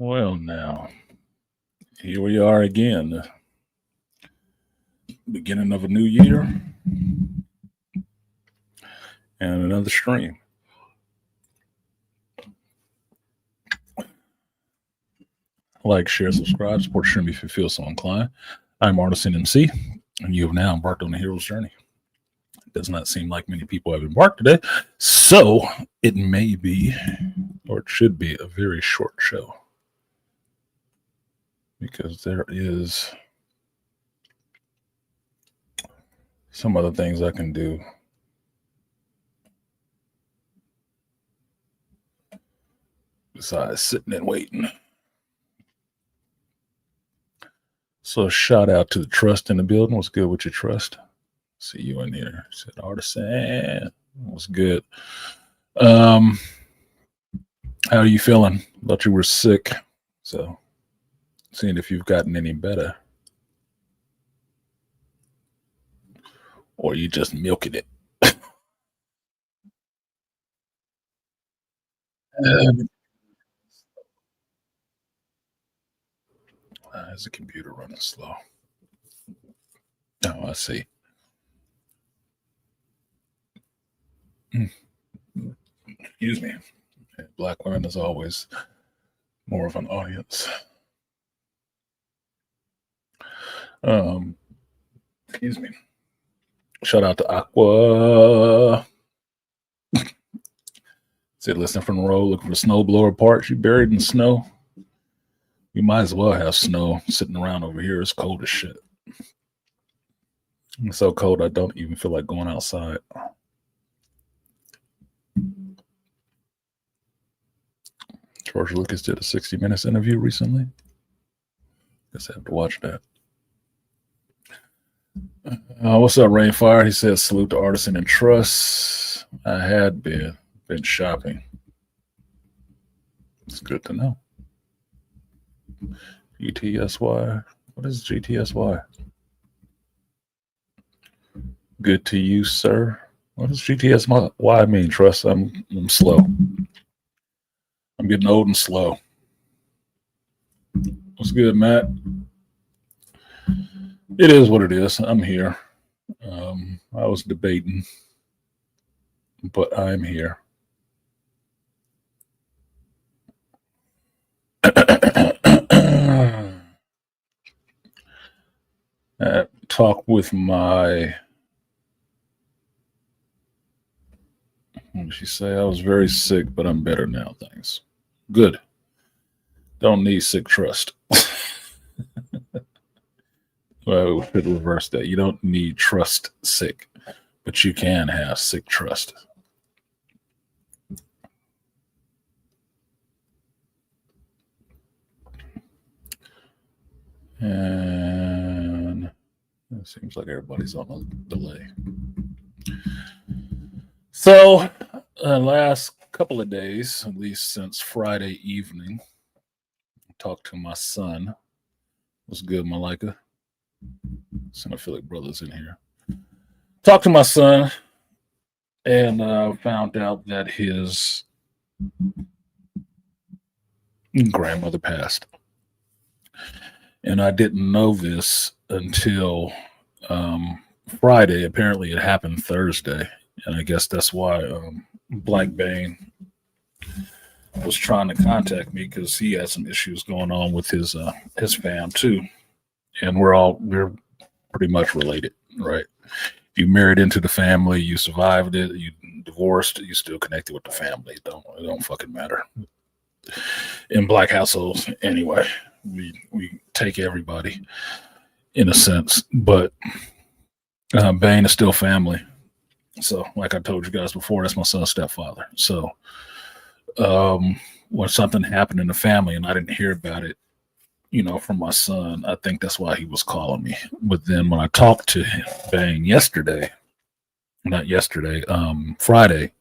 Well, now, here we are again, beginning of a new year and another stream. Like, share, subscribe, support the stream if you feel so inclined. I'm Artisan MC, and you have now embarked on the hero's journey. It does not seem like many people have embarked today, so it may be, or it should be, a very short show. Because there is some other things I can do besides sitting and waiting. So shout out to the trust in the building. What's good with your trust? See you in here. Said Artisan. What's good? How are you feeling? Thought you were sick. So seeing if you've gotten any better. Or you just milking it. Is the computer running slow? Oh, I see. Excuse me. Black women is always more of an audience. Excuse me. Shout out to Aqua. Said, listen from the road, looking for snowblower parts. You buried in snow. You might as well have snow sitting around over here. It's cold as shit. It's so cold I don't even feel like going outside. George Lucas did a 60 Minutes interview recently. Guess I have to watch that. What's up, Rainfire? He says, salute to Artisan and Trust. I had been shopping. It's good to know. GTSY. What is GTSY? Good to you, sir. What does GTSY mean, Trust? I'm slow. I'm getting old and slow. What's good, Matt? It is what it is. I'm here. I was debating, but I'm here. Talk with my, what did she say? I was very sick, but I'm better now. Thanks. Good. Don't need sick trust. Well, we should reverse that. You don't need trust sick, but you can have sick trust. And it seems like everybody's on a delay. So, last couple of days, at least since Friday evening, I talked to my son. What's good, Malika? Cinephilic Brothers in here. Talked to my son and found out that his grandmother passed. And I didn't know this until Friday. Apparently, it happened Thursday. And I guess that's why Black Bane was trying to contact me, because he had some issues going on with his fam too. And we're pretty much related, right? If you married into the family, you survived it, you divorced, you still connected with the family. It don't fucking matter. In Black households, anyway, we take everybody in a sense, but Bane is still family. So, like I told you guys before, that's my son's stepfather. So, when something happened in the family and I didn't hear about it, from my son, I think that's why he was calling me. But then when I talked to him, Bane, Friday,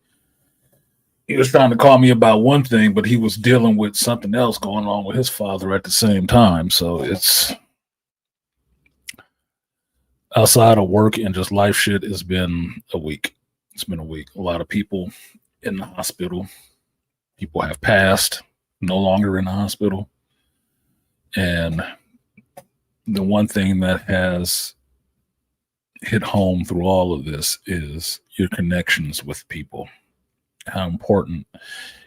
he was trying to call me about one thing, but he was dealing with something else going on with his father at the same time. So it's outside of work and just life shit. It's been a week. A lot of people in the hospital. People have passed, no longer in the hospital. And the one thing that has hit home through all of this is your connections with people, how important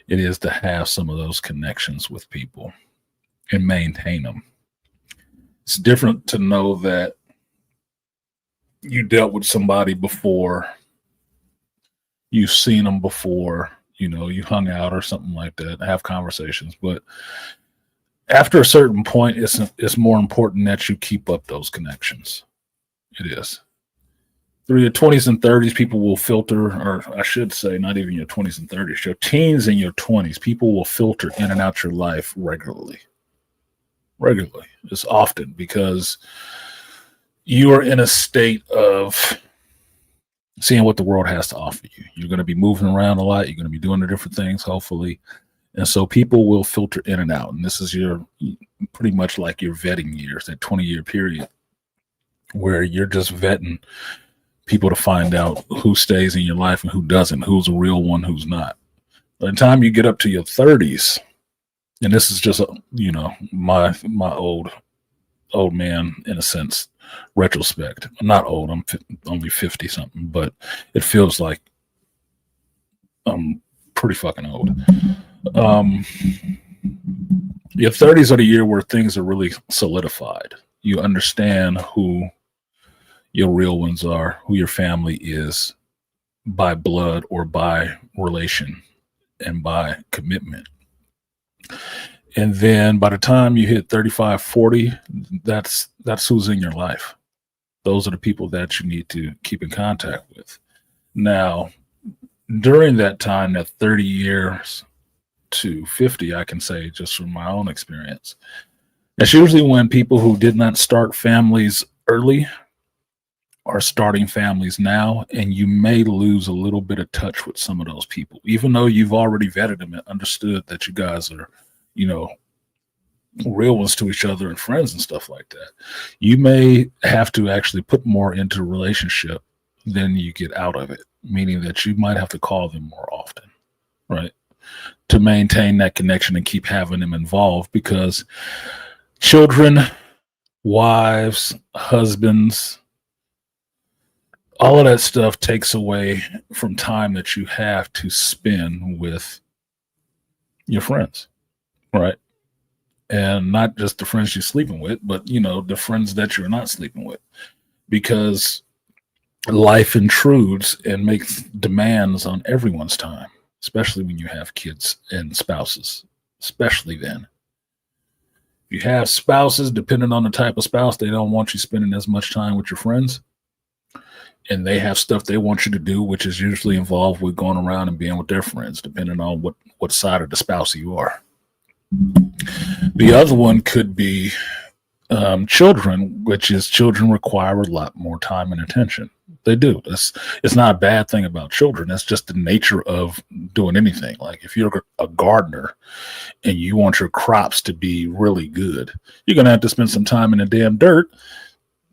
it is to have some of those connections with people and maintain them. It's different to know that you dealt with somebody before, you've seen them before, you hung out or something like that, have conversations. But after a certain point, it's more important that you keep up those connections. It is. Through your 20s and 30s, people will filter, or I should say, not even your 20s and 30s, your teens and your 20s, people will filter in and out your life regularly. Regularly. It's often because you are in a state of seeing what the world has to offer you. You're going to be moving around a lot. You're going to be doing the different things, hopefully. And so people will filter in and out. And this is your pretty much like your vetting years, that 20-year period where you're just vetting people to find out who stays in your life and who doesn't, who's a real one, who's not. By the time you get up to your 30s, and this is just my old man in a sense retrospect. I'm not old. I'm only 50 something, but it feels like I'm pretty fucking old. Your 30s are the year where things are really solidified. You understand who your real ones are, who your family is by blood or by relation and by commitment. And then by the time you hit 35, 40, that's who's in your life. Those are the people that you need to keep in contact with. Now, during that time, that 30 years to 50, I can say just from my own experience, that's usually when people who did not start families early are starting families now, and you may lose a little bit of touch with some of those people, even though you've already vetted them and understood that you guys are, real ones to each other and friends and stuff like that. You may have to actually put more into a relationship than you get out of it, meaning that you might have to call them more often, right? To maintain that connection and keep having them involved, because children, wives, husbands, all of that stuff takes away from time that you have to spend with your friends, right? And not just the friends you're sleeping with, but the friends that you're not sleeping with, because life intrudes and makes demands on everyone's time, especially when you have kids and spouses, especially then. If you have spouses, depending on the type of spouse, they don't want you spending as much time with your friends, and they have stuff they want you to do, which is usually involved with going around and being with their friends, depending on what side of the spouse you are. The other one could be children, which is children require a lot more time and attention. They do. It's not a bad thing about children. That's just the nature of doing anything. Like if you're a gardener and you want your crops to be really good, you're going to have to spend some time in the damn dirt,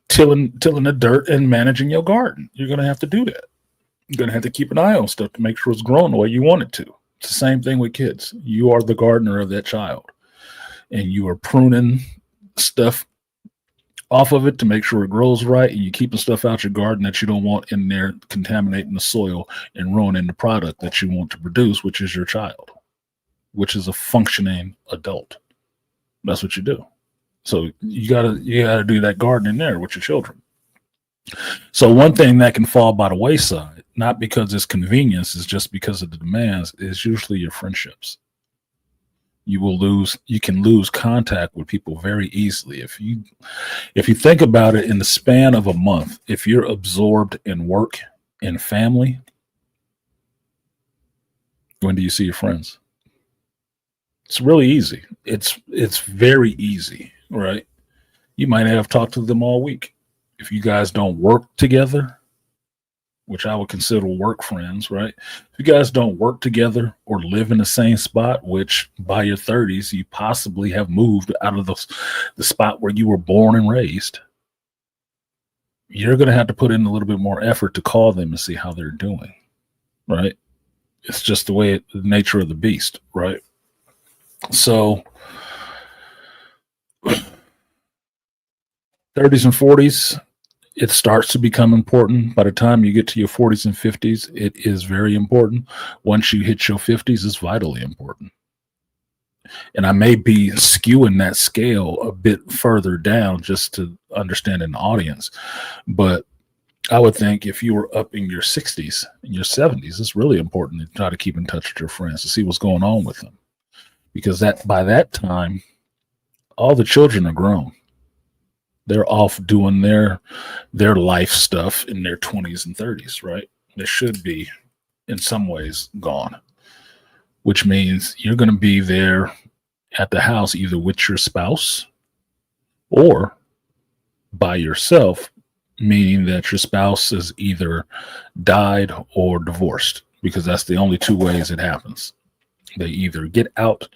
tilling the dirt and managing your garden. You're going to have to do that. You're going to have to keep an eye on stuff to make sure it's growing the way you want it to. It's the same thing with kids. You are the gardener of that child, and you are pruning stuff off of it to make sure it grows right, and you keeping stuff out your garden that you don't want in there contaminating the soil and ruining the product that you want to produce, which is your child, which is a functioning adult. That's what you do. So you gotta do that gardening there with your children. So one thing that can fall by the wayside, not because it's convenience, is just because of the demands, is usually your friendships. You can lose contact with people very easily. If you think about it, in the span of a month, if you're absorbed in work and family, when do you see your friends? It's really easy. It's very easy, right? You might have talked to them all week. If you guys don't work together, which I would consider work friends, right? If you guys don't work together or live in the same spot, which by your 30s, you possibly have moved out of the spot where you were born and raised, you're going to have to put in a little bit more effort to call them and see how they're doing, right? It's just the nature of the beast, right? So 30s and 40s, it starts to become important. By the time you get to your 40s and 50s, it is very important. Once you hit your 50s, it's vitally important. And I may be skewing that scale a bit further down just to understand an audience. But I would think if you were up in your 60s and your 70s, it's really important to try to keep in touch with your friends to see what's going on with them. Because that by that time, all the children are grown. They're off doing their life stuff in their 20s and 30s, right? They should be in some ways gone, which means you're going to be there at the house either with your spouse or by yourself, meaning that your spouse is either died or divorced, because that's the only two ways it happens. They either get out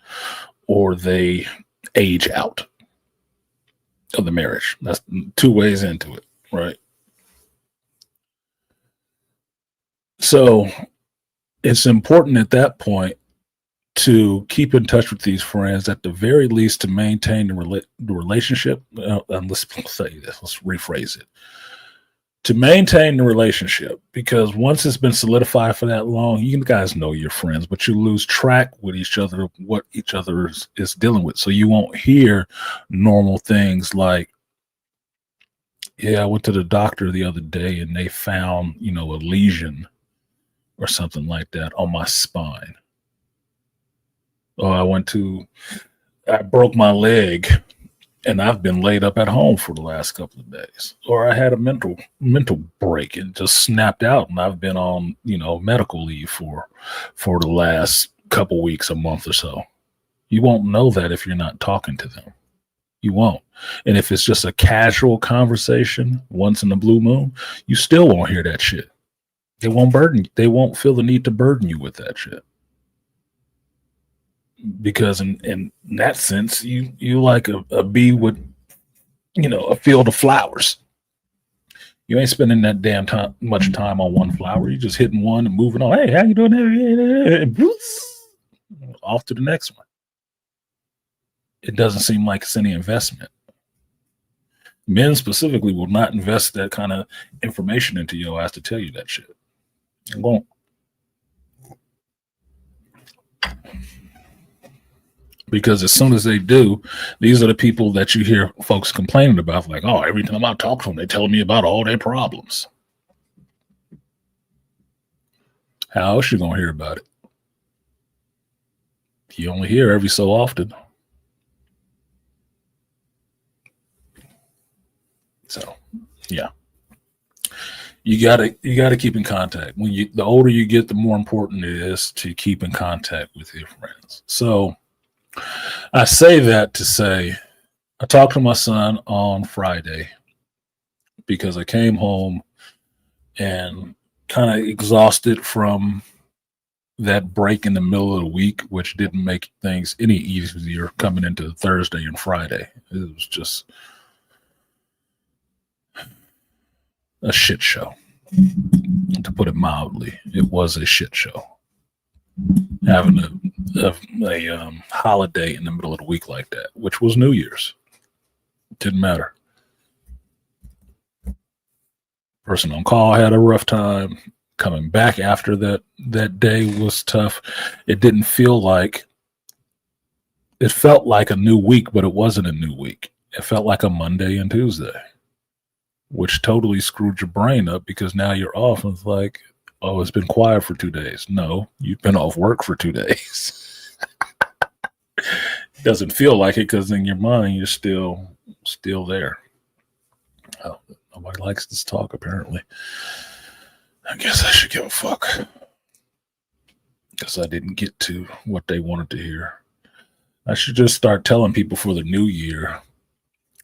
or they age out of the marriage. That's two ways into it, right? So it's important at that point to keep in touch with these friends, at the very least, to maintain the relationship. Let's say this, let's rephrase it. To maintain the relationship, because once it's been solidified for that long, you guys know your friends, but you lose track with each other, what each other is dealing with. So you won't hear normal things like, yeah, I went to the doctor the other day and they found, a lesion or something like that on my spine. Or I broke my leg and I've been laid up at home for the last couple of days. Or I had a mental break and just snapped out, and I've been on medical leave for the last couple weeks, a month or so. You won't know that if you're not talking to them. You won't. And if it's just a casual conversation once in the blue moon, you still won't hear that shit. They won't feel the need to burden you with that shit. Because in that sense, you like a bee with a field of flowers. You ain't spending that damn time much time on one flower. You're just hitting one and moving on. Hey, how you doing? And off to the next one. It doesn't seem like it's any investment. Men specifically will not invest that kind of information into your ass to tell you that shit. It won't. Because as soon as they do, these are the people that you hear folks complaining about, like, oh, every time I talk to them, they're telling me about all their problems. How else you gonna hear about it? You only hear every so often. So, yeah, you gotta keep in contact. The older you get, the more important it is to keep in contact with your friends. So, I say that to say, I talked to my son on Friday because I came home and kind of exhausted from that break in the middle of the week, which didn't make things any easier coming into Thursday and Friday. It was just a shit show, to put it mildly. It was a shit show. Having a holiday in the middle of the week like that, which was New Year's, didn't matter. Person on call had a rough time. Coming back after that day was tough. It didn't feel like it felt like a new week, but it wasn't a new week. It felt like a Monday and Tuesday, which totally screwed your brain up because now you're off and it's like, oh, it's been quiet for 2 days. No, you've been off work for 2 days. It doesn't feel like it because in your mind you're still there. Oh, nobody likes this talk apparently. I guess I should give a fuck because I didn't get to what they wanted to hear. I should just start telling people for the new year,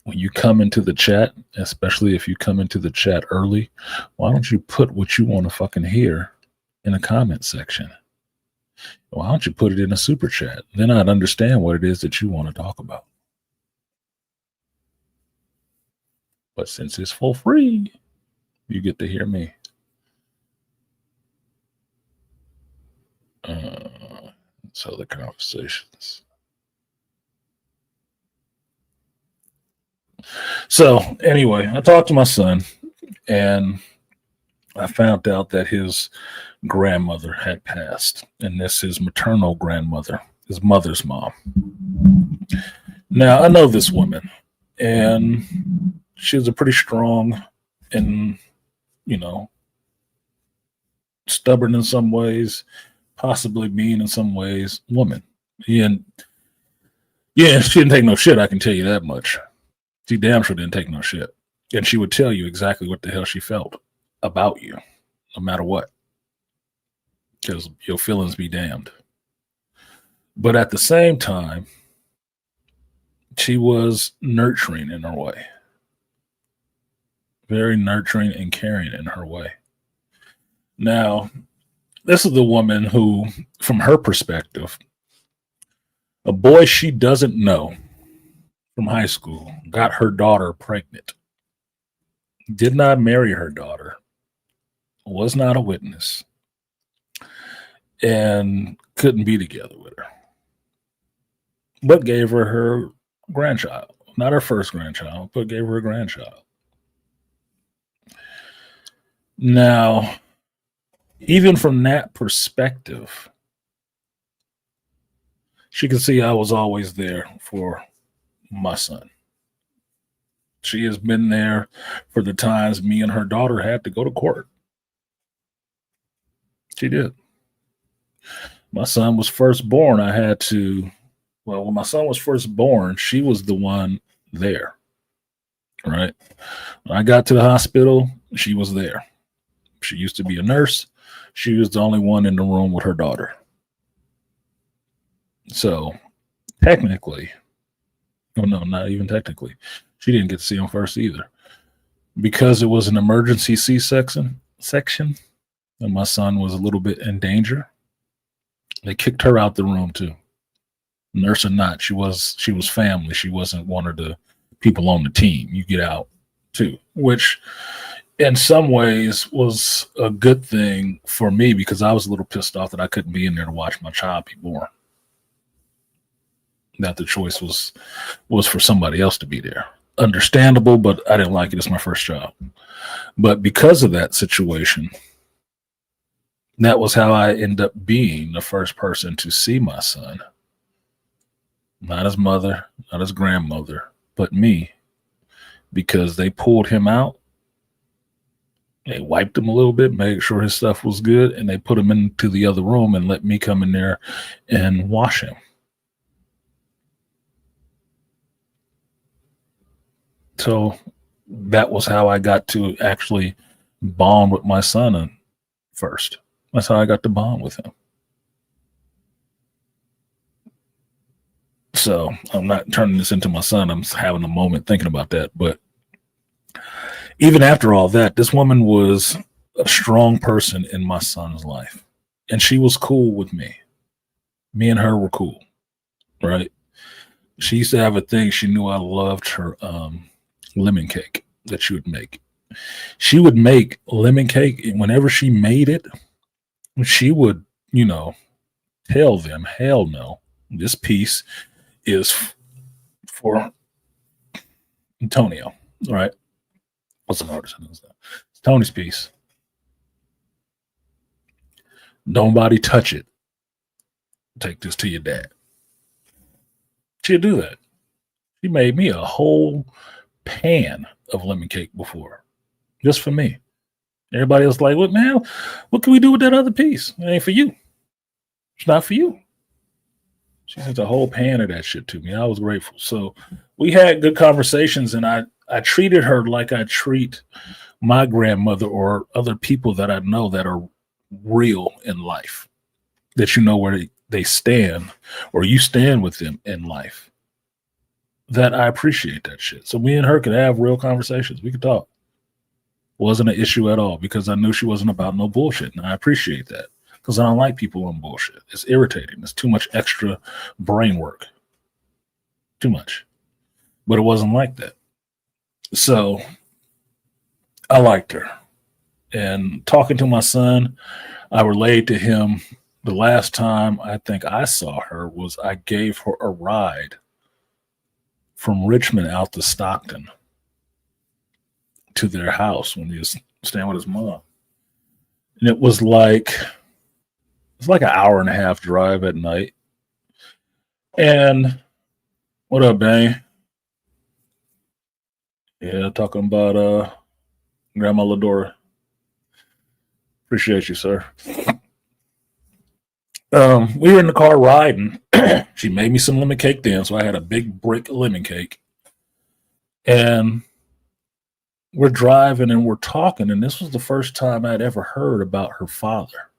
when you come into the chat, especially if you come into the chat early, why don't you put what you want to fucking hear in a comment section? Why don't you put it in a super chat? Then I'd understand what it is that you want to talk about. But since it's for free, you get to hear me. So the conversations. So anyway, I talked to my son, and I found out that his grandmother had passed, and this his maternal grandmother, his mother's mom. Now I know this woman, and she was a pretty strong and, you know, stubborn in some ways, possibly mean in some ways woman. And yeah, she didn't take no shit. I can tell you that much. She damn sure didn't take no shit, and she would tell you exactly what the hell she felt about you, no matter what, because your feelings be damned. But at the same time, she was nurturing in her way, very nurturing and caring in her way. Now, this is the woman who, from her perspective, a boy she doesn't know from high school got her daughter pregnant, did not marry her daughter, was not a witness, and couldn't be together with her, but gave her her grandchild. Not her first grandchild, but gave her a grandchild. Now, even from that perspective, she could see I was always there for my son. She has been there for the times me and her daughter had to go to court. She did. My son was first born. I had to, well, when my son was first born, she was the one there, right? When I got to the hospital, she was there. She used to be a nurse. She was the only one in the room with her daughter. So technically, oh no, not even technically, she didn't get to see him first either. Because it was an emergency section, and my son was a little bit in danger, they kicked her out the room too. Nurse or not, she was family. She wasn't one of the people on the team. You get out too, which in some ways was a good thing for me because I was a little pissed off that I couldn't be in there to watch my child be born. That the choice was for somebody else to be there. Understandable, but I didn't like it. It's my first child. But because of that situation, that was how I ended up being the first person to see my son. Not his mother, not his grandmother, but me. Because they pulled him out, they wiped him a little bit, made sure his stuff was good, and they put him into the other room and let me come in there and wash him. So that was how I got to actually bond with my son first. That's how I got to bond with him. So I'm not turning this into my son. I'm having a moment thinking about that. But even after all that, this woman was a strong person in my son's life. And she was cool with me. Me and her were cool, right? She used to have a thing. She knew I loved her lemon cake that she would make. She would make lemon cake, and whenever she made it, she would, tell them, hell no, this piece is for Antonio, right? What's an artist? It's Tony's piece. Nobody touch it. Take this to your dad. She'd do that. She made me a whole pan of lemon cake before, just for me. Everybody else like, what man? What can we do with that other piece? It ain't for you. It's not for you. She sent a whole pan of that shit to me. I was grateful. So we had good conversations, and I treated her like I treat my grandmother or other people that I know that are real in life, that you know where they stand or you stand with them in life. That I appreciate that shit. So me and her could have real conversations. We could talk. Wasn't an issue at all because I knew she wasn't about no bullshit. And I appreciate that because I don't like people on bullshit. It's irritating. It's too much extra brain work. Too much. But it wasn't like that. So I liked her. And talking to my son, I relayed to him the last time I think I saw her was I gave her a ride from Richmond out to Stockton to their house when he was staying with his mom. And it's like an hour and a half drive at night. And what up, Dane? Yeah, talking about Grandma Ladora. Appreciate you, sir. We were in the car riding. She made me some lemon cake then, so I had a big brick of lemon cake. And we're driving and we're talking, and this was the first time I'd ever heard about her father.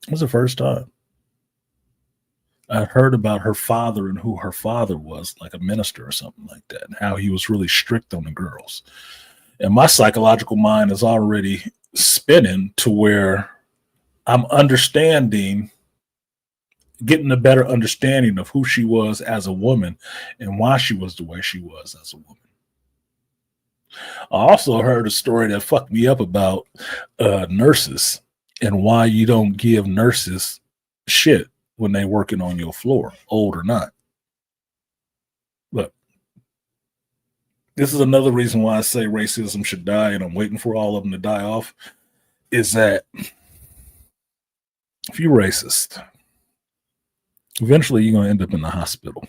It was the first time I heard about her father and who her father was, like a minister or something like that, and how he was really strict on the girls. And my psychological mind is already spinning to where I'm understanding, getting a better understanding of who she was as a woman and why she was the way she was as a woman. I also heard a story that fucked me up about nurses and why you don't give nurses shit when they working on your floor, old or not. Look, this is another reason why I say racism should die, and I'm waiting for all of them to die off, is that if you're racist, eventually you're going to end up in the hospital.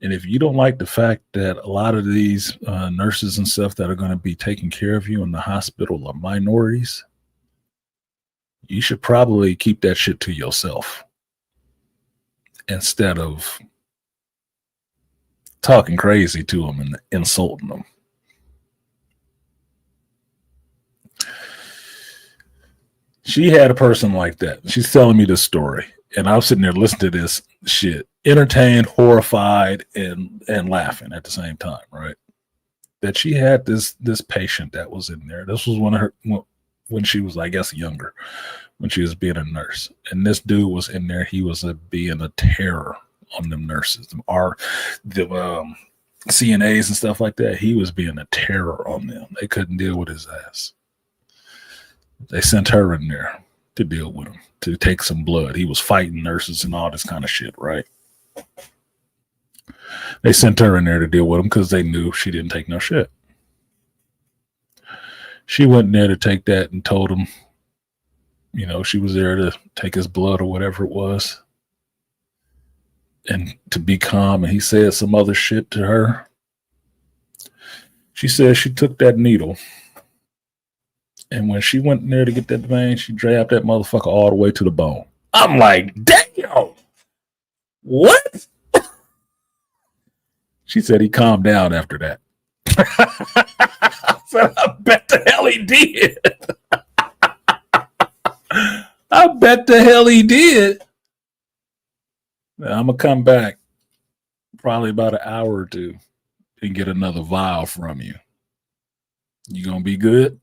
And if you don't like the fact that a lot of these nurses and stuff that are going to be taking care of you in the hospital are minorities, you should probably keep that shit to yourself instead of talking crazy to them and insulting them. She had a person like that. She's telling me this story, and I was sitting there listening to this shit, entertained, horrified, and laughing at the same time, right? That she had this patient that was in there. This was when she was, I guess, younger, when she was being a nurse. And this dude was in there. He was being a terror on them nurses, the CNAs and stuff like that. He was being a terror on them. They couldn't deal with his ass. They sent her in there to deal with him, to take some blood. He was fighting nurses and all this kind of shit, right? They sent her in there to deal with him because they knew she didn't take no shit. She went in there to take that and told him, you know, she was there to take his blood or whatever it was, and to be calm. And he said some other shit to her. She said she took that needle, and when she went in there to get that vein, she jabbed that motherfucker all the way to the bone. I'm like, damn, what? She said he calmed down after that. I said, I bet the hell he did. I bet the hell he did. Now, I'm going to come back probably about an hour or two and get another vial from you. You going to be good?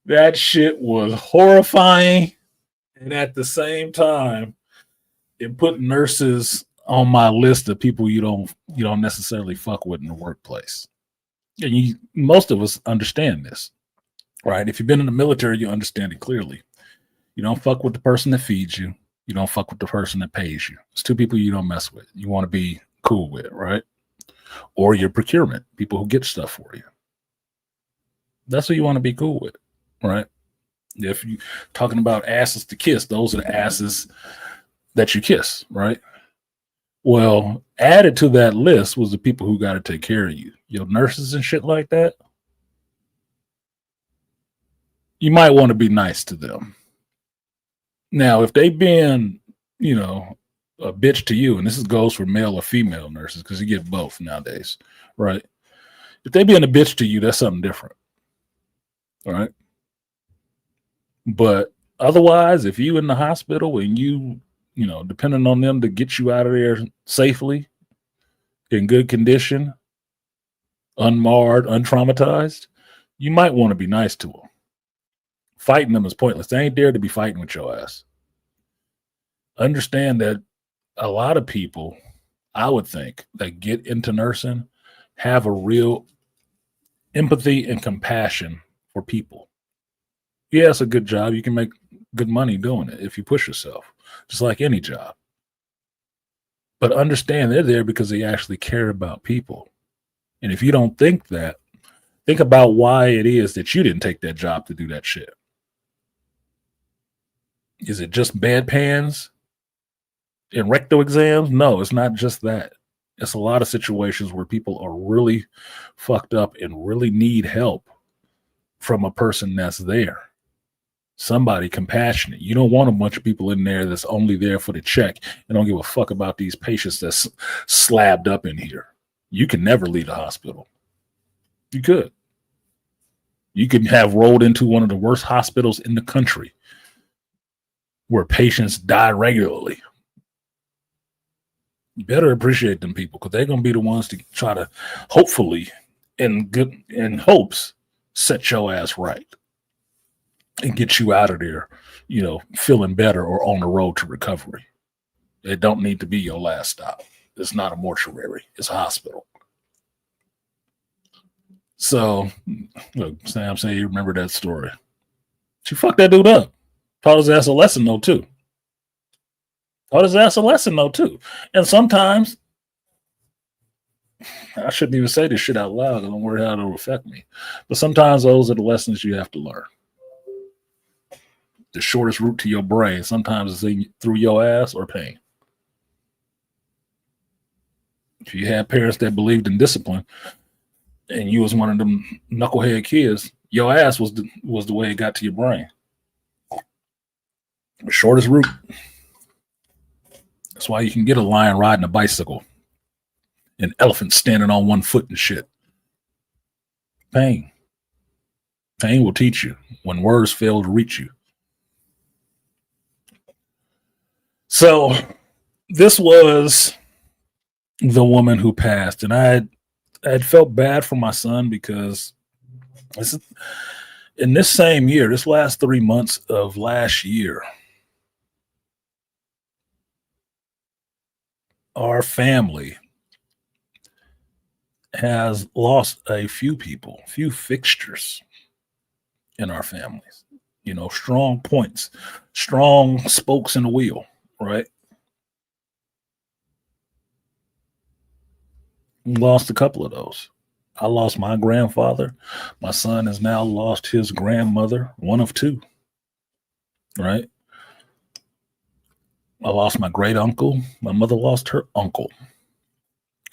That shit was horrifying. And at the same time, it put nurses on my list of people you don't necessarily fuck with in the workplace. And most of us understand this, right? If you've been in the military, you understand it clearly. You don't fuck with the person that feeds you. You don't fuck with the person that pays you. It's two people you don't mess with. You want to be cool with, right? Or your procurement, people who get stuff for you. That's who you want to be cool with, right? If you're talking about asses to kiss, those are the asses that you kiss, right? Well, added to that list was the people who got to take care of you. Your nurses and shit like that. You might want to be nice to them. Now, if they being, a bitch to you, and this goes for male or female nurses, because you get both nowadays, right? If they being a bitch to you, that's something different. All right. But otherwise, if you in the hospital and you depending on them to get you out of there safely, in good condition, unmarred, untraumatized, you might want to be nice to them. Fighting them is pointless. They ain't there to be fighting with your ass. Understand that a lot of people, I would think, that get into nursing have a real empathy and compassion for people. Yeah, it's a good job. You can make good money doing it if you push yourself, just like any job. But understand they're there because they actually care about people. And if you don't think that, think about why it is that you didn't take that job to do that shit. Is it just bedpans and rectal exams? No, it's not just that. It's a lot of situations where people are really fucked up and really need help from a person that's there. Somebody compassionate. You don't want a bunch of people in there that's only there for the check and don't give a fuck about these patients that's slabbed up in here. You can never leave the hospital. You could. You could have rolled into one of the worst hospitals in the country where patients die regularly. You better appreciate them people because they're going to be the ones to try to, hopefully, in hopes, set your ass right and get you out of there, feeling better or on the road to recovery. It don't need to be your last stop. It's not a mortuary. It's a hospital. So, look, Sam say you remember that story. She fucked that dude up. Taught his ass a lesson, though, too. And sometimes, I shouldn't even say this shit out loud. I don't worry how it'll affect me. But sometimes those are the lessons you have to learn. The shortest route to your brain sometimes is through your ass or pain. If you had parents that believed in discipline and you was one of them knucklehead kids, your ass was the way it got to your brain. The shortest route. That's why you can get a lion riding a bicycle, an elephant standing on one foot and shit. Pain. Pain will teach you when words fail to reach you. So this was the woman who passed, and I had felt bad for my son because in this same year, this last 3 months of last year, our family has lost a few people, few fixtures in our families. Strong points, strong spokes in the wheel, right? Lost a couple of those. I lost my grandfather. My son has now lost his grandmother, one of two, right? I lost my great uncle. My mother lost her uncle,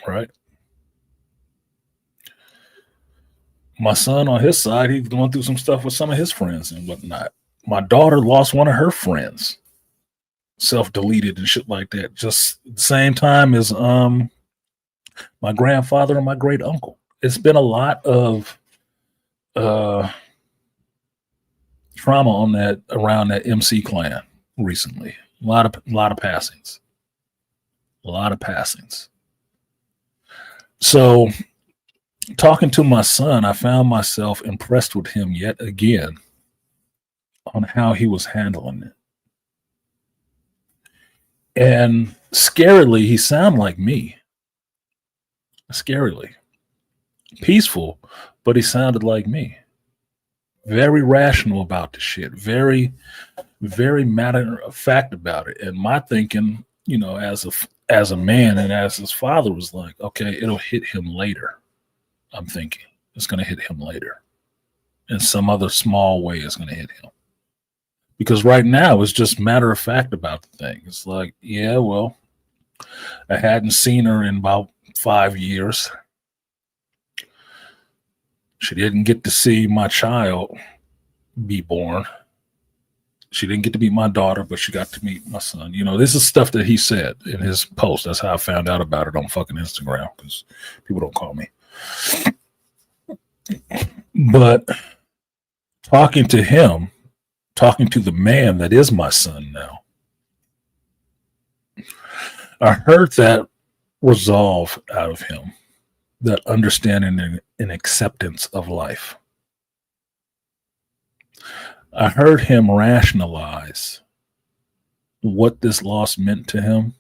right? My son on his side, he's going through some stuff with some of his friends and whatnot. My daughter lost one of her friends, self-deleted and shit like that. Just the same time as my grandfather and my great uncle. It's been a lot of trauma on that around that MC clan recently. A lot of passings. So talking to my son, I found myself impressed with him yet again on how he was handling it. And scarily, he sounded like me. Scarily. Peaceful, but he sounded like me. Very rational about the shit. Very, very matter of fact about it. And my thinking, as a man and as his father was like, okay, it'll hit him later. I'm thinking it's going to hit him later. In some other small way, it's going to hit him. Because right now, it's just matter of fact about the thing. It's like, yeah, well, I hadn't seen her in about 5 years. She didn't get to see my child be born. She didn't get to meet my daughter, but she got to meet my son. This is stuff that he said in his post. That's how I found out about it on fucking Instagram because people don't call me. But talking to him, talking to the man that is my son now, I heard that resolve out of him, that understanding and acceptance of life. I heard him rationalize what this loss meant to him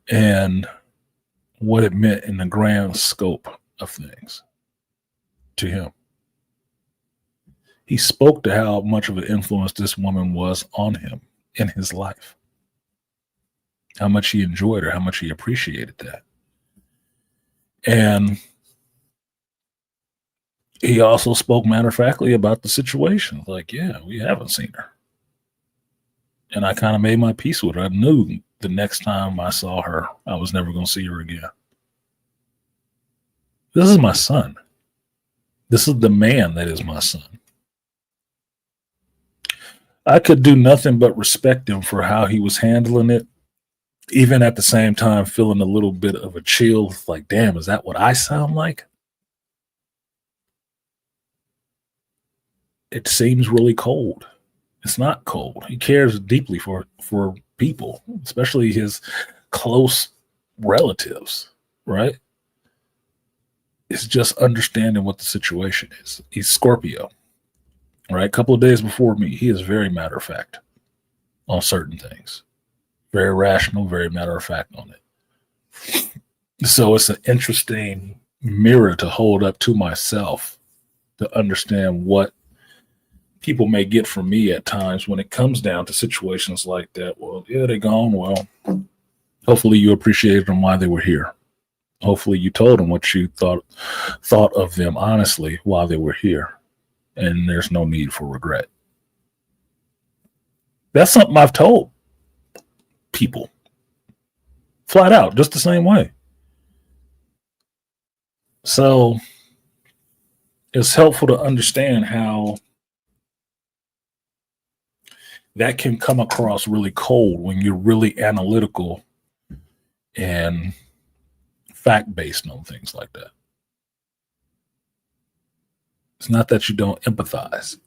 and what it meant in the grand scope of things to him. He spoke to how much of an influence this woman was on him in his life. how much he enjoyed or how much he appreciated that. And he also spoke matter of factly about the situation. Like, yeah, we haven't seen her. And I kind of made my peace with her. I knew the next time I saw her, I was never going to see her again. This is my son. This is the man that is my son. I could do nothing but respect him for how he was handling it, even at the same time feeling a little bit of a chill. Like, damn, is that what I sound like? It seems really cold. It's not cold. He cares deeply for people, especially his close relatives, right? It's just understanding what the situation is. He's Scorpio, right? A couple of days before me, he is very matter of fact on certain things. Very rational, very matter of fact on it. So it's an interesting mirror to hold up to myself to understand what people may get from me at times when it comes down to situations like that. Well, yeah, they're gone. Well, hopefully you appreciated them while they were here. Hopefully you told them what you thought of them honestly while they were here. And there's no need for regret. That's something I've told people flat out, just the same way. So it's helpful to understand how that can come across really cold when you're really analytical and fact-based on things like that. It's not that you don't empathize.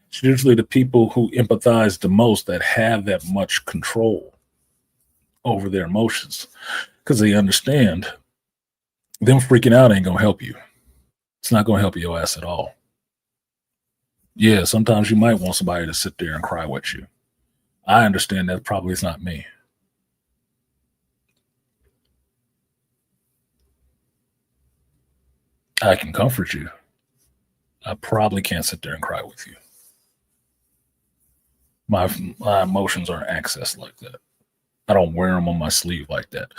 It's usually the people who empathize the most that have that much control over their emotions because they understand them freaking out ain't going to help you. It's not going to help your ass at all. Yeah, sometimes you might want somebody to sit there and cry with you. I understand that probably is not me. I can comfort you. I probably can't sit there and cry with you. My emotions aren't accessed like that. I don't wear them on my sleeve like that.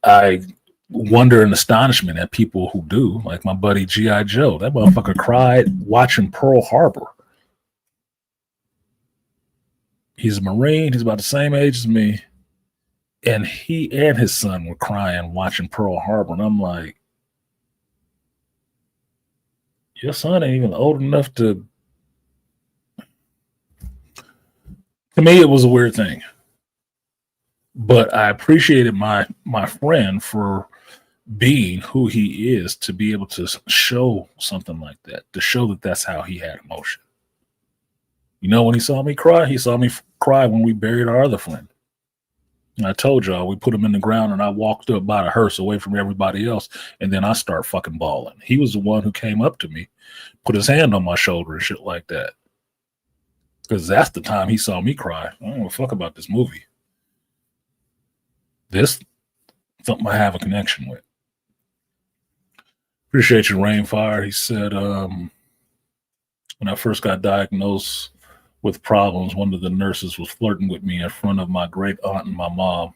I wonder in astonishment at people who do, like my buddy G.I. Joe. That motherfucker cried watching Pearl Harbor. He's a Marine. He's about the same age as me. And he and his son were crying watching Pearl Harbor. And I'm like, your son ain't even old enough to... To me, it was a weird thing. But I appreciated my friend for being who he is, to be able to show something like that, to show that that's how he had emotion. You know, when he saw me cry when we buried our other friend. And I told y'all, we put him in the ground and I walked up by the hearse away from everybody else. And then I start fucking bawling. He was the one who came up to me, put his hand on my shoulder and shit like that. Because that's the time he saw me cry. I don't give a fuck about this movie. This something I have a connection with. Appreciate you, Rainfire. He said, when I first got diagnosed with problems, one of the nurses was flirting with me in front of my great aunt and my mom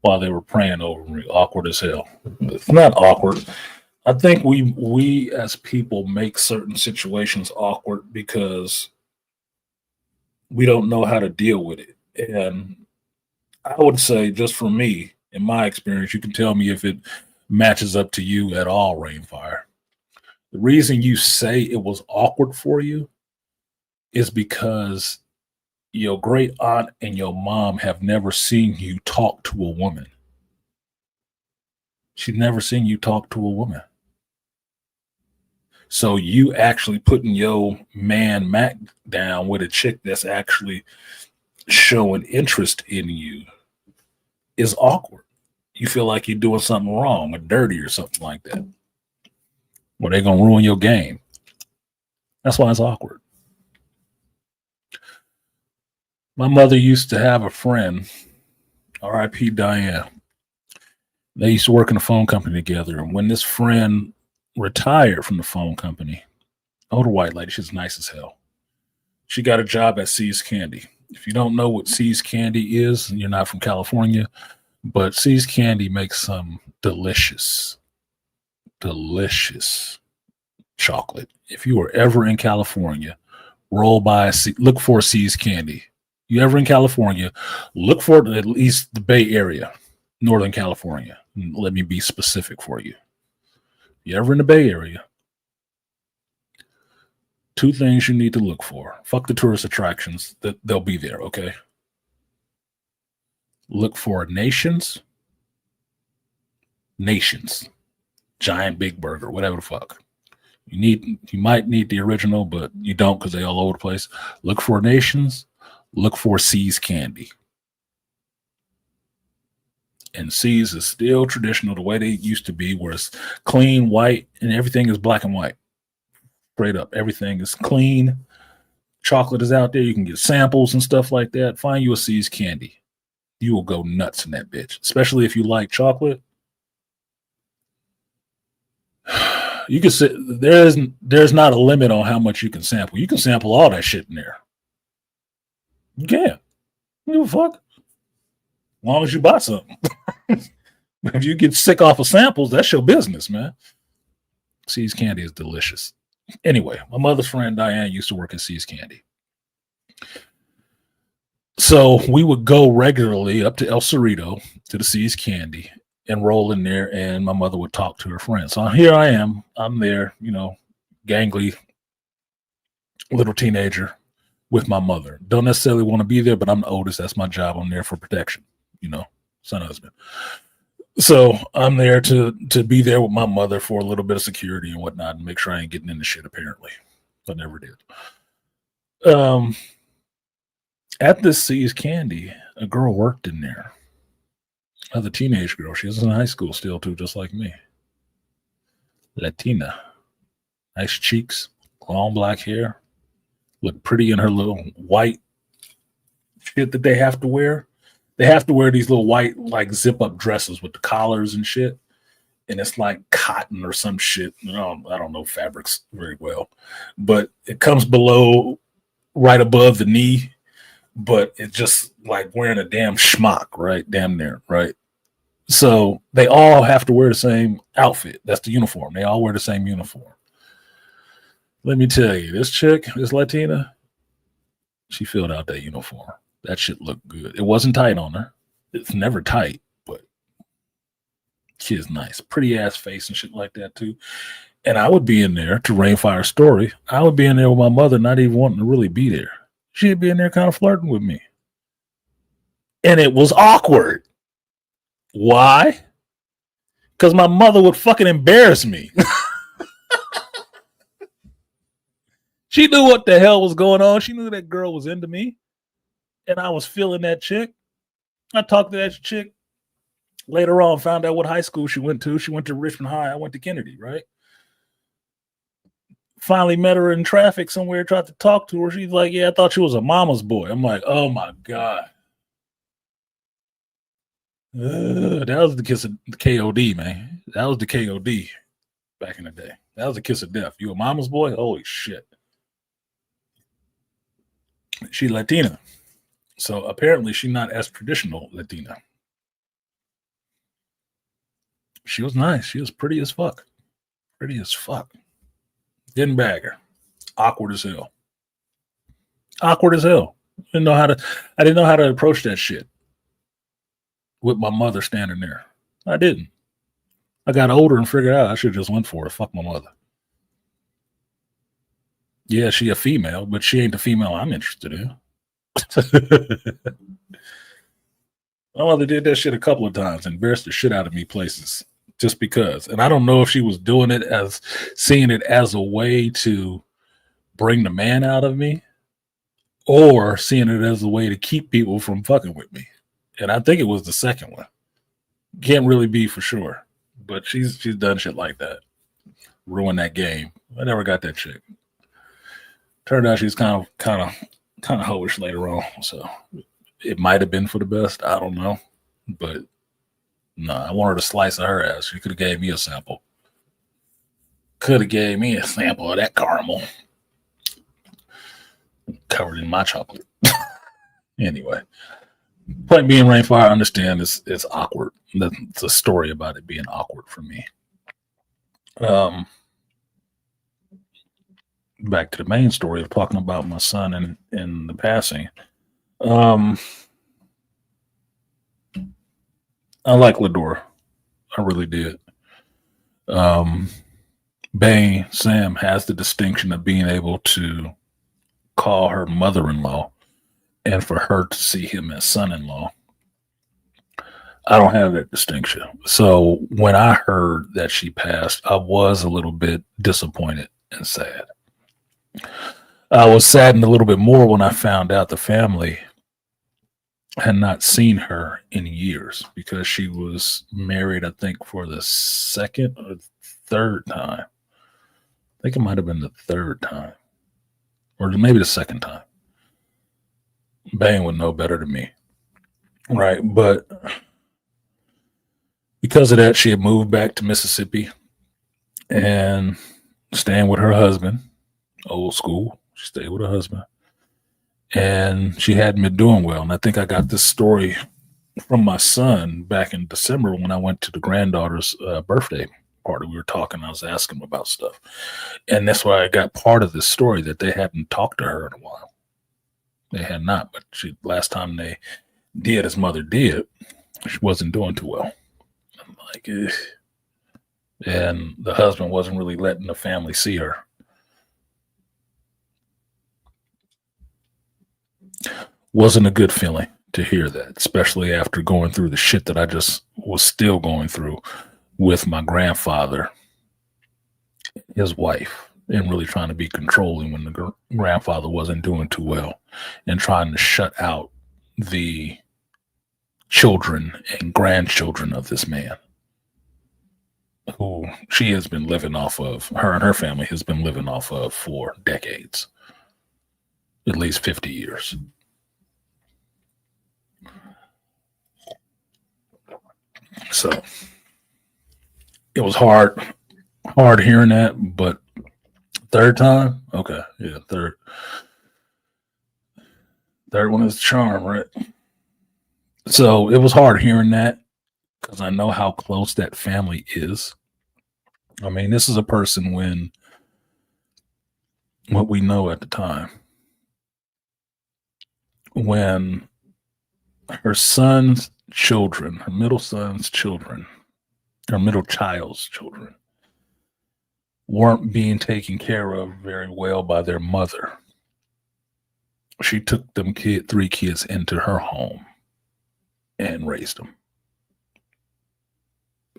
while they were praying over me. Awkward as hell. It's not awkward. I think we as people make certain situations awkward because we don't know how to deal with it. And I would say, just for me, in my experience, you can tell me if it matches up to you at all, Rainfire. The reason you say it was awkward for you is because your great aunt and your mom have never seen you talk to a woman. She's never seen you talk to a woman. So you actually putting your man Mac down with a chick that's actually showing interest in you is awkward. You feel like you're doing something wrong or dirty or something like that. Well, they're going to ruin your game. That's why it's awkward. My mother used to have a friend, R.I.P. Diane. They used to work in a phone company together. And when this friend retired from the phone company, older white lady, she's nice as hell. She got a job at See's Candy. If you don't know what See's Candy is, and you're not from California, but See's Candy makes some delicious, delicious chocolate. If you are ever in California, roll by, look for See's Candy. You ever in California, look for at least the Bay Area, Northern California. Let me be specific for you. If you ever in the Bay Area, two things you need to look for. Fuck the tourist attractions. They'll be there, okay? Look for Nations. Giant Big Burger, whatever the fuck. You might need the original, but you don't because they all over the place. Look for Nations. Look for See's Candy. And See's is still traditional the way they used to be, where it's clean, white, and everything is black and white. Straight up, everything is clean. Chocolate is out there. You can get samples and stuff like that. Find you a See's Candy. You will go nuts in that bitch, especially if you like chocolate. You can sit there's not a limit on how much you can sample. You can sample all that shit in there. You can. You give a fuck. As long as you buy something. If you get sick off of samples, that's your business, man. See's Candy is delicious. Anyway, my mother's friend Diane used to work at See's Candy. So we would go regularly up to El Cerrito to the See's Candy and roll in there, and my mother would talk to her friends. So here I am. I'm there, gangly little teenager with my mother. Don't necessarily want to be there, but I'm the oldest. That's my job. I'm there for protection, son, husband. So I'm there to be there with my mother for a little bit of security and whatnot and make sure I ain't getting into shit, apparently. I never did. At this See's Candy, a girl worked in there. Another teenage girl. She was in high school still, too, just like me. Latina. Nice cheeks, long black hair. Look pretty in her little white shit that they have to wear. They have to wear these little white, like, zip-up dresses with the collars and shit. And it's like cotton or some shit. I don't know fabrics very well. But it comes below, right above the knee. But it's just like wearing a damn schmuck, right? Damn near, right? So they all have to wear the same outfit. That's the uniform. They all wear the same uniform. Let me tell you, this chick, this Latina, she filled out that uniform. That shit looked good. It wasn't tight on her. It's never tight, but she's nice. Pretty ass face and shit like that too. And I would be in there to Rainfire Story. I would be in there with my mother, not even wanting to really be there. She'd be in there kind of flirting with me. And it was awkward. Why? Because my mother would fucking embarrass me. She knew what the hell was going on. She knew that girl was into me. And I was feeling that chick. I talked to that chick later on, found out what high school she went to. She went to Richmond High. I went to Kennedy, right? Finally met her in traffic somewhere, tried to talk to her. She's like, yeah, I thought she was a mama's boy. I'm like, oh my God. That was the kiss of the KOD, man. That was the KOD back in the day. That was the kiss of death. You a mama's boy? Holy shit. She Latina. So apparently she's not as traditional Latina. She was nice. She was pretty as fuck. Pretty as fuck. Didn't bag her. Awkward as hell. Awkward as hell. I didn't know how to approach that shit with my mother standing there. I didn't. I got older and figured out I should have just went for it. Fuck my mother. Yeah, she a female, but she ain't the female I'm interested in. My mother did that shit a couple of times, embarrassed the shit out of me places just because. And I don't know if she was doing it seeing it as a way to bring the man out of me or seeing it as a way to keep people from fucking with me. And I think it was the second one. Can't really be for sure, but she's done shit like that. Ruined that game. I never got that chick. Turned out she's kind of hoish later on, so it might have been for the best. I don't know, but no, I wanted a slice of her ass. She could have gave me a sample. Could have gave me a sample of that caramel covered in my chocolate. Anyway, point being, Rainfire, I understand it's awkward. That's a story about it being awkward for me. Um, Back to the main story of talking about my son and the passing. Um, I like Ladora. I really did. Um, Bane Sam has the distinction of being able to call her mother-in-law, and for her to see him as son-in-law. I don't have that distinction. So when I heard that she passed, I was a little bit disappointed and sad. I was saddened a little bit more when I found out the family had not seen her in years because she was married, I think, for the second or third time. I think it might have been the third time, or maybe the second time. Bane would know better than me. Right. But because of that, she had moved back to Mississippi and staying with her husband, old school. She stayed with her husband. And she hadn't been doing well. And I think I got this story from my son back in December when I went to the granddaughter's birthday party. We were talking. I was asking him about stuff. And that's why I got part of this story that they hadn't talked to her in a while. They had not. But last time they did, his mother did, she wasn't doing too well. I'm like, eh. And the husband wasn't really letting the family see her. Wasn't a good feeling to hear that, especially after going through the shit that I just was still going through with my grandfather, his wife, and really trying to be controlling when the grandfather wasn't doing too well and trying to shut out the children and grandchildren of this man who she has been living off of, her and her family has been living off of for decades, at least 50 years. So it was hard hearing that, but third time, okay, yeah, third one is the charm, right? So it was hard hearing that because I know how close that family is. I mean, this is a person when what we know at the time, when her son's children, her middle son's children, her middle child's children weren't being taken care of very well by their mother. She took them three kids into her home and raised them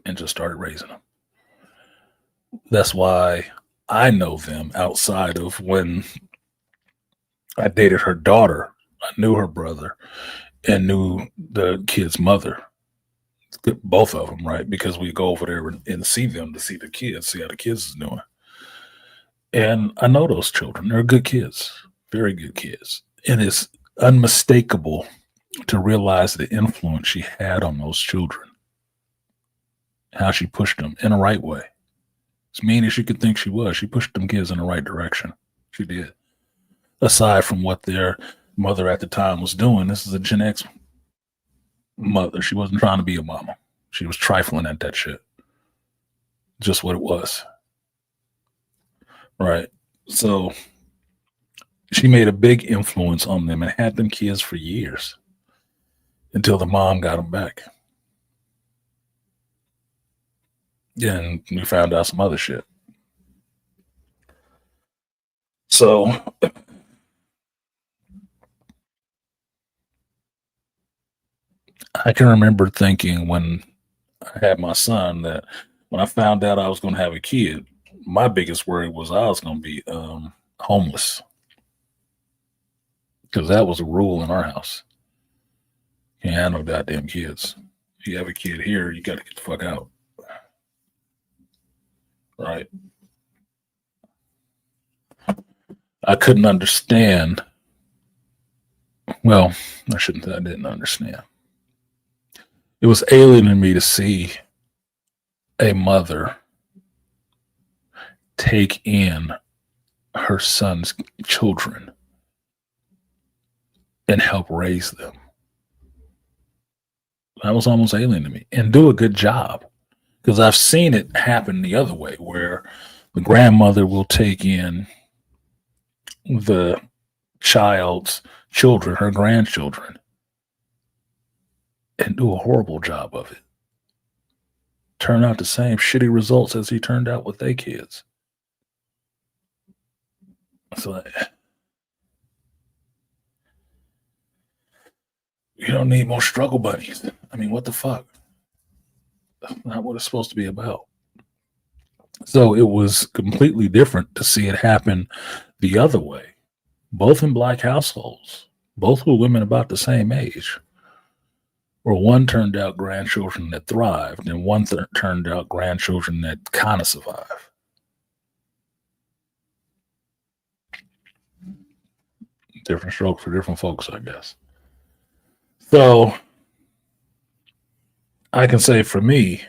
and just started raising them. That's why I know them outside of when I dated her daughter. I knew her brother and knew the kid's mother, both of them, right? Because we go over there and see them to see the kids, see how the kids is doing. And I know those children. They're good kids, very good kids. And it's unmistakable to realize the influence she had on those children, how she pushed them in the right way. As mean as you could think she was, she pushed them kids in the right direction. She did. Aside from what their mother at the time was doing, this is a Gen X mother. She wasn't trying to be a mama. She was trifling at that shit. Just what it was. Right. So she made a big influence on them and had them kids for years until the mom got them back. And we found out some other shit. So I can remember thinking when I had my son that when I found out I was going to have a kid, my biggest worry was I was going to be homeless because that was a rule in our house. Can't have no goddamn kids. If you have a kid here, you got to get the fuck out. Right. I couldn't understand. Well, I shouldn't. I didn't understand. It was alien to me to see a mother take in her son's children and help raise them. That was almost alien to me. And do a good job. Because I've seen it happen the other way, where the grandmother will take in the child's children, her grandchildren, and do a horrible job of it. Turn out the same shitty results as he turned out with their kids. So you don't need more struggle buddies. I mean, what the fuck? That's not what it's supposed to be about. So it was completely different to see it happen the other way, both in black households, both with women about the same age, where one turned out grandchildren that thrived and one turned out grandchildren that kind of survived. Different strokes for different folks, I guess. So I can say for me,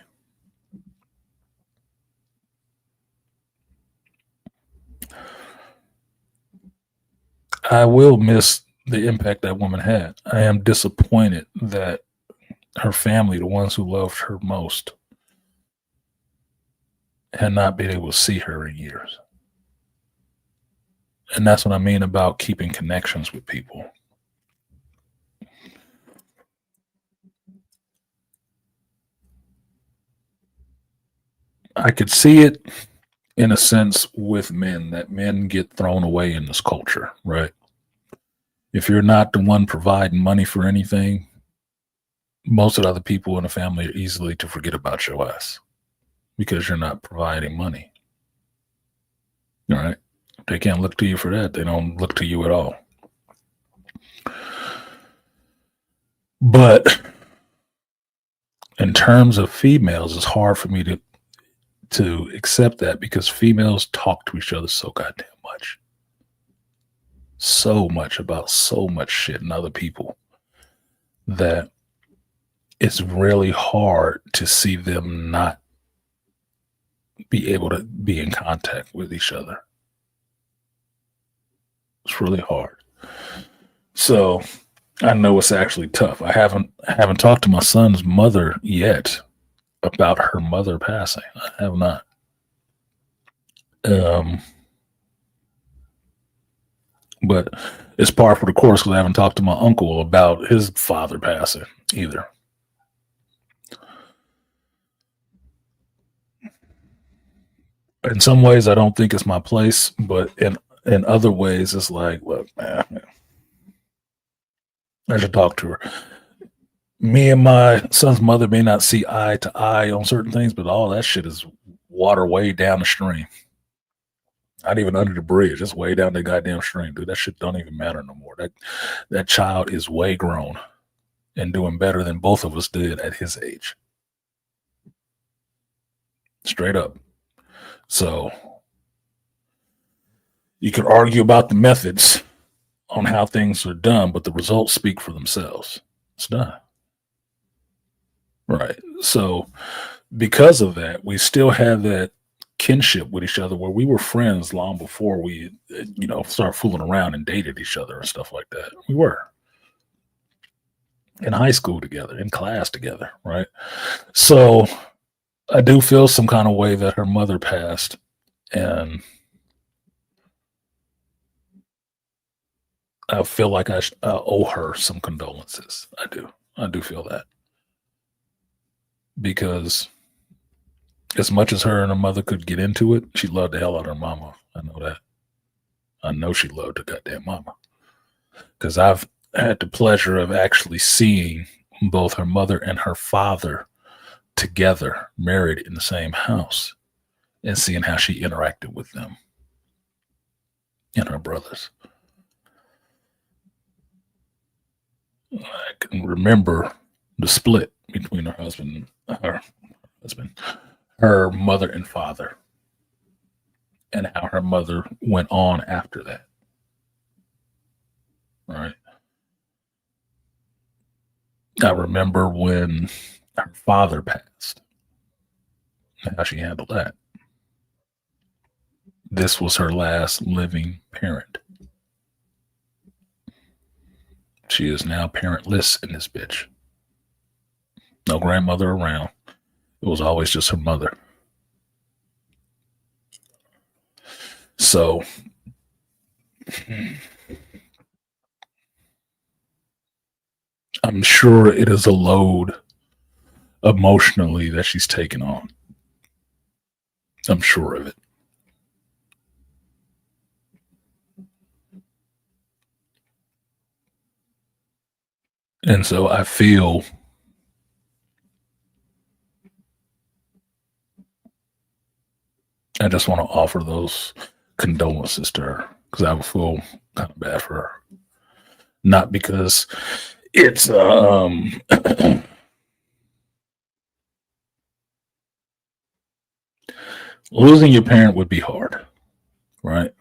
I will miss the impact that woman had. I am disappointed that her family, the ones who loved her most, had not been able to see her in years. And that's what I mean about keeping connections with people. I could see it in a sense with men, that men get thrown away in this culture, right? If you're not the one providing money for anything, most of the other people in the family are easily to forget about your ass because you're not providing money. All right. If they can't look to you for that, they don't look to you at all. But in terms of females, it's hard for me to accept that because females talk to each other so goddamn much. So much about so much shit and other people that it's really hard to see them not be able to be in contact with each other. It's really hard. So I know it's actually tough. I haven't talked to my son's mother yet about her mother passing. I have not. But it's par for the course because I haven't talked to my uncle about his father passing either. In some ways, I don't think it's my place, but in other ways, it's like, look, man, I should talk to her. Me and my son's mother may not see eye to eye on certain things, but all that shit is water way down the stream. Not even under the bridge, it's way down the goddamn stream, dude. That shit don't even matter no more. That child is way grown and doing better than both of us did at his age. Straight up. So you could argue about the methods on how things are done, but the results speak for themselves. It's done. Right. So because of that, we still have that kinship with each other where we were friends long before we, started fooling around and dated each other and stuff like that. We were in high school together, in class together. Right. So I do feel some kind of way that her mother passed, and I feel like I owe her some condolences. I do feel that because as much as her and her mother could get into it, she loved the hell out of her mama. I know that. I know she loved her goddamn mama because I've had the pleasure of actually seeing both her mother and her father together, married in the same house, and seeing how she interacted with them and her brothers. I can remember the split between her mother and father, and how her mother went on after that. Right. I remember when her father passed and how she handled that. This was her last living parent. She is now parentless in this bitch. No grandmother around. It was always just her mother. So I'm sure it is a load emotionally that she's taken on. I'm sure of it. And so I feel I just want to offer those condolences to her because I feel kind of bad for her. Not because it's losing your parent would be hard, right?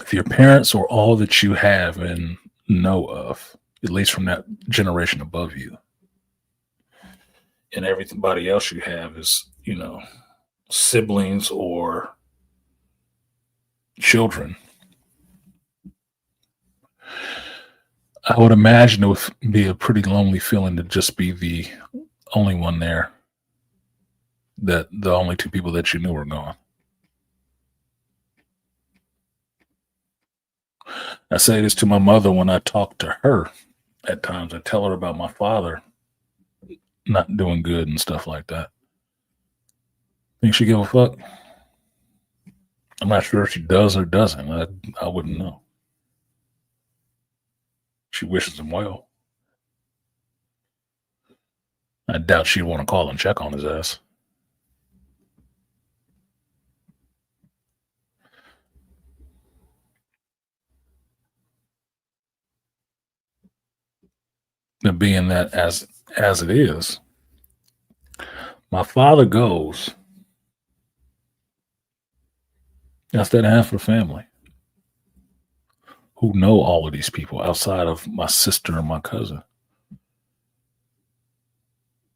If your parents are all that you have and know of, at least from that generation above you, and everybody else you have is, siblings or children, I would imagine it would be a pretty lonely feeling to just be the only one there, that the only two people that you knew were gone. I say this to my mother when I talk to her at times. I tell her about my father not doing good and stuff like that. Think she give a fuck? I'm not sure if she does or doesn't. I wouldn't know. She wishes him well. I doubt she'd want to call and check on his ass. And being that as it is, my father goes. That's that half of the family who know all of these people outside of my sister and my cousin.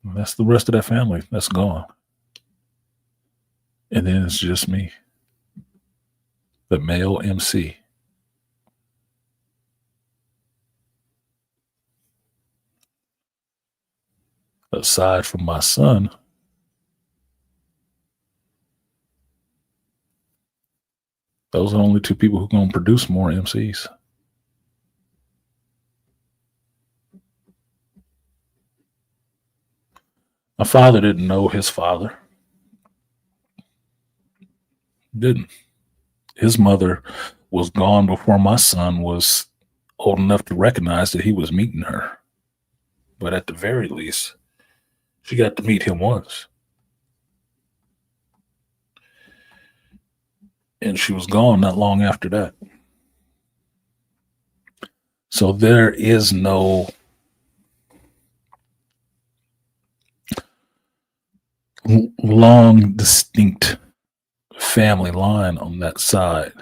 And that's the rest of that family that's gone. And then it's just me, the male MC. Aside from my son, those are the only two people who are going to produce more MCs. My father didn't know his father. Didn't. His mother was gone before my son was old enough to recognize that he was meeting her. But at the very least, she got to meet him once. And she was gone not long after that. So there is no long, distinct family line on that side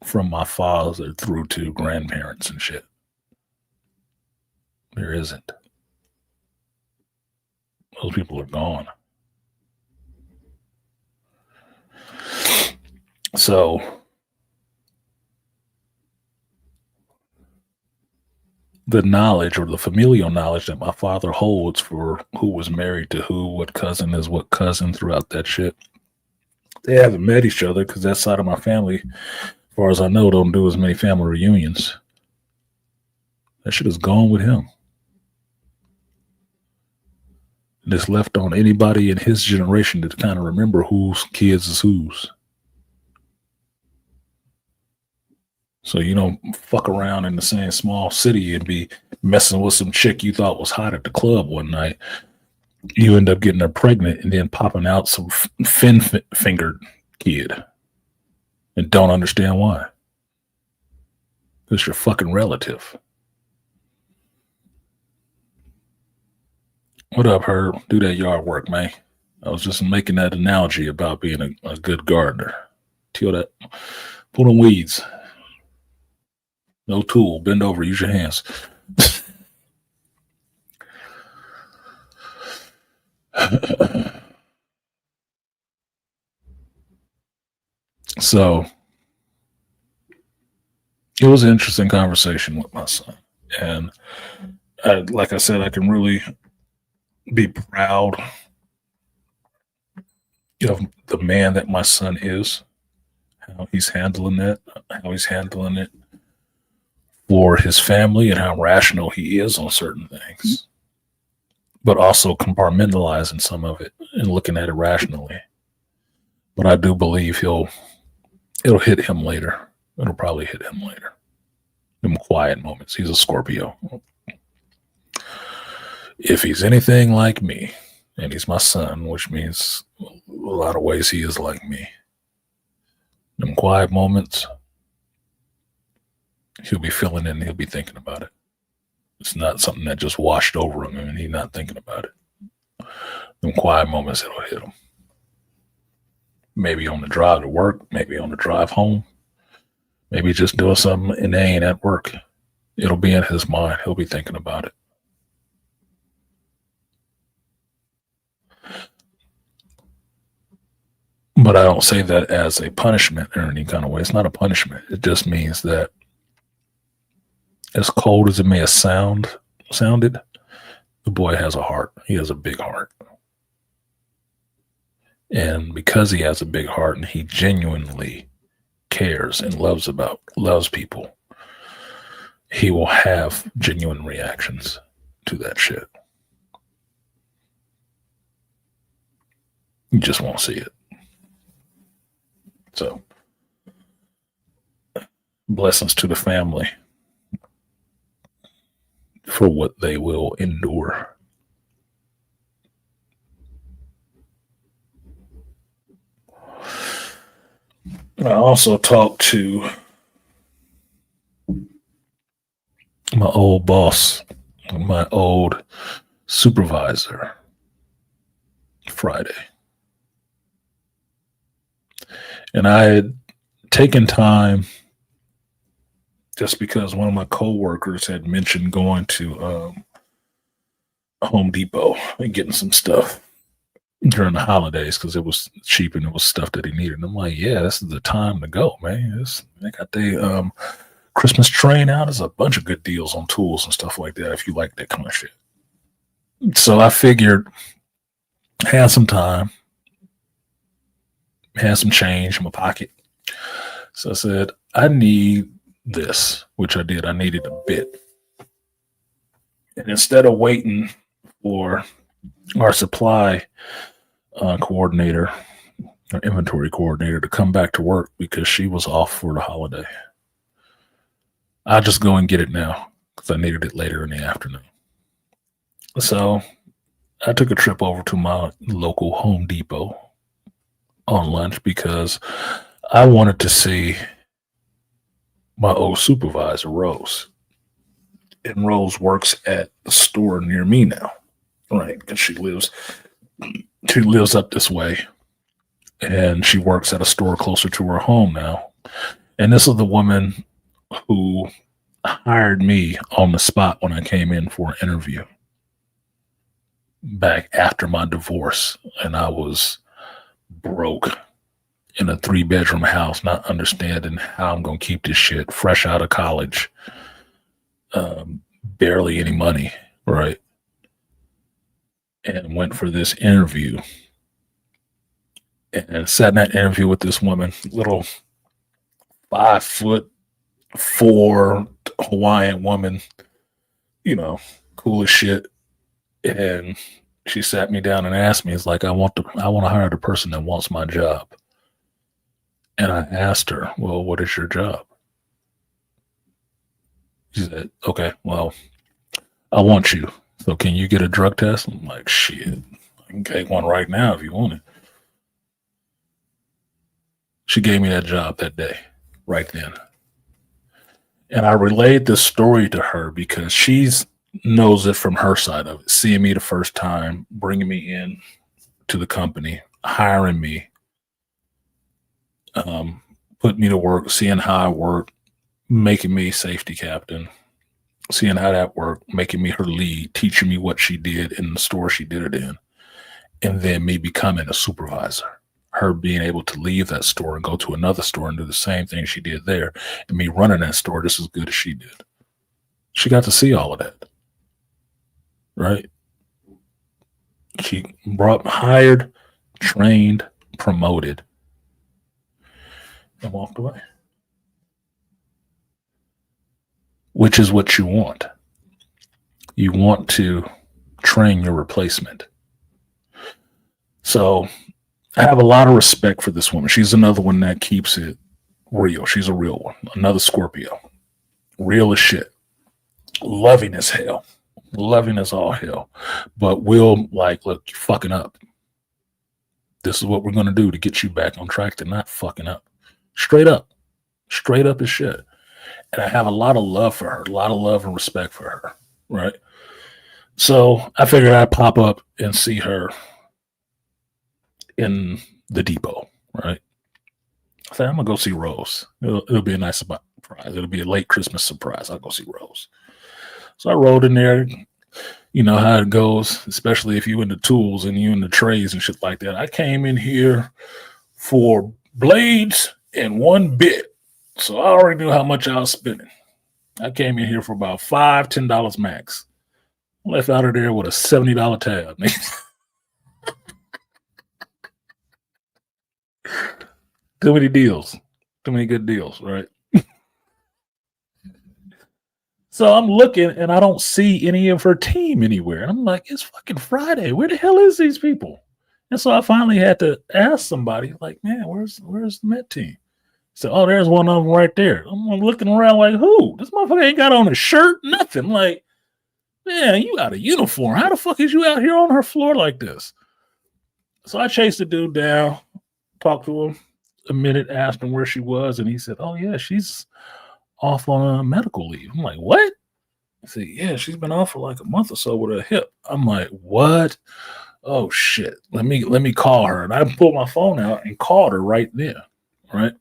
from my father through to grandparents and shit. There isn't. Those people are gone. So the knowledge or the familial knowledge that my father holds for who was married to who, what cousin is what cousin throughout that shit. They haven't met each other because that side of my family, as far as I know, don't do as many family reunions. That shit is gone with him. And it's left on anybody in his generation to kind of remember whose kids is whose. So you don't fuck around in the same small city and be messing with some chick you thought was hot at the club one night. You end up getting her pregnant and then popping out some fin-fingered kid and don't understand why. It's your fucking relative. What up, Herb? Do that yard work, man. I was just making that analogy about being a good gardener. Till that, pull them weeds. No tool. Bend over. Use your hands. So it was an interesting conversation with my son. And like I said, I can really be proud of the man that my son is, how he's handling that, how he's handling it for his family, and how rational he is on certain things, but also compartmentalizing some of it and looking at it rationally. But I do believe it'll hit him later. It'll probably hit him later. Them quiet moments. He's a Scorpio. If he's anything like me, and he's my son, which means a lot of ways he is like me, them quiet moments, he'll be feeling it and he'll be thinking about it. It's not something that just washed over him and he's not thinking about it. Them quiet moments, it'll hit him. Maybe on the drive to work, maybe on the drive home, maybe just doing something inane at work. It'll be in his mind. He'll be thinking about it. But I don't say that as a punishment or any kind of way. It's not a punishment. It just means that, as cold as it may have sounded, the boy has a heart. He has a big heart. And because he has a big heart and he genuinely cares and loves people, he will have genuine reactions to that shit. You just won't see it. So, blessings to the family for what they will endure. I also talked to my old boss, my old supervisor, Friday. And I had taken time just because one of my coworkers had mentioned going to Home Depot and getting some stuff during the holidays because it was cheap and it was stuff that he needed. And I'm like, yeah, this is the time to go, man. They got the Christmas train out. There's a bunch of good deals on tools and stuff like that if you like that kind of shit. So I figured, had some time, had some change in my pocket. So I said, I need this, which I did. I needed a bit. And instead of waiting for our supply coordinator, our inventory coordinator, to come back to work because she was off for the holiday, I'll just go and get it now because I needed it later in the afternoon. So I took a trip over to my local Home Depot on lunch because I wanted to see my old supervisor, Rose. And Rose works at the store near me now, right? Because she lives up this way, and she works at a store closer to her home now. And this is the woman who hired me on the spot when I came in for an interview back after my divorce, and I was broke in a 3-bedroom house, not understanding how I'm going to keep this shit, fresh out of college, barely any money, right? And went for this interview and sat in that interview with this woman, little 5'4" Hawaiian woman, cool as shit. And she sat me down and asked me, it's like, I want to hire the person that wants my job. And I asked her, well, what is your job? She said, okay, well, I want you. So can you get a drug test? I'm like, shit, I can take one right now if you want it. She gave me that job that day, right then. And I relayed this story to her because she's knows it from her side of it, seeing me the first time, bringing me in to the company, hiring me, putting me to work, seeing how I work, making me safety captain, seeing how that worked, making me her lead, teaching me what she did in the store she did it in, and then me becoming a supervisor. Her being able to leave that store and go to another store and do the same thing she did there, and me running that store just as good as she did. She got to see all of that, right? She brought, hired, trained, promoted, and walked away, which is what you want. You want to train your replacement. So I have a lot of respect for this woman. She's another one that keeps it real. She's a real one. Another Scorpio. Real as shit. Loving as hell. Loving as all hell. But will, like, look, you're fucking up. This is what we're going to do to get you back on track to not fucking up. Straight up. Straight up as shit. And I have a lot of love for her. A lot of love and respect for her. Right? So I figured I'd pop up and see her in the depot, right? I said, I'm gonna go see Rose. It'll be a nice surprise. It'll be a late Christmas surprise. I'll go see Rose. So I rode in there. You know how it goes, especially if you into tools and you into trays and shit like that. I came in here for blades and one bit. So I already knew how much I was spending. I came in here for about $5, $10 max. Left out of there with a $70 tab. Too many deals. Too many good deals, right? So I'm looking and I don't see any of her team anywhere. And I'm like, it's fucking Friday. Where the hell is these people? And so I finally had to ask somebody, like, man, where's the Met team? So, oh, there's one of them right there. I'm looking around like, who? This motherfucker ain't got on a shirt, nothing. I'm like, man, you got a uniform. How the fuck is you out here on her floor like this? So I chased the dude down, talked to him a minute, asked him where she was, and he said, oh, yeah, she's off on a medical leave. I'm like, what? I said, yeah, she's been off for like a month or so with her hip. I'm like, what? Oh shit. Let me call her. And I pulled my phone out and called her right then. Right.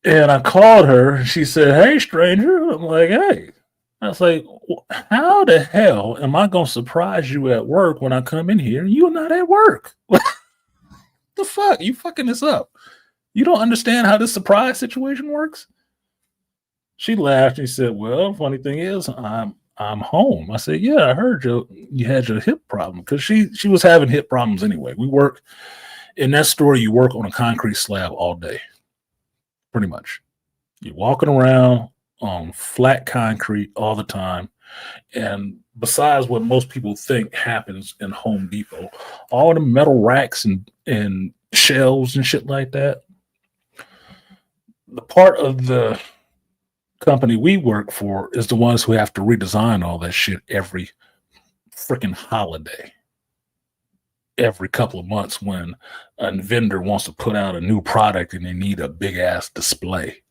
And I called her and she said, hey, stranger. I'm like, hey. I was like, how the hell am I gonna surprise you at work when I come in here and you're not at work? The fuck? You fucking this up. You don't understand how this surprise situation works? She laughed and she said, well, funny thing is, I'm home. I said, yeah, I heard you had your hip problem, because she was having hip problems anyway. We work in that store, you work on a concrete slab all day. Pretty much. You're walking around on flat concrete all the time. And besides what most people think happens in Home Depot, all the metal racks and shelves and shit like that, the part of the company we work for is the ones who have to redesign all that shit every freaking holiday. Every couple of months when a vendor wants to put out a new product and they need a big ass display.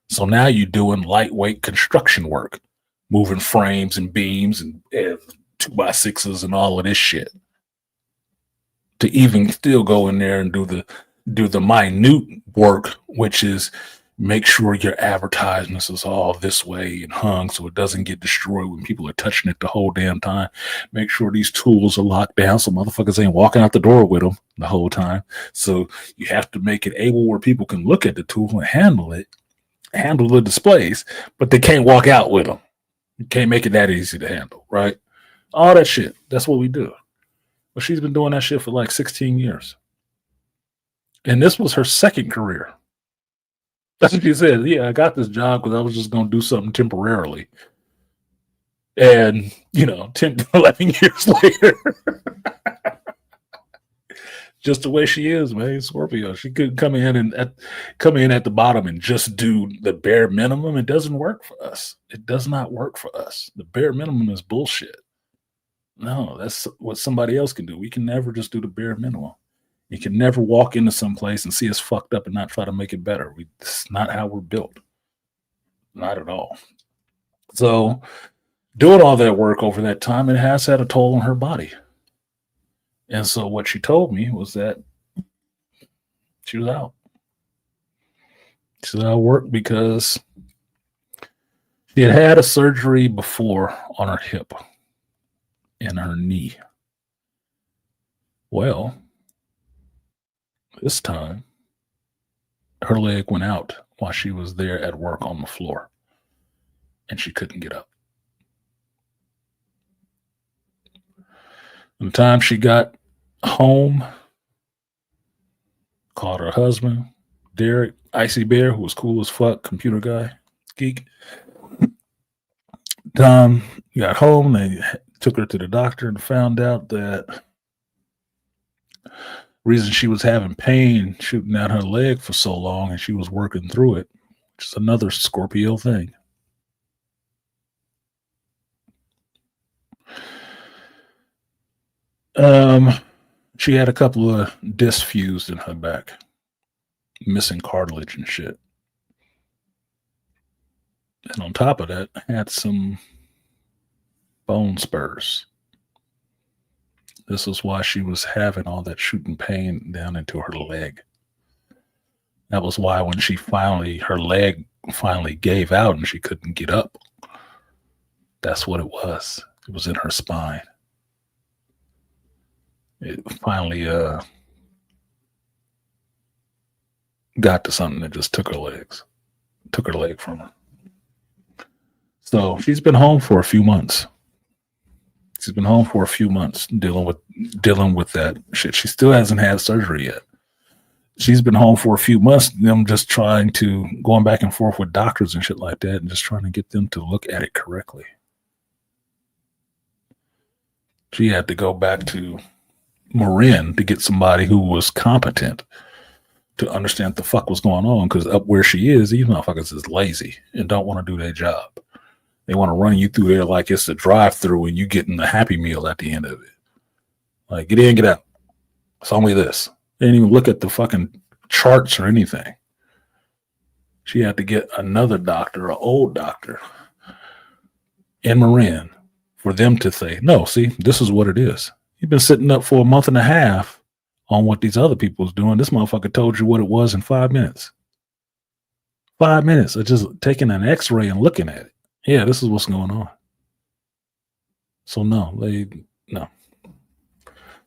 So now you're doing lightweight construction work, moving frames and beams and 2x6s and all of this shit, to even still go in there and do the minute work, which is make sure your advertisements is all this way and hung so it doesn't get destroyed when people are touching it the whole damn time. Make sure these tools are locked down so motherfuckers ain't walking out the door with them the whole time. So you have to make it able where people can look at the tool and handle the displays, but they can't walk out with them. You can't make it that easy to handle, right? All that shit. That's what we do. But she's been doing that shit for like 16 years. And this was her second career. That's what she said. Yeah, I got this job because I was just going to do something temporarily. And, 10, 11 years later, just the way she is, man, Scorpio. She could come in at the bottom and just do the bare minimum. It doesn't work for us. It does not work for us. The bare minimum is bullshit. No, that's what somebody else can do. We can never just do the bare minimum. You can never walk into some place and see us fucked up and not try to make it better. It's not how we're built. Not at all. So doing all that work over that time, it has had a toll on her body. And so what she told me was that she was out. She was out of work because she had a surgery before on her hip and her knee. Well, this time, her leg went out while she was there at work on the floor. and she couldn't get up. By the time she got home, called her husband, Derek, Icy Bear, who was cool as fuck, computer guy, geek. Tom got home, they took her to the doctor and found out that reason she was having pain shooting out her leg for so long and she was working through it, which is another Scorpio thing. She had a couple of discs fused in her back, missing cartilage and shit. And on top of that, had some bone spurs. This was why she was having all that shooting pain down into her leg. That was why when her leg finally gave out and she couldn't get up, that's what it was. It was in her spine. It finally got to something that just took her leg from her. So she's been home for a few months. Dealing with that shit. She still hasn't had surgery yet. She's been home for a few months. Them just going back and forth with doctors and shit like that, and just trying to get them to look at it correctly. She had to go back to Marin to get somebody who was competent to understand what the fuck was going on, because up where she is, these motherfuckers is lazy and don't want to do their job. They want to run you through there like it's a drive-through and you getting the Happy Meal at the end of it. Like, get in, get out. It's only this. They didn't even look at the fucking charts or anything. She had to get another doctor, an old doctor, in Marin, for them to say, no, see, this is what it is. You've been sitting up for a month and a half on what these other people was doing. This motherfucker told you what it was in 5 minutes. 5 minutes of just taking an x-ray and looking at it. Yeah, this is what's going on. So no.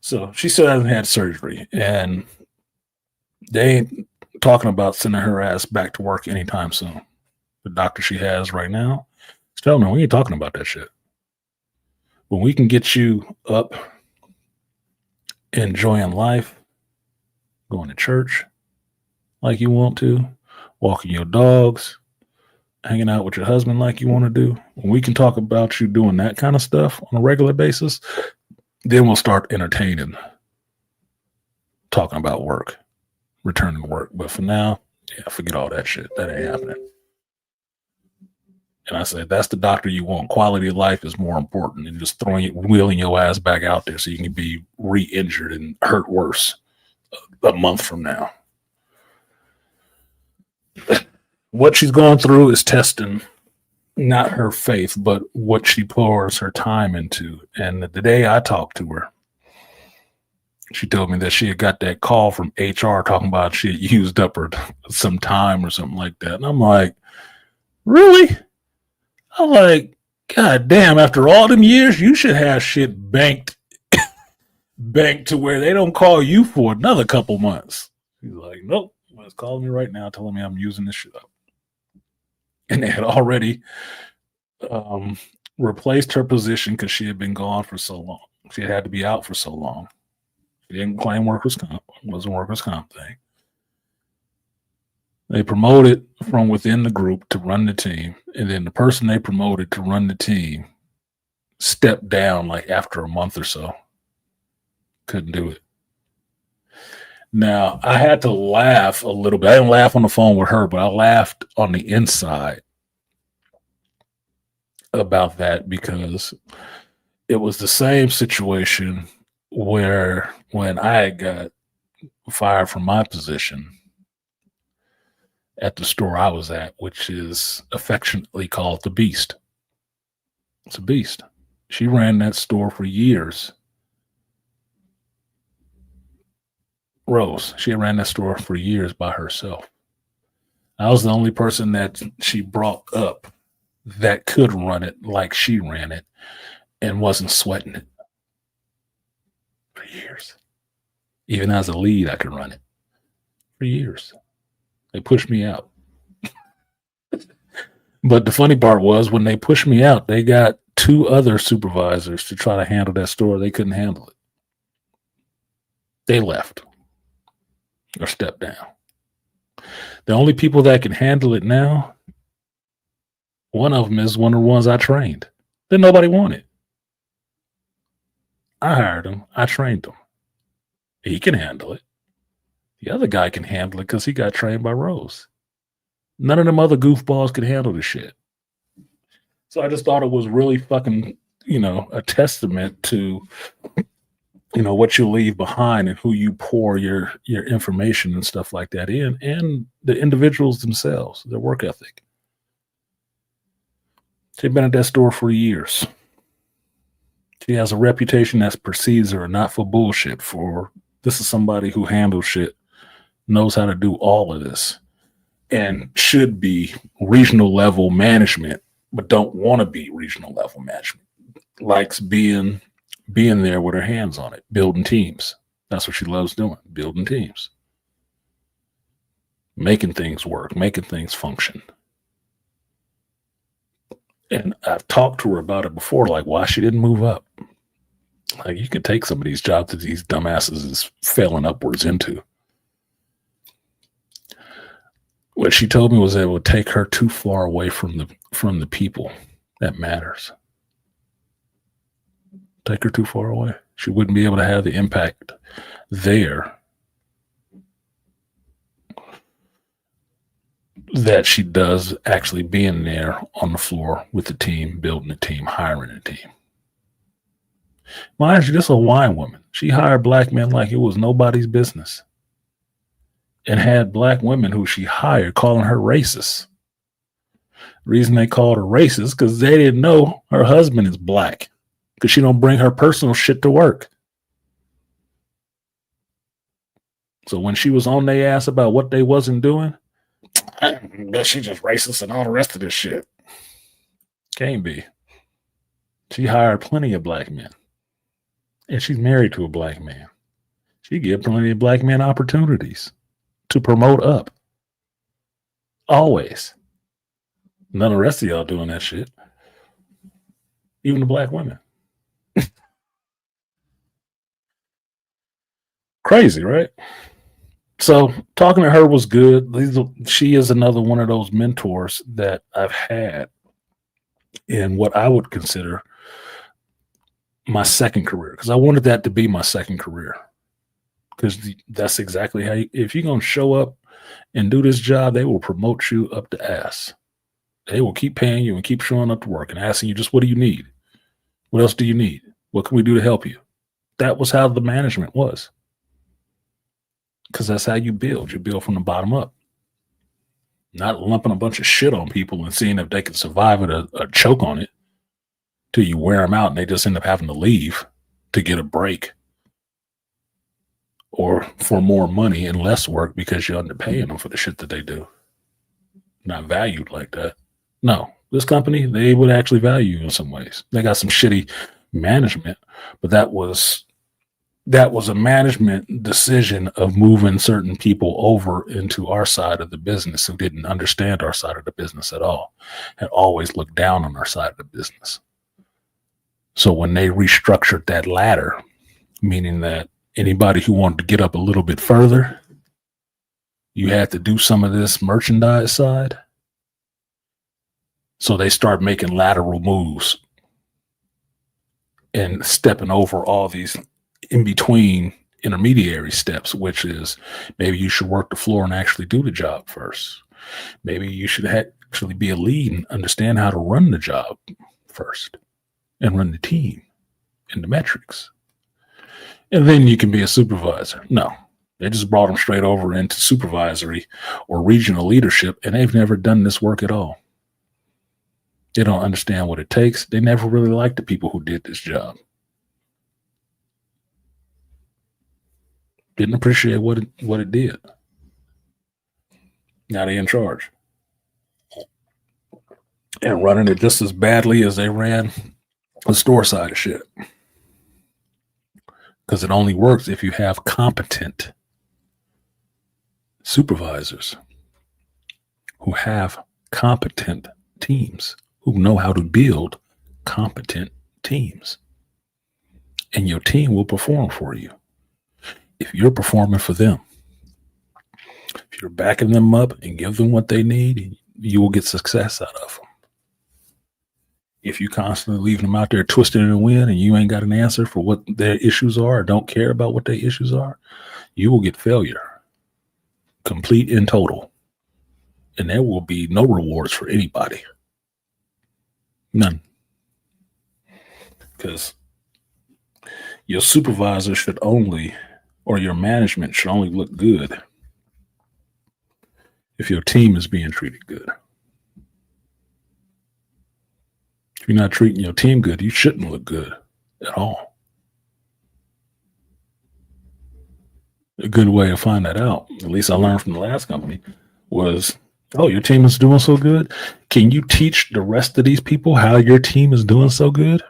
So she still hasn't had surgery, and they ain't talking about sending her ass back to work anytime soon. The doctor she has right now is telling her, we ain't talking about that shit. When we can get you up, enjoying life, going to church like you want to, walking your dogs, hanging out with your husband like you want to do, when we can talk about you doing that kind of stuff on a regular basis, then we'll start entertaining talking about work, returning to work. But for now, yeah, forget all that shit. That ain't happening. And I said, that's the doctor you want. Quality of life is more important than just wheeling your ass back out there so you can be re-injured and hurt worse a month from now. What she's going through is testing not her faith, but what she pours her time into. And the day I talked to her, she told me that she had got that call from HR talking about she had used up her some time or something like that. And I'm like, really? I'm like, God damn, after all them years, you should have shit banked to where they don't call you for another couple months. She's like, nope, it's calling me right now, telling me I'm using this shit up. And they had already replaced her position because she had been gone for so long. She had to be out for so long. She didn't claim workers' comp. It wasn't a workers' comp thing. They promoted from within the group to run the team, and then the person they promoted to run the team stepped down like after a month or so. Couldn't do it. Now, I had to laugh a little bit. I didn't laugh on the phone with her, but I laughed on the inside about that because it was the same situation where when I got fired from my position at the store I was at, which is affectionately called the Beast. It's a beast. She ran that store for years. Rose, she ran that store for years by herself. I was the only person that she brought up that could run it like she ran it and wasn't sweating it for years. Even as a lead, I could run it for years. They pushed me out. But the funny part was when they pushed me out, they got two other supervisors to try to handle that store. They couldn't handle it. They left or stepped down. The only people that can handle it now, one of them is one of the ones I trained that nobody wanted. I hired him. I trained him. He can handle it. The other guy can handle it because he got trained by Rose. None of them other goofballs could handle the shit. So I just thought it was really fucking, a testament to, what you leave behind and who you pour your information and stuff like that in, and the individuals themselves, their work ethic. They've been at that store for years. She has a reputation that precedes her, not for bullshit. This is somebody who handles shit, knows how to do all of this, and should be regional level management, but don't want to be regional level management. Likes being there with her hands on it, building teams. That's what she loves doing, building teams, making things work, making things function. And I've talked to her about it before, like why she didn't move up. Like, you can take some of these jobs that these dumbasses is failing upwards into. What she told me was that it would take her too far away from the people that matters. Take her too far away. She wouldn't be able to have the impact there that she does actually being there on the floor with the team, building a team, hiring a team. Mind you, this is a wine woman. She hired black men like it was nobody's business, and had black women who she hired calling her racist. The reason they called her racist because they didn't know her husband is black, because she don't bring her personal shit to work. So when she was on their ass about what they wasn't doing, I guess she just racist and all the rest of this shit. Can't be. She hired plenty of black men. And she's married to a black man. She give plenty of black men opportunities to promote up. Always. None of the rest of y'all doing that shit. Even the black women. Crazy, right? So talking to her was good. She is another one of those mentors that I've had in what I would consider my second career, because I wanted that to be my second career, because that's exactly how if you're going to show up and do this job, they will promote you up the ass. They will keep paying you and keep showing up to work and asking you just, what do you need? What else do you need? What can we do to help you? That was how the management was, because that's how you build. You build from the bottom up, not lumping a bunch of shit on people and seeing if they can survive it or choke on it till you wear them out and they just end up having to leave to get a break or for more money and less work because you're underpaying them for the shit that they do. Not valued like that. No, this company, they would actually value you in some ways. They got some shitty management, but that was a management decision of moving certain people over into our side of the business who didn't understand our side of the business at all, had always looked down on our side of the business. So when they restructured that ladder, meaning that anybody who wanted to get up a little bit further, you had to do some of this merchandise side. So they start making lateral moves and stepping over all these in between intermediary steps, which is maybe you should work the floor and actually do the job first. Maybe you should actually be a lead and understand how to run the job first and run the team and the metrics. And then you can be a supervisor. No, they just brought them straight over into supervisory or regional leadership, and they've never done this work at all. They don't understand what it takes. They never really liked the people who did this job. Didn't appreciate what it did. Now they're in charge and running it just as badly as they ran the store side of shit. Because it only works if you have competent supervisors who have competent teams, who know how to build competent teams. And your team will perform for you if you're performing for them. If you're backing them up and give them what they need, you will get success out of them. If you constantly leaving them out there twisting in the wind and you ain't got an answer for what their issues are or don't care about what their issues are, you will get failure, complete and total. And there will be no rewards for anybody. None. Because your supervisor should only, or your management should only look good if your team is being treated good. If you're not treating your team good, you shouldn't look good at all. A good way to find that out, at least I learned from the last company, was, oh, your team is doing so good. Can you teach the rest of these people how your team is doing so good?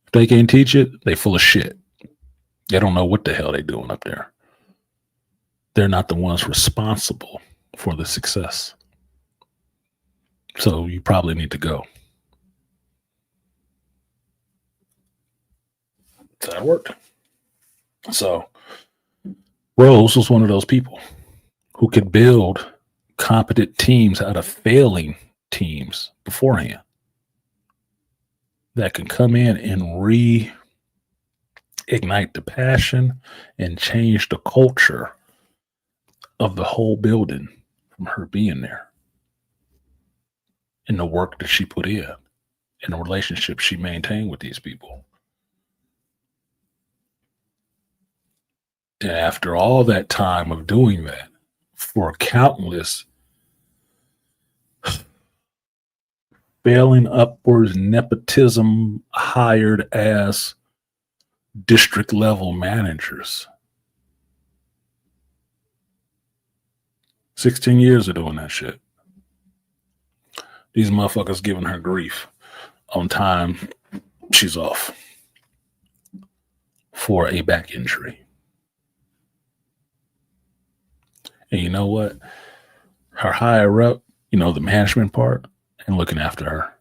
If they can't teach it, they full of shit. They don't know what the hell they're doing up there. They're not the ones responsible for the success. So you probably need to go. So that worked. So Rose was one of those people who could build competent teams out of failing teams beforehand that can come in and reignite the passion and change the culture of the whole building from her being there, and the work that she put in and the relationship she maintained with these people. And after all that time of doing that, for countless failing upwards nepotism hired as district level managers, 16 years of doing that shit. These motherfuckers giving her grief on time she's off for a back injury. And you know what? Her higher up, the management part, ain't looking after her.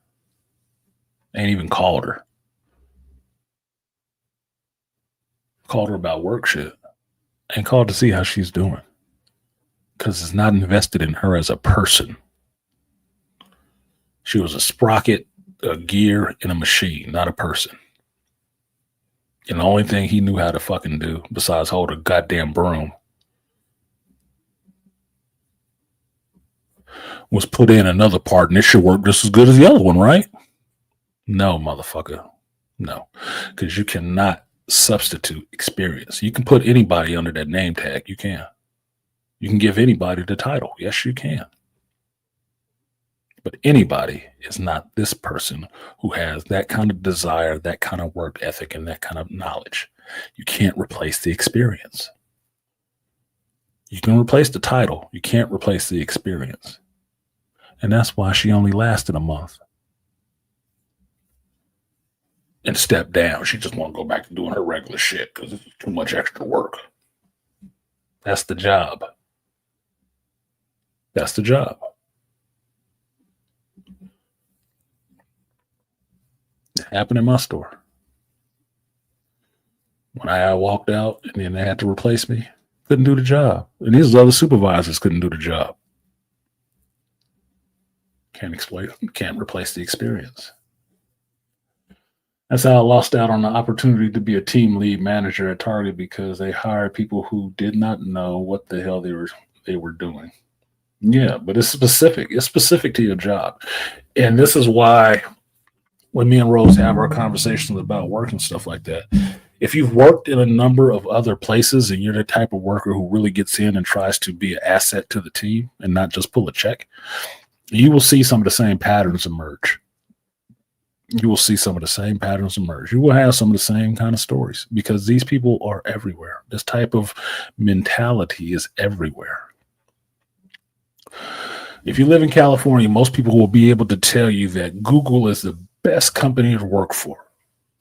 Ain't even called her. Called her about work shit. Ain't called to see how she's doing. Because it's not invested in her as a person. She was a sprocket, a gear, and a machine, not a person. And the only thing he knew how to fucking do, besides hold a goddamn broom, was put in another part, and it should work just as good as the other one, right? No, motherfucker. No. Because you cannot substitute experience. You can put anybody under that name tag. You can. You can give anybody the title. Yes, you can. But anybody is not this person who has that kind of desire, that kind of work ethic, and that kind of knowledge. You can't replace the experience. You can replace the title. You can't replace the experience. And that's why she only lasted a month. And stepped down. She just want to go back to doing her regular shit because it's too much extra work. That's the job. That's the job. It happened in my store. When I walked out and then they had to replace me, couldn't do the job. And these other supervisors couldn't do the job. Can't replace the experience. That's how I lost out on the opportunity to be a team lead manager at Target, because they hired people who did not know what the hell they were doing. Yeah, but it's specific. It's specific to your job. And this is why when me and Rose have our conversations about work and stuff like that, if you've worked in a number of other places and you're the type of worker who really gets in and tries to be an asset to the team and not just pull a check, you will see some of the same patterns emerge. You will see some of the same patterns emerge. You will have some of the same kind of stories because these people are everywhere. This type of mentality is everywhere. If you live in California, most people will be able to tell you that Google is the best company to work for.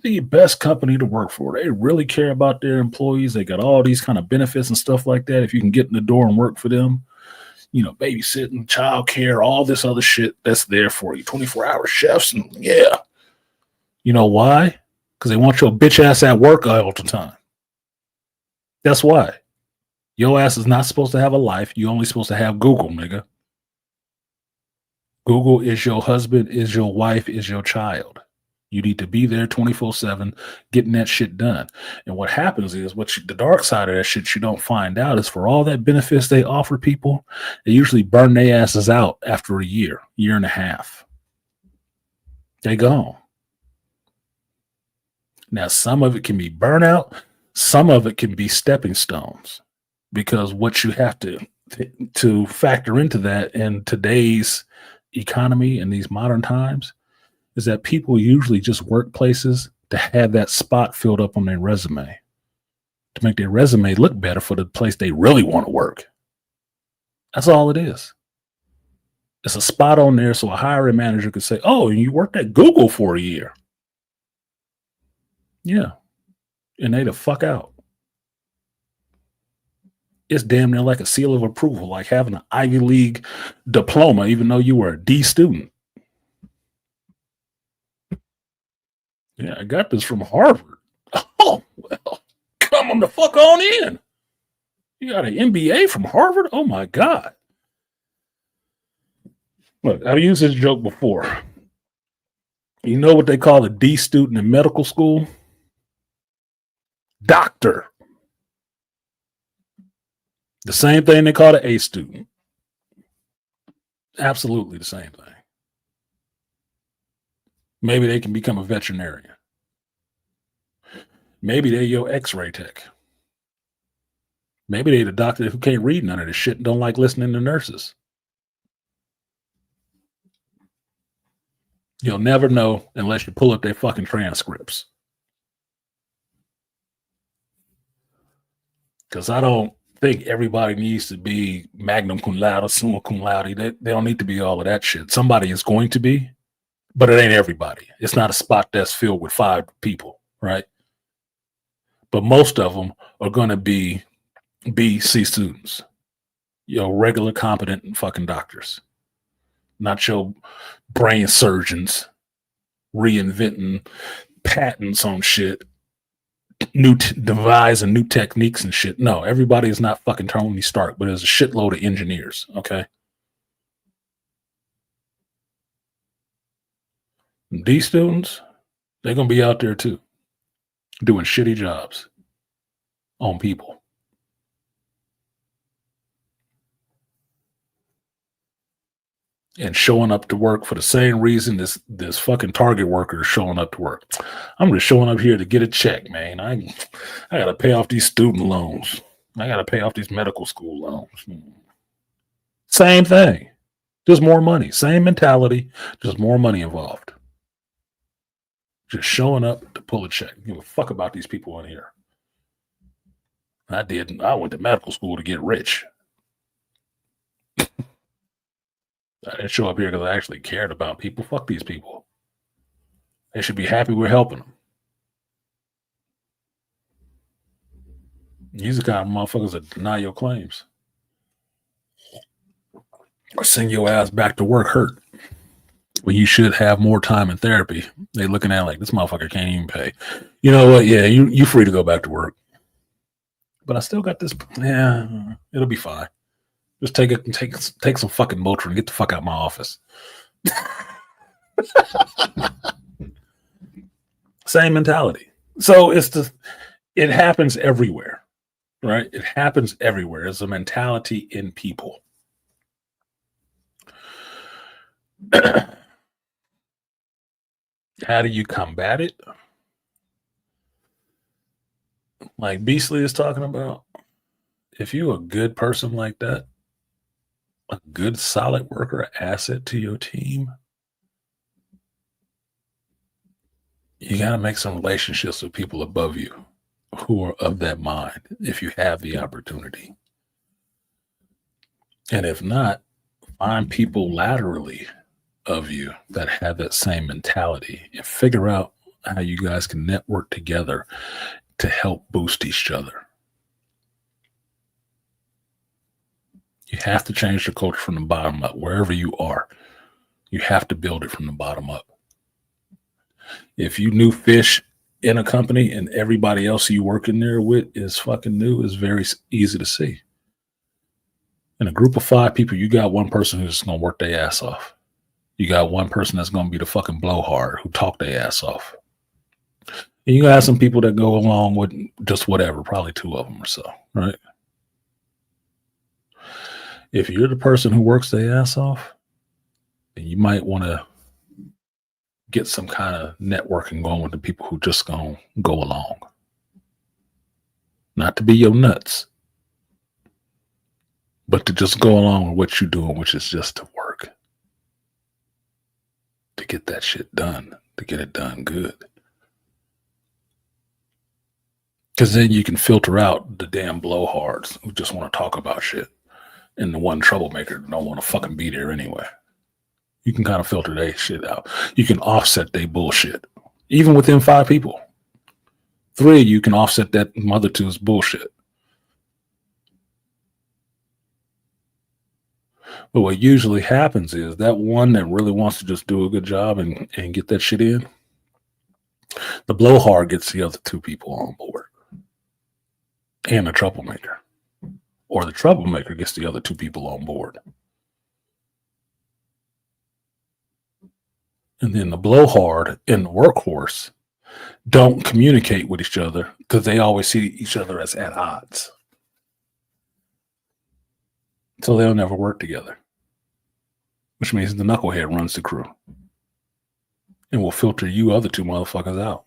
The best company to work for. They really care about their employees. They got all these kind of benefits and stuff like that. If you can get in the door and work for them, babysitting, childcare, all this other shit that's there for you. 24-hour chefs. And yeah. You know why? Because they want your bitch ass at work all the time. That's why. Your ass is not supposed to have a life. You're only supposed to have Google, nigga. Google is your husband, is your wife, is your child. You need to be there 24/7 getting that shit done. And what happens is the dark side of that shit you don't find out is for all that benefits they offer people, they usually burn their asses out after a year and a half. They gone. Now, some of it can be burnout. Some of it can be stepping stones, because what you have to factor into that in today's economy in these modern times is that people usually just work places to have that spot filled up on their resume, to make their resume look better for the place they really want to work. That's all it is. It's a spot on there so a hiring manager could say, oh, and you worked at Google for a year. Yeah. And they the fuck out. It's damn near like a seal of approval, like having an Ivy League diploma, even though you were a D student. Yeah, I got this from Harvard. Oh, well, come on the fuck on in. You got an MBA from Harvard? Oh my God. Look, I've used this joke before. You know what they call a D student in medical school? Doctor. The same thing they call the A student. Absolutely the same thing. Maybe they can become a veterinarian. Maybe they're your x-ray tech. Maybe they're the doctor who can't read none of this shit and don't like listening to nurses. You'll never know unless you pull up their fucking transcripts. Because I don't think everybody needs to be magna cum laude or summa cum laude. They don't need to be all of that shit. Somebody is going to be, but it ain't everybody. It's not a spot that's filled with 5 people, right? But most of them are going to be B.C. students, regular, competent fucking doctors, not your brain surgeons reinventing patents on shit, devising new techniques and shit. No, everybody is not fucking Tony Stark, but there's a shitload of engineers, okay? These students, they're going to be out there too, doing shitty jobs on people. And showing up to work for the same reason this fucking Target worker is showing up to work. I'm just showing up here to get a check, man. I got to pay off these student loans. I got to pay off these medical school loans. Same thing. Just more money. Same mentality, just more money involved. Just showing up to pull a check. Give a fuck about these people in here. I went to medical school to get rich. I didn't show up here because I actually cared about people. Fuck these people. They should be happy we're helping them. These are the kind of motherfuckers that deny your claims. Or send your ass back to work hurt. When you should have more time in therapy. They looking at it like, this motherfucker can't even pay. You know what? Yeah, you free to go back to work. But I still got this. Yeah, it'll be fine. Just take some fucking Motrin and get the fuck out of my office. Same mentality. So it happens everywhere, right? It happens everywhere. It's a mentality in people. How do you combat it? Like Beastly is talking about, if you're a good person like that, a good solid worker, asset to your team, you got to make some relationships with people above you who are of that mind if you have the opportunity. And if not, find people laterally of you that have that same mentality and figure out how you guys can network together to help boost each other. You have to change the culture from the bottom up, wherever you are. You have to build it from the bottom up. If you new fish in a company and everybody else you work in there with is fucking new, it's very easy to see. In a group of 5 people, you got one person who's going to work their ass off. You got one person that's going to be the fucking blowhard who talk their ass off. And you have some people that go along with just whatever, probably 2 of them or so, right? If you're the person who works their ass off, then you might want to get some kind of networking going with the people who just going to go along. Not to be your nuts, but to just go along with what you're doing, which is just to work. To get that shit done, to get it done good. Because then you can filter out the damn blowhards who just want to talk about shit and the one troublemaker that don't want to fucking be there anyway. You can kind of filter that shit out. You can offset their bullshit. Even within 5 people. 3 of you can offset that mother two's bullshit. But what usually happens is that one that really wants to just do a good job and get that shit in, the blowhard gets the other 2 people on board. And the troublemaker. Or the troublemaker gets the other 2 people on board. And then the blowhard and the workhorse don't communicate with each other because they always see each other as at odds. So they'll never work together. Which means the knucklehead runs the crew. And will filter you other 2 motherfuckers out.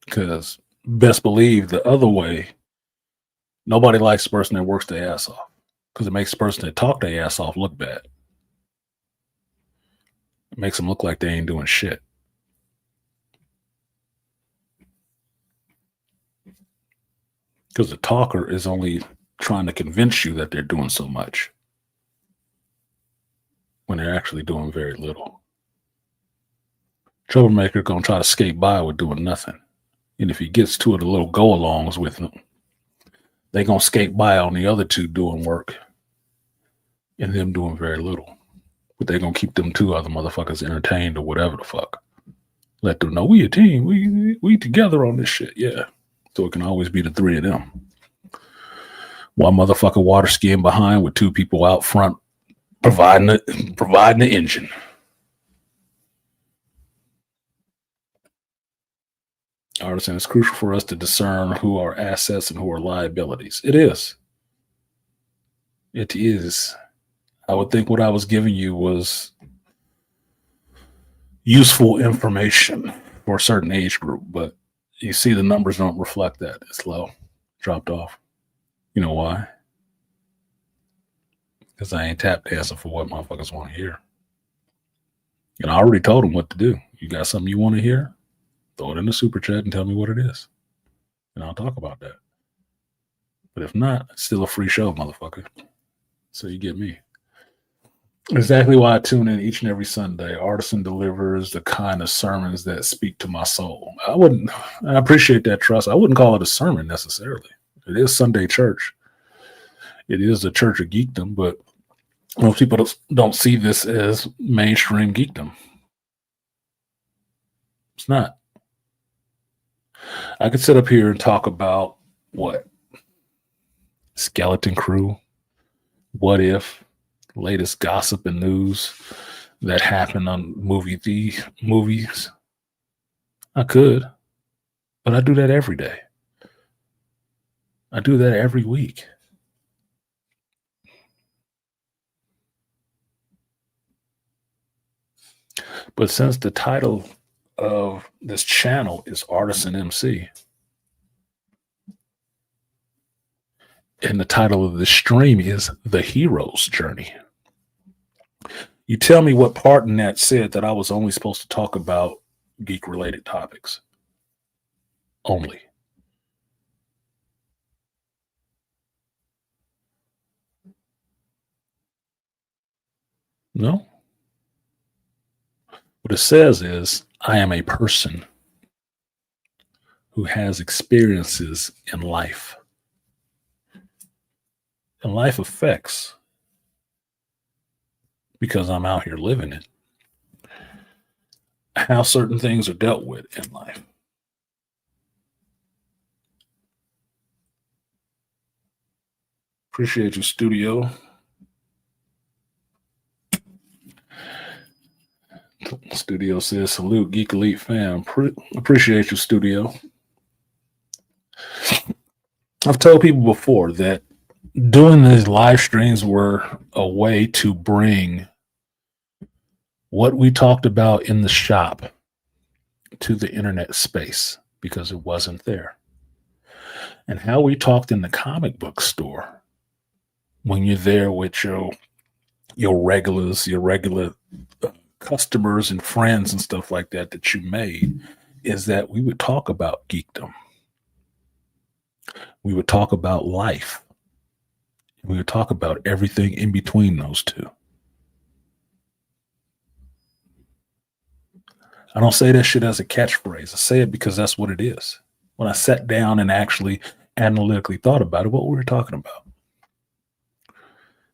Because best believe the other way, nobody likes the person that works their ass off. Because it makes the person that talk their ass off look bad. It makes them look like they ain't doing shit. Because the talker is only trying to convince you that they're doing so much when they're actually doing very little. Troublemaker gonna try to skate by with doing nothing. And if he gets 2 of the little go-alongs with them, they gonna skate by on the other 2 doing work and them doing very little. But they're gonna keep them 2 other motherfuckers entertained or whatever the fuck. Let them know we a team. We together on this shit. Yeah. So it can always be the 3 of them. One motherfucker water skiing behind with 2 people out front providing the engine. Artisan, it's crucial for us to discern who are assets and who are liabilities. It is. It is. I would think what I was giving you was useful information for a certain age group, but you see the numbers don't reflect that. It's low. Dropped off. You know why? Because I ain't tap dancing for what motherfuckers want to hear. And I already told them what to do. You got something you want to hear? Throw it in the super chat and tell me what it is. And I'll talk about that. But if not, it's still a free show, motherfucker. So you get me. Exactly why I tune in each and every Sunday. Artisan delivers the kind of sermons that speak to my soul. I appreciate that trust. I wouldn't call it a sermon necessarily. It is Sunday church. It is a church of geekdom, but most people don't see this as mainstream geekdom. It's not. I could sit up here and talk about what? Skeleton Crew. What if? Latest gossip and news that happened on movies. I could, but I do that every day. I do that every week. But since the title of this channel is Artisan MC, and the title of the stream is The Hero's Journey, you tell me what part in that said that I was only supposed to talk about geek-related topics. Only. No. What it says is, I am a person who has experiences in life. And life affects, because I'm out here living it, how certain things are dealt with in life. Appreciate you, studio. Studio says, salute, Geek Elite fam. Appreciate you, studio. I've told people before that doing these live streams were a way to bring what we talked about in the shop to the internet space, because it wasn't there. And how we talked in the comic book store, when you're there with your regular customers and friends and stuff like that you made, is that we would talk about geekdom. We would talk about life. We would talk about everything in between those two. I don't say that shit as a catchphrase. I say it because that's what it is. When I sat down and actually analytically thought about it, what we were talking about.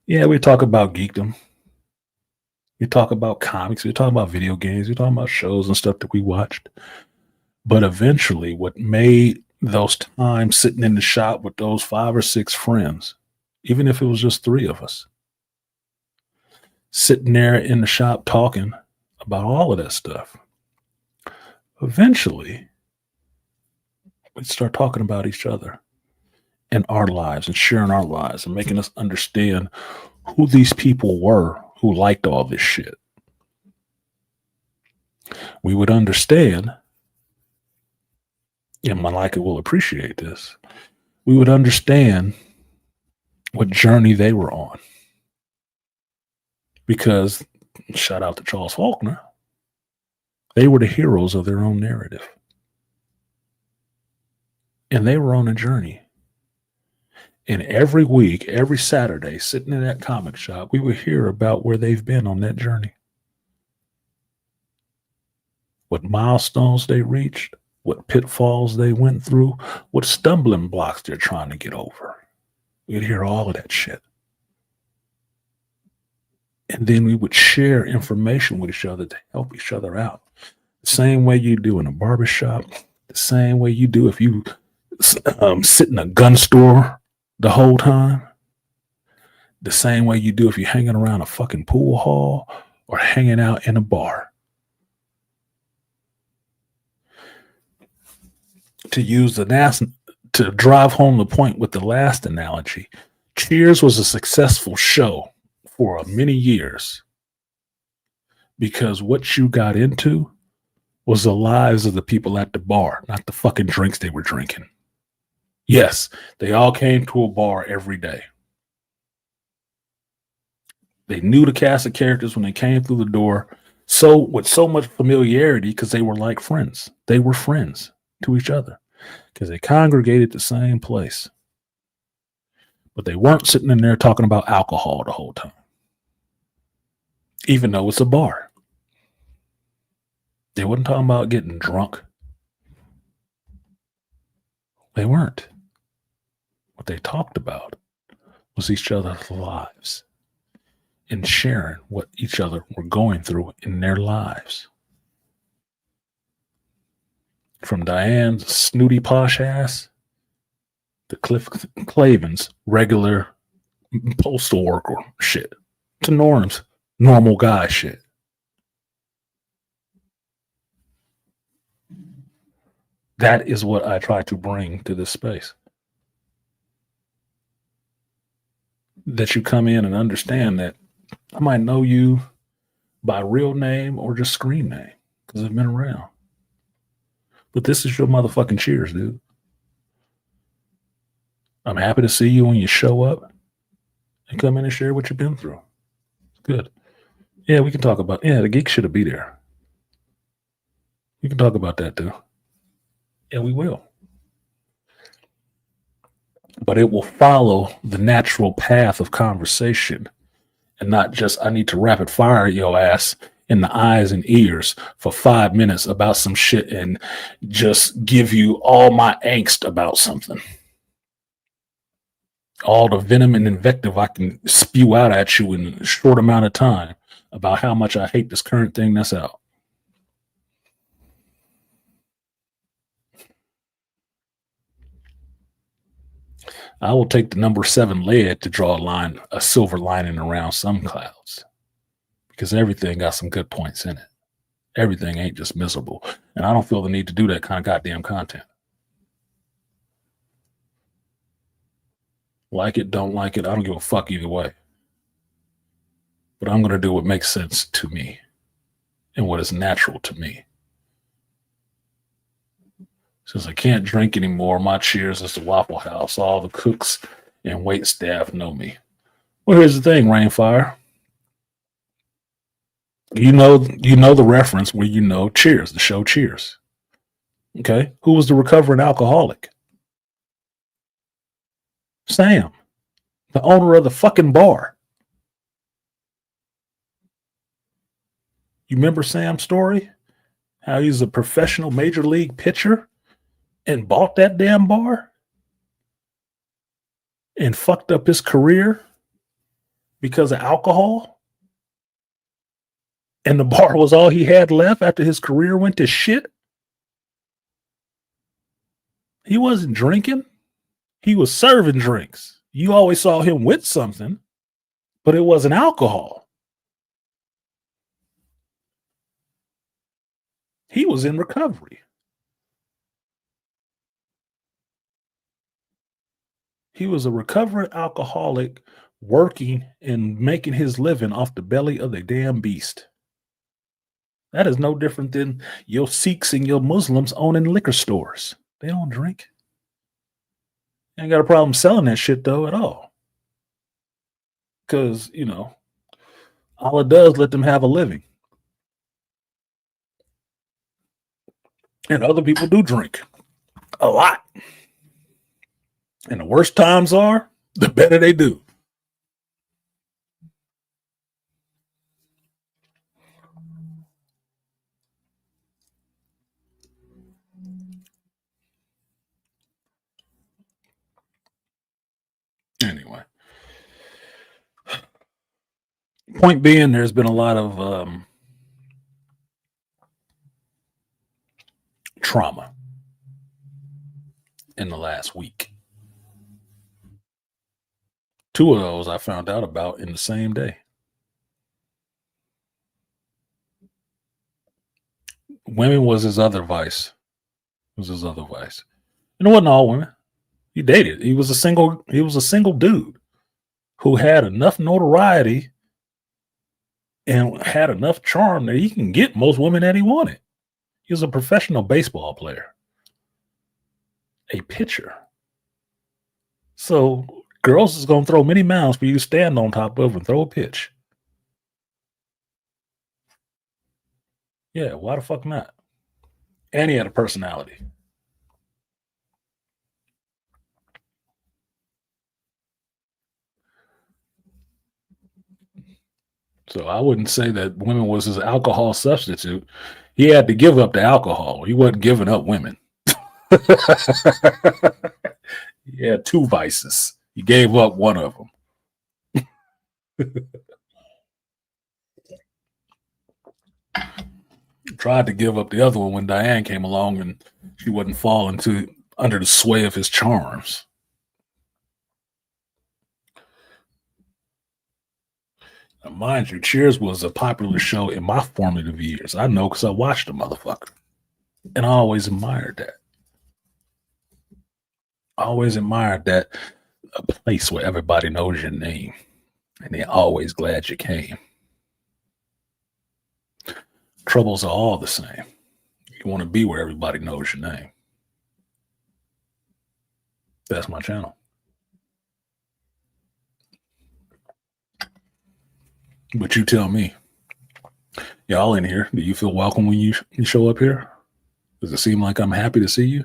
Yeah, we talk about geekdom. We talk about comics. We talk about video games. We talk about shows and stuff that we watched. But eventually, what made those times sitting in the shop with those 5 or 6 friends, even if it was just 3 of us, sitting there in the shop talking about all of that stuff, eventually, we'd start talking about each other and our lives and sharing our lives and making us understand who these people were who liked all this shit. We would understand, and Malika will appreciate this, we would understand what journey they were on. Because, shout out to Charles Faulkner, they were the heroes of their own narrative. And they were on a journey. And every week, every Saturday, sitting in that comic shop, we would hear about where they've been on that journey. What milestones they reached, what pitfalls they went through, what stumbling blocks they're trying to get over. We'd hear all of that shit. And then we would share information with each other to help each other out. The same way you do in a barbershop, the same way you do if you sit in a gun store the whole time, the same way you do if you're hanging around a fucking pool hall or hanging out in a bar. To drive home the point with the last analogy, Cheers was a successful show for many years because what you got into was the lives of the people at the bar, not the fucking drinks they were drinking. Yes, they all came to a bar every day. They knew the cast of characters when they came through the door, so with so much familiarity because they were like friends. They were friends to each other because they congregated the same place. But they weren't sitting in there talking about alcohol the whole time, even though it's a bar. They weren't talking about getting drunk. They weren't. What they talked about was each other's lives and sharing what each other were going through in their lives. From Diane's snooty posh ass to Cliff Clavin's regular postal worker shit to Norm's normal guy shit. That is what I try to bring to this space. That you come in and understand that I might know you by real name or just screen name because I've been around. But this is your motherfucking Cheers, dude. I'm happy to see you when you show up and come in and share what you've been through. Good. Yeah, we can talk about, the geek should be there. We can talk about that too. And we will. But it will follow the natural path of conversation and not just, I need to rapid fire your ass in the eyes and ears for 5 minutes about some shit and just give you all my angst about something. All the venom and invective I can spew out at you in a short amount of time about how much I hate this current thing that's out. I will take the number 7 lead to draw a silver lining around some clouds, because everything got some good points in it. Everything ain't just miserable. And I don't feel the need to do that kind of goddamn content. Like it, don't like it, I don't give a fuck either way. But I'm going to do what makes sense to me and what is natural to me. Since I can't drink anymore, my cheers is the Waffle House. All the cooks and wait staff know me. Well, here's the thing, Rainfire. You know the reference where Cheers, the show Cheers. Okay, who was the recovering alcoholic? Sam, the owner of the fucking bar. You remember Sam's story? How he's a professional major league pitcher and bought that damn bar and fucked up his career because of alcohol? And the bar was all he had left after his career went to shit? He wasn't drinking. He was serving drinks. You always saw him with something, but it wasn't alcohol. He was in recovery. He was a recovering alcoholic working and making his living off the belly of the damn beast. That is no different than your Sikhs and your Muslims owning liquor stores. They don't drink. Ain't got a problem selling that shit though at all. Because, Allah does let them have a living. And other people do drink a lot. And the worse times are, the better they do. Anyway, point being, there's been a lot of trauma in the last week. 2 of those I found out about in the same day. Women was his other vice. And it wasn't all women. He dated. He was a single dude who had enough notoriety and had enough charm that he can get most women that he wanted. He was a professional baseball player, a pitcher. So girls is gonna throw many mounds for you to stand on top of and throw a pitch. Yeah, why the fuck not? And he had a personality. So I wouldn't say that women was his alcohol substitute. He had to give up the alcohol. He wasn't giving up women. He had 2 vices. He gave up one of them. Tried to give up the other one when Diane came along and she wasn't falling under the sway of his charms. Now, mind you, Cheers was a popular show in my formative years. I know because I watched the motherfucker. And I always admired that. I always admired that, a place where everybody knows your name and they're always glad you came. Troubles are all the same. You want to be where everybody knows your name. That's my channel. But you tell me, y'all in here, do you feel welcome when you show up here? Does it seem like I'm happy to see you?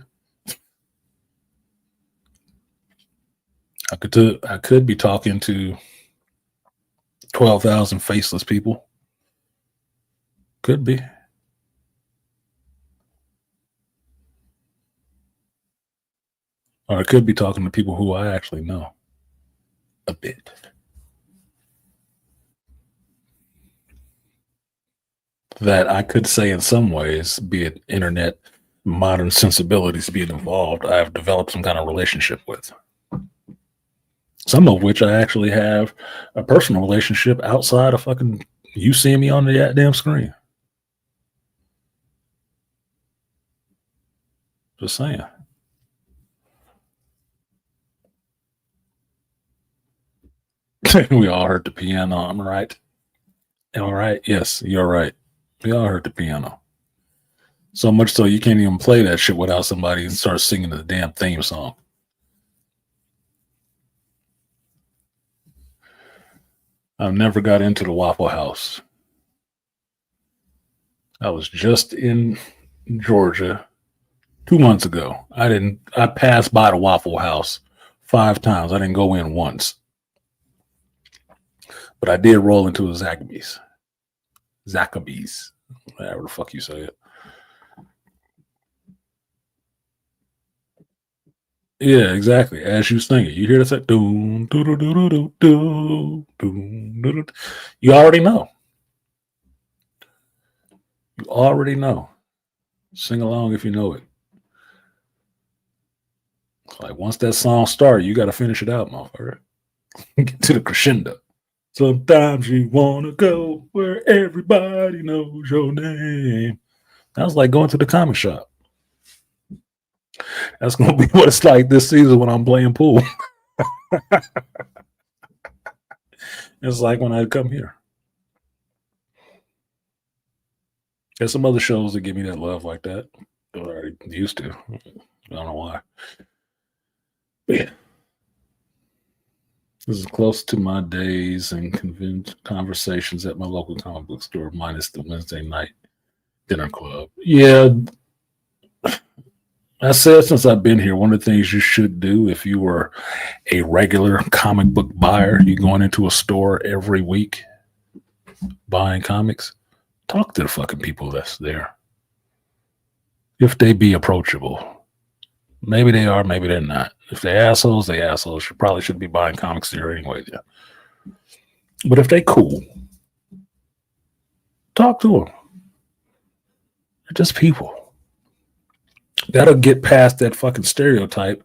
I could be talking to 12,000 faceless people. Could be. Or I could be talking to people who I actually know. a bit. That I could say in some ways, be it internet, modern sensibilities being involved, I've developed some kind of relationship with. Some of which I actually have a personal relationship outside of fucking you seeing me on the goddamn screen. Just saying. We all heard the piano. I'm right. All right. Yes, you're right. We all heard the piano. So much so you can't even play that shit without somebody and start singing the damn theme song. I've never got into the Waffle House. I was just in Georgia 2 months ago. I passed by the Waffle House 5 times. I didn't go in once. But I did roll into a Zaxby's, whatever the fuck you say it. Yeah, exactly. As you sing it, you hear that doom, doo doo doo doo doo doo, doom, doo doo. You already know. You already know. Sing along if you know it. Like once that song starts, you got to finish it out, motherfucker. Get to the crescendo. Sometimes you want to go where everybody knows your name. That was like going to the comic shop. That's going to be what it's like this season when I'm playing pool. It's like when I come here. There's some other shows that give me that love like that. Or I used to. I don't know why. But yeah. This is close to my days and conversations at my local comic book store, minus the Wednesday night dinner club. Yeah, I said since I've been here, one of the things you should do if you were a regular comic book buyer, you going into a store every week buying comics, talk to the fucking people that's there. If they be approachable. Maybe they are, maybe they're not. If they're assholes, they assholes. You probably should be buying comics there anyway. Yeah. But if they cool, talk to them. They're just people. Gotta get past that fucking stereotype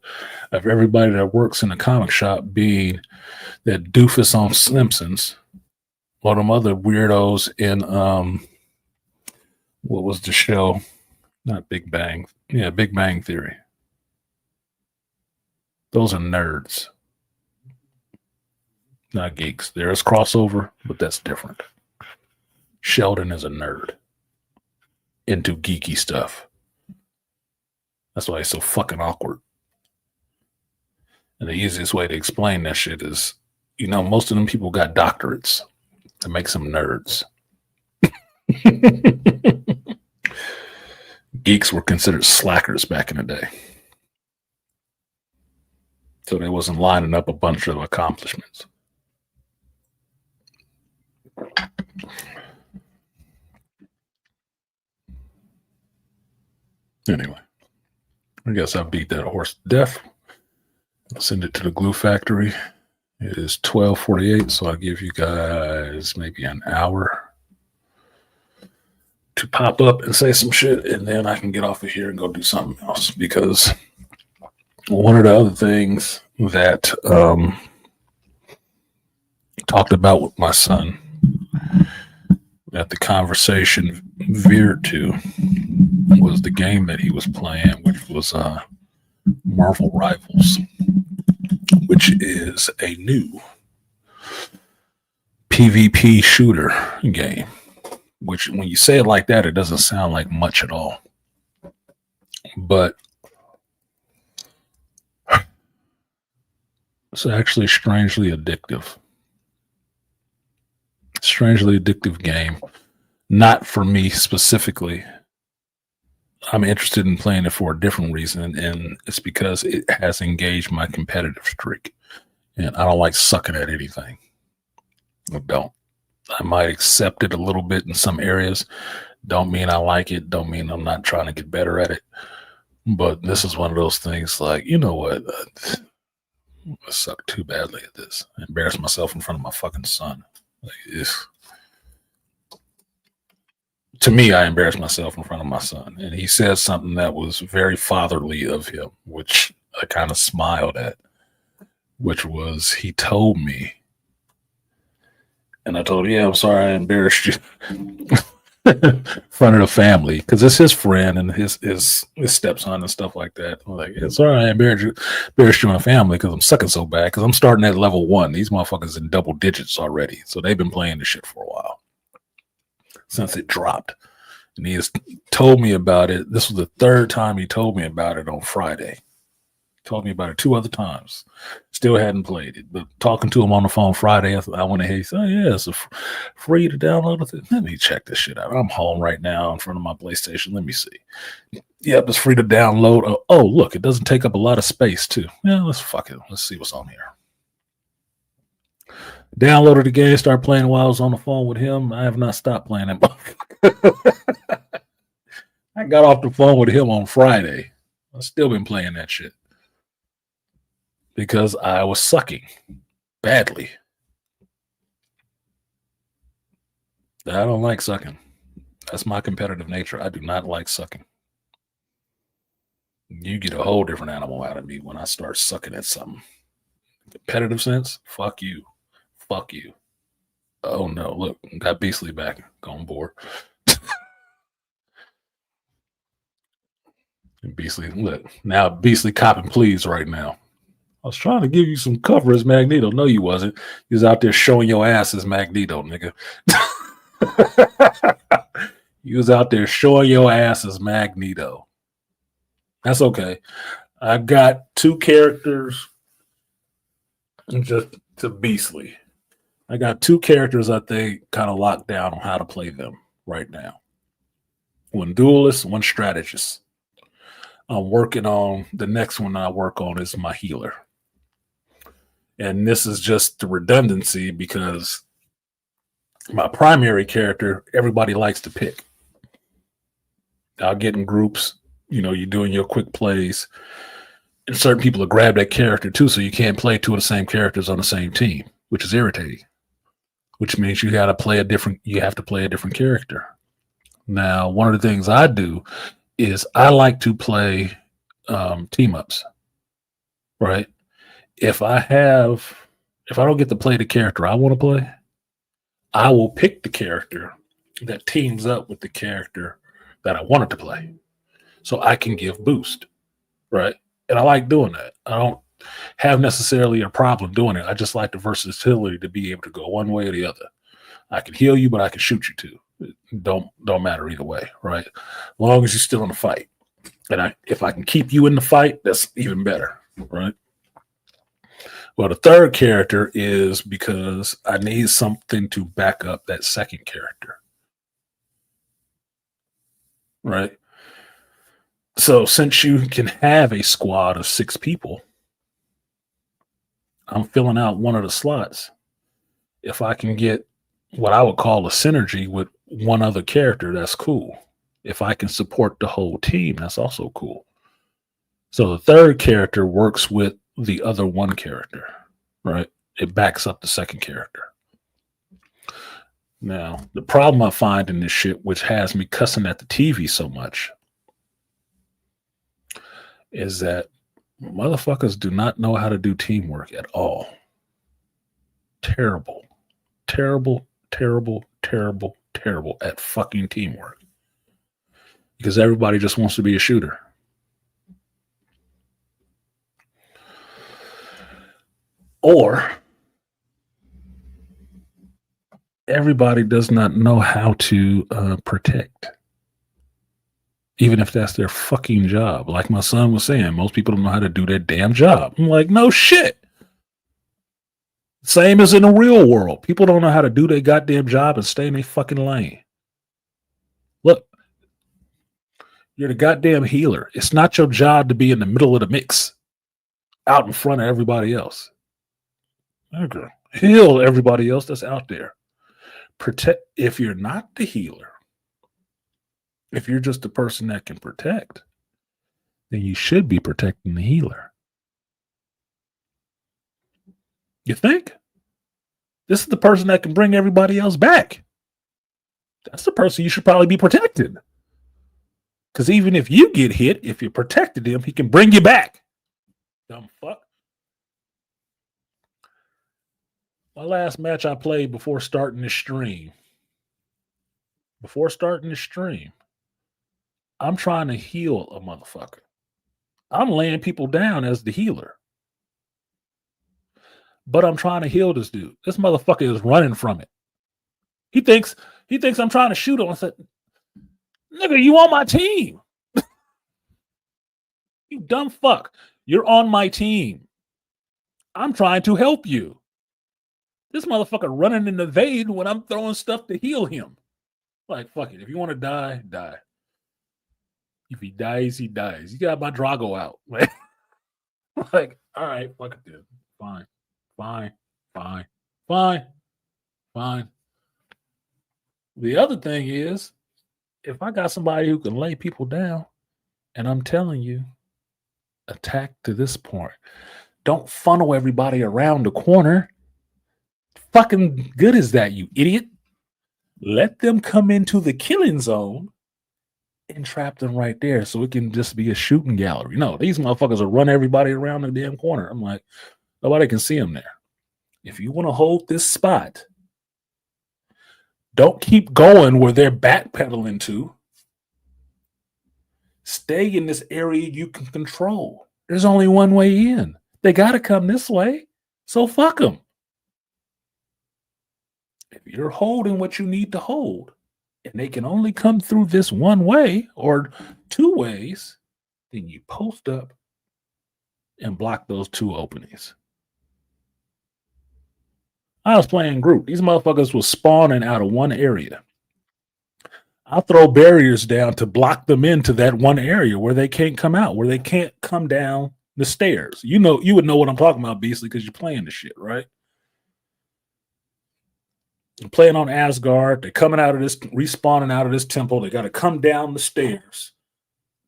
of everybody that works in a comic shop being that doofus on Simpsons or them other weirdos in what was the show? Not Big Bang. Yeah, Big Bang Theory. Those are nerds, not geeks. There is crossover, but that's different. Sheldon is a nerd into geeky stuff. That's why he's so fucking awkward. And the easiest way to explain that shit is, most of them people got doctorates. That makes them nerds. Geeks were considered slackers back in the day. So they wasn't lining up a bunch of accomplishments. Anyway, I guess I beat that horse to death. I'll send it to the glue factory. It is 12:48, so I'll give you guys maybe an hour to pop up and say some shit, and then I can get off of here and go do something else. Because one of the other things that talked about with my son that the conversation veered to was the game that he was playing, which was Marvel Rivals, which is a new PvP shooter game. Which, when you say it like that, it doesn't sound like much at all. But it's actually strangely addictive. Strangely addictive game. Not for me specifically. I'm interested in playing it for a different reason, and it's because it has engaged my competitive streak. And I don't like sucking at anything. I don't. I might accept it a little bit in some areas. Don't mean I like it. Don't mean I'm not trying to get better at it. But this is one of those things like, you know what? I suck too badly at this. I embarrass myself in front of my fucking son. Like, to me, I embarrassed myself in front of my son. And he said something that was very fatherly of him, which I kind of smiled at, which was he told me, and I told him, yeah, I'm sorry I embarrassed you in front of the family because it's his friend and his stepson and stuff like that. I'm like, yeah, sorry I embarrassed you in the family because I'm sucking so bad because I'm starting at level 1. These motherfuckers in double digits already. So they've been playing this shit for a while since it dropped. And he has told me about it. This was the third time he told me about it on Friday. Told me about it 2 other times. Still hadn't played it. But talking to him on the phone Friday, I went ahead and said, oh, yeah, it's free to download it. Let me check this shit out. I'm home right now in front of my PlayStation. Let me see. Yep, it's free to download. Oh, look, it doesn't take up a lot of space, too. Yeah, let's fuck it. Let's see what's on here. Downloaded the game, started playing while I was on the phone with him. I have not stopped playing that. I got off the phone with him on Friday. I've still been playing that shit. Because I was sucking badly. I don't like sucking. That's my competitive nature. I do not like sucking. You get a whole different animal out of me when I start sucking at something. Competitive sense? Fuck you. Fuck you. Oh no, look, got Beastly back. Gone board. Beastly, look. Now Beastly copping please right now. I was trying to give you some cover as Magneto. No, you wasn't. You was out there showing your ass as Magneto, nigga. You was out there showing your ass as Magneto. That's okay. I got 2 characters just to Beastly. I got 2 characters I think kind of locked down on how to play them right now. One duelist, one strategist. I'm working on the next one I work on is my healer. And this is just the redundancy because my primary character, everybody likes to pick. I'll get in groups, you're doing your quick plays, and certain people will grab that character too, so you can't play 2 of the same characters on the same team, which is irritating. Which means you have to play a different character. Now, one of the things I do is I like to play team ups, right? If I don't get to play the character I want to play, I will pick the character that teams up with the character that I wanted to play, so I can give boost, right? And I like doing that. I don't have necessarily a problem doing it. I just like the versatility to be able to go one way or the other. I can heal you, but I can shoot you too. It don't matter either way, right? As long as you're still in the fight. And if I can keep you in the fight, that's even better, right? Well, the third character is because I need something to back up that second character, right? So since you can have a squad of 6 people, I'm filling out one of the slots. If I can get what I would call a synergy with one other character, that's cool. If I can support the whole team, that's also cool. So the third character works with the other one character, right? It backs up the second character. Now, the problem I find in this shit, which has me cussing at the TV so much, is that motherfuckers do not know how to do teamwork at all. Terrible, terrible, terrible, terrible, terrible at fucking teamwork. Because everybody just wants to be a shooter. Or everybody does not know how to protect. Even if that's their fucking job. Like my son was saying, most people don't know how to do their damn job. I'm like, no shit. Same as in the real world. People don't know how to do their goddamn job and stay in their fucking lane. Look, you're the goddamn healer. It's not your job to be in the middle of the mix, out in front of everybody else. Okay. Heal everybody else that's out there. Protect. If you're not the healer, if you're just the person that can protect, then you should be protecting the healer. You think? This is the person that can bring everybody else back. That's the person you should probably be protected. Because even if you get hit, if you protected him, he can bring you back. Dumb fuck. My last match I played before starting the stream. I'm trying to heal a motherfucker. I'm laying people down as the healer. But I'm trying to heal this dude. This motherfucker is running from it. He thinks I'm trying to shoot him. I said, nigga, you on my team. You dumb fuck. You're on my team. I'm trying to help you. This motherfucker running in the vein when I'm throwing stuff to heal him. Like, fuck it. If you want to die, die. If he dies, he dies. You got my Drago out. Like, all right, fuck it, dude. Fine. The other thing is, if I got somebody who can lay people down, and I'm telling you, attack to this point. Don't funnel everybody around the corner. Fucking good is that, you idiot? Let them come into the killing zone and trap them right there so it can just be a shooting gallery. No, these motherfuckers will run everybody around the damn corner. I'm like, nobody can see them there. If you want to hold this spot, don't keep going where they're backpedaling to. Stay in this area you can control. There's only one way in. They got to come this way, so fuck them. If you're holding what you need to hold, and they can only come through this one way or two ways, then you post up and block those two openings. I was playing group. These motherfuckers was spawning out of one area. I'll throw barriers down to block them into that one area where they can't come out, where they can't come down the stairs. You know, you would know what I'm talking about, Beasley, because you're playing this shit, right? I'm playing on Asgard. They're coming out of this, respawning out of this temple. They got to come down the stairs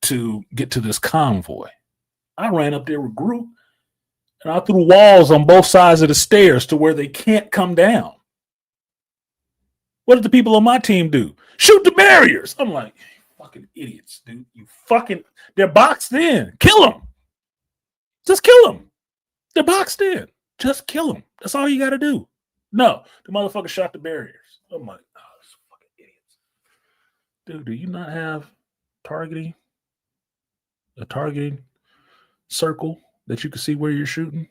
to get to this convoy. I ran up there with Groot, and I threw walls on both sides of the stairs to where they can't come down. What did the people on my team do? Shoot the barriers. I'm like, fucking idiots, dude. They're boxed in. Kill them. Just kill them. They're boxed in. Just kill them. That's all you got to do. No, the motherfucker shot the barriers. I'm like, oh, these fucking idiots. Dude, do you not have a targeting circle that you can see where you're shooting?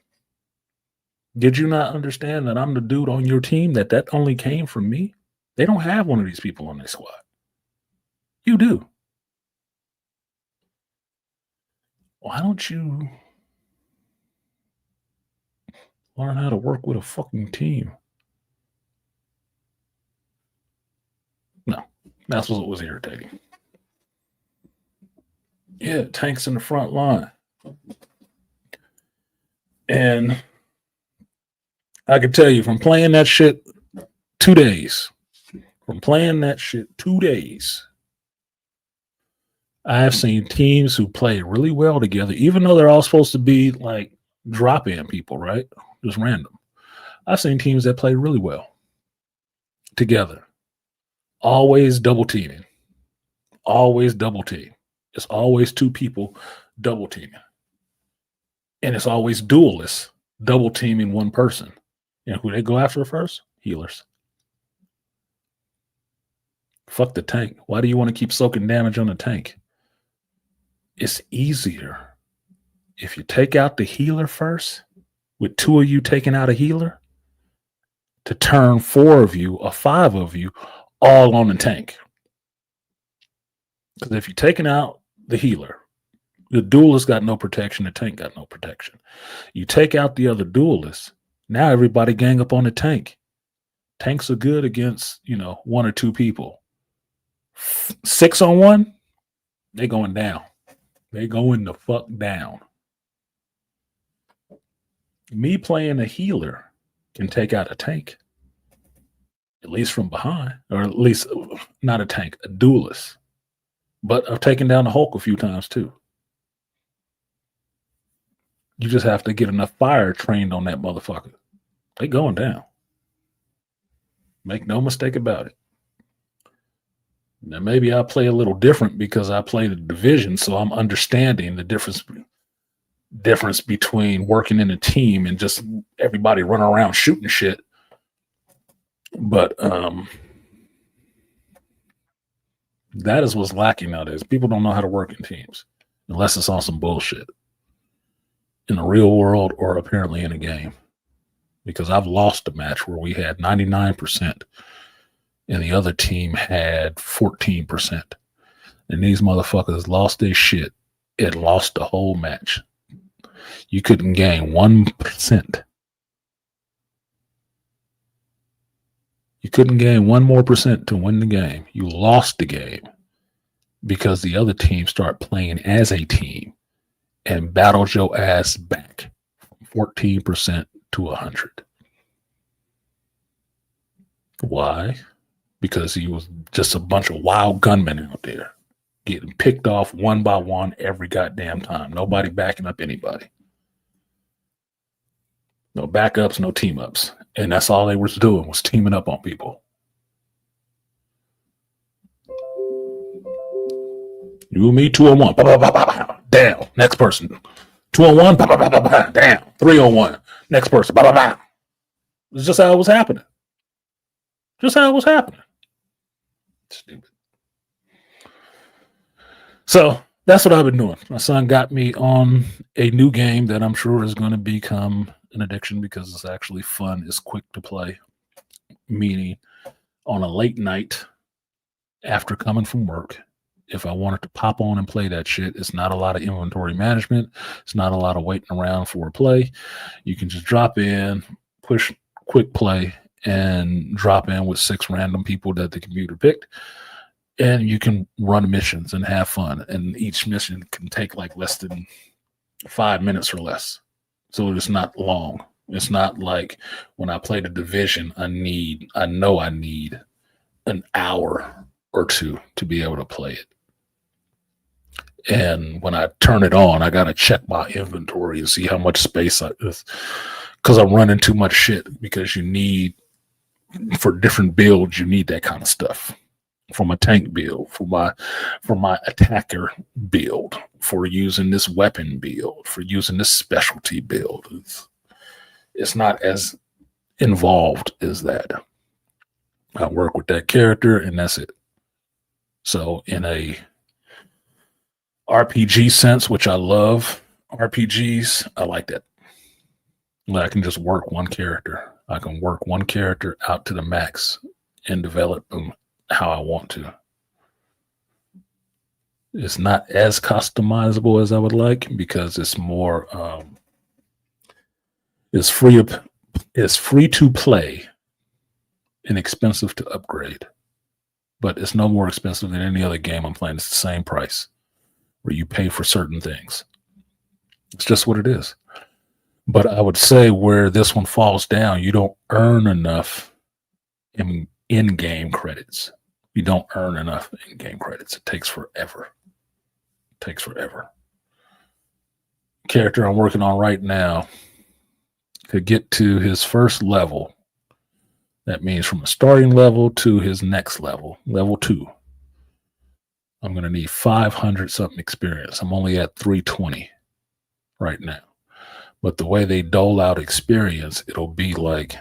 Did you not understand that I'm the dude on your team that only came from me? They don't have one of these people on their squad. You do. Why don't you learn how to work with a fucking team? No, that's what was irritating. Yeah, tanks in the front line. And I can tell you from playing that shit 2 days, I have seen teams who play really well together, even though they're all supposed to be like drop-in people, right? Just random. I've seen teams that play really well together. Always double teaming. Always double team. It's always two people double teaming. And it's always duelists double teaming one person. And who they go after first? Healers. Fuck the tank. Why do you want to keep soaking damage on the tank? It's easier if you take out the healer first, with 2 of you taking out a healer, to turn 4 of you or 5 of you all on the tank. Because if you're taking out the healer, the duelist got no protection, the tank got no protection. You take out the other duelist, now everybody gang up on the tank. Tanks are good against, 1 or 2 people. 6 on 1, they going down. They going the fuck down. Me playing a healer can take out a tank, at least from behind, or at least not a tank, a duelist. But I've taken down the Hulk a few times too. You just have to get enough fire trained on that motherfucker. They going down. Make no mistake about it. Now maybe I play a little different because I play the division, so I'm understanding the difference between working in a team and just everybody running around shooting shit. But that is what's lacking nowadays. People don't know how to work in teams unless it's on some bullshit in the real world or apparently in a game. Because I've lost a match where we had 99% and the other team had 14%. And these motherfuckers lost their shit and lost the whole match. You couldn't gain 1%. You couldn't gain 1 more percent to win the game. You lost the game because the other team started playing as a team and battled your ass back from 14% to 100. Why? Because he was just a bunch of wild gunmen out there getting picked off one by one every goddamn time. Nobody backing up anybody. No backups, no team ups. And that's all they was doing was teaming up on people. You and me, 2-on-1. Down. Next person. 2-on-1. Down. 3-on-1. Next person. It's just how it was happening. Just how it was happening. Stupid. So that's what I've been doing. My son got me on a new game that I'm sure is going to become an addiction because it's actually fun. It's quick to play. Meaning on a late night after coming from work, if I wanted to pop on and play that shit, it's not a lot of inventory management. It's not a lot of waiting around for a play. You can just drop in, push quick play, and drop in with 6 random people that the computer picked. And you can run missions and have fun. And each mission can take like less than 5 minutes or less. So it's not long. It's not like when I play the division, I know I need an hour or 2 to be able to play it. And when I turn it on, I got to check my inventory and see how much space because I'm running too much shit because for different builds, you need that kind of stuff. For my tank build, for my attacker build, for using this weapon build, for using this specialty build. It's not as involved as that. I work with that character and that's it. So in a RPG sense, which I love RPGs, I like that. I can just work one character. I can work one character out to the max and develop them how I want to. It's not as customizable as I would like because it's more it's free to play and expensive to upgrade. But it's no more expensive than any other game I'm playing. It's the same price where you pay for certain things. It's just what it is. But I would say where this one falls down, you don't earn enough in-game credits. You don't earn enough in-game credits. It takes forever. Character I'm working on right now to get to his first level. That means from a starting level to his next level, level 2. I'm going to need 500 something experience. I'm only at 320 right now. But the way they dole out experience, it'll be like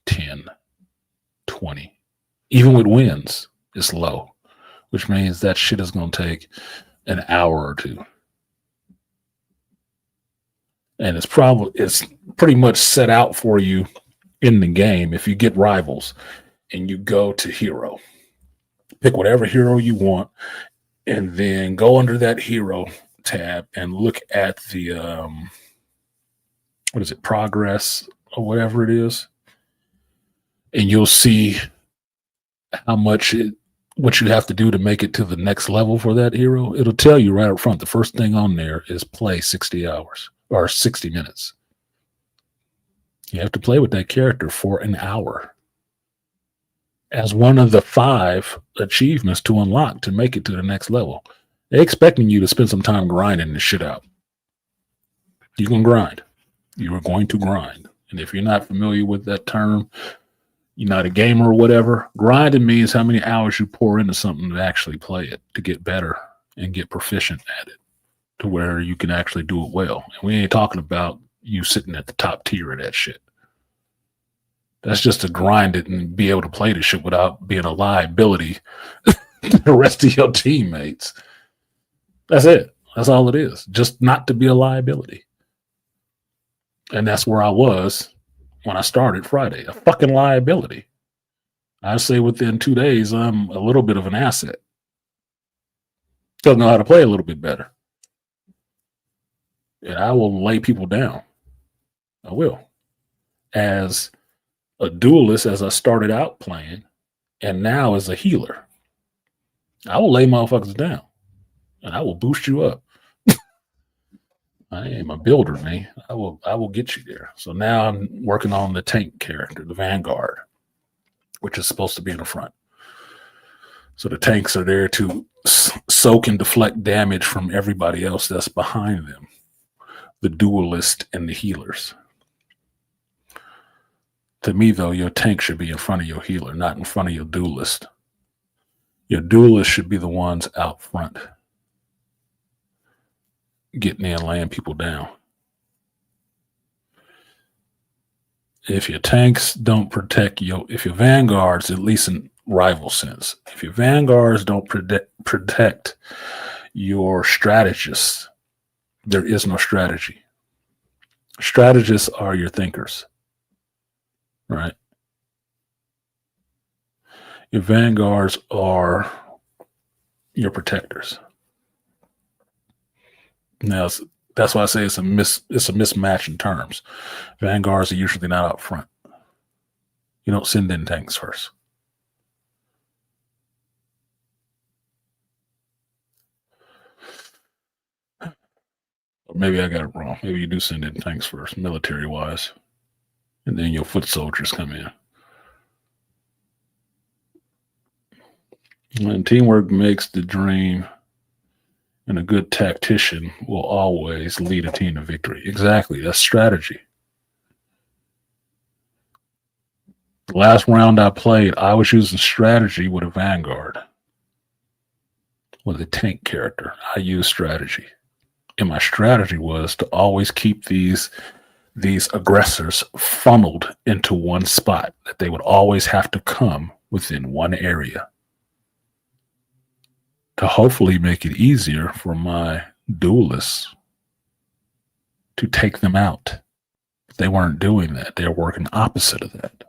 10, 20. Even with wins, it's low, which means that shit is going to take an hour or 2. And it's pretty much set out for you in the game. If you get rivals and you go to hero, pick whatever hero you want, and then go under that hero tab and look at the progress or whatever it is, and you'll see how much what you have to do to make it to the next level for that hero. It'll tell you right up front. The first thing on there is play 60 hours or 60 minutes. You have to play with that character for an hour as one of the 5 achievements to unlock to make it to the next level. They're expecting you to spend some time grinding this shit out. You can grind. You are going to grind. And if you're not familiar with that term, you're not a gamer or whatever. Grinding means how many hours you pour into something to actually play it, to get better and get proficient at it, to where you can actually do it well. And we ain't talking about you sitting at the top tier of that shit. That's just to grind it and be able to play the shit without being a liability to the rest of your teammates. That's it. That's all it is. Just not to be a liability. And that's where I was when I started Friday. A fucking liability. I say within 2 days, I'm a little bit of an asset. Still know how to play a little bit better. And I will lay people down. I will. As a duelist, as I started out playing, and now as a healer, I will lay motherfuckers down. And I will boost you up. I am a builder, man. I will get you there. So now I'm working on the tank character, the Vanguard, which is supposed to be in the front. So the tanks are there to soak and deflect damage from everybody else that's behind them, the duelist and the healers. To me, though, your tank should be in front of your healer, not in front of your duelist. Your duelist should be the ones out front, getting in, laying people down. If your tanks don't protect if your vanguards, at least in rival sense, if your vanguards don't protect your strategists, there is no strategy. Strategists are your thinkers, right? Your vanguards are your protectors. Now, that's why I say it's a mismatch in terms. Vanguards are usually not up front. You don't send in tanks first. Or maybe I got it wrong. Maybe you do send in tanks first, military-wise. And then your foot soldiers come in. And teamwork makes the dream, and a good tactician will always lead a team to victory. Exactly. That's strategy. The last round I played, I was using strategy with a Vanguard, with a tank character. I used strategy. And my strategy was to always keep these aggressors funneled into one spot, that they would always have to come within one area, to hopefully make it easier for my duelists to take them out. They weren't doing that. They're working opposite of that.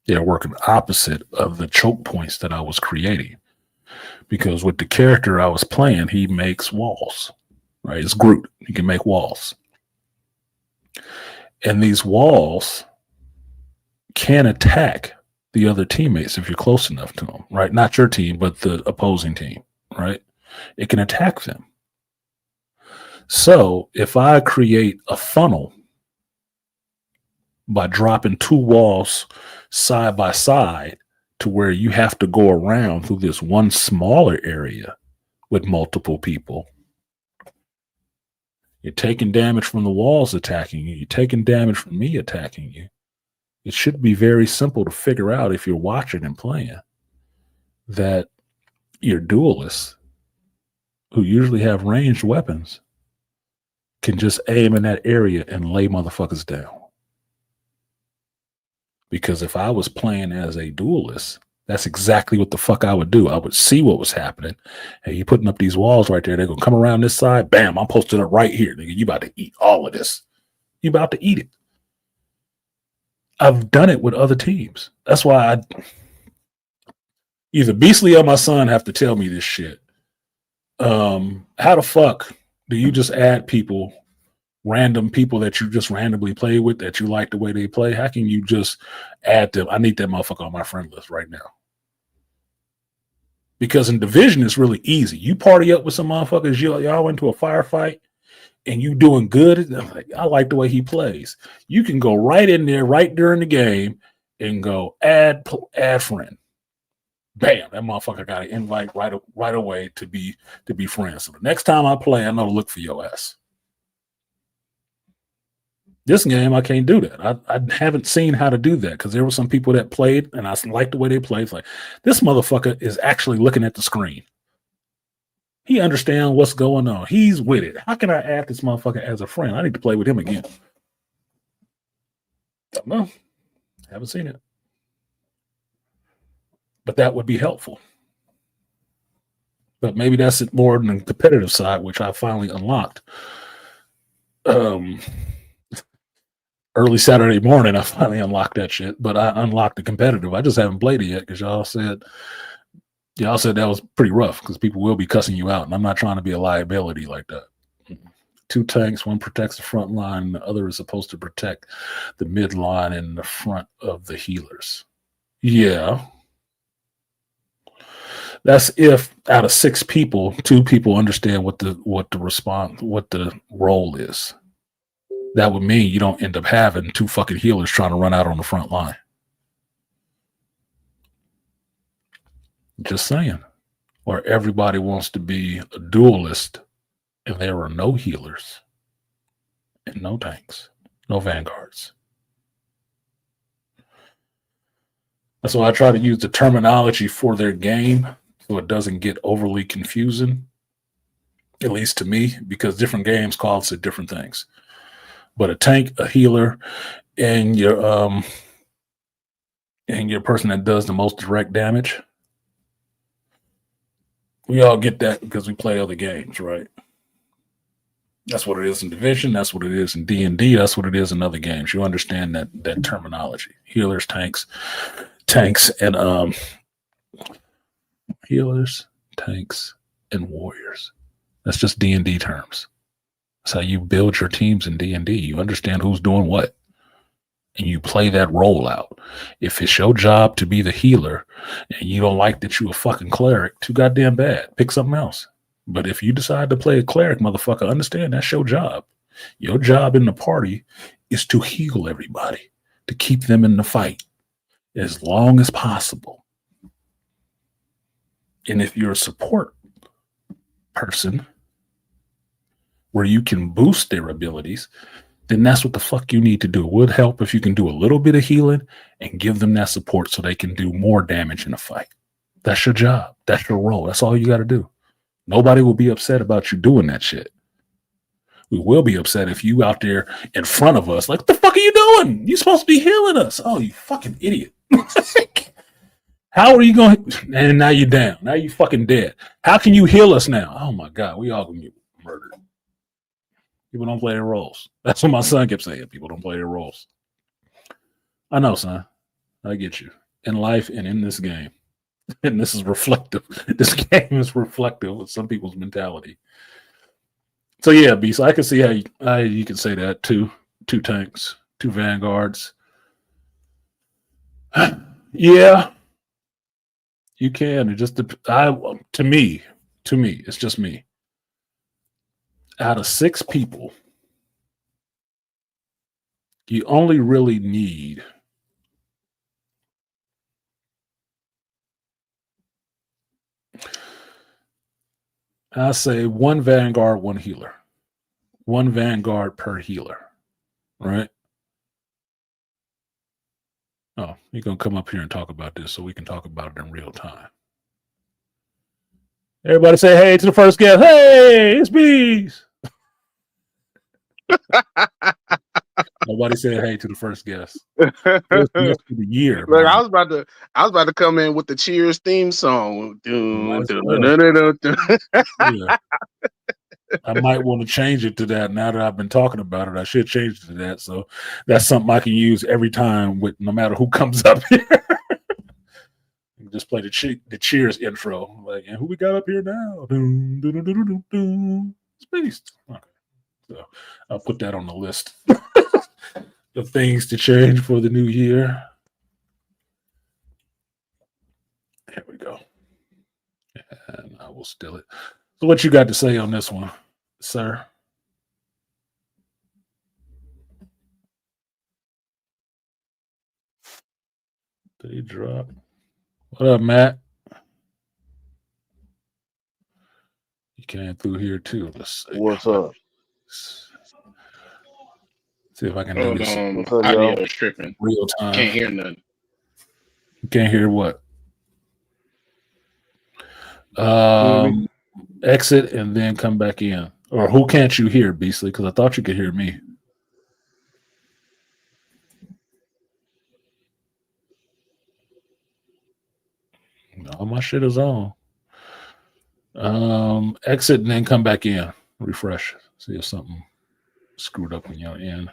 They're working opposite of the choke points that I was creating. Because with the character I was playing, he makes walls, right? It's Groot. He can make walls. And these walls can attack the other teammates if you're close enough to them, right? Not your team, but the opposing team, right? It can attack them. So if I create a funnel by dropping 2 walls side by side to where you have to go around through this one smaller area with multiple people, you're taking damage from the walls attacking you. You're taking damage from me attacking you. It should be very simple to figure out, if you're watching and playing, that your duelists, who usually have ranged weapons, can just aim in that area and lay motherfuckers down. Because if I was playing as a duelist, that's exactly what the fuck I would do. I would see what was happening. Hey, you putting up these walls right there. They're going to come around this side. Bam, I'm posted up right here. Nigga, you about to eat all of this. You about to eat it. I've done it with other teams. That's why either Beastly or my son have to tell me this shit. How the fuck do you just add people, random people that you just randomly play with, that you like the way they play? How can you just add them? I need that motherfucker on my friend list right now. Because in Division, it's really easy. You party up with some motherfuckers, y'all went to a firefight, and you doing good. I like the way he plays. You can go right in there, right during the game, and go add friend. Bam, that motherfucker got an invite right away to be friends. So the next time I play, I know to look for your ass. This game, I can't do that. I haven't seen how to do that because there were some people that played, and I liked the way they played. It's like, this motherfucker is actually looking at the screen. He understands what's going on. He's with it. How can I add this motherfucker as a friend? I need to play with him again. Don't know. Haven't seen it. But that would be helpful. But maybe that's it more than the competitive side, which I finally unlocked. Early Saturday morning, I finally unlocked that shit. But I unlocked the competitive. I just haven't played it yet because y'all said that was pretty rough because people will be cussing you out, and I'm not trying to be a liability like that. 2 tanks, one protects the front line, the other is supposed to protect the mid line and the front of the healers. Yeah. That's if out of 6 people, 2 people understand what the role is. That would mean you don't end up having 2 fucking healers trying to run out on the front line. Just saying. Or everybody wants to be a duelist and there are no healers and no tanks, no vanguards. That's why I try to use the terminology for their game so it doesn't get overly confusing, at least to me, because different games call it different things. But a tank, a healer, and your person that does the most direct damage, we all get that because we play other games, right? That's what it is in Division. That's what it is in D&D. That's what it is in other games. You understand that terminology: healers, tanks, and healers, tanks, and warriors. That's just D&D terms. That's how you build your teams in D&D. You understand who's doing what, and you play that role out. If it's your job to be the healer, and you don't like that you a fucking cleric, too goddamn bad. Pick something else. But if you decide to play a cleric, motherfucker, understand that's your job. Your job in the party is to heal everybody, to keep them in the fight as long as possible. And if you're a support person where you can boost their abilities, then that's what the fuck you need to do. It would help if you can do a little bit of healing and give them that support so they can do more damage in a fight. That's your job. That's your role. That's all you got to do. Nobody will be upset about you doing that shit. We will be upset if you out there in front of us, like, what the fuck are you doing? You're supposed to be healing us. Oh, you fucking idiot. How are you going to? And now you're down. Now you fucking dead. How can you heal us now? Oh my God, we all going to get murdered. People don't play their roles. That's what my son kept saying. People don't play their roles. I know, son. I get you. In life and in this game. And this is reflective. This game is reflective of some people's mentality. So yeah, B. So I can see how you can say that. 2 tanks, 2 vanguards. Yeah, you can. It just to me, it's just me. Out of 6 people, you only really need I say 1 vanguard, 1 healer. 1 vanguard per healer, right? Oh, you're going to come up here and talk about this so we can talk about it in real time. Everybody say hey to the first guest. Hey, it's Bees. Nobody said hey to the first guest. First guest of the year. Look, I was about to come in with the Cheers theme song. Yeah. I might want to change it to that now that I've been talking about it. I should change it to that. So that's something I can use every time with no matter who comes up here. Just play the Cheers intro. Like, and who we got up here now? Space. Okay. So I'll put that on the list of things to change for the new year. There we go. And I will steal it. So what you got to say on this one, sir? Did he drop? What up, Matt? You came through here too. Let's see. What's up? See if I can do Hold this on, What's up, audio y'all? is tripping. real time. Can't hear nothing. Can't hear what? Can you hear me? Exit and then come back in. Or who can't you hear, Beastly? Because I thought you could hear me. No, my shit is on. Exit and then come back in. Refresh. See if something screwed up on your end.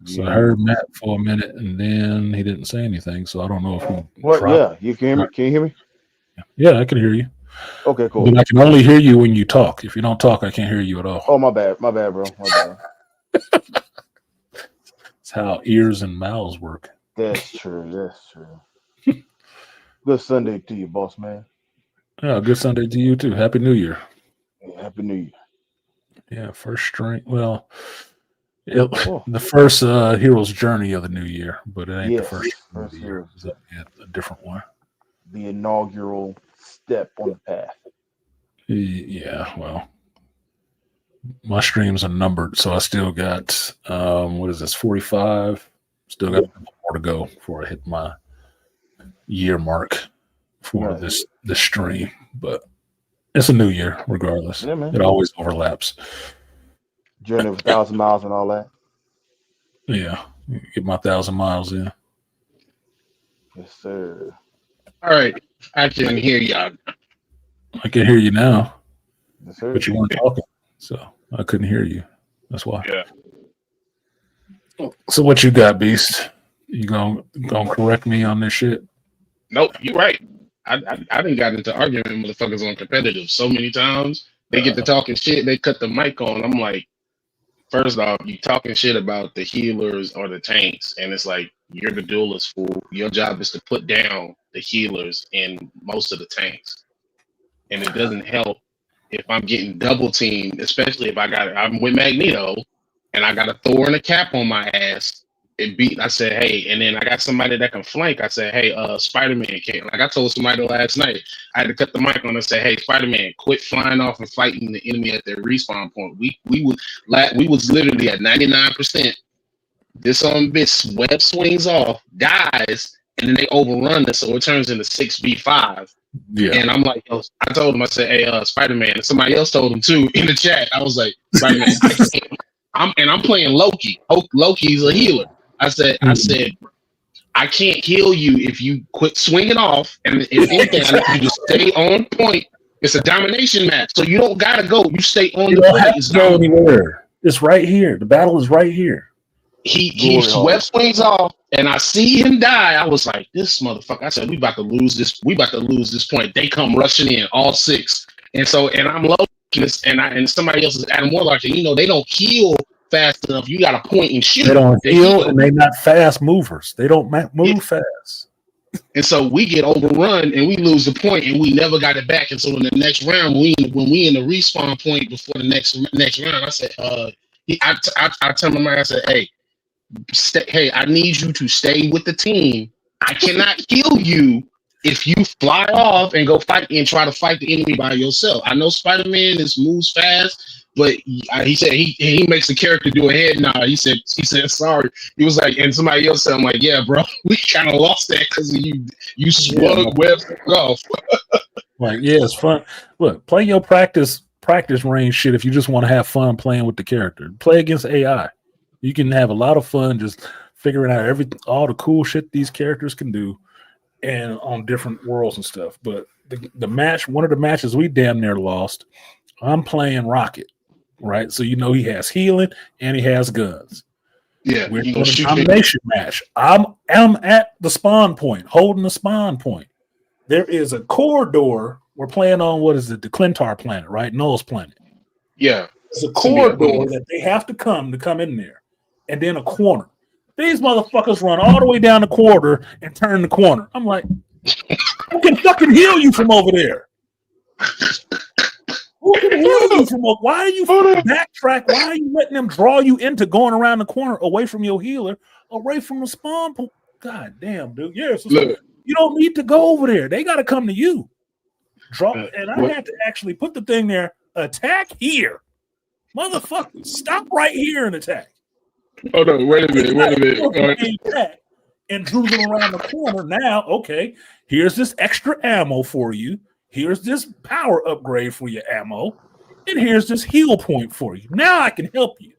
So I heard Matt for a minute and then he didn't say anything. So I don't know if he What? dropped. Yeah, you can hear me? Can you hear me? Yeah, I can hear you. Okay, cool. But I can only hear you when you talk. If you don't talk, I can't hear you at all. Oh, my bad, bro. My bad. It's how ears and mouths work. That's true. Good Sunday to you, boss man. Yeah, good Sunday to you too. Happy New Year. Yeah, Happy New Year. Yeah, first string. Well, Oh, the first hero's journey of the new year, but it ain't the yes, first of first the year. hero's It's a different one. the inaugural step on the path. Yeah, well, my streams are numbered, so I still got what is this, 45? Still got a couple more to go before I hit my year mark for Nice. this stream. But it's a new year, regardless. Yeah, man. It always overlaps. Journey of 1,000 miles and all that. Yeah, get my 1,000 miles in. Yes, sir. All right, I can hear y'all. I can hear you now, Yes, sir. but you weren't talking, so I couldn't hear you. That's why. Yeah. So what you got, Beast? You gonna correct me on this shit? Nope, you're right. I done got into arguing with motherfuckers on competitive so many times. They get to talking shit, they cut the mic on. I'm like, first off, you talking shit about the healers or the tanks, and it's like you're the duelist fool. Your job is to put down the healers and most of the tanks, and it doesn't help if I'm getting double teamed, especially if I'm with Magneto and I got a Thor and a Cap on my ass. I said, hey, and then I got somebody that can flank. I said, hey, Spider-Man can't. Like I told somebody last night, I had to cut the mic on and say, hey, Spider-Man, quit flying off and fighting the enemy at their respawn point. We was literally at 99%. This bitch web swings off, dies, and then they overrun us, so it turns into 6v5. Yeah. And I'm like, I told him, I said, hey, Spider-Man, and somebody else told him too in the chat. I was like, Spider-Man, I'm playing Loki. Loki's a healer. I said, I can't heal you if you quit swinging off. And if anything, I need you to stay on point. It's a domination match, so you don't gotta go. You stay on the point. It's go anywhere. It's right here. The battle is right here. He web swings off, and I see him die. I was like, this motherfucker. I said, we about to lose this. We about to lose this point. They come rushing in, all six. And I'm low, and somebody else is Adam Warlock. And they don't heal fast enough. You got to point and shoot. They don't heal, and they're not fast movers. They don't move fast. And so we get overrun, and we lose the point, and we never got it back. And so in the next round, when we in the respawn point before the next round, I said, I tell him, I said, hey, I need you to stay with the team. I cannot kill you if you fly off and go fight and try to fight the enemy by yourself. I know Spider-Man moves fast, but he said he makes the character do a head nod. He said sorry. He was like, and somebody else said, I'm like, yeah, bro, we kind of lost that because you swung webs off. Like, yeah, it's fun. Look, play your practice range shit if you just want to have fun playing with the character. Play against AI. You can have a lot of fun just figuring out all the cool shit these characters can do, and on different worlds and stuff. But the match, one of the matches we damn near lost, I'm playing Rocket, right? So he has healing and he has guns. Yeah, we're in a combination match. I'm at the spawn point, holding the spawn point. There is a corridor. We're playing on what is it? The Clintar planet, right? Null's planet. Yeah, it's a corridor that they have to come in there. And then a corner. These motherfuckers run all the way down the corridor and turn the corner. I'm like, who can fucking heal you from over there? Who can heal you from over? Why are you backtrack? Why are you letting them draw you into going around the corner away from your healer, away from the spawn point? God damn, dude. Yes. You don't need to go over there. They got to come to you. Draw, and I had to actually put the thing there. Attack here, motherfucker! Stop right here and attack. Hold on, wait a minute. Attack and drew them around the corner. Now, okay, here's this extra ammo for you. Here's this power upgrade for your ammo, and here's this heal point for you. Now I can help you.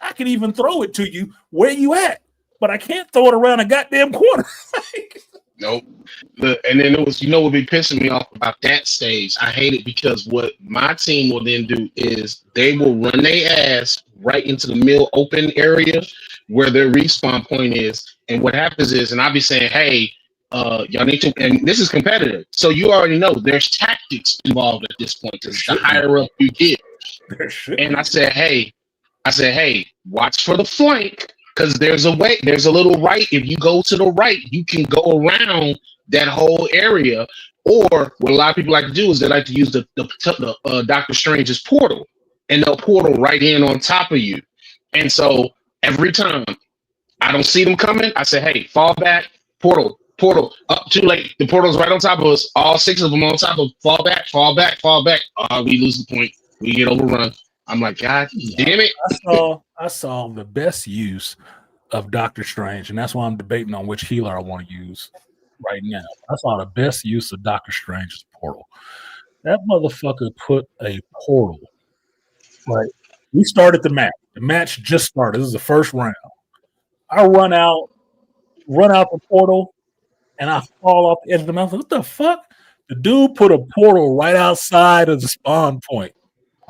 I can even throw it to you where you at, but I can't throw it around a goddamn corner. Nope. And then it was, what would be pissing me off about that stage? I hate it because what my team will then do is they will run their ass right into the middle open area where their respawn point is. And what happens is, and I'll be saying, hey, y'all need to, and this is competitive. So you already know there's tactics involved at this point because the higher up you get. And I said, hey, watch for the flank. Because there's a little right. If you go to the right, you can go around that whole area. Or what a lot of people like to do is they like to use the Doctor Strange's portal, and they'll portal right in on top of you. And so every time I don't see them coming, I say, hey, fall back, portal, up too late. The portal's right on top of us. All 6 of them on top of fall back. We lose the point. We get overrun. I'm like, God damn it. I saw the best use of Doctor Strange, and that's why I'm debating on which healer I want to use right now. I saw the best use of Doctor Strange's portal. That motherfucker put a portal. Right. We started the match. The match just started. This is the first round. I run out the portal, and I fall off the edge of the mountain. What the fuck? The dude put a portal right outside of the spawn point.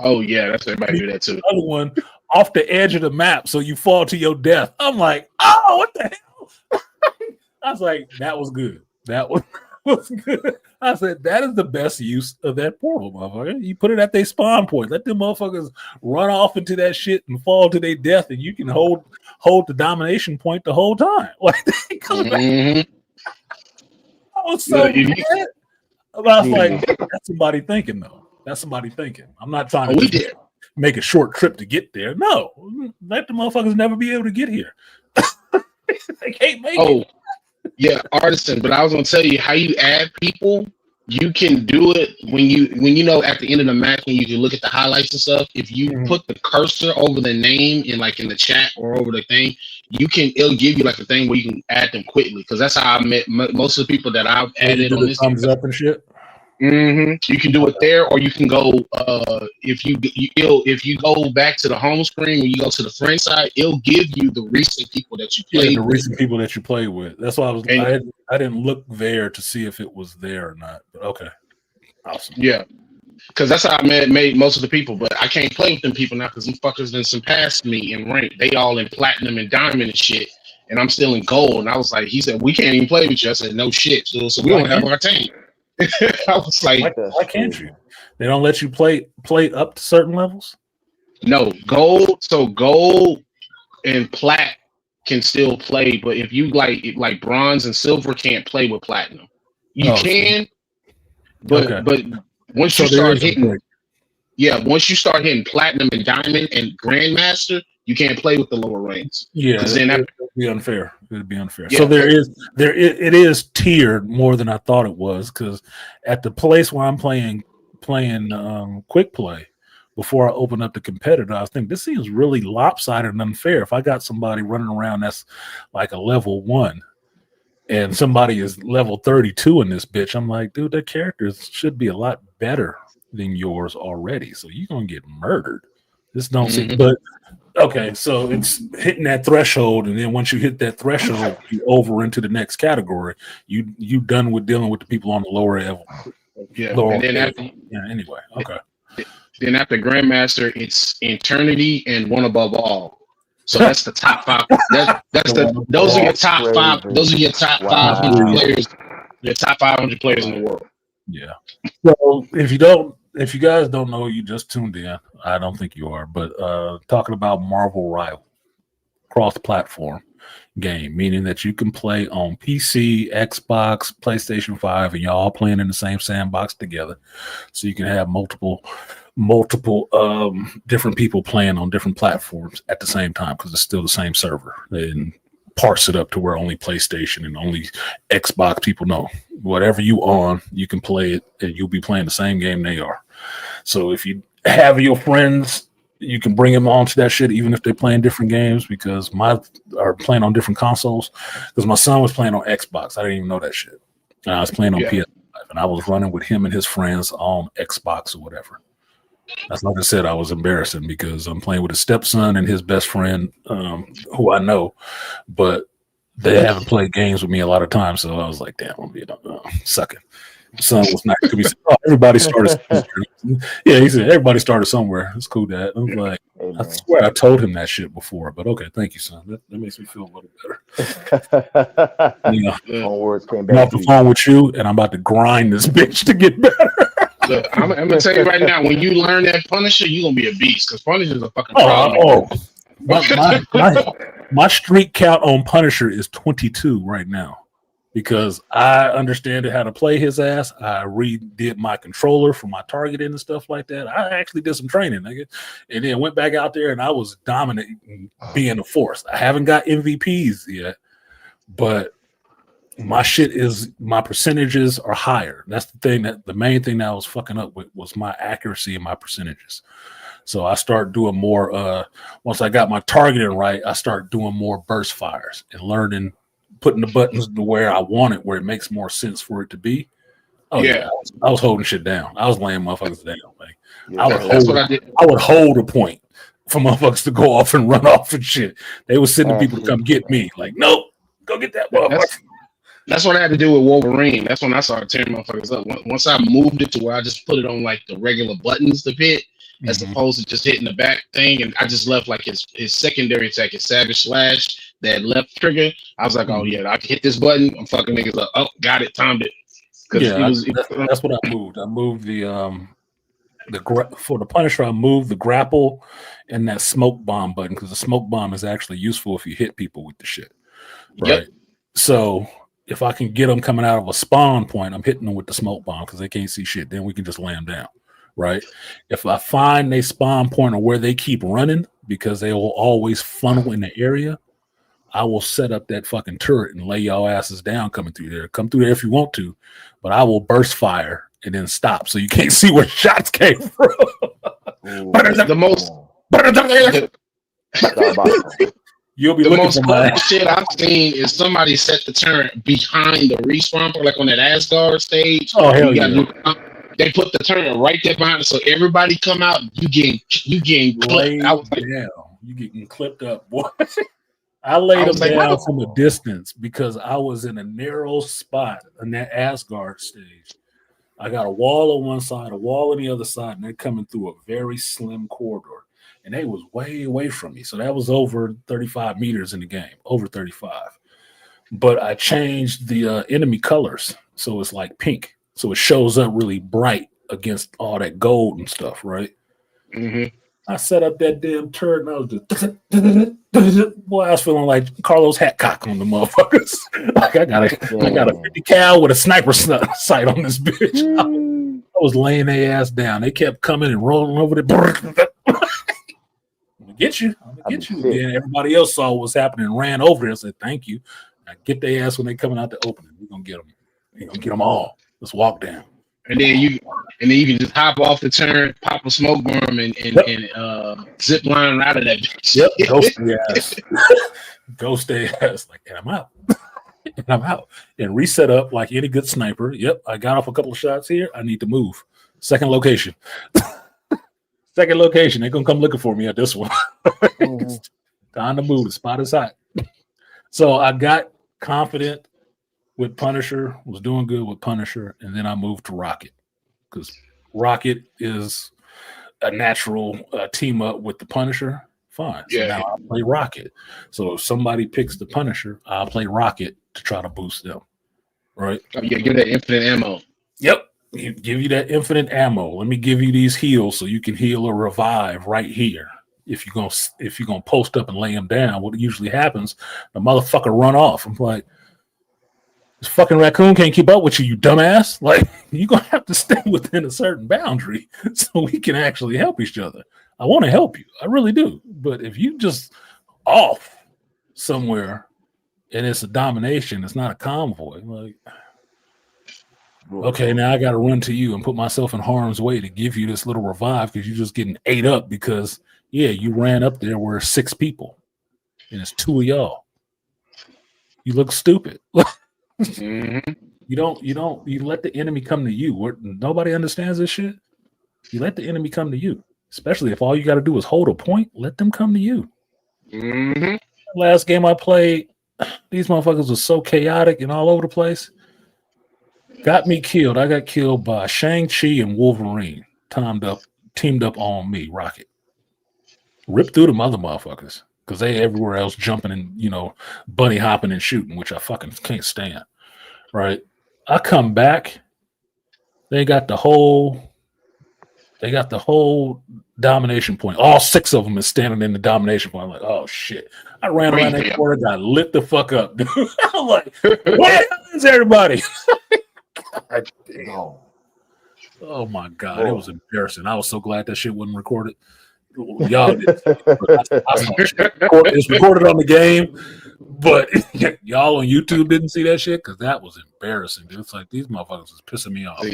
Oh, yeah, that's everybody do that too. Other one off the edge of the map, so you fall to your death. I'm like, oh, what the hell? I was like, that was good. That was good. I said, that is the best use of that portal, motherfucker. You put it at their spawn point. Let them motherfuckers run off into that shit and fall to their death, and you can hold the domination point the whole time. Like, they come back. I was so mad. I was like, that's somebody thinking, though. That's somebody thinking. I'm not trying to make a short trip to get there. No, let the motherfuckers never be able to get here. They can't make it. Yeah, artisan. But I was gonna tell you how you add people. You can do it when you know at the end of the match when you can look at the highlights and stuff. If you put the cursor over the name in the chat or over the thing, it'll give you like a thing where you can add them quickly. Because that's how I met most of the people that I've added on this. Thumbs up and shit. You can do it there, or you can go if you go back to the home screen when you go to the friend side, it'll give you the recent people that you played. Recent people that you play with. That's why I didn't look there to see if it was there or not. But okay, awesome. Yeah, because that's how I made most of the people. But I can't play with them people now because them fuckers done surpassed me in rank. They all in platinum and diamond and shit, and I'm still in gold. And I was like, he said we can't even play with you. I said no shit. So we don't have our team. I was like, why can't you? They don't let you play up to certain levels? No, gold. So gold and plat can still play, but if you like bronze and silver can't play with platinum. You can, but once you start hitting, once you start hitting platinum and diamond and grandmaster, you can't play with the lower ranks. Yeah, then it'd be unfair. It'd be unfair. Yeah. So it is tiered more than I thought it was, because at the place where I'm playing quick play, before I open up the competitor, I think this seems really lopsided and unfair. If I got somebody running around that's like a level 1 and somebody is level 32 in this bitch, I'm like, dude, their characters should be a lot better than yours already. So you're gonna get murdered. This don't seem, but okay, so it's hitting that threshold, and then once you hit that threshold, you over into the next category. You done with dealing with the people on the lower level. Yeah, and then anyway, okay. Then after Grandmaster, it's Eternity and One Above All. So that's the top 5. Those are your top 5. Those are your top 500 players. Your top 500 players in the world. Yeah. So if you guys don't know, you just tuned in. I don't think you are, but talking about Marvel Rival, cross-platform game, meaning that you can play on PC, Xbox, PlayStation 5, and y'all all playing in the same sandbox together. So you can have multiple different people playing on different platforms at the same time, because it's still the same server. And parse it up to where only PlayStation and only Xbox people know. Whatever you on, you can play it, and you'll be playing the same game they are. So if you have your friends, you can bring them onto that shit, even if they're playing different games, because are playing on different consoles. Because my son was playing on Xbox, I didn't even know that shit, and I was playing on PS5, and I was running with him and his friends on Xbox or whatever. That's like I said, I was embarrassing because I'm playing with his stepson and his best friend, who I know, but they haven't played games with me a lot of times. So I was like, damn, I'm being sucking. Son was not to be. Oh, everybody started. Yeah, he said everybody started somewhere. It's cool, Dad. I was like, Hey, I swear I told him that shit before, but okay, thank you, son. That makes me feel a little better. Yeah, words came I'm back off the phone with you, and I'm about to grind this bitch to get better. Look, I'm gonna tell you right now, when you learn that Punisher, you're gonna be a beast because Punisher's a fucking problem. My streak count on Punisher is 22 right now because I understand how to play his ass. I redid my controller for my targeting and stuff like that. I actually did some training, nigga, and then went back out there and I was dominating, being a force. I haven't got MVPs yet, but my percentages are higher. That's the main thing that I was fucking up with was my accuracy and my percentages. So I start doing more. Once I got my targeting right, I start doing more burst fires and learning, putting the buttons to where I want it, where it makes more sense for it to be. Oh yeah, I was holding shit down. I was laying motherfuckers down. Like, I would hold a point for motherfuckers to go off and run off and shit. They were sending people to come get me. Like, nope, go get that motherfucker. That's what I had to do with Wolverine. That's when I started tearing motherfuckers up. Once I moved it to where I just put it on like the regular buttons to hit, as opposed to just hitting the back thing, and I just left like his secondary attack, his Savage Slash, that left trigger. I was like, oh yeah, I can hit this button. I'm fucking niggas up. Oh, got it, timed it. Yeah, that's what I moved. I moved for the Punisher. I moved the grapple and that smoke bomb button because the smoke bomb is actually useful if you hit people with the shit. Right. Yep. So if I can get them coming out of a spawn point, I'm hitting them with the smoke bomb because they can't see shit. Then we can just lay them down. Right. If I find they spawn point or where they keep running because they will always funnel in the area, I will set up that fucking turret and lay y'all asses down coming through there. Come through there if you want to, but I will burst fire and then stop so you can't see where shots came from. You'll be looking for my shit I've seen is somebody set the turret behind the respawn point, like on that Asgard stage. Oh hell yeah! They put the turret right there behind it, so everybody come out. You getting laid down. You getting clipped up, boy. I laid them down from a distance because I was in a narrow spot on that Asgard stage. I got a wall on one side, a wall on the other side, and they're coming through a very slim corridor. And they was way away from me. So that was over 35 meters in the game, over 35. But I changed the enemy colors. So it's like pink. So it shows up really bright against all that gold and stuff, right? Mm-hmm. I set up that damn turret and I was just, boy, I was feeling like Carlos Hatcock on the motherfuckers. Like I got a 50 cal with a sniper sight on this bitch. I was laying their ass down. They kept coming and rolling over the. I'm gonna get you again. Everybody else saw what was happening and ran over there and said, thank you. I get their ass when they coming out the opening. We're gonna get them. We're gonna get them all. Let's walk down. And then you can just hop off the turn, pop a smoke bomb, and zip line out of that bitch. Yep, ghost their ass. Like, and I'm out. And I'm out. And reset up like any good sniper. Yep, I got off a couple of shots here. I need to move. Second location. Second location. They're gonna come looking for me at this one. Time to move. The spot is hot. So I got confident with Punisher, was doing good with Punisher, and then I moved to Rocket because Rocket is a natural team up with the Punisher. Fine. So now I play Rocket. So if somebody picks the Punisher, I'll play Rocket to try to boost them. Right? Oh, yeah, give that infinite ammo. Yep. Give you that infinite ammo. Let me give you these heals so you can heal or revive right here. If you're gonna post up and lay them down, what usually happens, the motherfucker run off. I'm like, this fucking raccoon can't keep up with you, you dumbass. Like, you're gonna have to stay within a certain boundary so we can actually help each other. I want to help you, I really do. But if you just off somewhere, and it's a domination. It's not a convoy. Like, okay, now I got to run to you and put myself in harm's way to give you this little revive because you're just getting ate up because, yeah, you ran up there where 6 people and it's 2 of y'all. You look stupid. Mm-hmm. You let the enemy come to you. Nobody understands this shit. You let the enemy come to you, especially if all you got to do is hold a point. Let them come to you. Mm-hmm. Last game I played, these motherfuckers were so chaotic and all over the place. Got me killed. I got killed by Shang-Chi and Wolverine. Teamed up on me, Rocket. Ripped through them other motherfuckers because they everywhere else jumping and bunny hopping and shooting, which I fucking can't stand. Right? I come back. They got the whole domination point. All 6 of them is standing in the domination point. I'm like, oh shit. I ran around that corner, got lit the fuck up, dude. I'm like, what is everybody? God damn. Oh my God. It was embarrassing. I was so glad that shit wasn't recorded. Y'all did. It's recorded on the game, but y'all on YouTube didn't see that shit because that was embarrassing, dude. It's like these motherfuckers is pissing me off.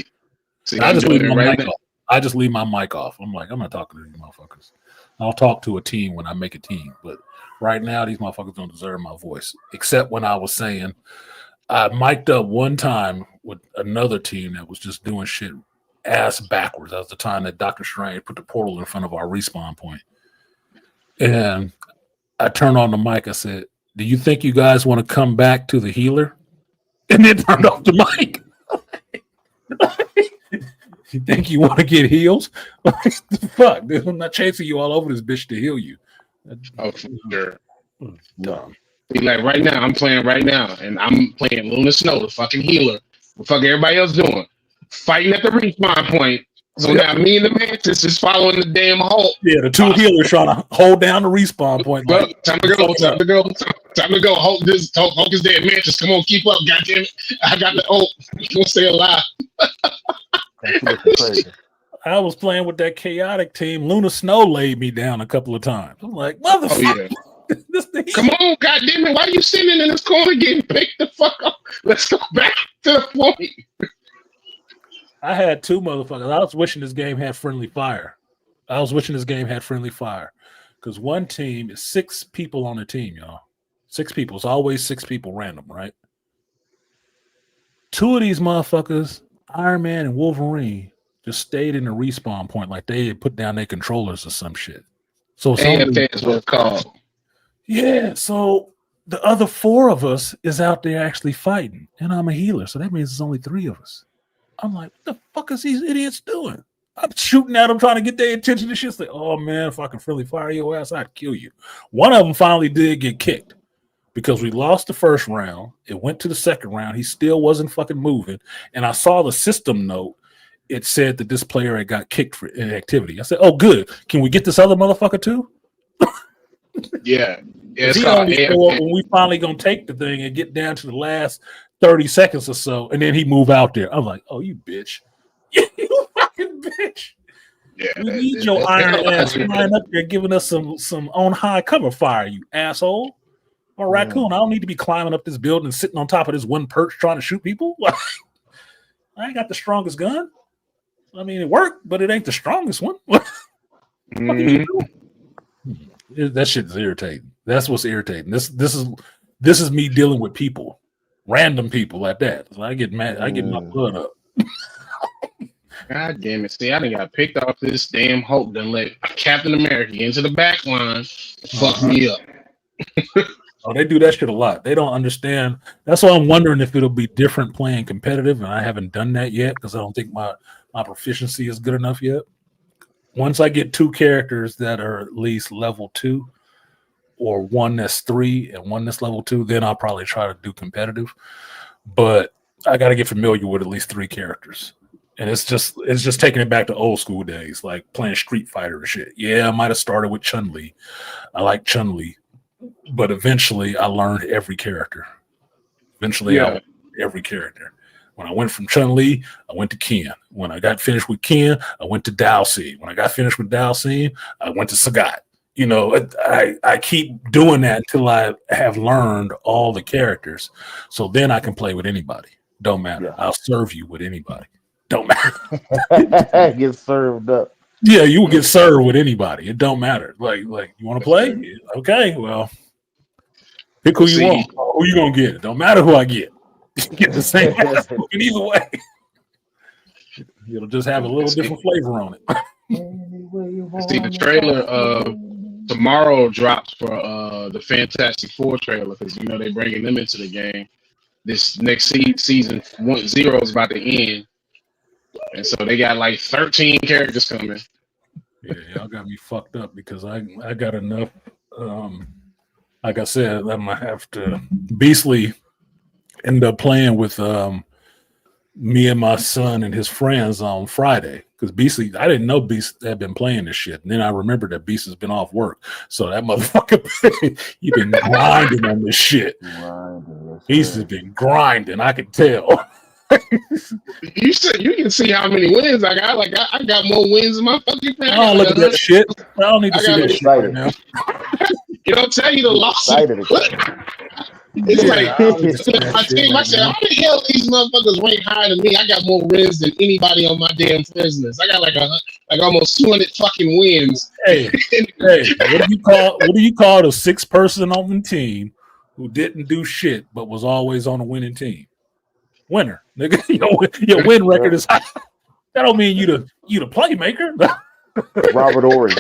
I just leave my mic off. I just leave my mic off. I'm like, I'm not talking to these motherfuckers. I'll talk to a team when I make a team, but right now these motherfuckers don't deserve my voice. Except when I was saying I mic'd up one time with another team that was just doing shit ass backwards. That was the time that Dr. Strange put the portal in front of our respawn point. And I turned on the mic. I said, do you think you guys want to come back to the healer? And then turned off the mic. You think you want to get heals? Fuck, dude. I'm not chasing you all over this bitch to heal you. Oh, for sure. Dumb. Like right now, I'm playing right now, and I'm playing Luna Snow, the fucking healer. What the fuck everybody else doing? Fighting at the respawn point. So now me and the Mantis is following the damn Hulk. Yeah, the 2 healers trying to hold down the respawn point. Like, time to go. Hulk is dead. Mantis, come on, keep up, goddamn it. I got the Hulk. You gonna stay alive. I was playing with that chaotic team. Luna Snow laid me down a couple of times. I'm like, motherfucker. Oh, yeah. Come on, goddamn it. Why are you sitting in this corner getting picked the fuck up? Let's go back to the point. I had 2 motherfuckers. I was wishing this game had friendly fire. Because one team is 6 people on the team, y'all. 6 people. It's always 6 people random, right? 2 of these motherfuckers, Iron Man and Wolverine, just stayed in the respawn point like they had put down their controllers or some shit. So AFK is what it's called. Yeah, so the other 4 of us is out there actually fighting, and I'm a healer, so that means there's only 3 of us. I'm like, what the fuck is these idiots doing? I'm shooting at them, trying to get their attention and shit. It's like, oh man, if I can friendly fire your ass, I'd kill you. One of them finally did get kicked because we lost the first round. It went to the second round. He still wasn't fucking moving, and I saw the system note. It said that this player had got kicked for inactivity. I said, oh, good. Can we get this other motherfucker too? Yeah. It's when we finally gonna take the thing and get down to the last 30 seconds or so, and then he move out there. I'm like, oh, you bitch. You fucking bitch. Yeah, we need your iron ass flying up there giving us some on high cover fire, you asshole. Or raccoon, I don't need to be climbing up this building and sitting on top of this one perch trying to shoot people. I ain't got the strongest gun. I mean, it worked, but it ain't the strongest one. What are you doing? That shit is irritating. That's what's irritating. This is me dealing with people, random people at that. So I get mad. I get my blood up. God damn it! See, I done got picked off this damn Hulk. Done let Captain America get into the back line. Fuck me up. Oh, they do that shit a lot. They don't understand. That's why I'm wondering if it'll be different playing competitive, and I haven't done that yet because I don't think my proficiency is good enough yet. Once I get 2 characters that are at least level 2, or one that's 3 and one that's level 2, then I'll probably try to do competitive. But I got to get familiar with at least 3 characters, and it's just taking it back to old school days, like playing Street Fighter and shit. Yeah, I might have started with Chun-Li. I like Chun-Li. But eventually, I learned every character. I learned every character. When I went from Chun-Li, I went to Ken. When I got finished with Ken, I went to Dalsy. When I got finished with Dalsy, I went to Sagat. you know, I keep doing that until I have learned all the characters. So then I can play with anybody. Don't matter. Yeah. I'll serve you with anybody. Don't matter. Get served up. Yeah, you will get served with anybody. It don't matter. Like you want to play? Sure. Okay, well, pick who you See, want. Who you gonna get? It don't matter who I get. You get the same ass fucking either way. It'll just have a little different flavor on it. see the trailer tomorrow drops for the Fantastic Four trailer because you know they're bringing them into the game. This next season 1-0 is about to end, and so they got like 13 characters coming. Yeah, y'all got me fucked up because I got enough. Like I said, I'm gonna have to Beastly end up playing with me and my son and his friends on Friday because Beastly, I didn't know Beast had been playing this shit, and then I remembered that Beast has been off work, so that motherfucker he been grinding on this shit. Beast has been grinding, I can tell. You said you can see how many wins I got. Like I got more wins than my fucking friend. I don't look at that shit. I don't need to see that shit right now. You don't tell you the losses. It's my team. I said, how the hell these motherfuckers rank higher than me? I got more wins than anybody on my damn friends list. I got like almost 200 fucking wins. Hey, what do you call the 6th person on the team who didn't do shit but was always on a winning team? Winner, nigga. Your win record is high. That don't mean you the playmaker. Robert Ory.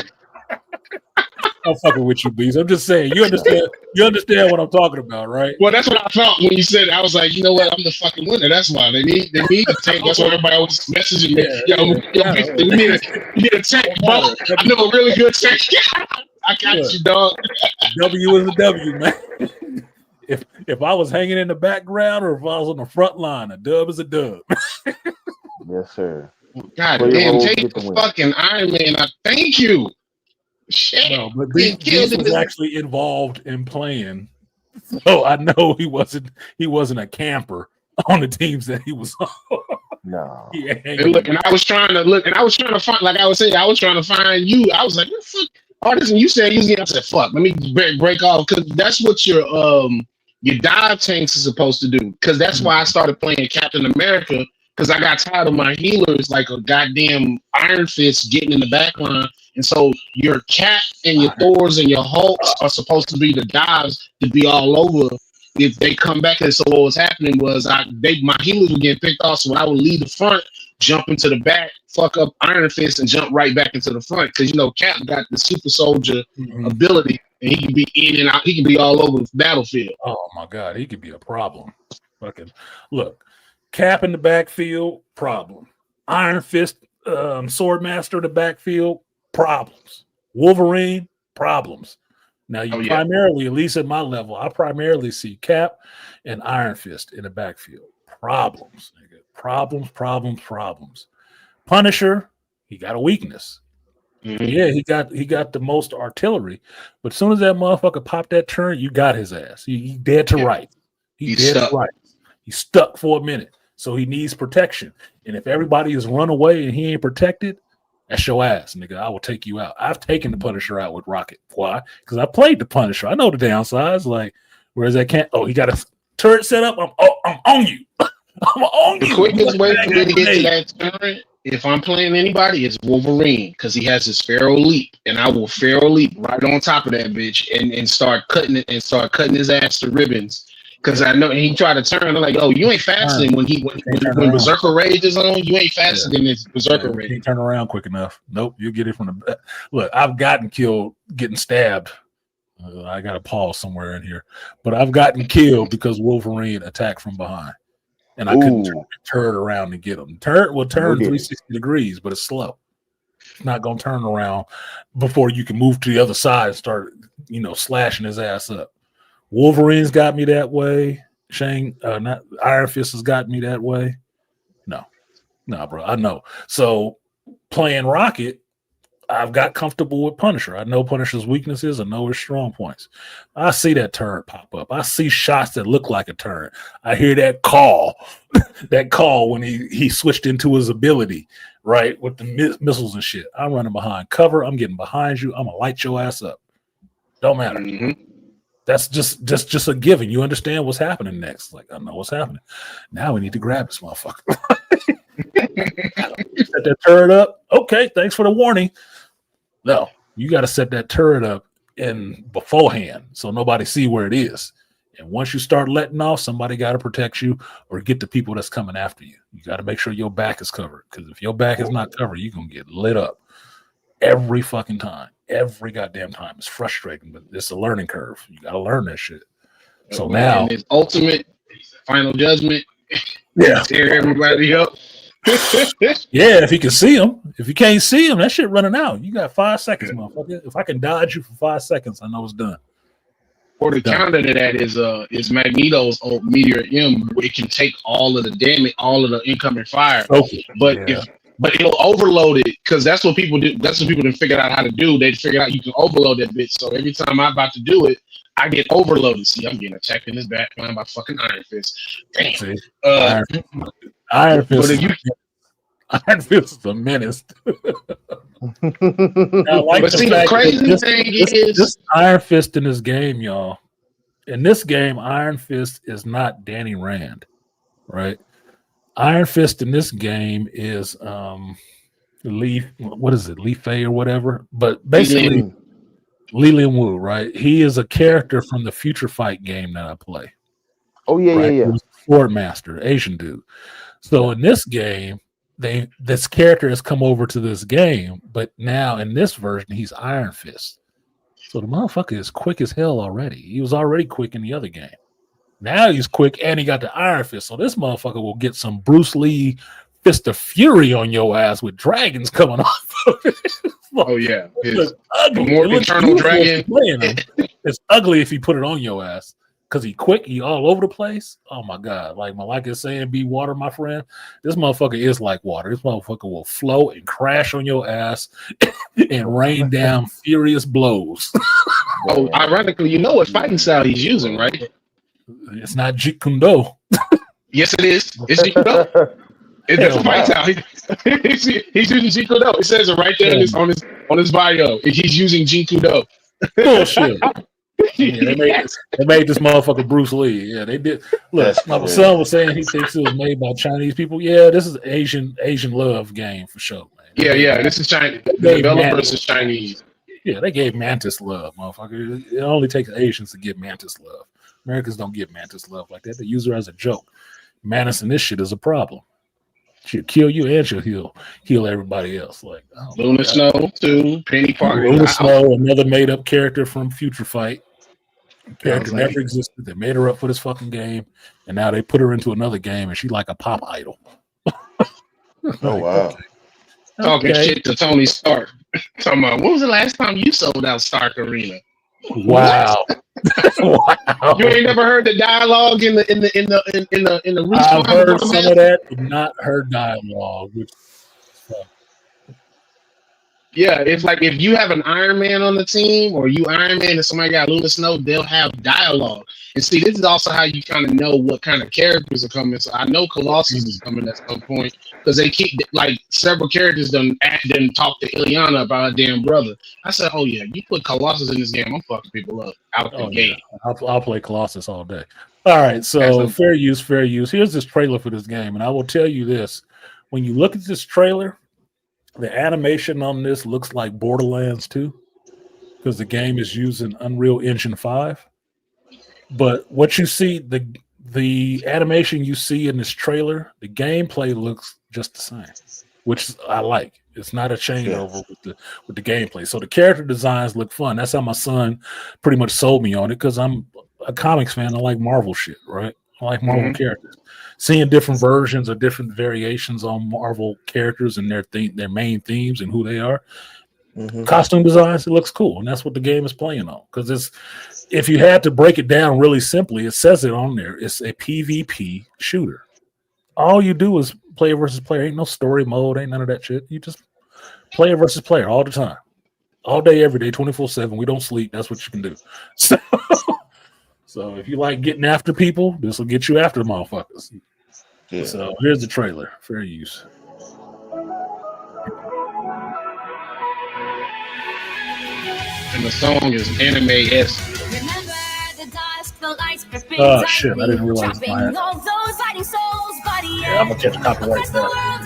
I'm fucking with you, Beast. I'm just saying, you understand what I'm talking about, right? Well, that's what I felt when you said it. I was like, you know what? I'm the fucking winner. That's why they need to take. That's why everybody was messaging me. We need a tech, bro. I know a really good tech. I got you, dog. W is a W, man. If I was hanging in the background or if I was on the front line, a dub is a dub. Yes, sir. God damn, take the fucking Iron Man. I thank you. Shit. No, but Beast was actually involved in playing, so I know he wasn't a camper on the teams that he was on. No. And I was trying to find, like I was saying, I was trying to find you. I was like, what the fuck? Artist, and you said using. I said, fuck, let me break off because that's what your dive tanks is supposed to do. Because that's why I started playing Captain America. Because I got tired of my healers like a goddamn Iron Fist getting in the back line. And so your Cap and your Thors and your Hulks are supposed to be the dives to be all over if they come back. And so what was happening was my healers were getting picked off. So I would leave the front, jump into the back, fuck up Iron Fist, and jump right back into the front. Because you know Cap got the super soldier ability, and he can be in and out. He can be all over the battlefield. Oh my god, he could be a problem. Fucking look. Cap in the backfield, problem. Iron Fist, Swordmaster in the backfield, problems. Wolverine, problems. Now, primarily, at least at my level, I primarily see Cap and Iron Fist in the backfield. Problems, nigga. Problems. Punisher, he got a weakness. Mm-hmm. Yeah, he got the most artillery, but as soon as that motherfucker popped that turn, you got his ass. He dead to right. He's dead to right. He's stuck for a minute. So he needs protection. And if everybody is run away and he ain't protected, that's your ass, nigga. I will take you out. I've taken the Punisher out with Rocket. Why? Because I played the Punisher. I know the downsides. Like, where's that cat? Oh, he got a turret set up. I'm on you. I'm on you. The quickest way for me to get to that turret, if I'm playing anybody, is Wolverine. Because he has his Pharaoh leap. And I will Pharaoh leap right on top of that bitch and start cutting it and start cutting his ass to ribbons. Because I know, and he tried to turn. I'm like, oh, you ain't faster than when Berserker Rage is on. You ain't faster than this Berserker Rage. You can't turn around quick enough. Nope, you get it from the back. Look, I've gotten killed getting stabbed. I got a pause somewhere in here, but I've gotten killed because Wolverine attacked from behind, and I couldn't turn the turret around to get him. The turret will turn 360 degrees, but it's slow. It's not gonna turn around before you can move to the other side and start, slashing his ass up. Wolverine's got me that way. Not Iron Fist has got me that way. No, bro. I know. So playing Rocket, I've got comfortable with Punisher. I know Punisher's weaknesses. I know his strong points. I see that turret pop up. I see shots that look like a turret. I hear that call, when he switched into his ability, right, with the missiles and shit. I'm running behind cover. I'm getting behind you. I'm gonna light your ass up. Don't matter. Mm-hmm. That's just a given. You understand what's happening next. Like, I know what's happening. Now we need to grab this motherfucker. Set that turret up. Okay, thanks for the warning. No, you got to set that turret up in beforehand so nobody see where it is. And once you start letting off, somebody got to protect you or get the people that's coming after you. You got to make sure your back is covered, because if your back is not covered, you're going to get lit up every fucking time. Every goddamn time. It's frustrating, but it's a learning curve. You got to learn that shit. So now, and his ultimate final judgment, yeah, tear everybody up. Yeah, if you can see him. If you can't see him, that shit running out. You got 5 seconds, motherfucker. If I can dodge you for 5 seconds, I know it's done. Or the counter to that is Magneto's old Meteor M. It can take all of the damage, all of the incoming fire. Okay. But Yeah. but it'll overload it, because that's what people do. That's what people didn't figure out how to do. They figured out you can overload that bitch. So every time I'm about to do it, I get overloaded. See, I'm getting attacked in this backline by fucking Iron Fist. Damn. See, Iron Fist. Fist. Iron Fist is a menace. But see, the crazy thing is this Iron Fist in this game, y'all. In this game, Iron Fist is not Danny Rand, right? Iron Fist in this game is Lee Fei or whatever. But basically, Li Lin Wu, right? He is a character from the Future Fight game that I play. Oh yeah, right? yeah. He was Sword Master, Asian dude. So in this game, this character has come over to this game, but now in this version, he's Iron Fist. So the motherfucker is quick as hell already. He was already quick in the other game. Now he's quick and he got the Iron Fist. So this motherfucker will get some Bruce Lee Fist of Fury on your ass with dragons coming off of it. Oh yeah, it's ugly. More Eternal Dragon. It's ugly if you put it on your ass, because he quick, he all over the place. Oh my god! Like Malika is saying, "Be water, my friend." This motherfucker is like water. This motherfucker will flow and crash on your ass and rain down furious blows. Oh, ironically, you know what fighting style he's using, right? It's not Jeet Kune Do. Yes, it is. It's Jeet Kune Do. It's a fight style. He's using Jeet Kune Do. It says it right there on his bio. He's using Jeet Kune Do. Bullshit. Yeah, they made this motherfucker Bruce Lee. Yeah, they did. Look, my son was saying he thinks it was made by Chinese people. Yeah, this is Asian love game for sure, man. Yeah. This is Chinese. The developers is Chinese. Yeah, they gave Mantis love, motherfucker. It only takes Asians to get Mantis love. Americans don't get Mantis love like that. They use her as a joke. Mantis in this shit is a problem. She'll kill you and she'll heal everybody else. Like Luna Snow too. Penny Parker. Luna Snow, another made up character from Future Fight. Character never existed. They made her up for this fucking game, and now they put her into another game, and she's like a pop idol. Oh wow! Okay. Talking shit to Tony Stark. Talking about, when was the last time you sold out Stark Arena? Wow. Wow. You ain't never heard the dialogue in the I've heard some of that, but not heard dialogue. Yeah, it's like if you have an Iron Man on the team, or you Iron Man and somebody got Luna Snow, they'll have dialogue. And see, this is also how you kind of know what kind of characters are coming. So I know Colossus is coming at some point, because they keep, like, several characters done talk to Ileana about her damn brother. I said, oh yeah, you put Colossus in this game, I'm fucking people up out the gate. Yeah. I'll play Colossus all day. All right, so fair use. Here's this trailer for this game, and I will tell you this: when you look at this trailer, the animation on this looks like Borderlands 2, because the game is using Unreal Engine 5. But what you see, the animation you see in this trailer, the gameplay looks just the same, which I like. It's not a changeover with the gameplay. So the character designs look fun. That's how my son pretty much sold me on it, because I'm a comics fan. I like Marvel shit, right? I like Marvel characters. Seeing different versions or different variations on Marvel characters and their main themes and who they are. Costume designs, it looks cool, and that's what the game is playing on. Because if you had to break it down really simply, it says it on there. It's a PvP shooter. All you do is player versus player. Ain't no story mode, ain't none of that shit. You just player versus player all the time, all day, every day, 24/7. We don't sleep. That's what you can do. So if you like getting after people, this will get you after the motherfuckers. Yeah. So here's the trailer. Fair use. and the song is anime-esque. Oh shit! I didn't realize my. Yeah, I'm gonna catch copyright for that.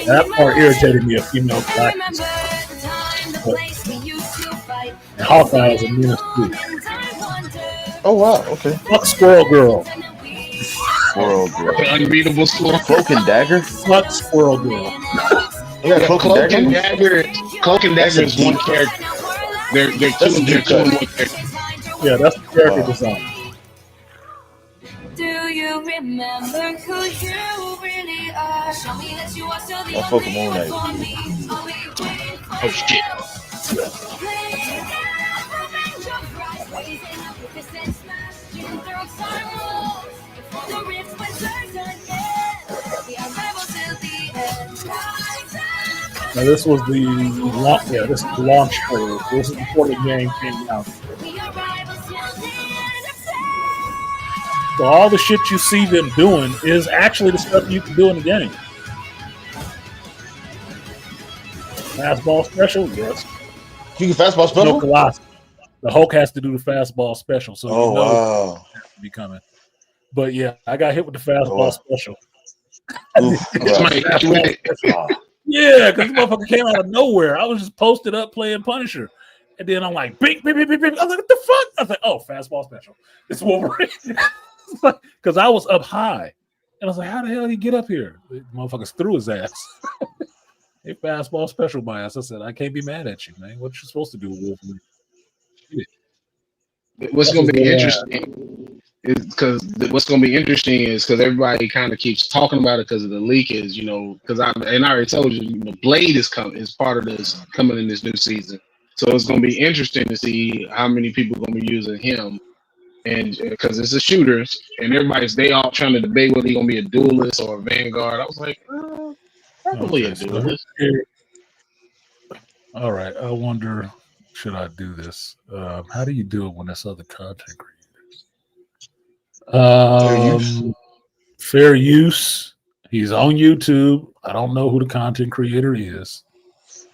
That part irritated me. A female black. And Hawkeye is a menace too. Oh wow, okay. Fuck Squirrel Girl. Squirrel Girl. The unreadable score. Cloak and Dagger. Fuck Squirrel Girl. Yeah, Cloak and Dagger. Cloak and Dagger is one character. They're two and one character. Yeah, that's the character design. Do you remember who you really are? Show me that you are still the I fuck with Moon Knight. Oh shit. Now this was the launch. Yeah, this is the launch trailer. This is before the game came out. So all the shit you see them doing is actually the stuff you can do in the game. Fastball special, yes. You can fastball special? No, Colossus. The Hulk has to do the fastball special, so Oh you know wow. it has to be coming. But yeah, I got hit with the fastball special. Oof, Yeah, because this motherfucker came out of nowhere. I was just posted up playing Punisher. And then I'm like, beep, beep, beep, beep, beep. I was like, what the fuck? I was like, oh, fastball special. It's Wolverine. Because I was up high. And I was like, how the hell did he get up here? The motherfuckers threw his ass. They fastball special by us. I said, I can't be mad at you, man. What you supposed to do with Wolverine? What's going to be interesting is because everybody kind of keeps talking about it because of the leakage, you know, because I already told you, Blade is part of this coming in this new season. So it's going to be interesting to see how many people are going to be using him. And because it's a shooter, and they all trying to debate whether he's going to be a duelist or a vanguard. I was like, probably a duelist. All right. I wonder, should I do this? How do you do it when there's other content creators? Fair use. He's on YouTube. I don't know who the content creator is.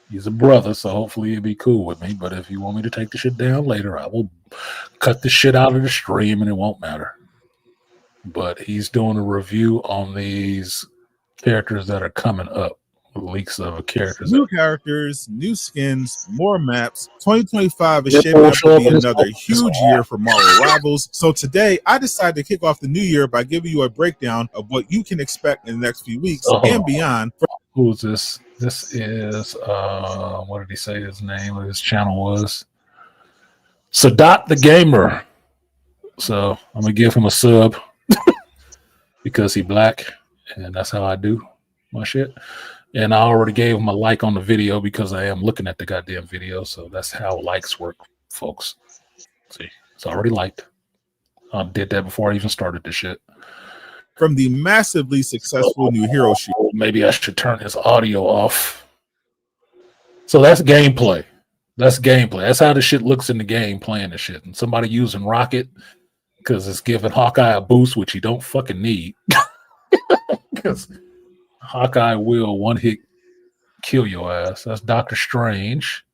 He's a brother, so hopefully he'll be cool with me. But if you want me to take the shit down later, I will cut the shit out of the stream and it won't matter. But he's doing a review on these characters that are coming up. Leaks of characters. New characters, new skins, more maps. 2025 is shaping up to be another huge year for Marvel Rivals. So today, I decided to kick off the new year by giving you a breakdown of what you can expect in the next few weeks and beyond. Who's this? This is, what did he say his name of his channel was? Sadat the Gamer. So I'm going to give him a sub because he black, and that's how I do my shit. And I already gave him a like on the video because I am looking at the goddamn video. So that's how likes work, folks. See, it's already liked. I did that before I even started this shit. From the massively successful new hero shoot. Maybe I should turn his audio off. So that's gameplay. That's gameplay. That's how the shit looks in the game playing the shit. And somebody using Rocket because it's giving Hawkeye a boost, which he don't fucking need. Because Hawkeye will one hit kill your ass. That's Doctor Strange.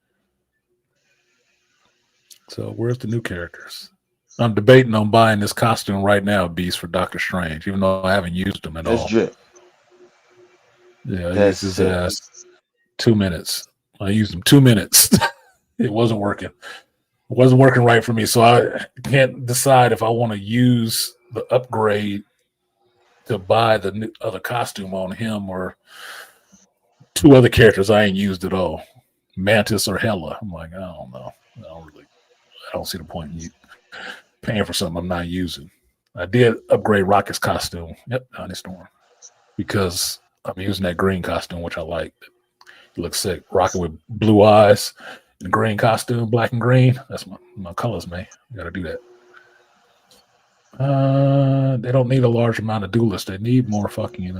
So where's the new characters? I'm debating on buying this costume right now, Beast, for Doctor Strange, even though I haven't used him at all. Drip. Yeah, I used his ass 2 minutes. I used him 2 minutes. It wasn't working. It wasn't working right for me, so I can't decide if I want to use the upgrade to buy the new other costume on him or two other characters I ain't used at all, Mantis or Hela. I'm like, I don't know. I don't see the point in paying for something I'm not using. I did upgrade Rocket's costume. Yep, Honey Storm, because I'm using that green costume, which I like. It looks sick. Rocket with blue eyes and green costume, black and green. That's my colors, man. You got to do that. They don't need a large amount of duelists. They need more fucking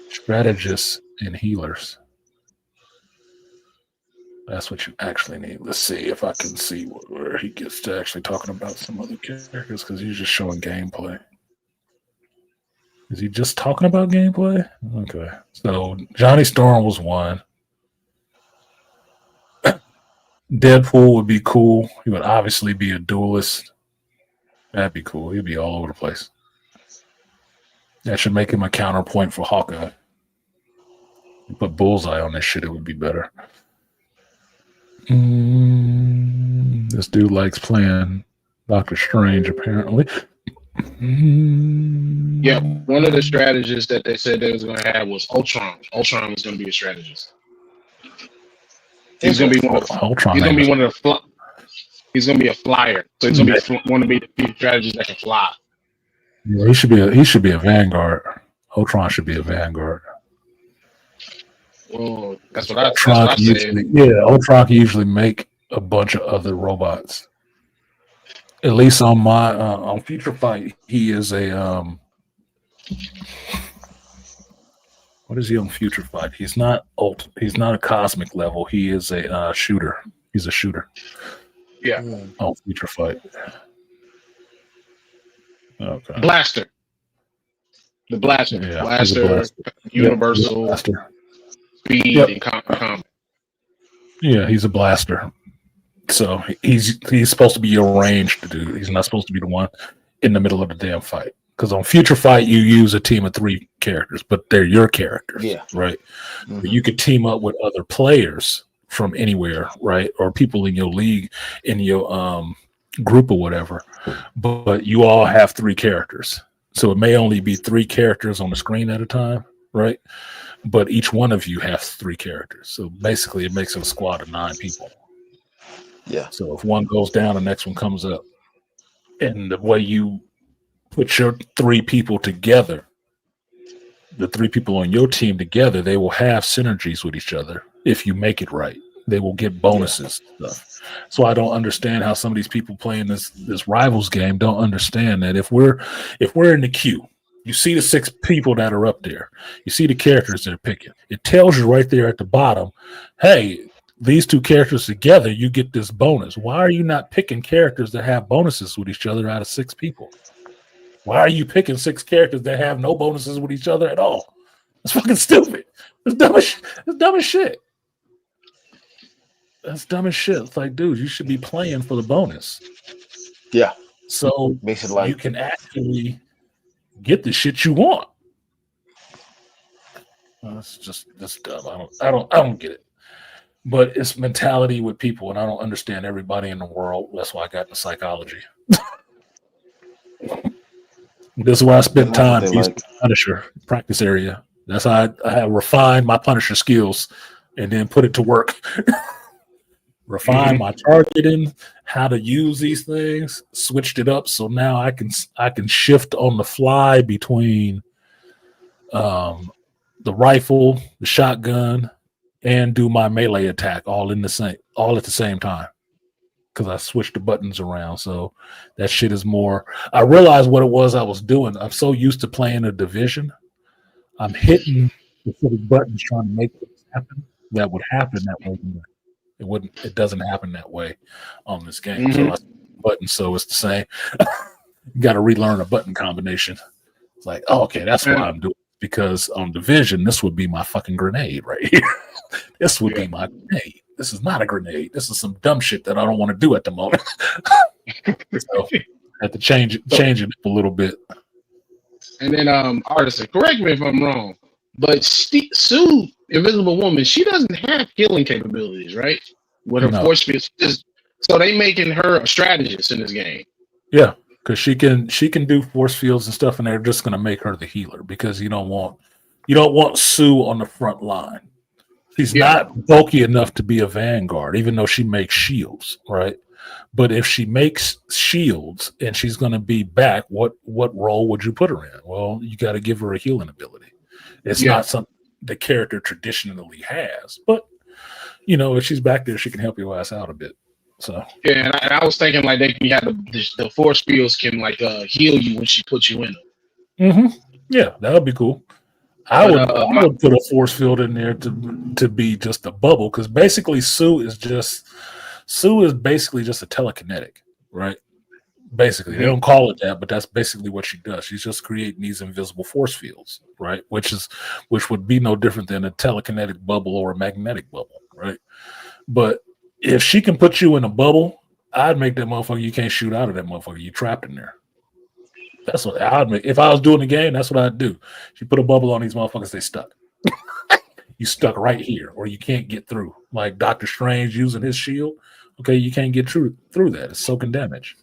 strategists and healers. That's what you actually need. Let's see if I can see where he gets to actually talking about some other characters, because he's just showing gameplay. Is he just talking about gameplay? Okay. So Johnny Storm was one. Deadpool would be cool. He would obviously be a duelist. That'd be cool. He'd be all over the place. That should make him a counterpoint for Hawkeye. You put Bullseye on this shit, it would be better. This dude likes playing Doctor Strange, apparently. Yeah, one of the strategists that they said they was going to have was Ultron. Ultron was going to be a strategist. He's going to be one of Ultron. He's going to be one of the. He's going to be a flyer, so he's going to be one of the strategists that can fly. Yeah, he should be a vanguard. Ultron should be a vanguard. Well, that's what I said. Ultron can usually make a bunch of other robots. At least on my on Future Fight, he is a what is he on Future Fight? He's not a cosmic level. He is a shooter. He's a shooter. Yeah. On Future Fight. Okay. Blaster. The Blaster. Yeah, Blaster. Universal. Blaster. Speed and combat. Yeah, he's a blaster. So he's supposed to be your ranged dude. He's not supposed to be the one in the middle of the damn fight. Because on Future Fight, you use a team of 3 characters, but they're your characters, right? Mm-hmm. But you could team up with other players from anywhere, right? Or people in your league, in your group or whatever. But you all have 3 characters. So it may only be 3 characters on the screen at a time, right? But each one of you has 3 characters. So basically it makes it a squad of 9 people. Yeah. So if one goes down, the next one comes up. And the way you put your 3 people together, the 3 people on your team together, they will have synergies with each other if you make it right. They will get bonuses and stuff. So I don't understand how some of these people playing this rivals game don't understand that if we're in the queue, you see the 6 people that are up there, you see the characters that are picking. It tells you right there at the bottom, hey, these 2 characters together, you get this bonus. Why are you not picking characters that have bonuses with each other out of 6 people? Why are you picking 6 characters that have no bonuses with each other at all? That's fucking stupid. That's dumb as shit. That's dumb as shit. It's like, dude, you should be playing for the bonus. Yeah. So makes it like you can actually get the shit you want. That's dumb. I don't get it. But it's mentality with people, and I don't understand everybody in the world. That's why I got into psychology. This is where I spent time using Punisher practice area. That's how I have refined my Punisher skills and then put it to work. Refine my targeting, how to use these things, switched it up so now I can shift on the fly between the rifle, the shotgun, and do my melee attack all at the same time. Because I switched the buttons around. So that shit is more. I realized what it was I was doing. I'm so used to playing a division. I'm hitting specific buttons trying to make things happen that would happen that way. It doesn't happen that way on this game. So so it's the same. You got to relearn a button combination. It's like, oh, okay, that's why I'm doing it. Because on division, this would be my fucking grenade right here. This would be my grenade. This is not a grenade. This is some dumb shit that I don't want to do at the moment. So I had to change it a little bit. And then Artisan, correct me if I'm wrong, but Sue, Invisible Woman, she doesn't have healing capabilities, right? With her force field. So they making her a strategist in this game. Yeah, because she can do force fields and stuff, and they're just gonna make her the healer because you don't want Sue on the front line. She's not bulky enough to be a vanguard, even though she makes shields, right? But if she makes shields and she's going to be back, what role would you put her in? Well, you got to give her a healing ability. It's not something the character traditionally has, but if she's back there, she can help your ass out a bit. So and I was thinking like they can have the force fields can like heal you when she puts you in them. Yeah, that would be cool. I would put a force field in there to be just a bubble because basically Sue is basically just a telekinetic, right? Basically, they don't call it that, but that's basically what she does. She's just creating these invisible force fields, right? Which would be no different than a telekinetic bubble or a magnetic bubble, right? But if she can put you in a bubble, I'd make that motherfucker. You can't shoot out of that motherfucker. You trapped in there. That's what I'd make. If I was doing the game, that's what I'd do. She put a bubble on these motherfuckers, they stuck. You stuck right here, or you can't get through. Like Doctor Strange using his shield. Okay, you can't get through that. It's soaking damage.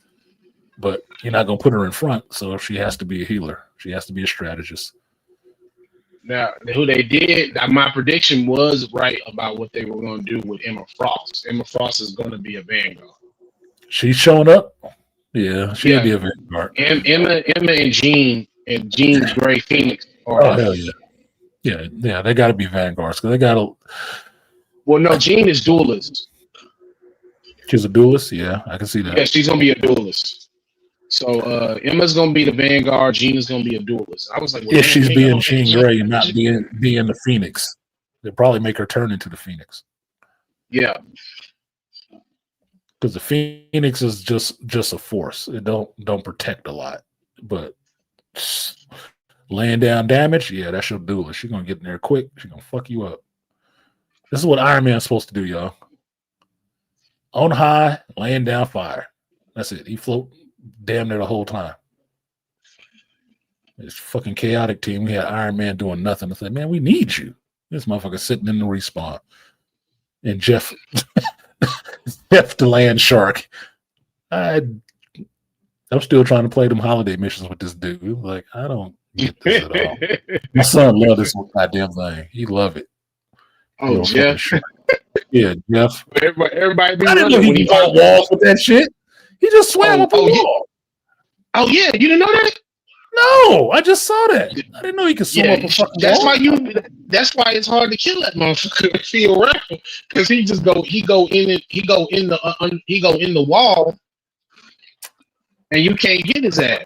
But you're not gonna put her in front, so she has to be a healer. She has to be a strategist. Now, who they did, my prediction was right about what they were going to do with Emma Frost. Emma Frost is going to be a Vanguard. She's showing up. Yeah, she'll be a Vanguard. Emma and Jean Grey Phoenix are. Oh hell yeah, yeah. They got to be Vanguards because they got to. Well, no, Jean is duelist. She's a duelist. Yeah, I can see that. Yeah, she's going to be a duelist. So Emma's gonna be the Vanguard. Jean is gonna be a duelist. I was like, well, if she's being Jean Grey and not being the Phoenix, they'll probably make her turn into the Phoenix. Yeah, because the Phoenix is just a force. It don't protect a lot, but laying down damage, yeah, that's your duelist. She's gonna get in there quick. She's gonna fuck you up. This is what Iron Man's supposed to do, y'all. On high, laying down fire. That's it. He float damn near the whole time. This fucking chaotic team. We had Iron Man doing nothing. I said, man, we need you. This motherfucker sitting in the respawn. And Jeff the land shark. I'm still trying to play them holiday missions with this dude. Like, I don't get this at all. My son loved this goddamn thing. He loved it. Oh, Jeff. Yeah, Jeff. Everybody be I didn't know he could go walls with that shit. He just swam up a wall. Oh yeah, you didn't know that? No, I just saw that. I didn't know he could swim up a fucking wall. That's why it's hard to kill that motherfucker if he around, because he go in the wall, and you can't get his ass.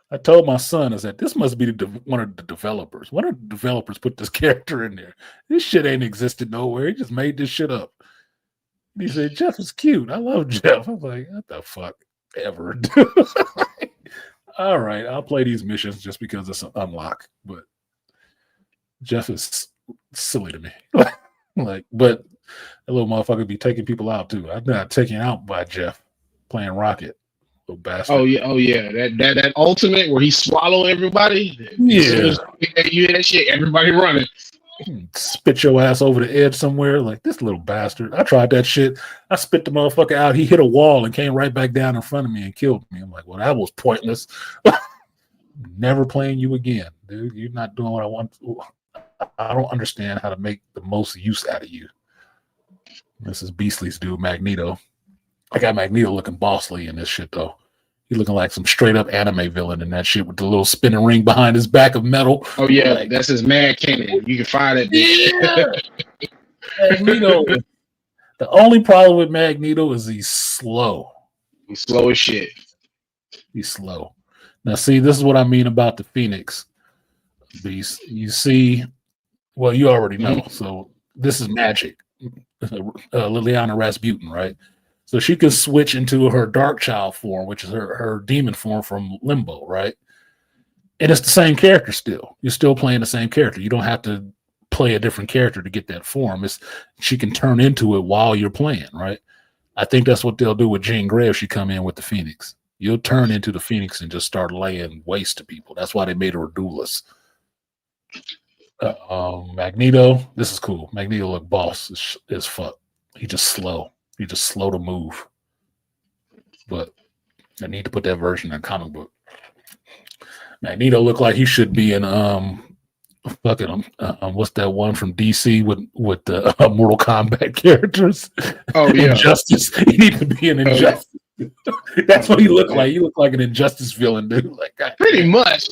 I told my son, is that this must be one of the developers. One of the developers put this character in there. This shit ain't existed nowhere. He just made this shit up. He said, Jeff is cute. I love Jeff. I was like, what the fuck ever? All right, I'll play these missions just because it's an unlock. But Jeff is silly to me. Like, but that little motherfucker be taking people out too. I'm not taken out by Jeff playing Rocket. Little bastard. Oh yeah. That ultimate where he swallow everybody. Yeah. You hear that shit, everybody running. Spit your ass over the edge somewhere. Like, this little bastard. I tried that shit. I spit the motherfucker out. He hit a wall and came right back down in front of me and killed me. I'm like, well, that was pointless. Never playing you again, dude. You're not doing what I want. I don't understand how to make the most use out of you. This is Beastly's dude, Magneto. I got Magneto looking bossly in this shit, though. He looking like some straight up anime villain in that shit with the little spinning ring behind his back of metal. Oh yeah, like, that's his mad cannon. You can fire that bitch. Yeah. Magneto. The only problem with Magneto is he's slow. He's slow as shit. He's slow. Now, see, this is what I mean about the Phoenix Beast. You see, well, you already know. So this is magic. Liliana Rasputin, right? So she can switch into her Dark Child form, which is her demon form from Limbo, right? And it's the same character still. You're still playing the same character. You don't have to play a different character to get that form. She can turn into it while you're playing, right? I think that's what they'll do with Jean Grey if she come in with the Phoenix. You'll turn into the Phoenix and just start laying waste to people. That's why they made her a duelist. Magneto, this is cool. Magneto look boss as fuck. He just slow. He just slow to move. But I need to put that version in the comic book. Magneto look like he should be in fucking what's that one from DC with the Mortal Kombat characters? Oh yeah, Injustice. He needs to be an Injustice. That's what he looked like. He looked like an Injustice villain, dude. Like, pretty much.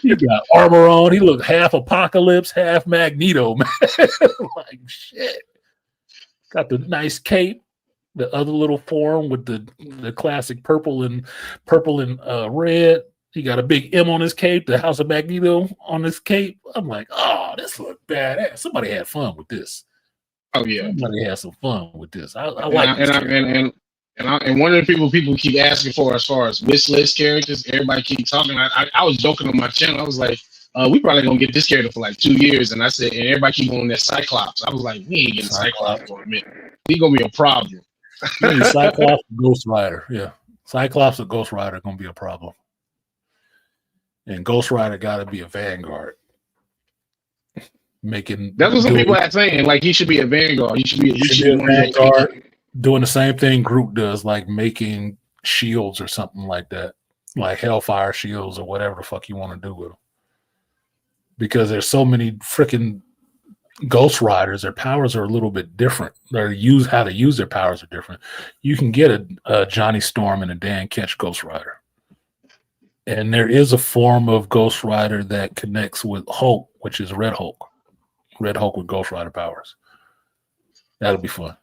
He got armor on. He looked half Apocalypse, half Magneto, man. Like shit. Got the nice cape. The other little form with the classic purple and red. He got a big M on his cape, the House of Magneto on his cape. I'm like, oh, this looks badass. Somebody had fun with this. Oh yeah, somebody had some fun with this. I like this. And one of the people keep asking for as far as wish list characters. Everybody keep talking. I was joking on my channel. I was like, we probably gonna get this character for like 2 years. And I said, and everybody keep on that Cyclops. I was like, we ain't getting Cyclops for a minute. He gonna be a problem. Yeah, Cyclops, Ghost Rider. Yeah, Cyclops and Ghost Rider are gonna be a problem. And Ghost Rider got to be a Vanguard. That's what some people are saying. Like he should be a Vanguard. He should be a Vanguard. Doing the same thing Groot does, like making shields or something like that, like Hellfire shields or whatever the fuck you want to do with them. Because there's so many freaking Ghost Riders, their powers are a little bit different. How they use their powers are different. You can get a Johnny Storm and a Dan Ketch Ghost Rider. And there is a form of Ghost Rider that connects with Hulk, which is Red Hulk. Red Hulk with Ghost Rider powers. That'll be fun.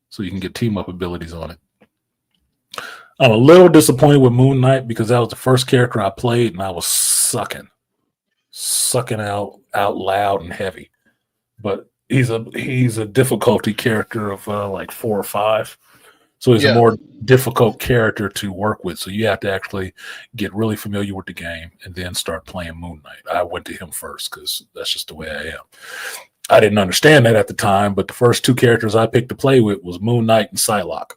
So you can get team-up abilities on it. I'm a little disappointed with Moon Knight because that was the first character I played and I was sucking out loud and heavy. But he's a difficulty character of like 4 or 5. So he's a more difficult character to work with. So you have to actually get really familiar with the game and then start playing Moon Knight. I went to him first because that's just the way I am. I didn't understand that at the time, but the first 2 characters I picked to play with was Moon Knight and Psylocke.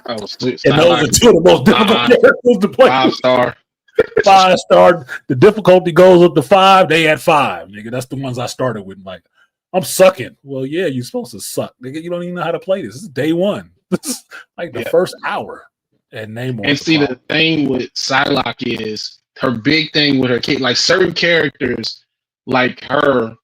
And those are 2 of the most difficult characters to play. 5-star. 5-star. The difficulty goes up to 5. They had 5. Nigga, that's the ones I started with. Like, I'm sucking. Well, yeah, you're supposed to suck. Nigga, you don't even know how to play this. This is day 1. This is like the first hour. And see, the thing with Psylocke is her big thing with her kid. Like certain characters, like her,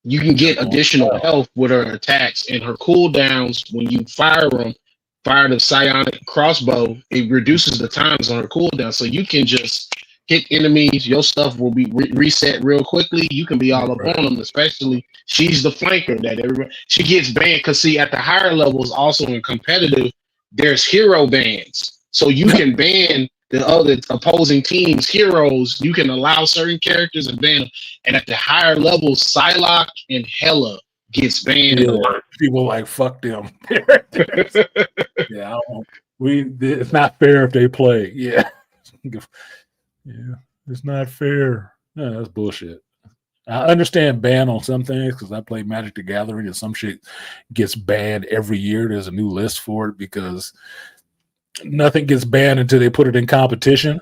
you can get additional health with her attacks and her cooldowns when you fire the psionic crossbow, it reduces the times on her cooldown. So you can just hit enemies, your stuff will be reset real quickly. You can be all up on them, especially she's the flanker that everybody, she gets banned because see at the higher levels also in competitive, there's hero bans. So you can ban the other opposing team's heroes. You can allow certain characters and ban them. And at the higher levels, Psylocke and Hela gets banned. People like fuck them. It's not fair if they play. Yeah, it's not fair. No, that's bullshit. I understand ban on some things because I play Magic the Gathering and some shit gets banned every year. There's a new list for it because nothing gets banned until they put it in competition.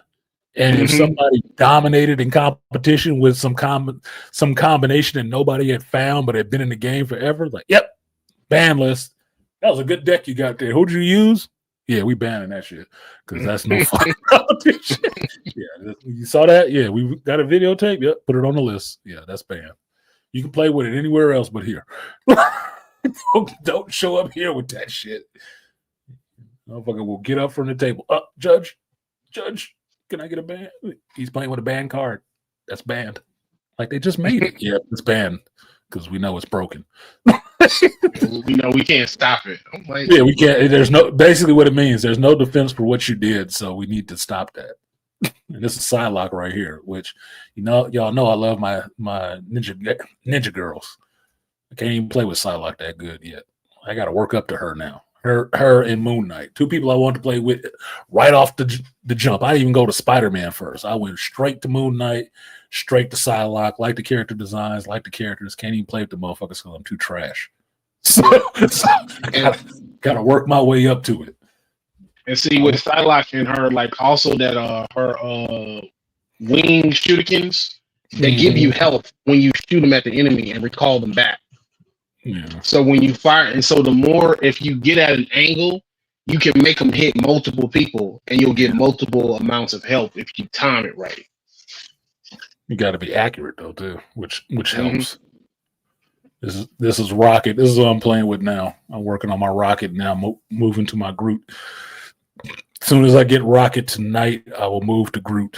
And if somebody dominated in competition with some combination that nobody had found but had been in the game forever, like, yep, ban list. That was a good deck you got there. Who'd you use? Yeah, we banning that shit because that's no fucking competition. Yeah, you saw that? Yeah, we got a videotape. Yep, put it on the list. Yeah, that's banned. You can play with it anywhere else but here. Don't show up here with that shit. Motherfucker will get up from the table. Judge, can I get a ban? He's playing with a banned card. That's banned. Like they just made it. Yeah, it's banned because we know it's broken. We know we can't stop it. Like, yeah, we can't. There's no. Basically, what it means, there's no defense for what you did, so we need to stop that. And this is Psylocke right here, which y'all know I love my ninja girls. I can't even play with Psylocke that good yet. I got to work up to her now. Her and Moon Knight, 2 people I want to play with right off the jump. I didn't even go to Spider-Man first. I went straight to Moon Knight, straight to Psylocke. Like the character designs, like the characters. Can't even play with the motherfuckers because I'm too trash. So I gotta work my way up to it. And see with Psylocke and her, like also that her wing shootikins, they give you health when you shoot them at the enemy and recall them back. Yeah. So when you fire, and so the more if you get at an angle, you can make them hit multiple people, and you'll get multiple amounts of health if you time it right. You got to be accurate though too, which helps. This is Rocket. This is what I'm playing with now. I'm working on my Rocket now. Moving to my Groot. As soon as I get Rocket tonight, I will move to Groot.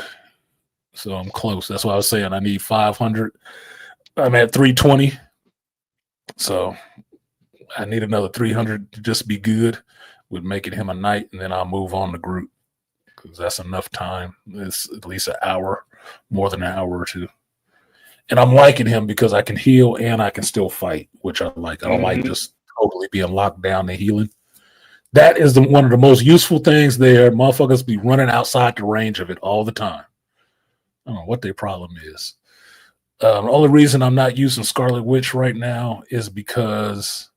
So I'm close. That's why I was saying I need 500. I'm at 320. So I need another 300 to just be good with making him a knight, and then I'll move on to Groot because that's enough time. It's at least an hour, more than an hour or 2. And I'm liking him because I can heal and I can still fight, which I like. I don't like just totally being locked down to healing. That is one of the most useful things there. Motherfuckers be running outside the range of it all the time. I don't know what their problem is. The only reason I'm not using Scarlet Witch right now is because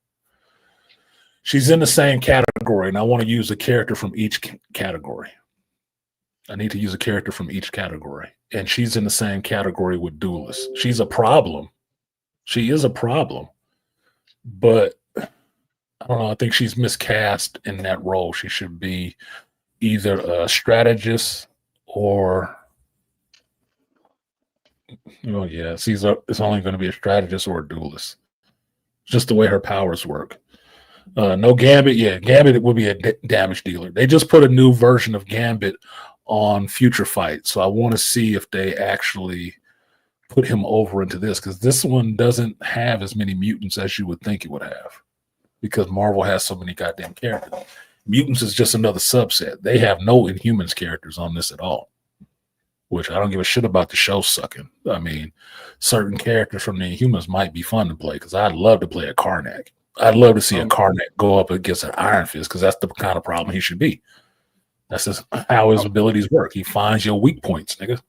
She's in the same category, and I want to use a character from each category. I need to use a character from each category, and she's in the same category with Duelist. She's a problem. She is a problem, but I don't know. I think she's miscast in that role. She should be either a strategist or, oh yeah, it's only going to be a strategist or a duelist. Just the way her powers work. No Gambit. Yeah, Gambit would be a damage dealer. They just put a new version of Gambit on Future Fight, so I want to see if they actually put him over into this, because this one doesn't have as many mutants as you would think it would have, because Marvel has so many goddamn characters. Mutants is just another subset. They have no Inhumans characters on this at all, which I don't give a shit about the show sucking. I mean, certain characters from the Inhumans might be fun to play, because I'd love to play a Karnak. I'd love to see a Karnak go up against an Iron Fist, because that's the kind of problem he should be. That's just how his abilities work. He finds your weak points, nigga.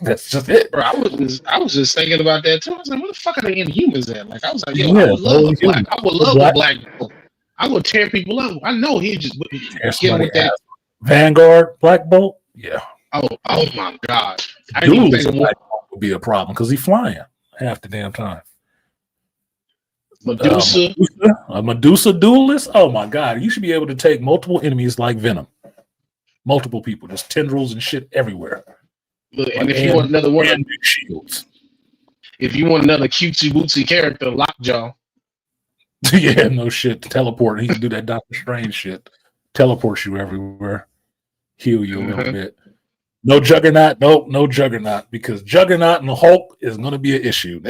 That's just it. Bro, I was just thinking about that too. I was like, where the fuck are the Inhumans at? Like, I was like, yo, Yeah, I would love a black. Bolt. I would tear people up. I know he just get with that Vanguard, Black Bolt. Yeah. Oh my god. Duelist Black Bolt would be a problem because he's flying half the damn time. Medusa. A Medusa duelist. Oh my god, you should be able to take multiple enemies like Venom. Multiple people, just tendrils and shit everywhere. Look, and if you want another one, big shields. If you want another cutesy bootsy character, Lockjaw. Yeah, no shit. Teleport. He can do that Doctor Strange shit. Teleport you everywhere. Heal you a little bit. No Juggernaut. Nope, no Juggernaut, because Juggernaut and the Hulk is going to be an issue.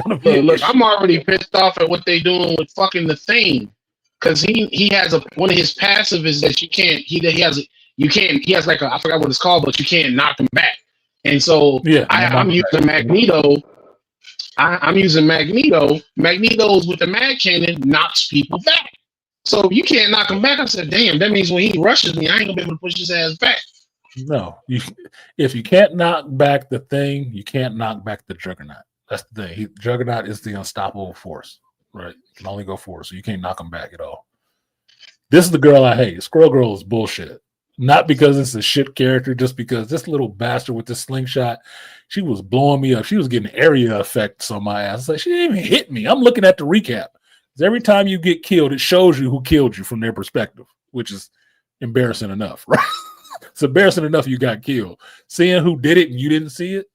Look, I'm already pissed off at what they doing with fucking the Thing. Because he has one of his passive is that you can't he has like I forgot what it's called, but you can't knock him back. And so yeah, I'm using Magneto. I'm using Magneto. Magneto's with the Mag Cannon knocks people back. So if you can't knock him back, I said, damn, that means when he rushes me, I ain't gonna be able to push his ass back. No, if you can't knock back the Thing, you can't knock back the Juggernaut. That's the thing. Juggernaut is the unstoppable force. Right, you can only go forward, so you can't knock them back at all. This is the girl I hate. Squirrel Girl is bullshit. Not because it's a shit character, just because this little bastard with this slingshot, she was blowing me up. She was getting area effects on my ass. It's like, she didn't even hit me. I'm looking at the recap. Because every time you get killed, it shows you who killed you from their perspective, which is embarrassing enough, right? It's embarrassing enough you got killed. Seeing who did it and you didn't see it,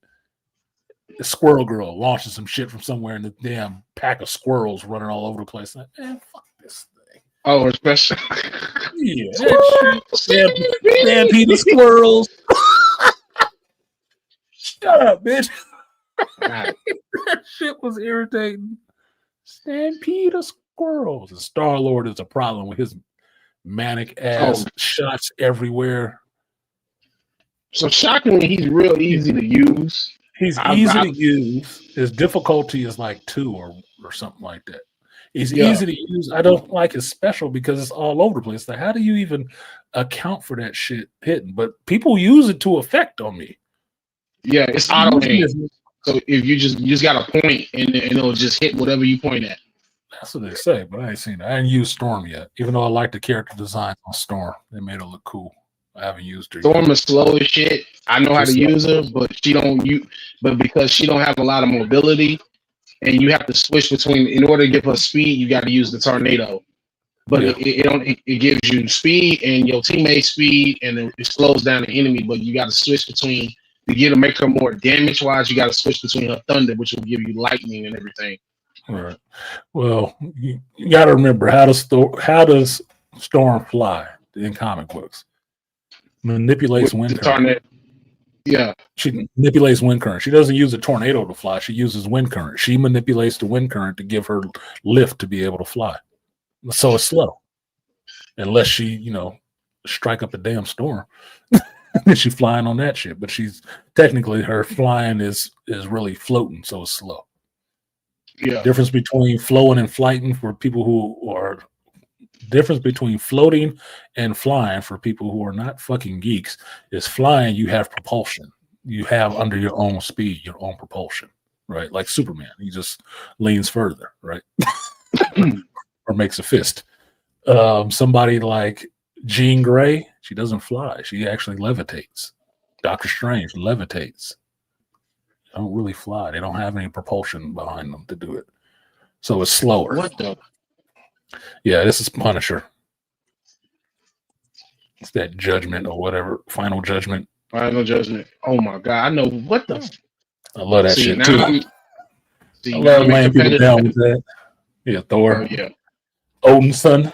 Squirrel Girl launching some shit from somewhere and the damn pack of squirrels running all over the place. Like, man, fuck this thing. Oh, especially stampede of squirrels. Shut up, bitch. That shit was irritating. Stampede of squirrels. And Star-Lord is a problem with his manic ass shots everywhere. So shockingly, he's real easy to use. He's easy to use. His difficulty is like 2 or something like that. He's easy to use. I don't like his special because it's all over the place. Like, how do you even account for that shit hitting? But people use it to effect on me. Yeah, it's auto aim. So if you just got a point and it'll just hit whatever you point at. That's what they say, but I ain't seen it. I ain't used Storm yet, even though I like the character design on Storm. They made her look cool. I haven't used her. Storm is slow as shit. I know how to use her, but but because she don't have a lot of mobility, and you have to switch between. In order to give her speed, you got to use the tornado. But it gives you speed and your teammate speed, and it slows down the enemy. But you got to switch between to make her more damage wise. You got to switch between her thunder, which will give you lightning and everything. All right. Well, you got to remember how does Storm fly in comic books? Manipulates wind current. Yeah. She manipulates wind current. She doesn't use a tornado to fly. She uses wind current. She manipulates the wind current to give her lift to be able to fly. So it's slow. Unless she, strike up a damn storm. Then she's flying on that shit. But she's technically her flying is really floating, so it's slow. Yeah. Difference between flowing and flighting for people who are difference between floating and flying for people who are not fucking geeks is flying. You have propulsion. You have under your own speed, your own propulsion, right? Like Superman, he just leans further, right? Or makes a fist. Somebody like Jean Grey, she doesn't fly. She actually levitates. Doctor Strange levitates. They don't really fly. They don't have any propulsion behind them to do it. So it's slower. What the? Yeah, this is Punisher. It's that Judgment or whatever. Final Judgment. Final Judgment. Oh my god! I know what the. I love that See, shit now too. I'm. I See, now love I'm in laying people competitive. down with that. Yeah, Thor. Oh yeah. Odin's son.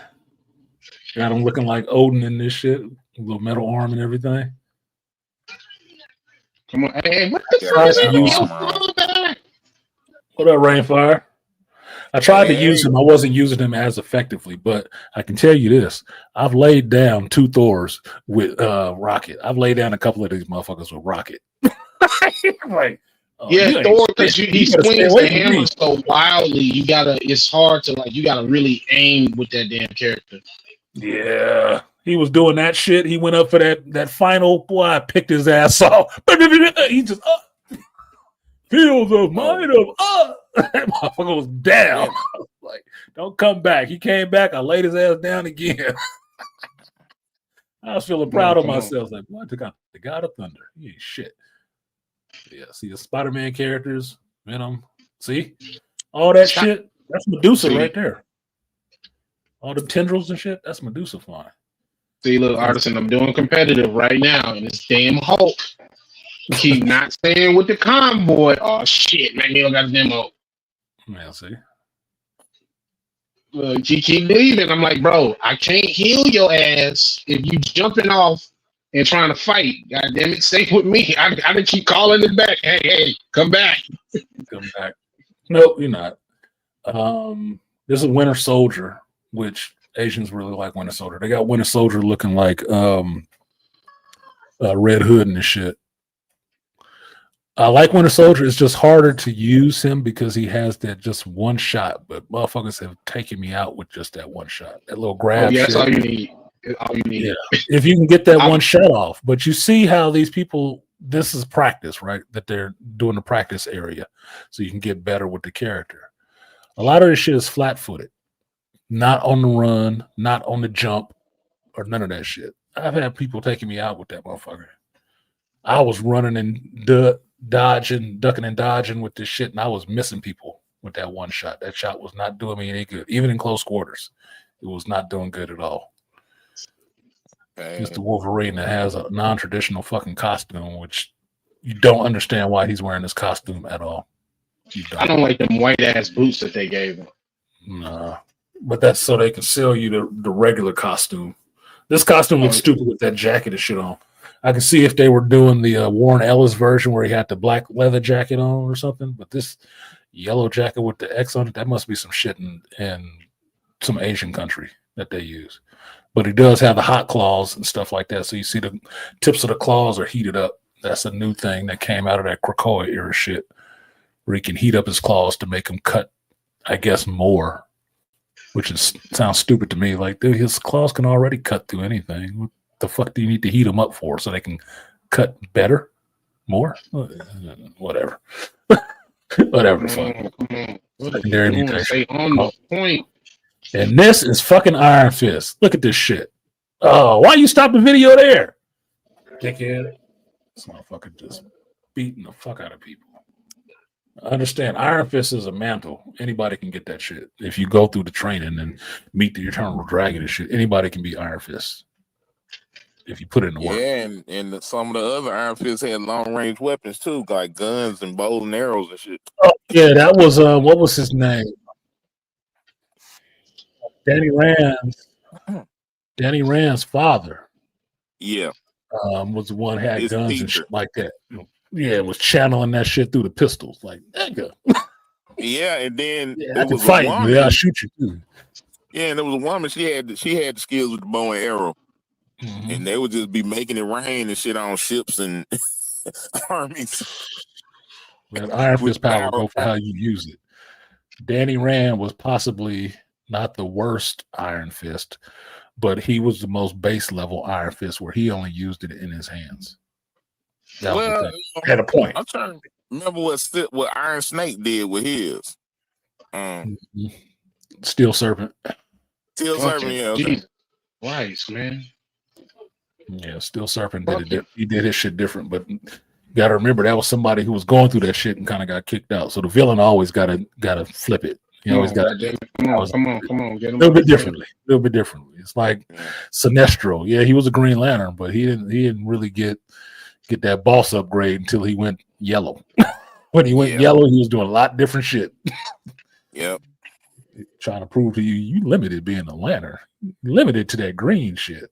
Got him looking like Odin in this shit. Little metal arm and everything. Come on. Hey, what the Yeah, fuck is Tried to that? use Yo, him. phone? What up, Rainfire? I tried to Hey, use him. I wasn't using him as effectively, but I can tell you this. I've laid down 2 Thors with Rocket. I've laid down a couple of these motherfuckers with Rocket. Like, oh, Yeah, you ain't Thor, shit. because he You better stay swings away the from hammer me. so wildly. You gotta. It's hard to like. You gotta really aim with that damn character. Yeah. He was doing that shit. He went up for that final. Boy, I picked his ass off. He just feel the might of that motherfucker was down. I was like, don't come back. He came back. I laid his ass down again. I was feeling proud of myself. Like, boy, I took out the God of Thunder. He ain't shit. Yeah, see the Spider-Man characters, Venom. See? All that shit. That's Medusa right there. All the tendrils and shit, that's Medusa flying. See, look, Artisan, I'm doing competitive right now, and this damn Hulk keep not staying with the convoy. Oh shit, Magneto got his damn Hulk. Yeah, see. Look, he keep leaving. I'm like, bro, I can't heal your ass if you jumping off and trying to fight. God damn it, stay with me. I gotta keep calling it back. Hey, come back. Come back. Nope, you're not. This is Winter Soldier, which Asians really like Winter Soldier. They got Winter Soldier looking like Red Hood and shit. I like Winter Soldier. It's just harder to use him because he has that just one shot. But motherfuckers have taken me out with just that one shot. That little grab. Oh, yeah, shit. that's all you need. All you need. Yeah. If you can get that one shot off. But you see how these people, this is practice, right? That they're doing the practice area. So you can get better with the character. A lot of this shit is flat-footed. Not on the run, not on the jump, or none of that shit. I've had people taking me out with that motherfucker. I was running and dodging, ducking and dodging with this shit, and I was missing people with that one shot. That shot was not doing me any good, even in close quarters. It was not doing good at all. It's the Wolverine that has a non-traditional fucking costume, which you don't understand why he's wearing this costume at all. I don't like them white ass boots that they gave him. Nah, but that's so they can sell you the regular costume. This costume looks stupid with that jacket and shit on. I can see if they were doing the Warren Ellis version where he had the black leather jacket on or something, but this yellow jacket with the X on it, that must be some shit in some Asian country that they use. But he does have the hot claws and stuff like that, so you see the tips of the claws are heated up. That's a new thing that came out of that Krakoa era shit, where he can heat up his claws to make them cut, I guess, more, which sounds stupid to me. Like, dude, his claws can already cut through anything. What the fuck do you need to heat them up for? So they can cut better, more? Whatever. Whatever. Secondary mutation. Stay on the point. And this is fucking Iron Fist. Look at this shit. Oh, why you stop the video there? Dickhead. This motherfucker just beating the fuck out of people. I understand. Iron Fist is a mantle. Anybody can get that shit. If you go through the training and meet the Eternal Dragon and shit, anybody can be Iron Fist. If you put it in the work. Yeah, and some of the other Iron Fists had long range weapons too, like guns and bows and arrows and shit. Oh, yeah, that was what was his name? Danny Rand's father. Yeah. Was the one had His guns teacher. and shit like that. Yeah, was channeling that shit through the pistols. Like, nigga. Yeah, and then I can fight you. Yeah, I'll shoot you too. Yeah, and there was a woman, she had the skills with the bow and arrow. Mm-hmm. And they would just be making it rain and shit on ships and armies. That Iron Fist power go for how you use it. Danny Rand was possibly not the worst Iron Fist, but he was the most base level Iron Fist where he only used it in his hands. That was had a point. I'm trying to remember what Iron Snake did with his. Steel Serpent. Still serving, Fucking yeah. Okay. Jesus Christ, man. Yeah, Steel Serpent Fuck did him. it. He did his shit different, but you got to remember that was somebody who was going through that shit and kind of got kicked out. So the villain always gotta flip it. He Come always on, got goddamn it. Come on. Get a him little out bit the differently. A little bit differently. It's like Yeah. Sinestro. Yeah, he was a Green Lantern, but he didn't really get that boss upgrade until he went yellow. When he went Yeah. yellow, he was doing a lot different shit. Yep. Trying to prove to you limited being a lantern. Limited to that green shit.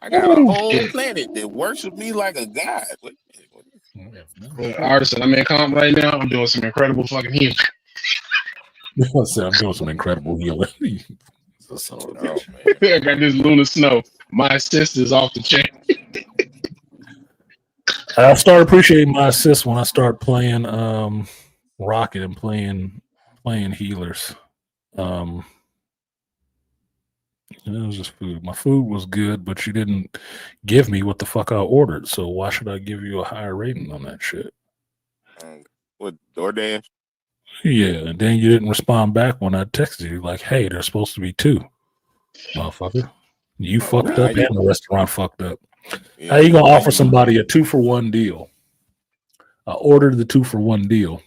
I got a whole Yeah. planet that worships me like a god. Artisan, I'm in comp right now. I'm doing some incredible fucking healing. I said I'm doing some incredible healing. Son of a bitch. Man. I got this Luna Snow. My assist is off the chain. I started appreciating my assists when I started playing Rocket and playing healers. It was just food. My food was good, but you didn't give me what the fuck I ordered. So why should I give you a higher rating on that shit? What, DoorDash? Yeah, and then you didn't respond back when I texted you like, "Hey, there's supposed to be 2, motherfucker. You fucked nah, up, and the restaurant fucked up. Yeah, How you gonna offer somebody a 2-for-1 deal? I ordered the 2-for-1 deal.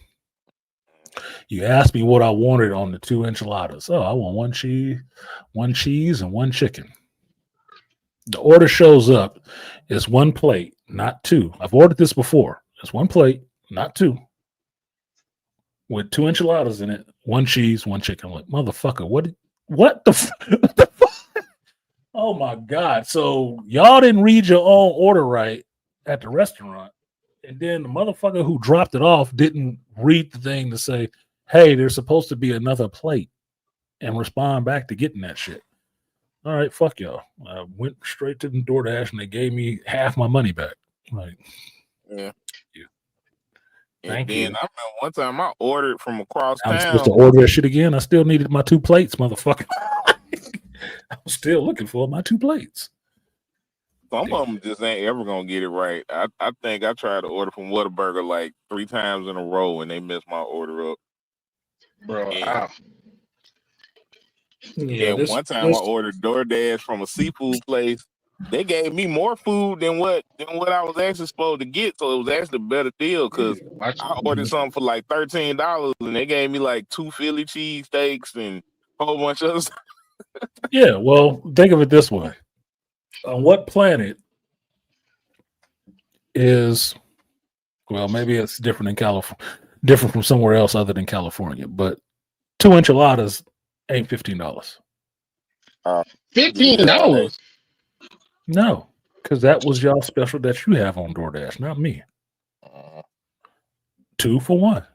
You asked me what I wanted on the 2 enchiladas. Oh, I want 1 cheese, and 1 chicken. The order shows up. It's 1 plate, not 2. I've ordered this before. It's 1 plate, not 2, with 2 enchiladas in it, 1 cheese, 1 chicken. I'm like, motherfucker, what the fuck? Oh my God. So y'all didn't read your own order right at the restaurant. And then the motherfucker who dropped it off didn't read the thing to say, hey, there's supposed to be another plate, and respond back to getting that shit. All right, fuck y'all. I went straight to the DoorDash and they gave me half my money back. Like, yeah. Thank you. I remember one time I ordered from across I'm town. supposed to order that shit again. I still needed my 2 plates, motherfucker. I'm still looking for my 2 plates. Some of them just ain't ever gonna get it right. I think I tried to order from Whataburger like 3 times in a row and they messed my order up. Bro, Yeah, one time I ordered DoorDash from a seafood place. They gave me more food than what I was actually supposed to get, so it was actually a better deal because I ordered something for like $13 and they gave me like 2 Philly cheese steaks and a whole bunch of stuff. Yeah, well, think of it this way. On what planet is, well, maybe it's different in California, different from somewhere else other than California, but 2 enchiladas ain't $15. $15? No, because that was y'all special that you have on DoorDash, not me. 2 for 1.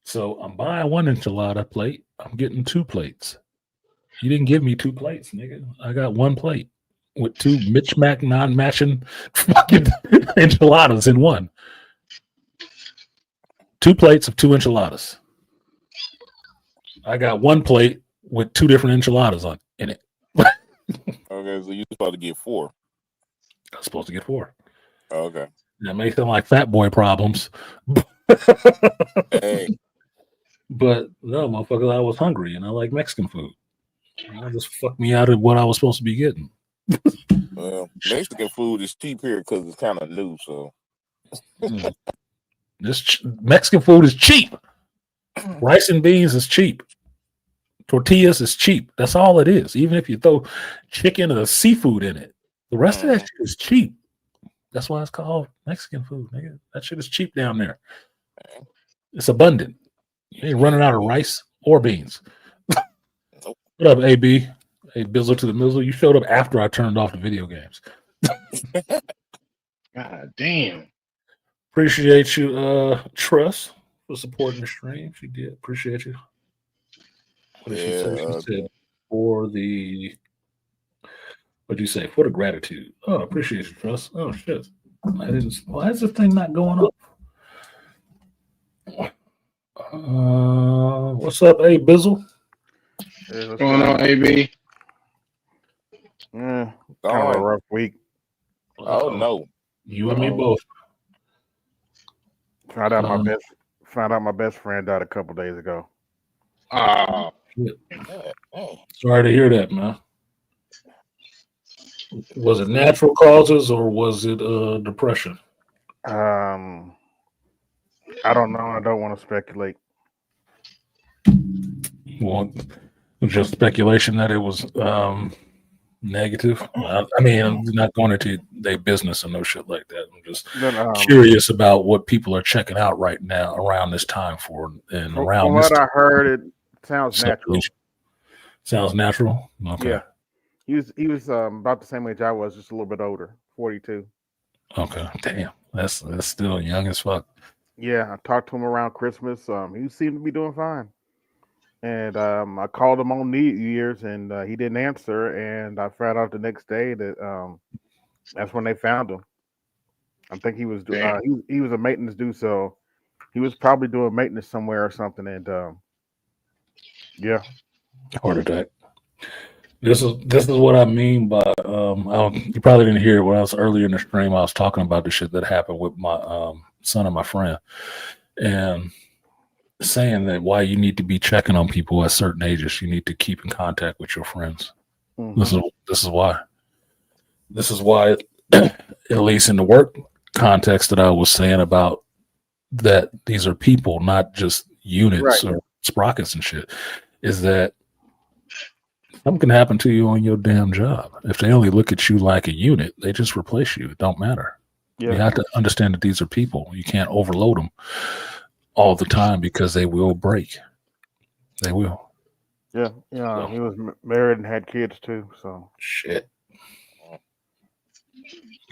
So I'm buying 1 enchilada plate. I'm getting 2 plates. You didn't give me 2 plates, nigga. I got 1 plate with 2 mismatch, non-matching fucking enchiladas in 1. 2 plates of 2 enchiladas. I got 1 plate with 2 different enchiladas in it. Okay, so you're supposed to get 4. I was supposed to get 4. Okay. That may sound like fat boy problems. Hey. But no, motherfucker, I was hungry and I like Mexican food. That just fucked me out of what I was supposed to be getting. Well, Mexican food is cheap here because it's kind of new. So this Mexican food is cheap. Rice and beans is cheap. Tortillas is cheap. That's all it is. Even if you throw chicken or seafood in it, the rest of that shit is cheap. That's why it's called Mexican food, nigga. That shit is cheap down there. It's abundant. You ain't running out of rice or beans. What up, AB? Hey, Bizzle to the Mizzle. You showed up after I turned off the video games. God damn. Appreciate you, Trust, for supporting the stream. She did. Appreciate you. What did she say? She said for the, what'd you say? For the gratitude. Oh, appreciate you, Trust. Oh, shit. I didn't, why is this thing not going up? What's up, hey, Bizzle? Hey, What's going on, AB? Kind of a rough week. Oh no, you and me both. Found out my best friend died a couple days ago. Oh shit. Hey. Sorry to hear that, man. Was it natural causes or was it depression? I don't know. I don't want to speculate. Well, just speculation that it was negative. I mean, I'm not going into their business and no shit like that. I'm just Then, curious about what people are checking out right now around this time for and from around this what I time. heard, it sounds natural. Sounds natural. Okay. Yeah, he was about the same age I was, just a little bit older, 42. Okay. Damn. That's still young as fuck. Yeah, I talked to him around Christmas. He seemed to be doing fine. And I called him on New Year's, and he didn't answer. And I found out the next day that that's when they found him. I think he was Damn. he was a maintenance dude, so he was probably doing maintenance somewhere or something. And yeah, Heart attack. This is what I mean by you probably didn't hear it when I was earlier in the stream. I was talking about the shit that happened with my son and my friend, and saying that why you need to be checking on people at certain ages. You need to keep in contact with your friends. mhm. This is why. This is why, at least in the work context that I was saying about that these are people, not just units Right. or sprockets and shit, is that something can happen to you on your damn job. If they only look at you like a unit, they just replace you. It don't matter. You Yeah, have to understand that these are people. You can't overload them all the time because they will break. They will. yeah. So, He was married and had kids too. So shit.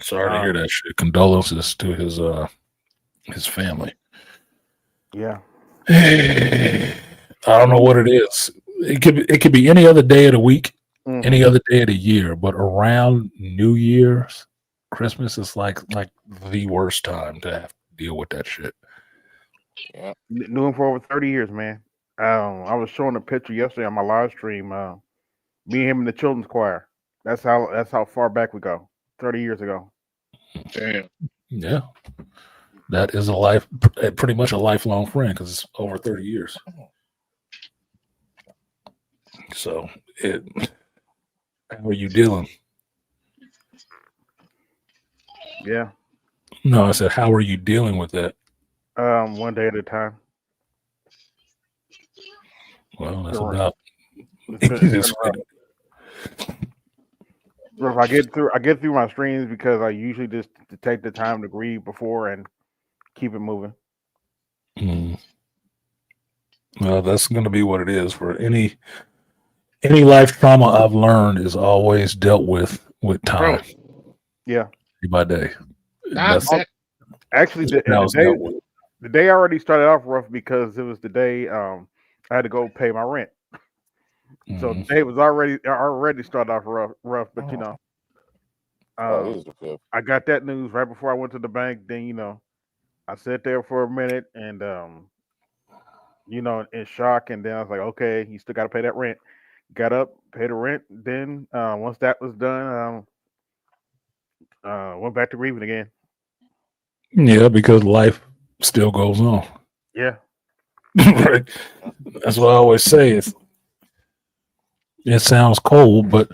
Sorry to hear that shit. Condolences to his family. yeah, I don't know what it is. It could be any other day of the week, mhm. any other day of the year, but around New Year's, Christmas is like the worst time to have to deal with that shit. Knew him for over 30 years, man. I was showing a picture yesterday on my live stream. Me and him in the children's choir. That's how far back we go. 30 years ago. Damn. Yeah, that is pretty much a lifelong friend because it's over 30 years. So, how are you dealing? Yeah. No, I said, how are you dealing with that? One day at a time. Well, that's Sure. about. It's been rough. Rough. I get through my streams because I usually just to take the time to grieve before and keep it moving. Well, that's going to be what it is for any life trauma. I've learned is always dealt with time, Yeah. day by day. That's That's Actually, how it's dealt with. the day already started off rough because it was the day I had to go pay my rent. So the day was already started off rough. But This is the fifth. I got that news right before I went to the bank. Then I sat there for a minute and in shock. And then I was like, okay, you still got to pay that rent. Got up, paid the rent. Then once that was done, went back to grieving again. Yeah, because life still goes on. Yeah. Right. That's what I always say. It sounds cold, but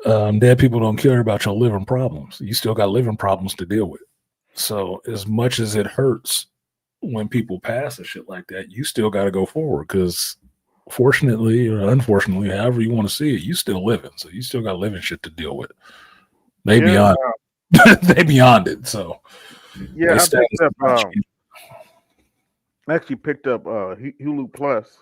dead people don't care about your living problems. You still got living problems to deal with. So as much as it hurts when people pass and shit like that, you still got to go forward because fortunately or unfortunately, however you want to see it, you still living. So you still got living shit to deal with. They beyond they beyond it. So yeah, I actually picked up Hulu Plus,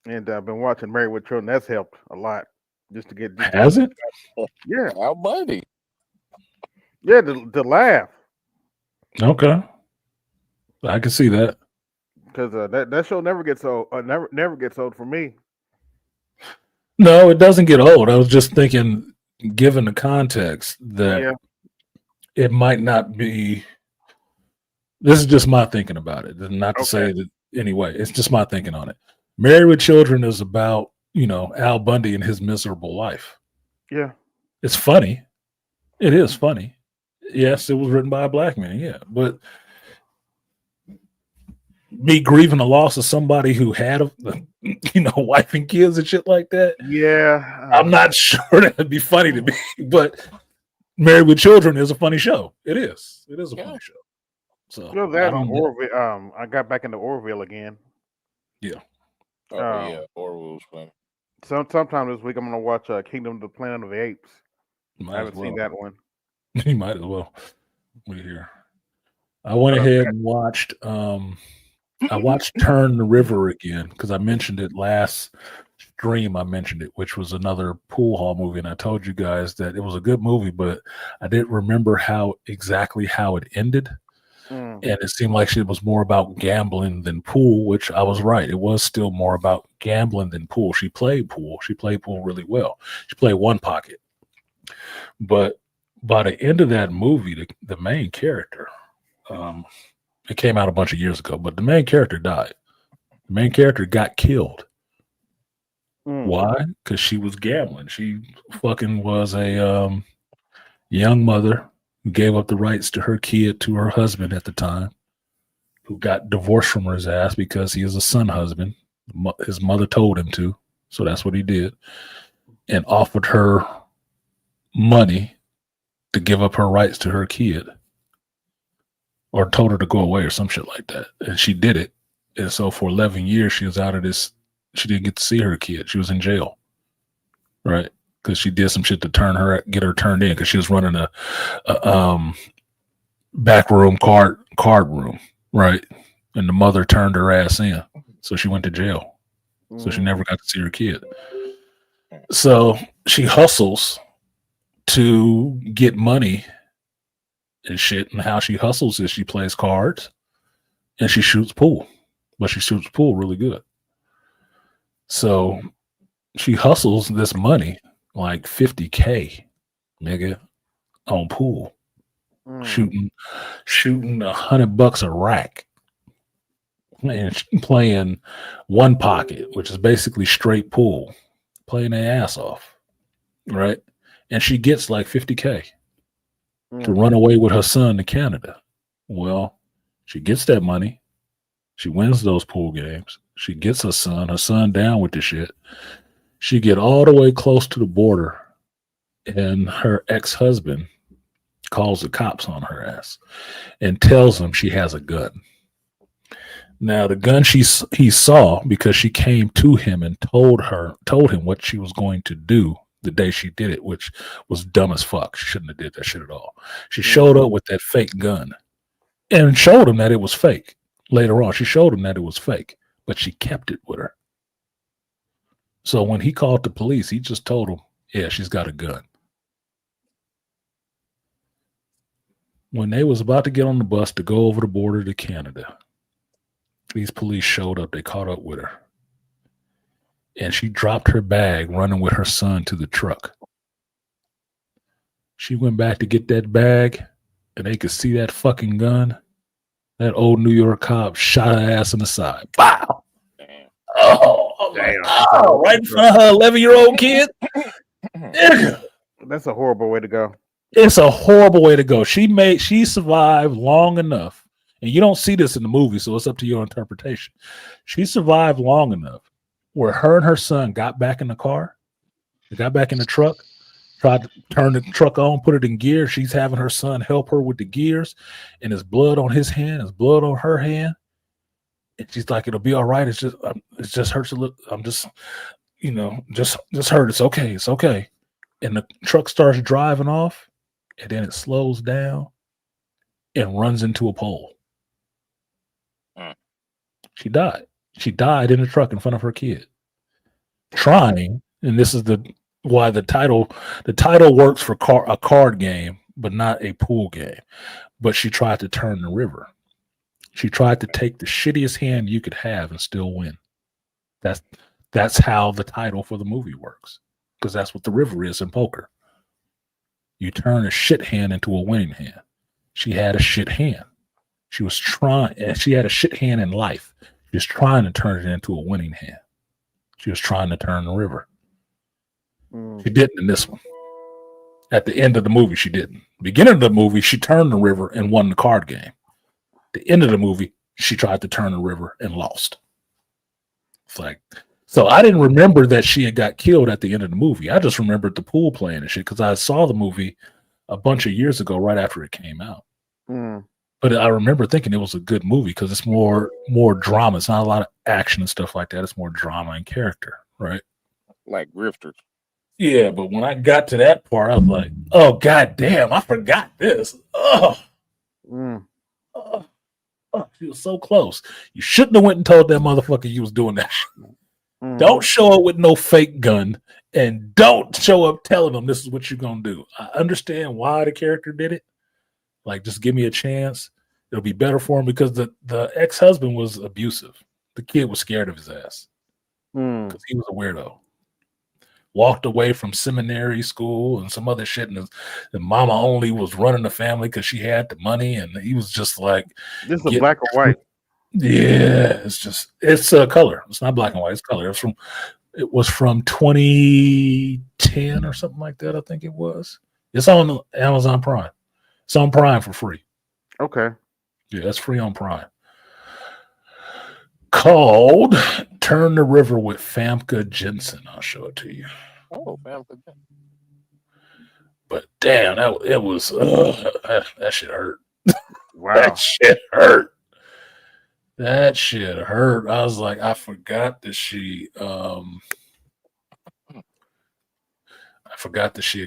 and I've been watching Married with Children. That's helped a lot. Just to get has it? Yeah, How buddy? yeah, the laugh Okay, I can see that. because that show never gets old. Never gets old for me. No, it doesn't get old. I was just thinking, given the context, that Yeah, it might not be. This is just my thinking about it. Not to say that anyway. It's just my thinking on it. Married with Children is about Al Bundy and his miserable life. yeah, It's funny. It is funny. Yes, it was written by a black man. Yeah, but me grieving the loss of somebody who had a wife and kids and shit like that. Yeah, I'm not sure that'd be funny to me, but Married with Children is a funny show. It is a funny show. So you know I that on don't know. Orville. I got back into Orville again. Yeah. Yeah, Orwell's funny. Sometime this week I'm gonna watch Kingdom of the Planet of the Apes. I haven't seen that one. You might as well. We here. I went ahead and watched. I watched Turn the River again because I mentioned it last stream. I mentioned it, which was another pool hall movie, and I told you guys that it was a good movie, but I didn't remember exactly how it ended. And it seemed like it was more about gambling than pool, which I was right. It was still more about gambling than pool. She played pool. She played pool really well. She played one pocket. But by the end of that movie, the main character, it came out a bunch of years ago, but the main character died. The main character got killed. Why? Because she was gambling. She fucking was a young mother who gave up the rights to her kid to her husband at the time, who got divorced from her ass because he is a son husband. His mother told him to, so that's what he did, and offered her money to give up her rights to her kid, or told her to go away or some shit like that. And she did it. And so for 11 years, she was out of this. She didn't get to see her kid. She was in jail, right? Because she did some shit to get her turned in, because she was running a back room card room, right? And the mother turned her ass in, so she went to jail. So she never got to see her kid. So she hustles to get money and shit. And how she hustles is she plays cards and she shoots pool, but she shoots pool really good. So she hustles this money, like $50K, nigga, on pool, shooting $100 a rack, and playing one pocket, which is basically straight pool, playing their ass off, right? And she gets like $50K to run away with her son to Canada. Well, she gets that money. She wins those pool games. She gets her son down with the shit. She get all the way close to the border, and her ex-husband calls the cops on her ass and tells him she has a gun. Now, the gun he saw, because she came to him and told him what she was going to do the day she did it, which was dumb as fuck. She shouldn't have did that shit at all. She showed up with that fake gun and showed him that it was fake. Later on, she showed him that it was fake, but she kept it with her. So when he called the police, he just told him, yeah, she's got a gun. When they was about to get on the bus to go over the border to Canada, these police showed up. They caught up with her. And she dropped her bag running with her son to the truck. She went back to get that bag, and they could see that fucking gun. That old New York cop shot her ass in the side. Wow. Damn. Oh, Damn. oh, right in front of her 11-year-old kid. That's a horrible way to go. It's a horrible way to go. She survived long enough, and you don't see this in the movie, so it's up to your interpretation. She survived long enough where her and her son got back in the car, they got back in the truck, tried to turn the truck on, put it in gear. She's having her son help her with the gears, and there's blood on his hand, there's blood on her hand. And she's like, it'll be all right. It just hurts a little. I'm just, just hurt. It's okay. It's okay. And the truck starts driving off, and then it slows down and runs into a pole. She died. She died in the truck in front of her kid. Trying, and this is why the title works for a card game, but not a pool game. But she tried to turn the river. She tried to take the shittiest hand you could have and still win. That's how the title for the movie works, because that's what the river is in poker. You turn a shit hand into a winning hand. She had a shit hand. She was trying, and she had a shit hand in life. She was trying to turn it into a winning hand. She was trying to turn the river. She didn't in this one. At the end of the movie, she didn't. Beginning of the movie, she turned the river and won the card game. The end of the movie, she tried to turn the river and lost. It's like, so I didn't remember that she had got killed at the end of the movie. I just remembered the pool playing and shit because I saw the movie a bunch of years ago, right after it came out. But I remember thinking it was a good movie because it's more drama. It's not a lot of action and stuff like that. It's more drama and character, right? Like grifters. Yeah, but when I got to that part, I was like, "Oh god damn, I forgot this." Oh, she was so close. You shouldn't have went and told that motherfucker you was doing that. Don't show up with no fake gun, and don't show up telling them this is what you're gonna do. I understand why the character did it. Like, just give me a chance. It'll be better for him because the ex-husband was abusive. The kid was scared of his ass because he was a weirdo. Walked away from seminary school and some other shit, and mama only was running the family because she had the money, and he was just like, "This is black or white." Yeah, it's a color. It's not black and white. It's color. It was from 2010 or something like that. I think it was. It's on Amazon Prime. It's on Prime for free. Okay. Yeah, that's free on Prime. Called "Turn the River" with Famke Jensen. I'll show it to you. Oh, Famke Jensen. But damn, that was that shit hurt. Wow. That shit hurt. That shit hurt. I was like, I forgot that she had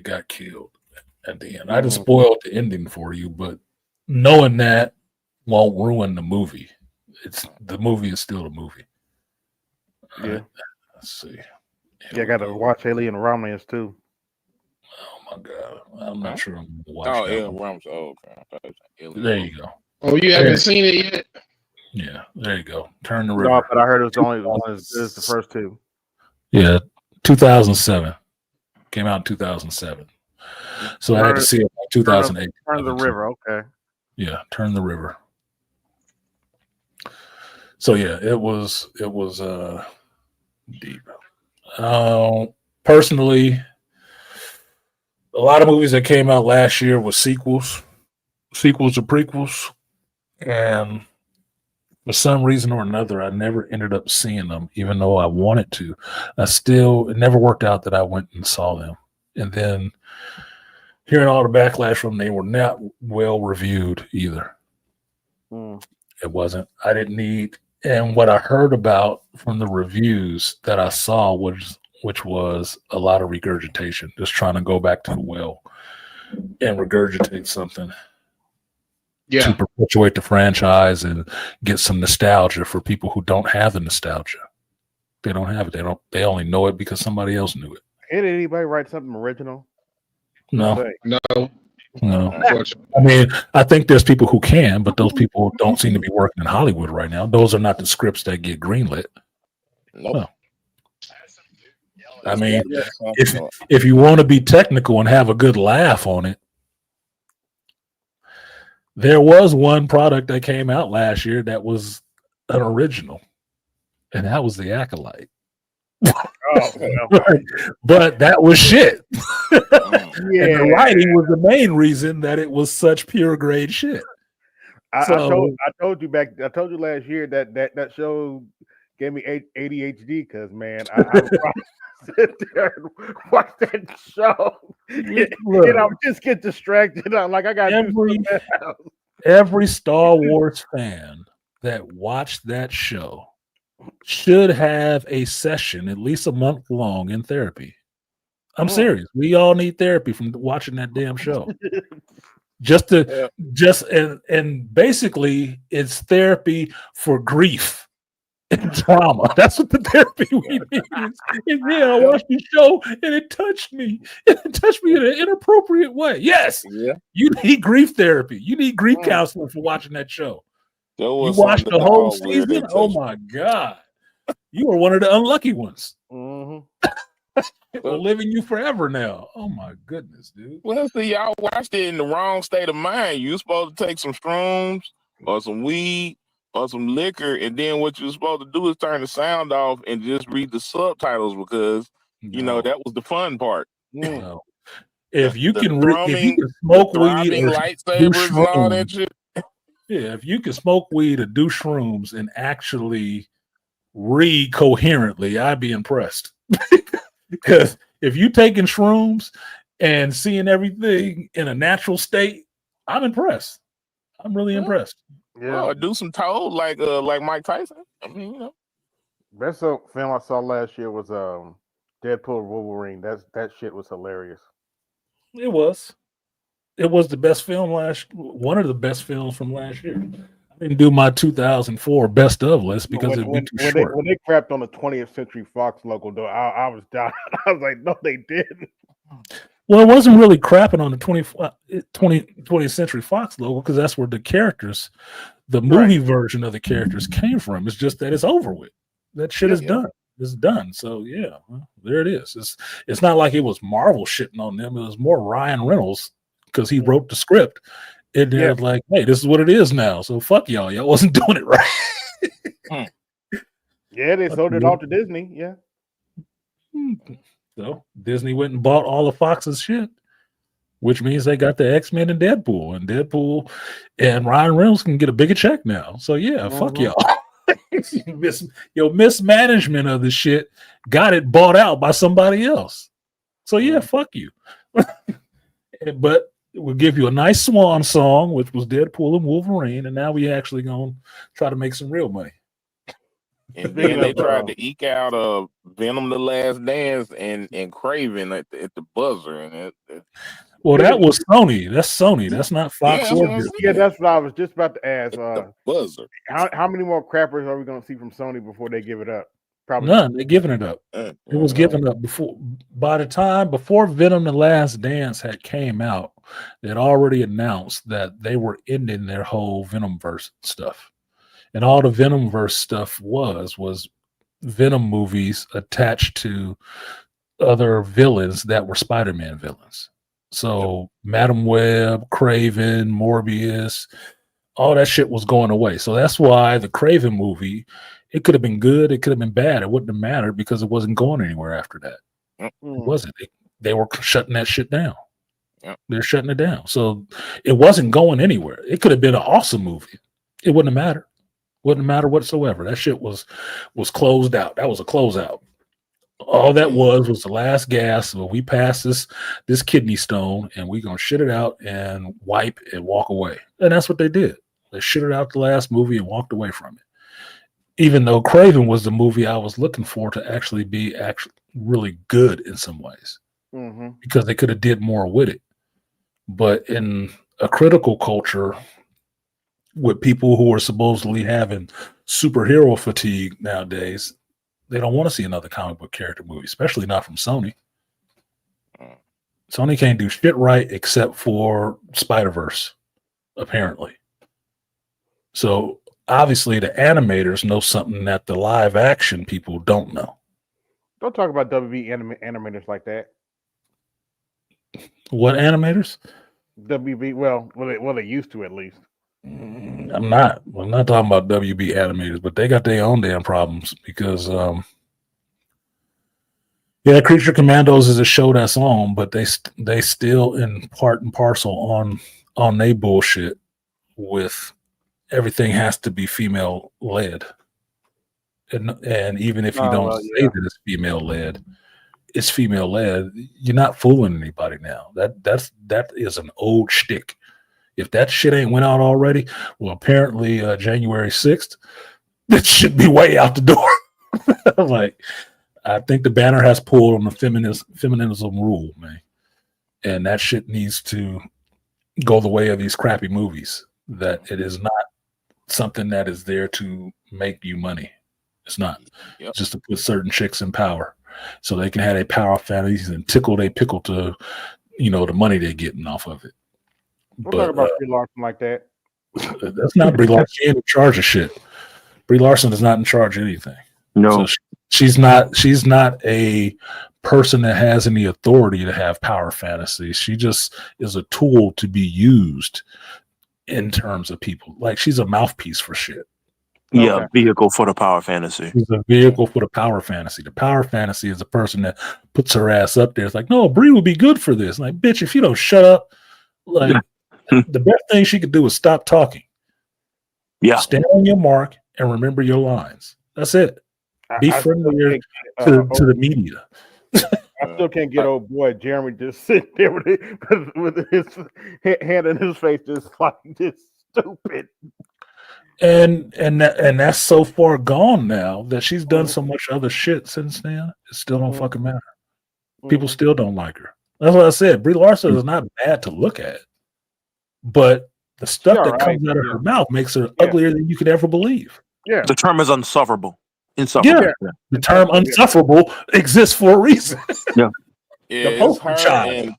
got killed at the end. I just spoiled the ending for you, but knowing that won't ruin the movie. The movie is still the movie. Yeah. Right. Let's see. Yeah, I gotta watch Alien Romulus too. Oh my god. I'm not sure I'm gonna watch that. Alien Romulus. Oh, okay. There you go. Oh, you haven't seen it yet? Yeah, there you go. Turn the River. No, but I heard it was only one as good as the first two. Yeah, 2007. Came out in 2007. So I had to see it in 2008. Turn the River, okay. Yeah, Turn the River. So yeah, it was deep. Personally, a lot of movies that came out last year were sequels or prequels, and for some reason or another, I never ended up seeing them, even though I wanted to. It never worked out that I went and saw them. And then hearing all the backlash from them, they were not well reviewed either. It wasn't. I didn't need. And what I heard about from the reviews that I saw which was a lot of regurgitation, just trying to go back to the well and regurgitate something. Yeah. To perpetuate the franchise and get some nostalgia for people who don't have the nostalgia. They don't have it. They only know it because somebody else knew it. Did anybody write something original? No. Unfortunately. I mean, I think there's people who can, but those people don't seem to be working in Hollywood right now. Those are not the scripts that get greenlit. Nope. No. I mean, if you want to be technical and have a good laugh on it, there was one product that came out last year that was an original, and that was The Acolyte. But that was shit. And the writing was the main reason that it was such pure grade shit. I told you last year that show gave me ADHD because, man, I sit there and watch that show and I would just get distracted. I'm like, I got every Star Wars fan that watched that show should have a session at least a month long in therapy. I'm serious. We all need therapy from watching that damn show. And basically it's therapy for grief and trauma. That's what the therapy we need. And yeah, I watched the show and it touched me. It touched me in an inappropriate way. Yes. Yeah. You need grief therapy. You need grief counseling for watching that show. You watched the whole season? Oh my God. You are one of the unlucky ones. It will live in you forever now. Oh my goodness, dude. Well, see, y'all watched it in the wrong state of mind. You supposed to take some shrooms or some weed or some liquor, and then what you're supposed to do is turn the sound off and just read the subtitles because you know that was the fun part. No. If you can smoke weed or lightsabers and all that shit. Yeah, if you can smoke weed or do shrooms and actually read coherently, I'd be impressed. Because if you taking shrooms and seeing everything in a natural state, I'm impressed. I'm really impressed. Yeah. Oh, do some toad like Mike Tyson. I mean, you know. Best film I saw last year was Deadpool Wolverine. That shit was hilarious. It was. It was the best film one of the best films from last year. I didn't do my 2004 best of list because it'd be too short. When they crapped on the 20th Century Fox logo, though, I was down. I was like, no, they didn't. Well, it wasn't really crapping on the 20th Century Fox logo because that's where the characters, the movie version of the characters came from. It's just that it's over with. That shit is done. It's done. So yeah, well, there it is. It's not like it was Marvel shitting on them. It was more Ryan Reynolds because he wrote the script. And they're like, hey, this is what it is now. So fuck y'all. Y'all wasn't doing it right. Yeah, they sold it off to Disney. Yeah. So Disney went and bought all of Fox's shit, which means they got the X-Men and Deadpool and Ryan Reynolds can get a bigger check now. So yeah, fuck y'all. Your mismanagement of the shit got it bought out by somebody else. So yeah, fuck you. But we'll give you a nice swan song, which was Deadpool and Wolverine, and now we actually gonna try to make some real money. And then they tried to eke out Venom: The Last Dance and Craven at the buzzer, and well, that was Sony. That's Sony. That's not Fox. Yeah, that's what I was just about to ask. The buzzer. How many more crappers are we going to see from Sony before they give it up? Probably none. They're giving it up. It was given up before Venom: The Last Dance had came out. They had already announced that they were ending their whole Venomverse stuff, and all the Venomverse stuff was Venom movies attached to other villains that were Spider-Man villains. So Madam Web, Craven, Morbius, all that shit was going away. So that's why the Craven movie, it could have been good, it could have been bad. It wouldn't have mattered because it wasn't going anywhere after that. It wasn't. They were shutting that shit down. They're shutting it down. So it wasn't going anywhere. It could have been an awesome movie. It wouldn't have mattered. Wouldn't matter whatsoever. That shit was closed out. That was a closeout. All that was the last gas. Well, we passed this kidney stone and we're going to shit it out and wipe and walk away. And that's what they did. They shit it out the last movie and walked away from it. Even though Craven was the movie I was looking for to actually be really good in some ways, because they could have did more with it. But in a critical culture with people who are supposedly having superhero fatigue nowadays, they don't want to see another comic book character movie, especially not from Sony. Sony can't do shit right except for Spider-Verse, apparently. So obviously the animators know something that the live action people don't know. Don't talk about WB animators like that. What animators? WB, well, they used to at least. I'm not talking about WB animators, but they got their own damn problems because Creature Commandos is a show that's on, but they still in part and parcel on they bullshit with everything has to be female led, and even if you don't say that it's female led, it's female led. You're not fooling anybody now. That is an old shtick. If that shit ain't went out already, well, apparently January 6th, that should be way out the door. Like, I think the banner has pulled on the feminism rule, man. And that shit needs to go the way of these crappy movies. That it is not something that is there to make you money. It's not. It's just to put certain chicks in power so they can have their power fantasies and tickle their pickle to, the money they're getting off of it. Don't talk about Brie Larson like that. That's not Brie Larson. She ain't in charge of shit. Brie Larson is not in charge of anything. No, so she's not a person that has any authority to have power fantasies. She just is a tool to be used in terms of people. Like, she's a mouthpiece for shit. Yeah, vehicle for the power fantasy. She's a vehicle for the power fantasy. The power fantasy is a person that puts her ass up there. It's like, no, Brie would be good for this. Like, bitch, if you don't shut up, like. The best thing she could do is stop talking. Yeah. Stand on your mark and remember your lines. That's it. Be I still friendlier can't to the media. I still can't get old boy Jeremy just sitting there with his hand in his face, just like this stupid. And that's so far gone now that she's done so much other shit since then. It still don't fucking matter. People still don't like her. That's what I said. Brie Larson is not bad to look at, but the stuff that comes out of her mouth makes her uglier than you could ever believe. Yeah. The term is unsufferable. Insufferable. Yeah. The term unsufferable exists for a reason. Yeah. Yeah, The it's her child. and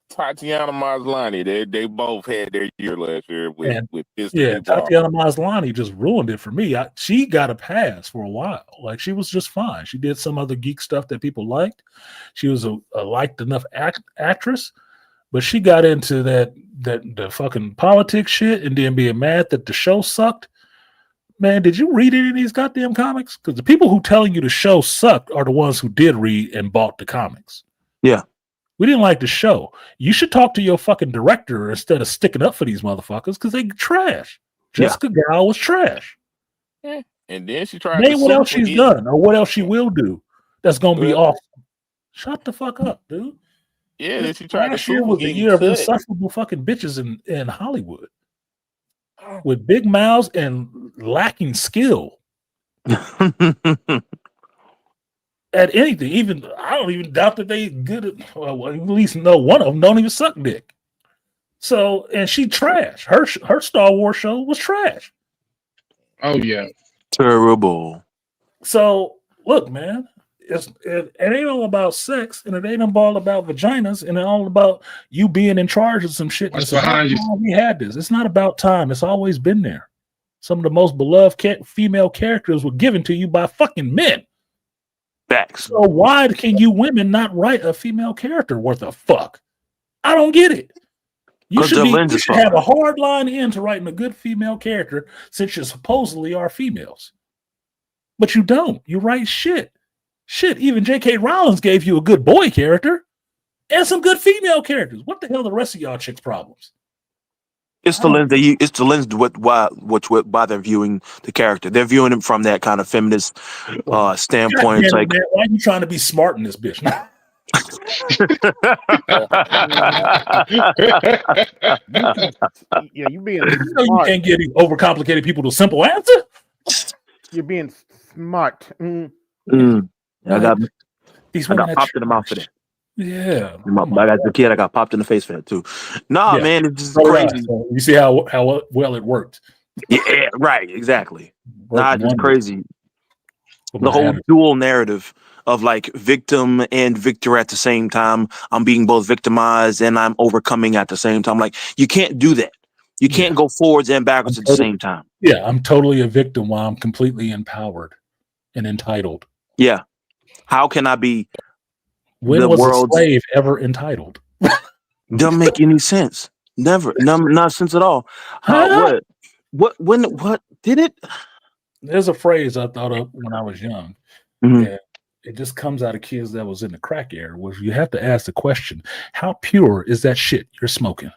Tatiana Maslany. They both had their year last year with pissing people off. Tatiana Maslany just ruined it for me. She got a pass for a while. Like, she was just fine. She did some other geek stuff that people liked. She was a liked enough actress, but she got into the fucking politics shit and then being mad that the show sucked. Man, did you read any of these goddamn comics? Because the people who telling you the show sucked are the ones who did read and bought the comics. Yeah. We didn't like the show. You should talk to your fucking director instead of sticking up for these motherfuckers because they trash. Jessica Gao was trash. Yeah. And then she tried Name to what else she's done or what else she will do that's going to be awesome. Shut the fuck up, dude. Yeah, then she tried to last year was the year of insufferable fucking bitches in Hollywood with big mouths and lacking skill at anything. Even I don't even doubt that they good at, well, at least know one of them don't even suck dick. So, and she trash. Her Star Wars show was trash. Oh yeah, terrible. So look, man, it ain't all about sex, and it ain't all about vaginas, and it all about you being in charge of some shit. What's behind you? We had this. It's not about time. It's always been there. Some of the most beloved female characters were given to you by fucking men. Facts. So why can you women not write a female character worth a fuck? I don't get it. You should have a hard line in to writing a good female character since you supposedly are females. But you don't. You write shit. Shit, even J.K. Rowling gave you a good boy character and some good female characters. What the hell are the rest of y'all chicks' problems? It's the lens why they're viewing the character. They're viewing him from that kind of feminist standpoint. It's like, man, why are you trying to be smart in this bitch? You being smart. You can't get overcomplicated people to a simple answer. You're being smart. I got popped in the mouth for that. Yeah, as a kid, I got popped in the face for that too. Nah, man, it's just crazy. So you see how well it worked. Yeah, right, exactly. Nah, it's just crazy. The whole dual narrative of like victim and victor at the same time. I'm being both victimized and I'm overcoming at the same time. Like, you can't do that. You can't go forwards and backwards at the same time. Yeah, I'm totally a victim while I'm completely empowered and entitled. Yeah. How can I be? When was a slave ever entitled? Doesn't make any sense. Never. Not sense at all. What did it? There's a phrase I thought of when I was young. And it just comes out of kids that was in the crack era, where you have to ask the question, how pure is that shit you're smoking?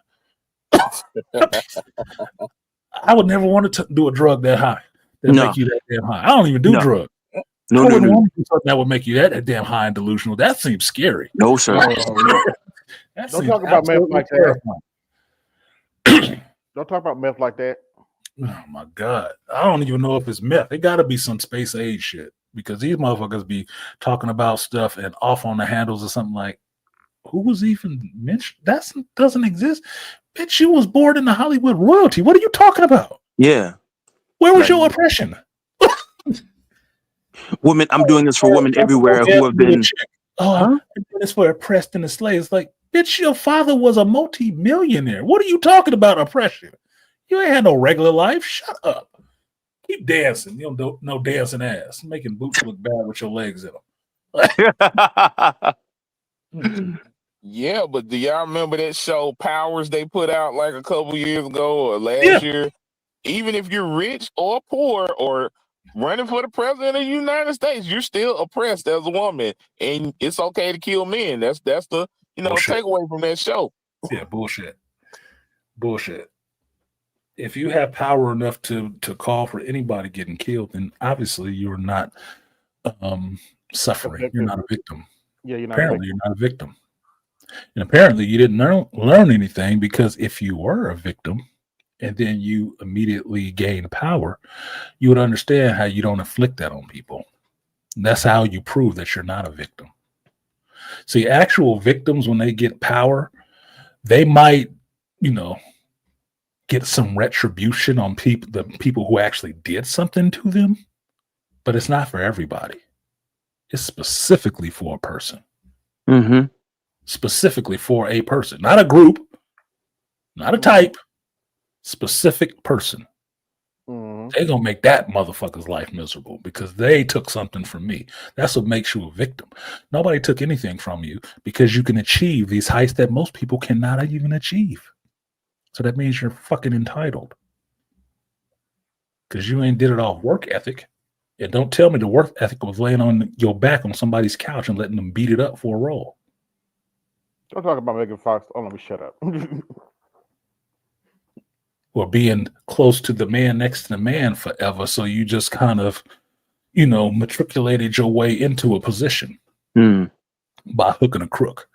I would never want to do a drug that high that make you that damn high. I don't even do drugs. I wouldn't want to do something that would make you that damn high and delusional. That seems scary. No, sir. Don't talk about meth like that. Don't talk about meth like that. Oh my God. I don't even know if it's meth. It got to be some space age shit, because these motherfuckers be talking about stuff and off on the handles or something like, who was even mentioned? That doesn't exist. Bitch, you was born in the Hollywood royalty. What are you talking about? Yeah. Where was your oppression? Women, I'm doing this for women everywhere who have been. I'm doing this for oppressed and enslaved. It's like, bitch, your father was a multi-millionaire. What are you talking about oppression? You ain't had no regular life. Shut up. Keep dancing. You don't no dancing ass. Making boots look bad with your legs in them. Yeah, but do y'all remember that show Powers they put out like a couple years ago or last year? Even if you're rich or poor or running for the president of the United States, you're still oppressed as a woman, and it's okay to kill men. That's the takeaway from that show. Yeah, bullshit. if you have power enough to call for anybody getting killed, then obviously you're not suffering. You're not a victim. Yeah, you're not a Apparently, victim. you're not a victim. And apparently, you didn't learn anything, because if you were a victim and then you immediately gain power, you would understand how you don't inflict that on people. That's how you prove that you're not a victim. See, actual victims, when they get power, they might, get some retribution on the people who actually did something to them, but it's not for everybody. It's specifically for a person. Mm-hmm. Specifically for a person, not a group, not a type, specific person. They're gonna make that motherfucker's life miserable because they took something from me. That's what makes you a victim. Nobody took anything from you, because you can achieve these heights that most people cannot even achieve. So that means you're fucking entitled, because you ain't did it off work ethic. And don't tell me the work ethic was laying on your back on somebody's couch and letting them beat it up for a role. Don't talk about Megan Fox. Oh, let me shut up. Or being close to the man next to the man forever. So you just kind of, matriculated your way into a position by hook and a crook.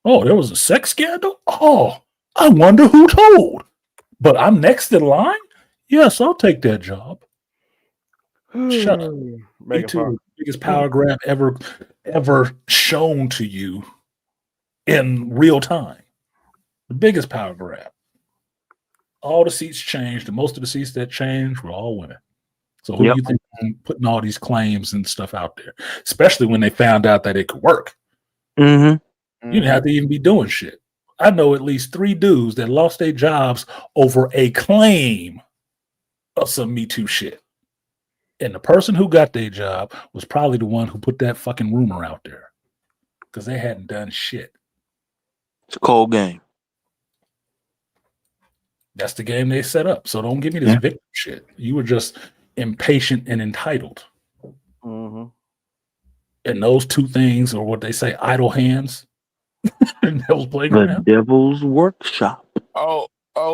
Oh, there was a sex scandal? Oh, I wonder who told. But I'm next in line? Yes, I'll take that job. Shut up. Me too. The biggest power grab ever shown to you in real time. The biggest power grab. All the seats changed, and most of the seats that changed were all women. So who do you think putting all these claims and stuff out there? Especially when they found out that it could work. You didn't have to even be doing shit. I know at least 3 dudes that lost their jobs over a claim of some Me Too shit. And the person who got their job was probably the one who put that fucking rumor out there, because they hadn't done shit. It's a cold game. That's the game they set up. So don't give me this victim shit. You were just impatient and entitled. And those 2 things are what they say, idle hands. The devil's workshop. Oh,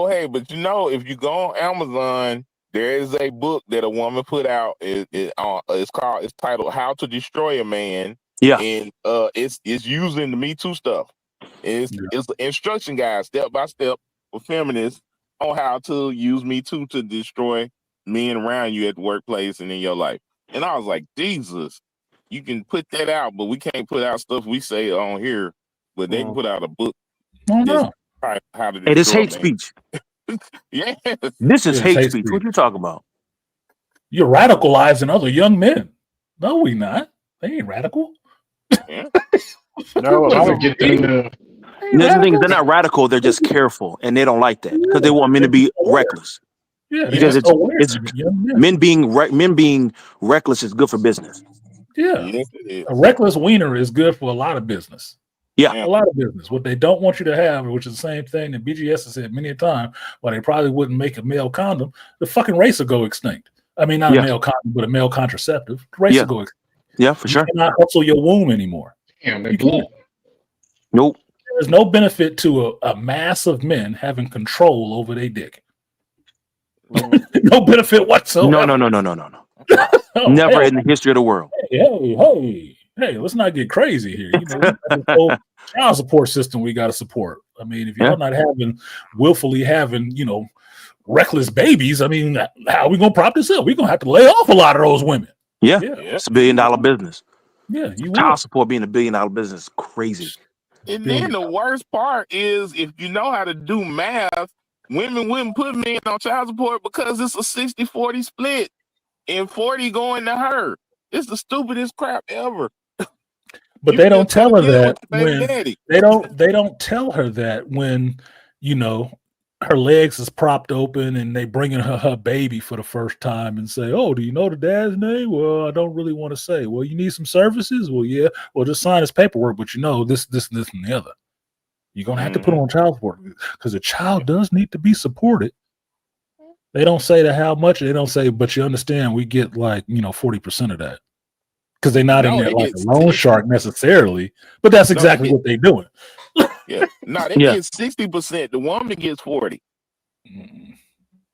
hey, but if you go on Amazon, there is a book that a woman put out. It's titled "How to Destroy a Man." Yeah, and it's using the Me Too stuff. It's the instruction guide, step by step, for feminists on how to use Me Too to destroy men around you at the workplace and in your life. And I was like, Jesus, you can put that out, but we can't put out stuff we say on here. But they can put out a book. Oh no! How to it is destroy hate speech. Yes. This is hate speech. What you talking about? You're radicalizing other young men. No, we not. They ain't radical. No, the thing is, they're not radical. They're just careful, and they don't like that because they want men to be reckless. Yeah, because it's men being reckless is good for business. Yeah, a reckless wiener is good for a lot of business. Yeah, a lot of business. What they don't want you to have, which is the same thing that BGS has said many a time, why they probably wouldn't make a male condom, the fucking race will go extinct. I mean, not a male condom, but a male contraceptive. The race will go extinct. Yeah, for sure. You cannot hustle your womb anymore. You can't. Nope. There's no benefit to a mass of men having control over their dick. No benefit whatsoever. No. Never in the history of the world. Hey, let's not get crazy here. The whole child support system we got to support. I mean, if you're not willfully having, reckless babies, I mean, how are we going to prop this up? We're going to have to lay off a lot of those women. Yeah. It's $1 billion business. Yeah, child support being $1 billion business is crazy. And then the worst part is, if you know how to do math, women wouldn't put men on child support because it's a 60-40 split and 40 going to her. It's the stupidest crap ever. But they don't tell her that when they don't tell her that when her legs is propped open and they bringing her baby for the first time and say, "Oh, do you know the dad's name?" Well, I don't really want to say. Well, you need some services? Well, yeah. Well, just sign this paperwork, but this, and the other. You're gonna have to put on child support because the child does need to be supported. They don't say how much. They don't say, but you understand, we get 40% of that. Because they're not in there like a loan shark necessarily, but that's exactly what they're doing. They get 60%. The woman gets 40.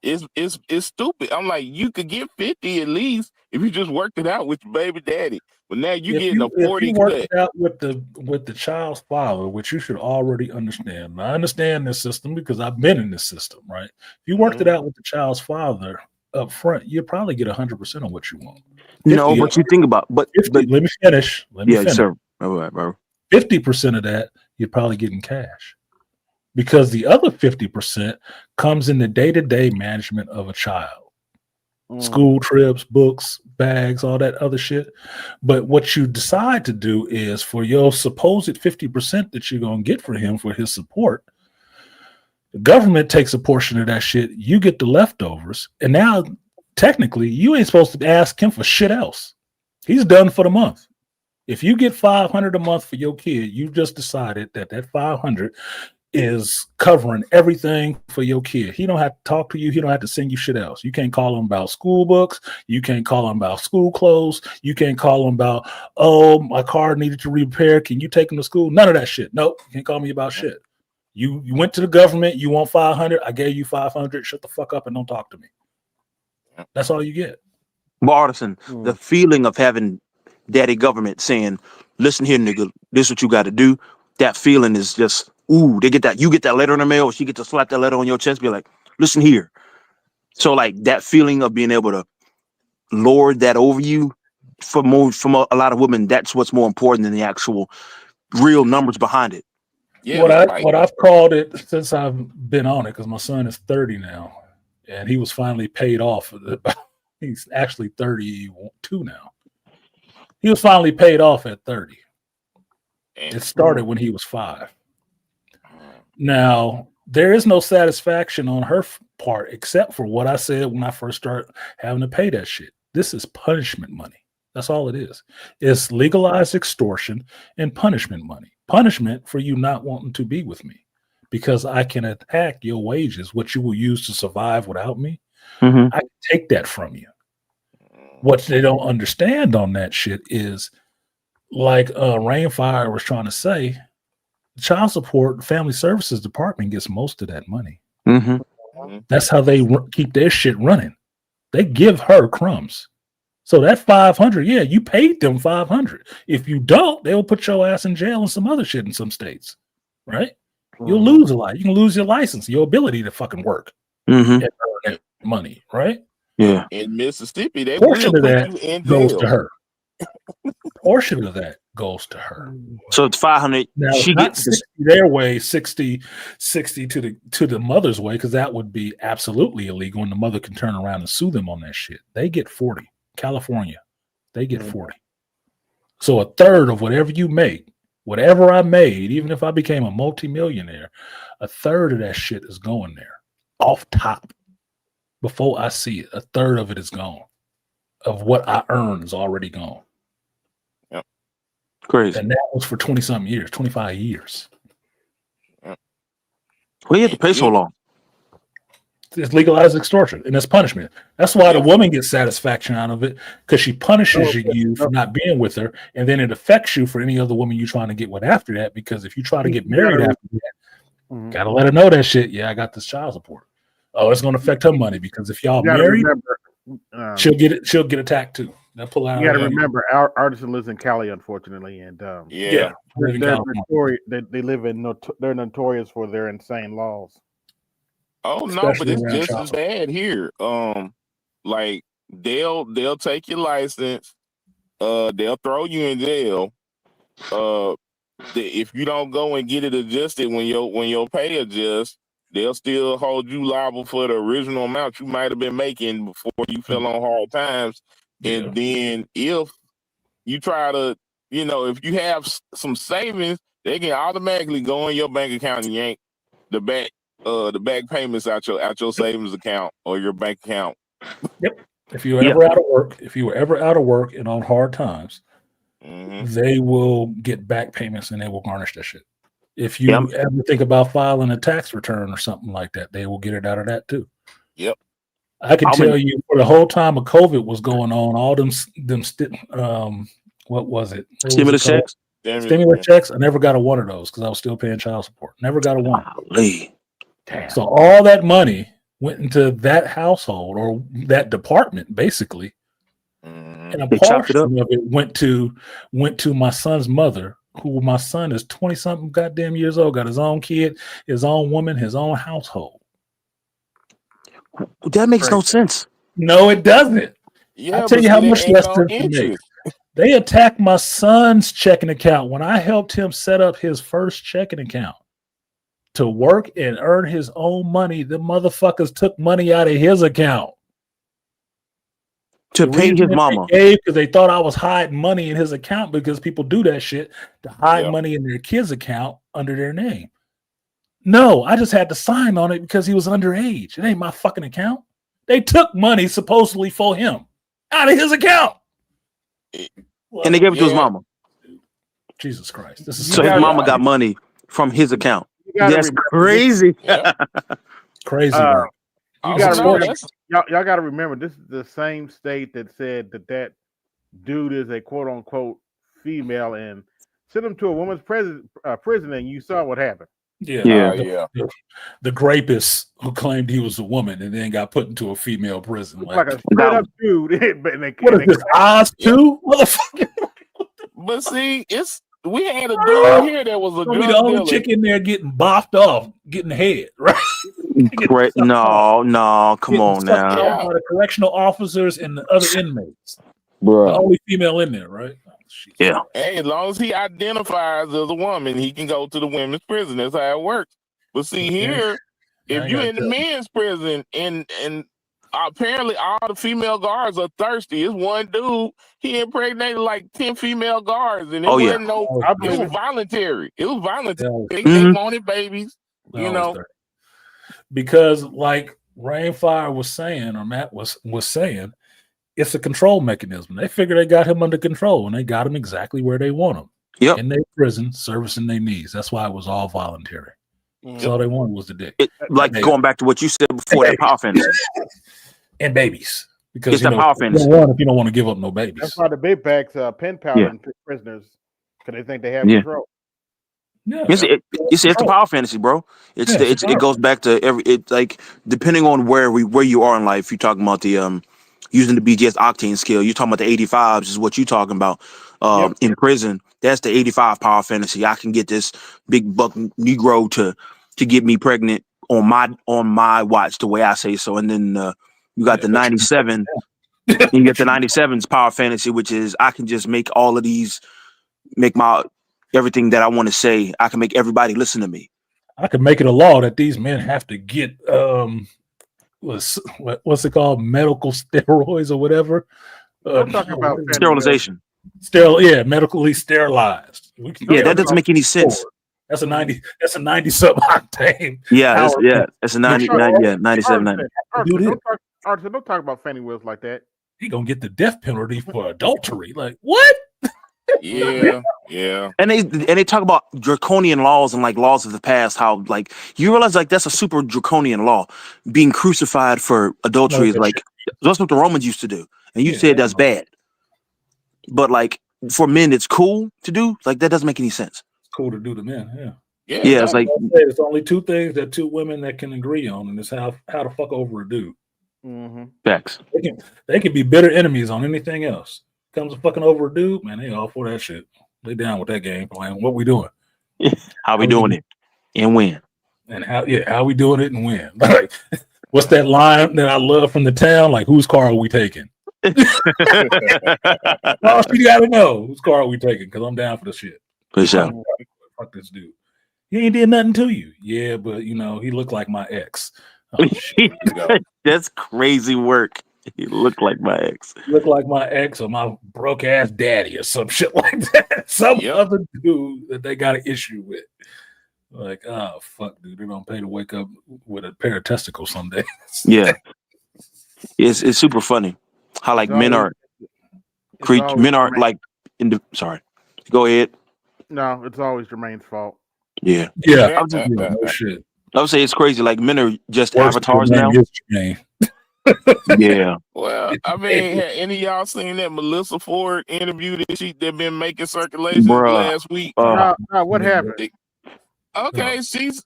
It's stupid. I'm like, you could get 50 at least if you just worked it out with your baby daddy. But now you getting a 40 if you work cut. it out with the child's father, which you should already understand. And I understand this system because I've been in this system, right? If you worked it out with the child's father up front, you'll probably get 100% on what you want. No, but you think about, but 50, let me finish. sir. All right, bro. 50% of that you're probably getting cash, because the other 50% comes in the day-to-day management of a child. School trips, books, bags, all that other shit. But what you decide to do is, for your supposed 50% that you're going to get for him for his support, the government takes a portion of that shit. You get the leftovers. And now, technically, you ain't supposed to ask him for shit else. He's done for the month. If you get $500 a month for your kid, you just decided that $500 is covering everything for your kid. He don't have to talk to you. He don't have to send you shit else. You can't call him about school books. You can't call him about school clothes. You can't call him about, oh, my car needed to repair. Can you take him to school? None of that shit. Nope. You can't call me about shit. You went to the government. You want $500. I gave you $500. Shut the fuck up and don't talk to me. That's all you get. But Artisan, the feeling of having daddy government saying, listen here, nigga, this is what you got to do. That feeling is just, ooh, they get that. You get that letter in the mail, or she get to slap that letter on your chest, be like, listen here. So like that feeling of being able to lord that over you from a lot of women, that's what's more important than the actual real numbers behind it. Yeah, what I've called it since I've been on it, because my son is 30 now, and he was finally paid off. He's actually 32 now. He was finally paid off at 30. It started when he was 5. Now, there is no satisfaction on her part except for what I said when I first started having to pay that shit. This is punishment money. That's all it is. It's legalized extortion and punishment money. Punishment for you not wanting to be with me, because I can attack your wages, what you will use to survive without me. I can take that from you. What they don't understand on that shit is, like Rainfire was trying to say, the child support family services department gets most of that money. That's how they keep their shit running. They give her crumbs. So that 500, yeah, you paid them 500. If you don't, they'll put your ass in jail and some other shit in some states, right? You'll lose a lot. You can lose your license, your ability to fucking work and earn that money, right? Yeah. In Mississippi, they portion will of put that you in goes jail. to her. Portion of that goes to her. So it's 500. Now, she not gets 60 their way, 60 to the mother's way, because that would be absolutely illegal, and the mother can turn around and sue them on that shit. They get 40. California, they get 40. So a third of whatever you make, whatever I made, even if I became a multimillionaire, a third of that shit is going there off top. Before I see it, a third of it is gone. Of what I earn is already gone. Yep. Crazy. And that was for 20-something years, 25 years. Yep. Well, you have to pay so long. It's legalized extortion, and it's punishment. That's why the woman gets satisfaction out of it, because she punishes you for not being with her, and then it affects you for any other woman you're trying to get with after that, because if you try to get married after that, gotta let her know that shit. Yeah, I got this child support. Oh, it's going to affect her money, because if y'all married, she'll get attacked too. They'll pull out. You got to remember, our Artisan lives in Cali, unfortunately, and they're notorious. They live in. They're notorious for their insane laws. Oh no, but it's just as bad here. Like they'll take your license. They'll throw you in jail. If you don't go and get it adjusted when your pay adjusts, they'll still hold you liable for the original amount you might have been making before you fell on hard times. And then if you try to, if you have some savings, they can automatically go in your bank account and yank the back payments out your savings account or your bank account. Yep. If you were ever out of work and on hard times, they will get back payments and they will garnish that shit. If you ever think about filing a tax return or something like that, they will get it out of that too. Yep. I can tell you, for the whole time of COVID was going on, all them what was it? Stimulus checks. Stimulus checks. I never got one of those because I was still paying child support. Never got a one. Damn. So all that money went into that household or that department, basically, and a They chopped it up. portion of it went to my son's mother, who my son is 20-something goddamn years old, got his own kid, his own woman, his own household. That makes no sense. No, it doesn't. Yeah, I'll tell but you see, how they much ain't less no sense to make. interest. They attacked my son's checking account when I helped him set up his first checking account to work and earn his own money. The motherfuckers took money out of his account To pay his mama. because they thought I was hiding money in his account, because people do that shit to hide Yep. money in their kid's account under their name. No, I just had to sign on it because he was underage. It ain't my fucking account. They took money supposedly for him out of his account. And they gave it to his Yeah. mama. Jesus Christ. This is So his gotta- mama got money from his account. You gotta That's remember crazy. Yeah. crazy Uh, work. You Also, gotta no, remember, that's y'all got to remember, this is the same state that said that dude is a quote unquote female and sent him to a woman's prison, and you saw what happened. Yeah. The rapist who claimed he was a woman and then got put into a female prison. It's Like, like a straight up dude. what is this, Oz 2? Motherfucker. but see, we had a dude here that was a Gonna be drug the only dealer. chick in there getting boffed off, getting head, right? Great. No, come on Sucked now. off by the correctional officers and the other inmates. The Bro. only female in there, right? Oh, shit. Yeah. Hey, as long as he identifies as a woman, he can go to the women's prison. That's how it works. But see here, Yeah, I if ain't you're gotta in the tell you. men's prison and apparently all the female guards are thirsty. It's one dude, he impregnated like 10 female guards, and it Oh, yeah. wasn't no, I it believe was it. voluntary. It was voluntary. Yeah. They wanted babies, you know. Because like Rainfire was saying, or Matt was saying, it's a control mechanism. They figure they got him under control, and they got him exactly where they want him. Yep. In their prison, servicing their needs. That's why it was all voluntary. That's all they wanted was the dick. Like going back to what you said before, that power fantasy. And babies. Because It's the power fantasy. if you don't want to give up no babies. That's why the big bags pen powder Yeah. and prisoners, because they think they have Yeah. control. Yeah. It's the power fantasy, bro. It goes back to like depending on where you are in life. You're talking about the using the BGS octane scale. You're talking about the 85s is what you're talking about. In prison, that's the 85 power fantasy. I can get this big buck Negro to get me pregnant on my watch, the way I say so. And then you got the 97. And you get the 97's power fantasy, which is I can just make all of these, make my everything that I want to say. I can make everybody listen to me. I could make it a law that these men have to get what's it called, medical steroids or whatever. I'm talking about Sterilization. Medically sterilized. That doesn't make any sense. That's a 90. That's a 90-something octane. That's a 97. Arthur, don't talk about Fannie Wills like that. He gonna get the death penalty for adultery. Like what? Yeah. And they talk about draconian laws and like laws of the past. How like you realize like that's a super draconian law. Being crucified for adultery is like that's what the Romans used to do, and you said that's bad. But like for men, it's cool to do. Like that doesn't make any sense. It's cool to do to men. Yeah. It's like there's only two things that two women that can agree on, and it's how to fuck over a dude. Facts. They can be bitter enemies on anything else. Comes to fucking over a dude, man, they all for that shit. They down with that game plan. What we doing? How we doing it and when? And how we doing it and when? Like, what's that line that I love from the town? Like, whose car are we taking? All you gotta know, whose car are we taking? Because I'm down for the shit. For sure. Fuck this dude. He ain't did nothing to you. Yeah, but he looked like my ex. Oh, shit. That's crazy work. He looked like my ex. Look like my ex or my broke ass daddy or some shit like that. Some other dude that they got an issue with. Like, oh fuck, dude, they don't pay to wake up with a pair of testicles some days. Yeah, it's super funny how like men are like sorry. Go ahead. No, it's always Jermaine's fault. Yeah. No shit. I would say it's crazy. Like men are just avatars now. Yeah. Well, I mean, have any of y'all seen that Melissa Ford interview that been making circulation last week? What happened? Okay, she's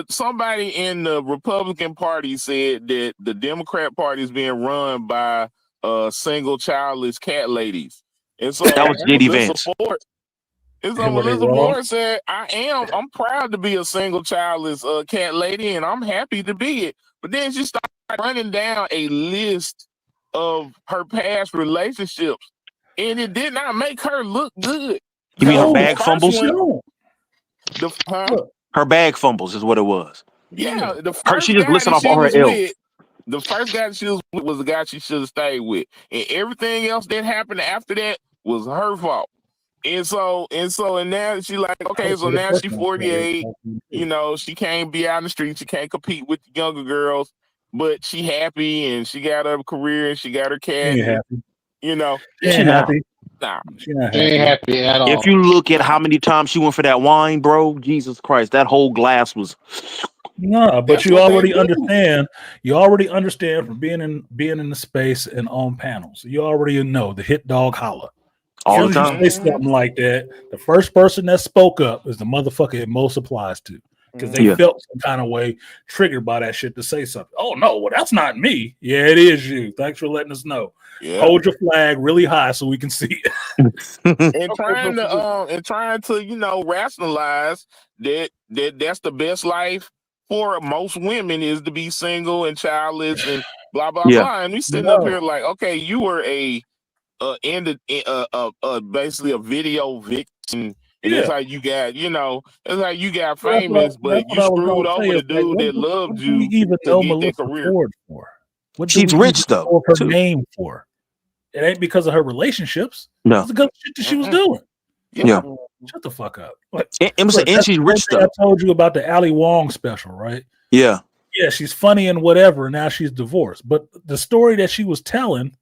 somebody in the Republican Party said that the Democrat Party is being run by single childless cat ladies. And so That was JD Melissa Vance. Ford. And so And were they Melissa wrong? Ford said, I'm proud to be a single childless cat lady, and I'm happy to be it. But then she started running down a list of her past relationships, and it did not make her look good. You mean her No, bag fumbles? no. Her bag fumbles is what it was. Yeah, the first She just guy listed that off she all her was L's. with, the first guy that she was with was the guy she should have stayed with, and everything else that happened after that was her fault. And now she like, okay, so now she's 48. You know, she can't be out in the street. She can't compete with the younger girls, but she happy and she got her career and she got her cat. She ain't happy. You know, She ain't happy. Nah, she not ain't happy at all. If you look at how many times she went for that wine, bro, Jesus Christ, that whole glass was. No, but That's you what they already do. understand. You already understand from being in the space and on panels. You already know the hit dog holler. All As the soon as time. you say something like that, the first person that spoke up is the motherfucker it most applies to, because they Yeah. felt some kind of way triggered by that shit to say something. Oh no, well that's not me. Yeah, it is you. Thanks for letting us know. Yeah. Hold your flag really high so we can see it. And trying to rationalize that's the best life for most women is to be single and childless and blah blah Yeah. blah. And we sitting up here like, okay, you were basically a video victim, and that's how you got that's how you got famous, but you screwed over the dude that loved you we even to know get that Melissa career. Ford for? What do She's we rich, even though, know her too. name for? It ain't because of her relationships. No. It's because of shit that she was doing. Yeah. Shut the fuck up. And Look, that's she's the rich, same thing though. I told you about the Ali Wong special, right? Yeah. Yeah, she's funny and whatever. Now she's divorced. But the story that she was telling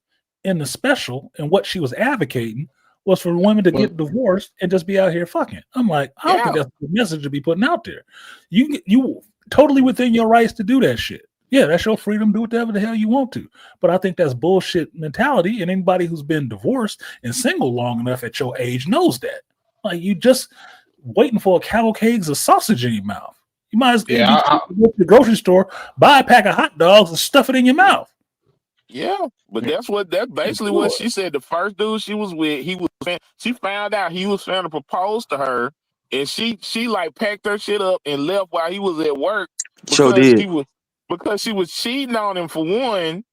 in the special and what she was advocating was for women to get divorced and just be out here fucking. I'm like, I don't think that's the message to be putting out there. You totally within your rights to do that shit. Yeah, that's your freedom. Do whatever the hell you want to. But I think that's bullshit mentality. And anybody who's been divorced and single long enough at your age knows that. Like, you just waiting for a cavalcade of sausage in your mouth. You might as well go to the grocery store, buy a pack of hot dogs, and stuff it in your mouth. Yeah, but that's basically what she said. The first dude she was with, she found out he was trying to propose to her, and she like packed her shit up and left while he was at work because she was cheating on him for one,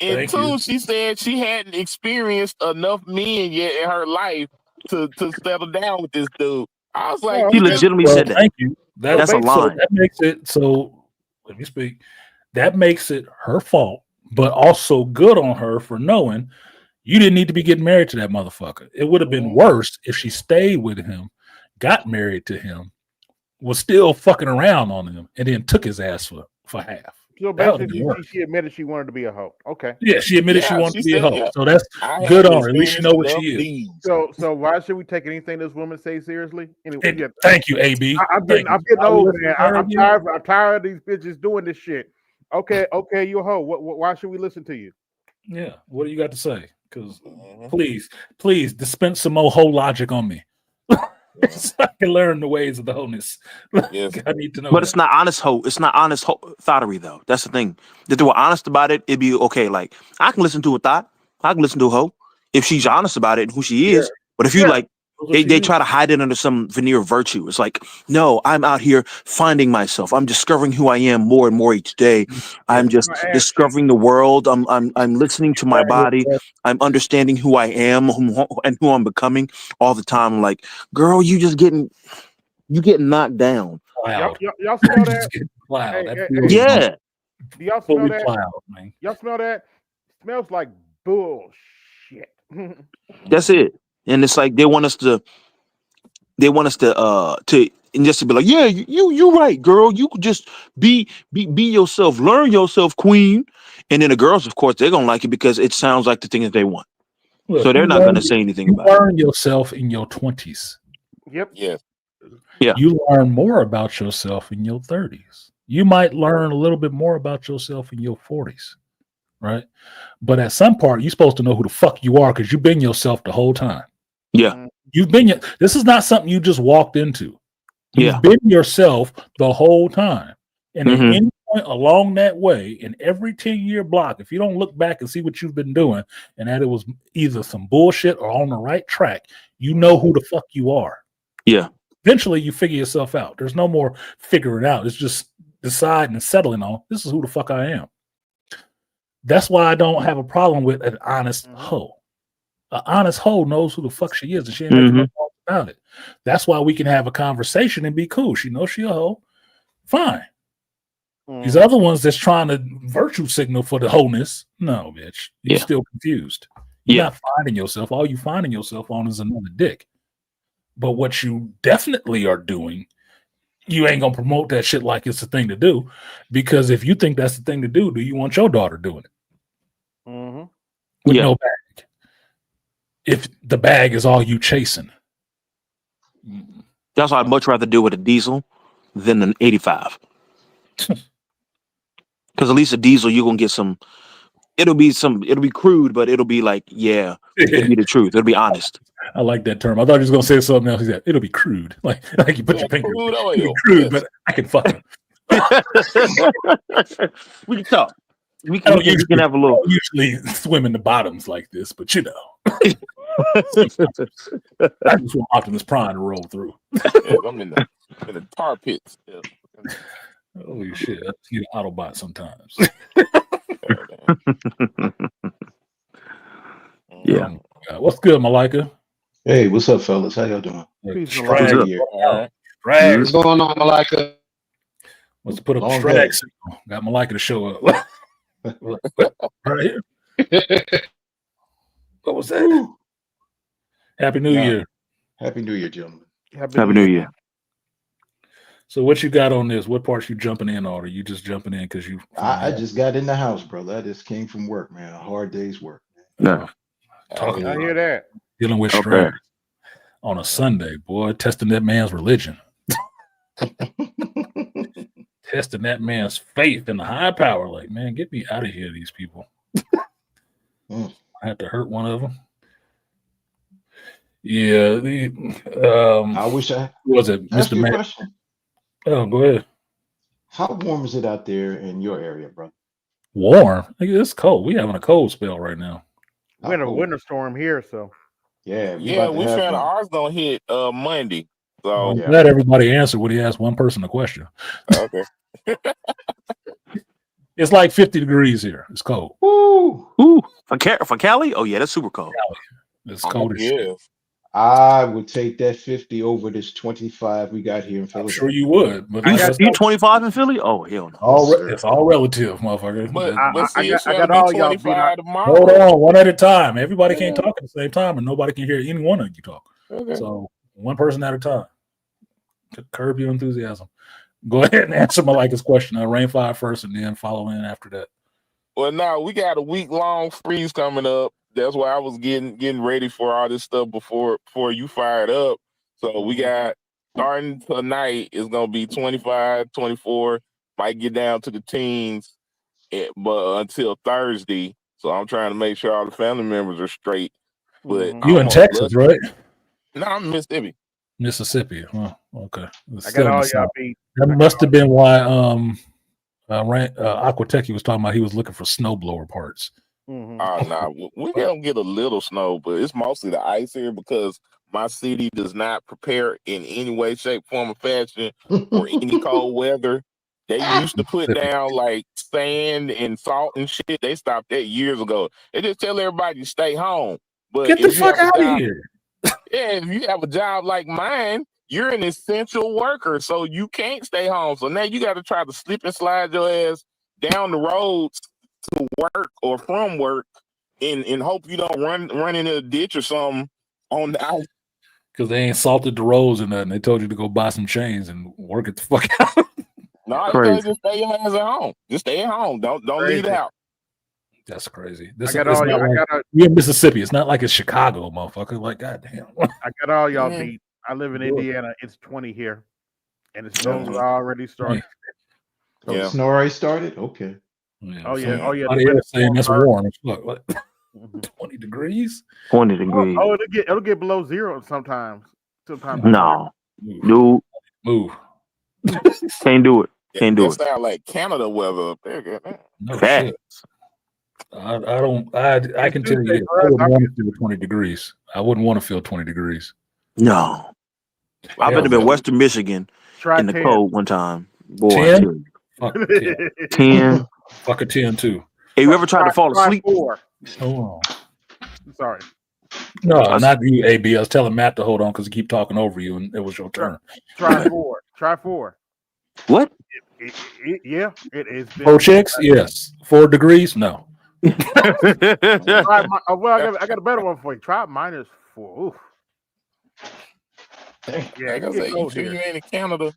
and two, she said she hadn't experienced enough men yet in her life to settle down with this dude. I was like, he legitimately said that. Thank you. That's a line. That makes it so. Let me speak. That makes it her fault, but also good on her for knowing you didn't need to be getting married to that motherfucker. It would have been worse if she stayed with him, got married to him, was still fucking around on him, and then took his ass for half. So basically, she admitted she wanted to be a hoe. Okay. Yeah, she admitted she wanted to be a hoe. Yeah. So that's good on her. At least you know what she is. So why should we take anything this woman says seriously? Anyway, thank you, AB. I'm getting old, man. I'm tired of these bitches doing this shit. Okay, you a hoe. Why should we listen to you? Yeah. What do you got to say? Because please dispense some more whole logic on me. So I can learn the ways of the wholeness. Yes. I need to know. But it's not honest hope. It's not honest thoughterry, though. That's the thing. If they were honest about it, it'd be okay. Like, I can listen to a thought. I can listen to a hoe if she's honest about it and who she is. But if you they try to hide it under some veneer of virtue. It's like, no, I'm out here finding myself. I'm discovering who I am more and more each day. I'm just discovering the world. I'm listening to my body. I'm understanding who I am and who I'm becoming all the time. I'm like, girl, you getting knocked down. Y'all smell that? Yeah. Do y'all smell that? Y'all smell that? Smells like bullshit. That's it. And it's like they want us to and just to be like, yeah, you're right, girl. You could just be yourself, learn yourself, queen. And then the girls, of course, they're gonna like it because it sounds like the thing that they want. Look, so they're not gonna say anything about it. You learn yourself in your 20s. Yep. Yeah. Yeah. You learn more about yourself in your 30s. You might learn a little bit more about yourself in your 40s. Right. But at some part, you're supposed to know who the fuck you are because you've been yourself the whole time. Yeah. This is not something you just walked into. You've been yourself the whole time. And at any point along that way, in every 10-year block, if you don't look back and see what you've been doing, and that it was either some bullshit or on the right track, you know who the fuck you are. Yeah. Eventually, you figure yourself out. There's no more figuring out. It's just deciding and settling on, this is who the fuck I am. That's why I don't have a problem with an honest hoe. An honest hoe knows who the fuck she is, and she ain't making no fault about it. That's why we can have a conversation and be cool. She knows she a hoe. Fine. These other ones that's trying to virtue signal for the wholeness, no, bitch. You're still confused. You're not finding yourself. All you finding yourself on is another dick. But what you definitely are doing, you ain't gonna promote that shit like it's the thing to do. Because if you think that's the thing to do you want your daughter doing it? With no bag. If the bag is all you chasing. That's why I'd much rather do with a diesel than an 85. Because at least a diesel, you're gonna get some. It'll be crude, but it'll be like, it'll be the truth. It'll be honest. I like that term. I thought he was gonna say something else. He said it'll be crude, like you put your finger. Crude oil. Crude, but I can fuck him. We can talk. We can have a little. I don't usually swim in the bottoms like this, but you know, I just want Optimus Prime to roll through. I'm in the tar pits. Yeah. Holy shit! I see an Autobot sometimes. Yeah. What's good, Malika? Hey, what's up, fellas? How y'all doing? What's going on, Malika? Let's put up a Strag signal. Got Malika to show up. Right here. What was that? Happy New Year. Happy New Year, gentlemen. Happy New Year. So what you got on this? What parts you jumping in on? Or you just jumping in because you? I just got in the house, brother. I just came from work, man. A hard day's work. No. Talking I hear that. Dealing with stress on a Sunday, boy, testing that man's religion. Testing that man's faith in the high power. Like, man, get me out of here, these people. I had to hurt one of them. Yeah, I wish I was it, Mr. Man. Question. Oh, go ahead. How warm is it out there in your area, brother? Warm? It's cold. We having a cold spell right now. We're in a winter storm here, so yeah, we found ours gonna hit Monday. So I'm glad everybody answered when he asked one person a question. Okay. It's like 50 degrees here. It's cold. Ooh. For Cali? Oh yeah, that's super cold. It's cold as shit. I would take that 50 over this 25 we got here in Philadelphia. I'm sure you would. But you 25 in Philly? Oh hell no. It's all relative, motherfucker. But I got all y'all tomorrow. Hold on, one at a time. Everybody can't talk at the same time, and nobody can hear any one of you talk. Okay. So one person at a time. To curb your enthusiasm. Go ahead and answer Malika's question. Rainfire first, and then follow in after that. Well, now we got a week-long freeze coming up. That's why I was getting ready for all this stuff before you fired up. So we got starting tonight is gonna be 25, 24, might get down to the teens, but until Thursday. So I'm trying to make sure all the family members are straight. But you in Texas, right? No, I'm in Mississippi. Mississippi. Oh, okay. I got all y'all beat. That must have been why Aquatechy was talking about he was looking for snowblower parts. We're gonna get a little snow, but it's mostly the ice here because my city does not prepare in any way, shape, form, or fashion for any cold weather. They used to put down like sand and salt and shit. They stopped that years ago. They just tell everybody to stay home. But get the fuck out of here. Yeah, if you have a job like mine, you're an essential worker, so you can't stay home. So now you got to try to slip and slide your ass down the road to work or from work and hope you don't run into a ditch or something on the ice. Because they ain't salted the roads or nothing. They told you to go buy some chains and work it the fuck out. No, you gotta just stay your ass at home. Just stay at home. Don't leave the house. That's crazy. You're in Mississippi. It's not like it's Chicago, motherfucker. Like, goddamn. I got all y'all beat. I live in Indiana. It's 20 here, and the snow's already started. So the snow already started? Okay. Yeah, oh yeah. They're saying that's warm. What? 20 degrees? 20 degrees. Oh, it'll get below zero sometimes. No. Move. Can't do it. Can't do That it. sound like Canada weather up there. goddamn. No Fact. shit. I don't. I can tell you this. I Tuesday, wouldn't want to feel 20 degrees. I wouldn't want to feel 20 degrees. No. I've been Hell to no. Western Michigan Try in the 10. cold one time. Boy, 10? I tell you. Fuck a 10. 10. Fuck a 10 too. Have you ever tried to fall Try asleep? 4. Hold on. Sorry. No, not you, AB. I was telling Matt to hold on because he keep talking over you, and it was your turn. Try 4. Try 4. What? Yeah, it is. 4 chicks? Yes. 4 degrees? No. Well, I got a better one for you. Try -4. Oof. Yeah, Like I you say, get you cold sure you here. ain't in Canada?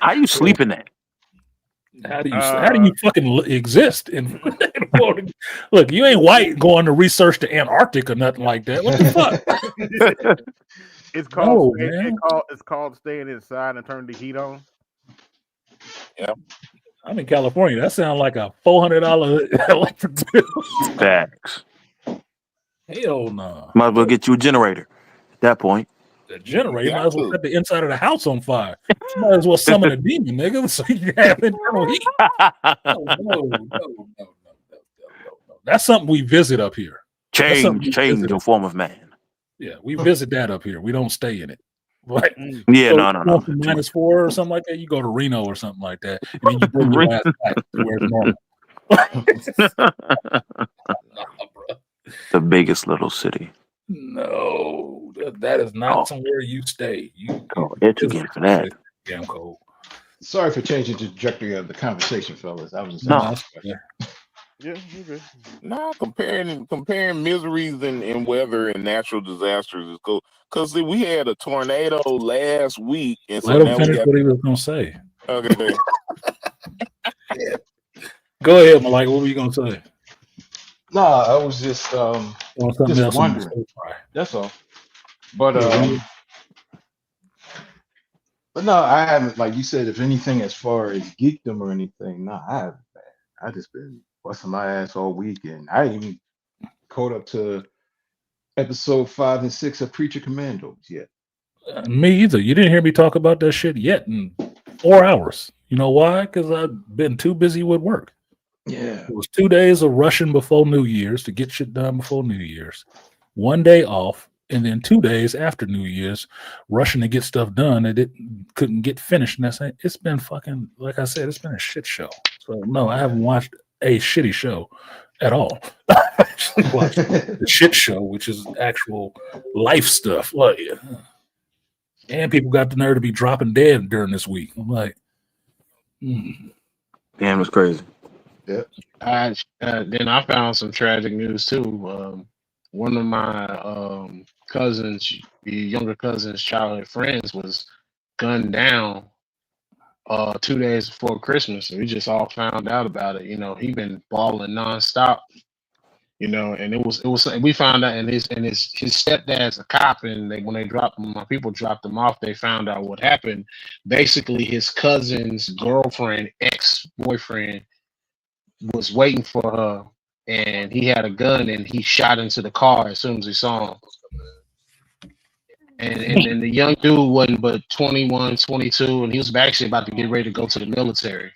How you sleeping at? How do you fucking exist in look, you ain't white going to research the Antarctic or nothing like that. What the fuck? It's called No, man. it's called staying inside and turning the heat on. Yeah. I'm in California. That sounds like a $400 electric bill. Facts. Hell no. Might as well get you a generator at that point. The generator Got might as well to. set the inside of the house on fire. You might as well summon a demon, nigga, so you can have internal heat. No. That's something we visit up here. Change your form of man. Yeah, we visit that up here. We don't stay in it. Right? Yeah, So no. -4 or something like that. You go to Reno or something like that, and then you bring your ass back to where it's normal. Nah, bro. The biggest little city. No, that is not somewhere you stay. It's again for that. Damn cold. Sorry for changing the trajectory of the conversation, fellas. I was just No. Yeah, okay. Nah, comparing miseries and weather and natural disasters is cool. Because we had a tornado last week, and so Let him now finish we got. what he was gonna say. Okay. Go ahead, Malika. What were you gonna say? No, I was just Something else wondering. That's all. But but no, I haven't, like you said, if anything as far as geekdom or anything, no, I haven't. I just been busting my ass all week, and I ain't even caught up to episode 5 and 6 of Preacher Commandos yet. Me either. You didn't hear me talk about that shit yet in 4 hours. You know why? Because I've been too busy with work. Yeah. It was 2 days of rushing before New Year's to get shit done before New Year's. 1 day off, and then 2 days after New Year's, rushing to get stuff done that it couldn't get finished. And it's been fucking, like I said, it's been a shit show. So no, I haven't watched a shitty show at all. I actually watched the shit show, which is actual life stuff. Like, and people got the nerve to be dropping dead during this week. I'm like, Damn, it's crazy. Yeah. Then I found some tragic news too. One of my cousins, younger cousins' childhood friends, was gunned down 2 days before Christmas. And we just all found out about it. You know, he been balling nonstop. You know, and it was we found out, and his stepdad's a cop, and when they dropped him, my people dropped him off, they found out what happened. Basically, his cousin's girlfriend, ex-boyfriend, was waiting for her, and he had a gun, and he shot into the car as soon as he saw him. And the young dude wasn't but 21, 22, and he was actually about to get ready to go to the military.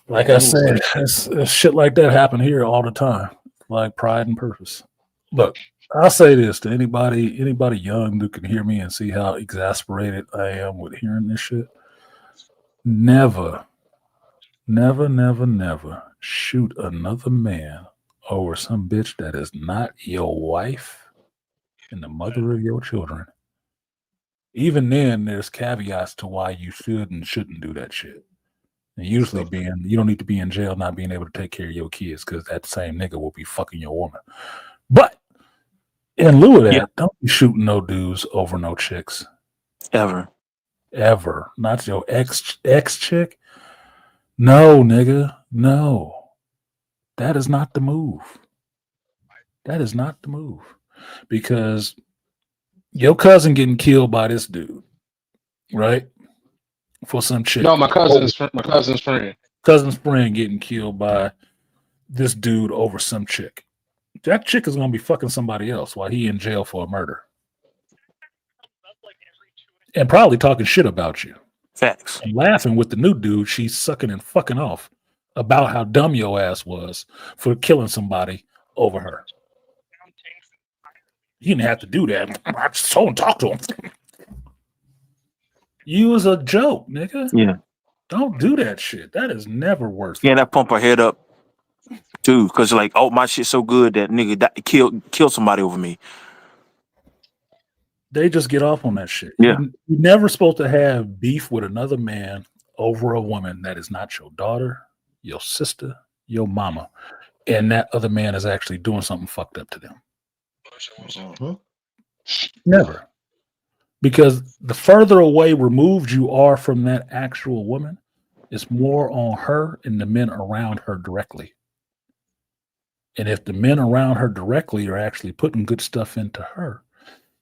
like I said, it's shit like that happen here all the time, like Pride and Purpose. Look, I'll say this to anybody young who can hear me and see how exasperated I am with hearing this shit. Never shoot another man over some bitch that is not your wife and the mother of your children. Even then, there's caveats to why you should and shouldn't do that shit. And usually you don't need to be in jail not being able to take care of your kids, because that same nigga will be fucking your woman. But in lieu of that, don't be shooting no dudes over no chicks. Ever. Not your ex chick. No, nigga. No. That is not the move. Because your cousin getting killed by this dude, right? For some chick. No, my cousin's friend. Cousin's friend getting killed by this dude over some chick. That chick is gonna be fucking somebody else while he in jail for a murder. and probably talking shit about you. Facts. And laughing with the new dude she's sucking and fucking off about how dumb your ass was for killing somebody over her. You didn't have to do that. I just told him, talk to him. You was a joke, nigga. Yeah. Don't do that shit. That is never worth it. Yeah, that pump her head up too, because like, oh, my shit's so good that nigga killed somebody over me. They just get off on that shit. Yeah. You're never supposed to have beef with another man over a woman that is not your daughter, your sister, your mama, and that other man is actually doing something fucked up to them. Never. Because the further away removed you are from that actual woman, it's more on her and the men around her directly. And if the men around her directly are actually putting good stuff into her,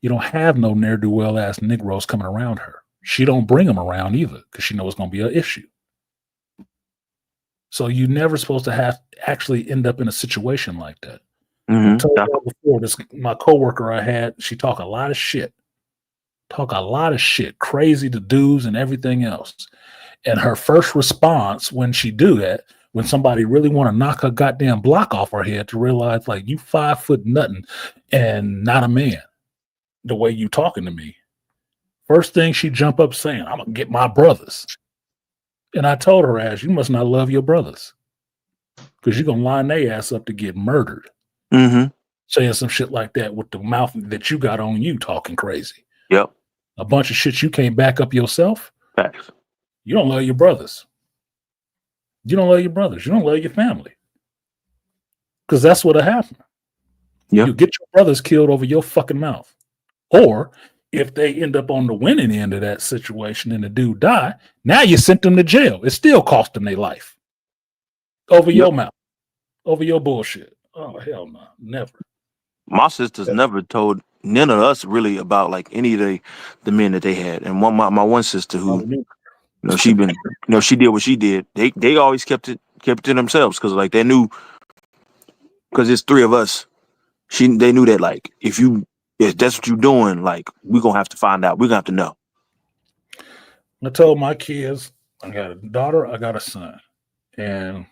you don't have no ne'er-do-well ass Negroes coming around her. She don't bring them around either because she knows it's going to be an issue. So you're never supposed to have actually end up in a situation like that. I told you before, my coworker I had, she talk a lot of shit, crazy to dudes and everything else. And her first response when she do that, when somebody really want to knock her goddamn block off her head to realize like you 5 foot nothing and not a man, the way you talking to me. First thing she jump up saying, I'm gonna get my brothers. And I told her ass, you must not love your brothers. Because you're gonna line their ass up to get murdered. Saying some shit like that with the mouth that you got on you talking crazy. Yep. A bunch of shit you can't back up yourself. Facts. You don't love your brothers. You don't love your brothers. You don't love your family. Because that's what'll happen. Yep. You get your brothers killed over your fucking mouth. Or if they end up on the winning end of that situation and the dude die, now you sent them to jail. It still cost them their life. Over your mouth. Over your bullshit. Oh, hell no. Never. My sisters never told none of us really about like any of the men that they had. And my one sister who she did what she did. They always kept it to themselves because like they knew, because it's 3 of us. They knew that like if that's what you're doing, like we're gonna have to find out. We're gonna have to know. I told my kids, I got a daughter, I got a son. And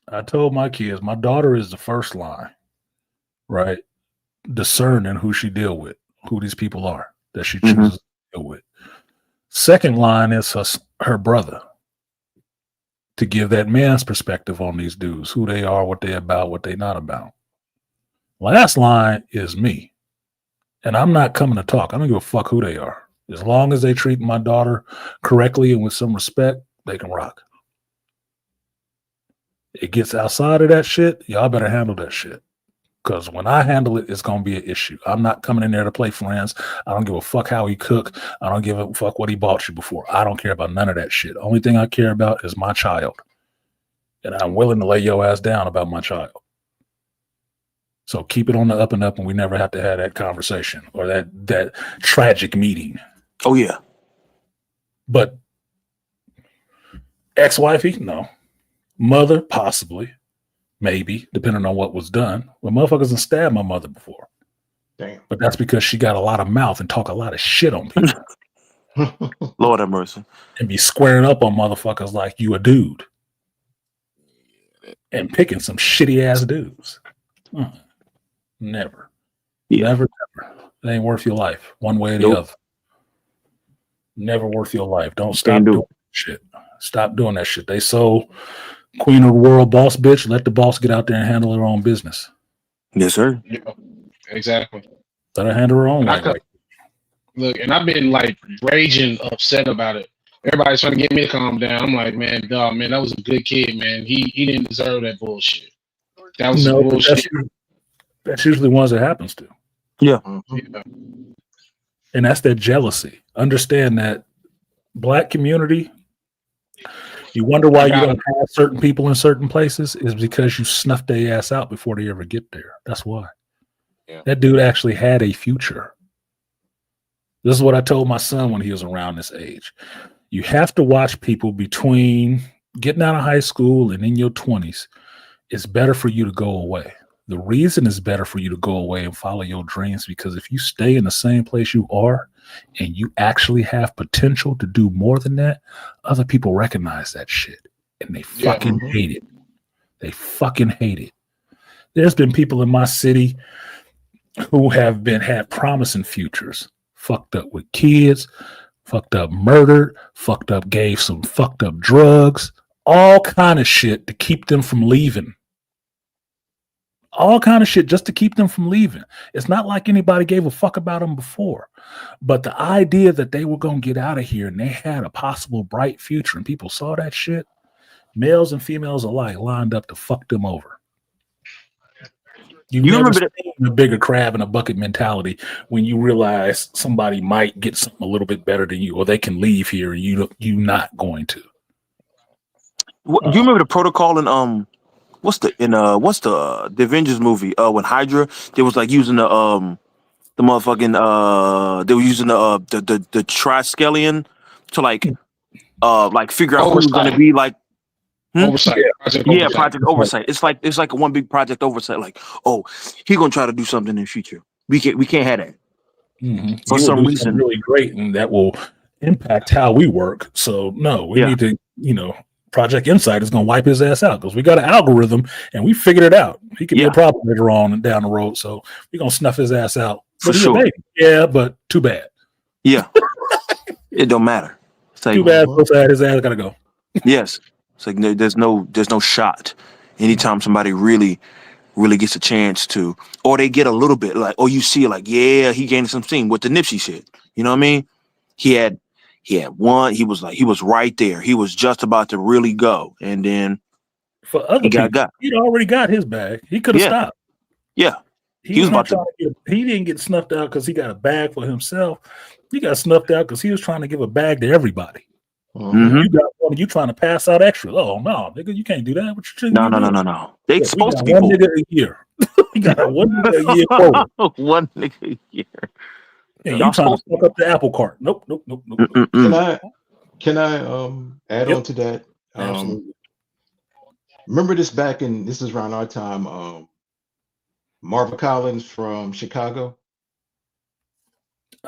I told my kids, my daughter is the first line, right? Discerning who she deal with, who these people are that she chooses to deal with. Second line is her brother, to give that man's perspective on these dudes, who they are, what they about, what they not about. Last line is me. And I'm not coming to talk. I don't give a fuck who they are. As long as they treat my daughter correctly and with some respect, they can rock. It gets outside of that shit, y'all better handle that shit. Because when I handle it, it's going to be an issue. I'm not coming in there to play friends. I don't give a fuck how he cook. I don't give a fuck what he bought you before. I don't care about none of that shit. Only thing I care about is my child. And I'm willing to lay your ass down about my child. So keep it on the up and up, and we never have to have that conversation or that tragic meeting. Oh, yeah. But ex-wifey? No. Mother? Possibly. Maybe, depending on what was done. Well, motherfuckers have stabbed my mother before. Damn. But that's because she got a lot of mouth and talk a lot of shit on people. Lord have mercy. And be squaring up on motherfuckers like you a dude. And picking some shitty ass dudes. Never. Yeah. Never. It ain't worth your life, one way or the other. Never worth your life. Don't stop doing that shit. Stop doing that shit. They sold Queen of the World boss bitch. Let the boss get out there and handle her own business. Yes, sir. Yeah, exactly. Let her handle her own life. Look, and I've been like raging upset about it. Everybody's trying to get me to calm down. I'm like, man, dog, man, that was a good kid, man. He didn't deserve that bullshit. That was bullshit. That's usually ones that happens to. Yeah. Yeah. And that's that jealousy. Understand that Black community, you wonder why you don't have certain people in certain places is because you snuffed their ass out before they ever get there. That's why. Yeah. That dude actually had a future. This is what I told my son when he was around this age. You have to watch people between getting out of high school and in your 20s. It's better for you to go away. The reason it's better for you to go away and follow your dreams because if you stay in the same place you are and you actually have potential to do more than that, other people recognize that shit and they fucking hate it. They fucking hate it. There's been people in my city who have had promising futures, fucked up with kids, fucked up murdered, fucked up gave some fucked up drugs, all kind of shit to keep them from leaving. All kind of shit just to keep them from leaving. It's not like anybody gave a fuck about them before. But the idea that they were going to get out of here and they had a possible bright future and people saw that shit, males and females alike lined up to fuck them over. You remember a bigger crab in a bucket mentality when you realize somebody might get something a little bit better than you or they can leave here and you not going to. Do you remember the protocol in what's the Avengers movie when Hydra they was like using the motherfucking they were using the triskelion to like figure out who's gonna be like oversight. Project Oversight. It's like a one big project oversight. Like, oh, he gonna try to do something in the future. We can't have that. For some reason, really great, and that will impact how we work. So no, we need to, Project Insight is gonna wipe his ass out because we got an algorithm and we figured it out. He could be a problem later on and down the road. So we're gonna snuff his ass out. For sure. Yeah, but too bad. Yeah. It don't matter. It's like, too bad. His ass gotta go. Yes. It's like there's no shot. Anytime somebody really gets a chance to, or they get a little bit like, oh, you see, like, yeah, he gained some steam with the Nipsey shit. You know what I mean? He had one. He was right there. He was just about to really go, and then for other people, he'd already got his bag. He could have stopped. Yeah, he was about to. He didn't get snuffed out because he got a bag for himself. He got snuffed out because he was trying to give a bag to everybody. You got one. You trying to pass out extra? Oh no, nigga, you can't do that. What you No. They supposed to be one nigga a year. You got one nigga a year forward. One nigga a year. Yeah, you trying to fuck up the apple cart? Nope. Can I add on to that? Absolutely. Remember this this is around our time. Marva Collins from Chicago.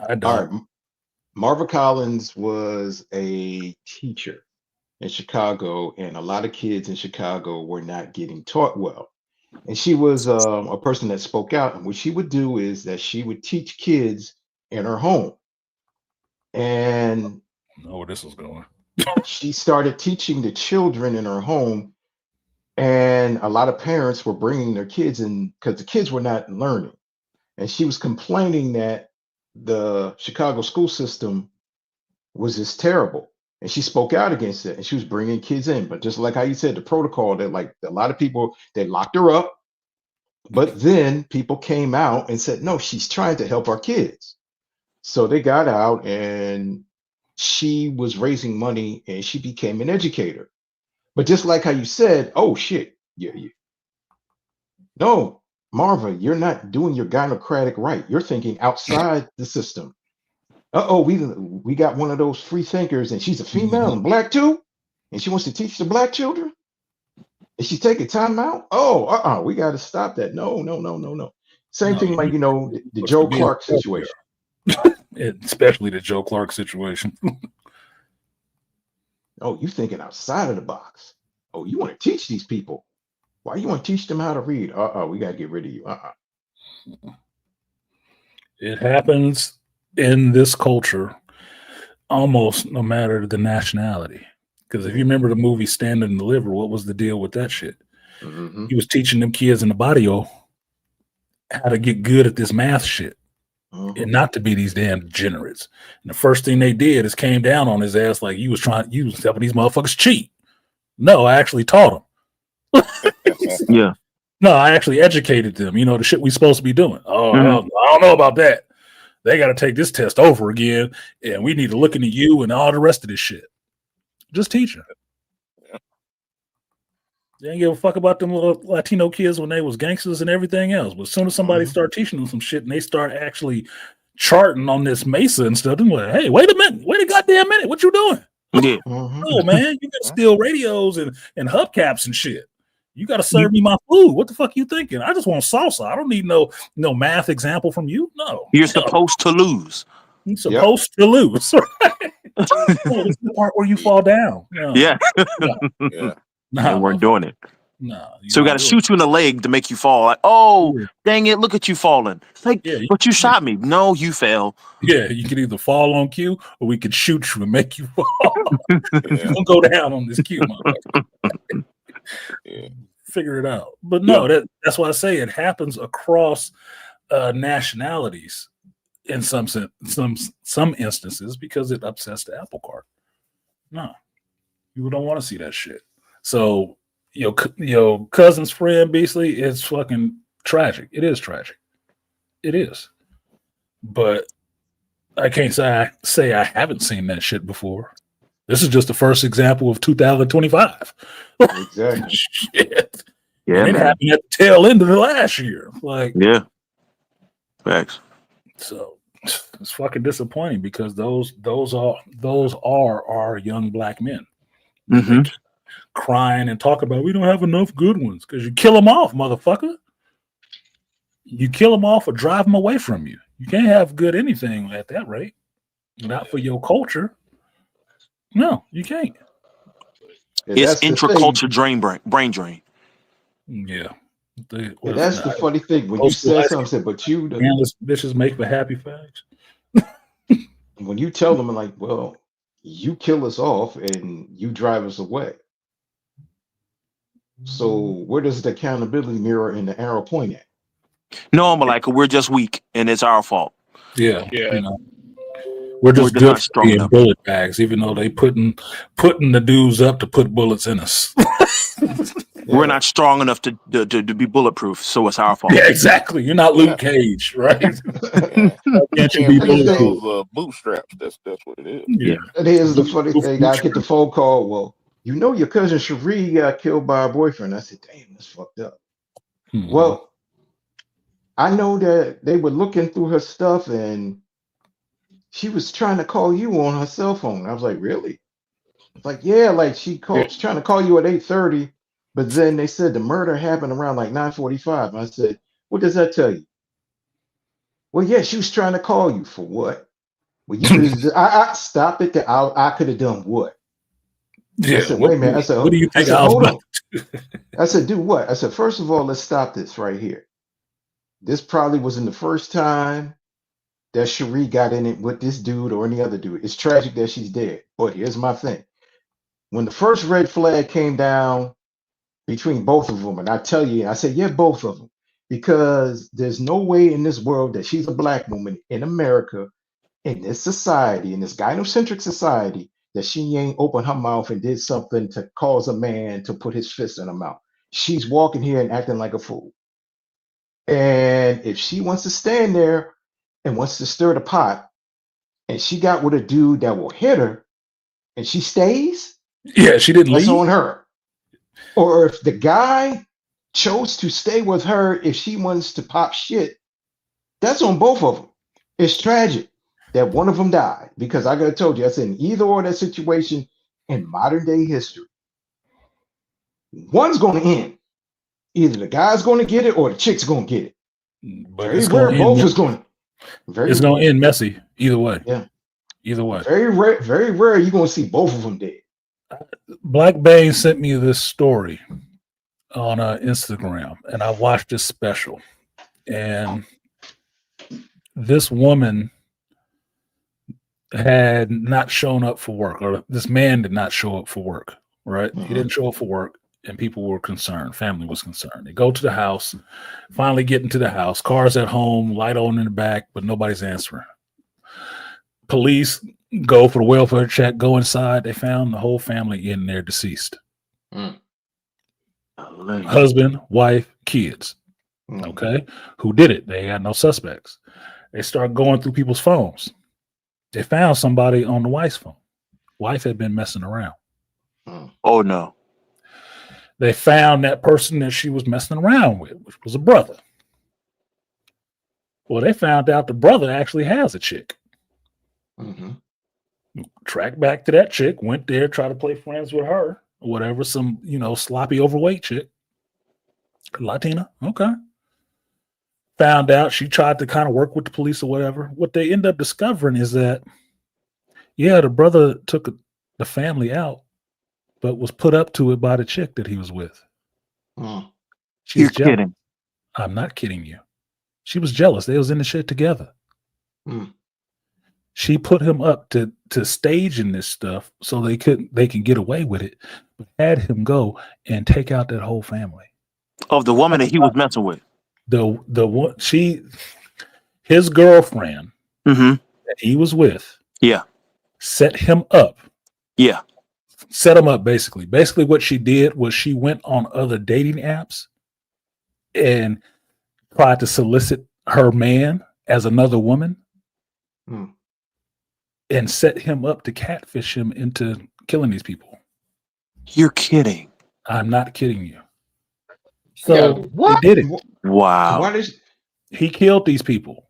I don't. All right. Marva Collins was a teacher in Chicago, and a lot of kids in Chicago were not getting taught well. And she was a person that spoke out. And what she would do is that she would teach kids in her home. And I know where this is going. She started teaching the children in her home, and a lot of parents were bringing their kids in because the kids were not learning. And she was complaining that the Chicago school system was just terrible, and she spoke out against it, and she was bringing kids in. But just like how you said, the protocol, that like a lot of people, they locked her up, but then people came out and said, no, she's trying to help our kids. So they got out, and she was raising money, and she became an educator. But just like how you said, oh shit, no, Marva, you're not doing your gynocratic right. You're thinking outside the system. We got one of those free thinkers, and she's a female and black too, and she wants to teach the black children. And she's taking time out. We got to stop that. No. Same thing like the Joe Clark situation. Especially the Joe Clark situation. Oh, you thinking outside of the box. Oh, you want to teach these people. Why you want to teach them how to read? We got to get rid of you. It happens in this culture almost no matter the nationality. Because if you remember the movie Stand and Deliver, what was the deal with that shit? He was teaching them kids in the barrio how to get good at this math shit and not to be these damn degenerates. And the first thing they did is came down on his ass like you was helping these motherfuckers cheat. No, I actually taught them. Yeah. No, I actually educated them. The shit we supposed to be doing. I don't know about that. They got to take this test over again, and we need to look into you and all the rest of this shit. Just teach them. They didn't give a fuck about them little Latino kids when they was gangsters and everything else. But as soon as somebody start teaching them some shit and they start actually charting on this Mesa and stuff, they're like, hey, wait a minute. Wait a goddamn minute. What you doing? Yeah. Oh, man, you can steal radios and hubcaps and shit. You got to serve me my food. What the fuck you thinking? I just want salsa. I don't need no math example from you. No. You're supposed to lose. You're supposed to lose. Right? No, this is the part where you fall down. No. Yeah. Yeah. They weren't doing it. No. So we got to shoot you in the leg to make you fall. Like, oh, dang it, look at you falling. It's like, but you shot me. No, you fell. Yeah, you can either fall on cue or we could shoot you and make you fall. You're gonna go down on this cue, motherfucker. Figure it out. But no, that's why I say it happens across nationalities in some instances because it upsets the apple cart. No, people don't want to see that shit. So your cousin's friend, Beasley, it's fucking tragic. It is tragic. It is. But I can't say I haven't seen that shit before. This is just the first example of 2025. Exactly. Shit. Yeah, and it happened at the tail end of the last year. Like, yeah. Facts. So it's fucking disappointing because those are our young black men. Mm-hmm. Crying and talking about we don't have enough good ones because you kill them off, motherfucker. You kill them off or drive them away from you. You can't have good anything at that rate. Not for your culture. No, you can't. It's intraculture brain drain. Yeah. That's the funny thing. When you said something, but you the bitches make for happy fags. When you tell them like, well, you kill us off and you drive us away. So where does the accountability mirror and the arrow point at? No, I'm like, we're just weak and it's our fault. Yeah. You know, we're just good for being bullet bags, even though they putting the dudes up to put bullets in us. We're not strong enough to be bulletproof, so it's our fault. Yeah, exactly. You're not Luke Cage, right? Can't be those bootstraps. That's what it is. Yeah. And here's the funny thing. I get the phone call. Well, you know your cousin Cherie got killed by her boyfriend. I said, damn, that's fucked up. Mm-hmm. Well, I know that they were looking through her stuff and she was trying to call you on her cell phone. I was like, really? It's like, yeah, like she's trying to call you at 8:30, but then they said the murder happened around like 9:45. I said, what does that tell you? Well, yeah, she was trying to call you for what? Well, you could I stopped it. I could have done what? Yeah. I said, wait a minute. I said, what do you think? I said, hold on. I said, do what? I said, first of all, let's stop this right here. This probably wasn't the first time that Cherie got in it with this dude or any other dude. It's tragic that she's dead. But here's my thing. When the first red flag came down between both of them, and I tell you, I said, yeah, both of them. Because there's no way in this world that she's a black woman in America, in this society, in this gynocentric society, that she ain't opened her mouth and did something to cause a man to put his fist in her mouth. She's walking here and acting like a fool. And if she wants to stand there and wants to stir the pot, and she got with a dude that will hit her, and she stays, yeah, she didn't leave. That's on her. Or if the guy chose to stay with her, if she wants to pop shit, that's on both of them. It's tragic that one of them died because I gotta told you, I said in either or that situation in modern day history, one's going to end. Either the guy's going to get it or the chick's going to get it. But very rare. Both is going. It's going to end messy either way. Yeah. Either way. Very rare. Very rare. You're going to see both of them dead. Black Bane sent me this story on Instagram, and I watched this special. And this woman had not shown up for work, or this man did not show up for work. Right? Mm-hmm. He didn't show up for work. And people were concerned. Family was concerned. They go to the house, finally get into the house. Cars at home, light on in the back, but nobody's answering. Police go for the welfare check, go inside. They found the whole family in there deceased. Husband, wife, kids. Okay. Who did it? They had no suspects. They start going through people's phones. They found somebody on the wife's phone. Wife had been messing around. Oh, no. They found that person that she was messing around with, which was a brother. Well, they found out the brother actually has a chick. Mm-hmm. Tracked back to that chick, went there, tried to play friends with her, or whatever, some, sloppy, overweight chick. Latina. Okay. Found out she tried to kind of work with the police or whatever. What they end up discovering is that, yeah, the brother took the family out, but was put up to it by the chick that he was with. Mm. She's You're jealous. kidding. I'm not kidding you. She was jealous. They was in the shit together. Mm. She put him up to staging this stuff so they can get away with it, but had him go and take out that whole family. Of the woman that he was messing with. The one his girlfriend Mm-hmm. that he was with Yeah. set him up. Yeah. Set him up basically. Basically what she did was she went on other dating apps and tried to solicit her man as another woman. Mm. And set him up to catfish him into killing these people. You're kidding. I'm not kidding you. So Yeah, What? they did it. Wow. Why does? He killed these people.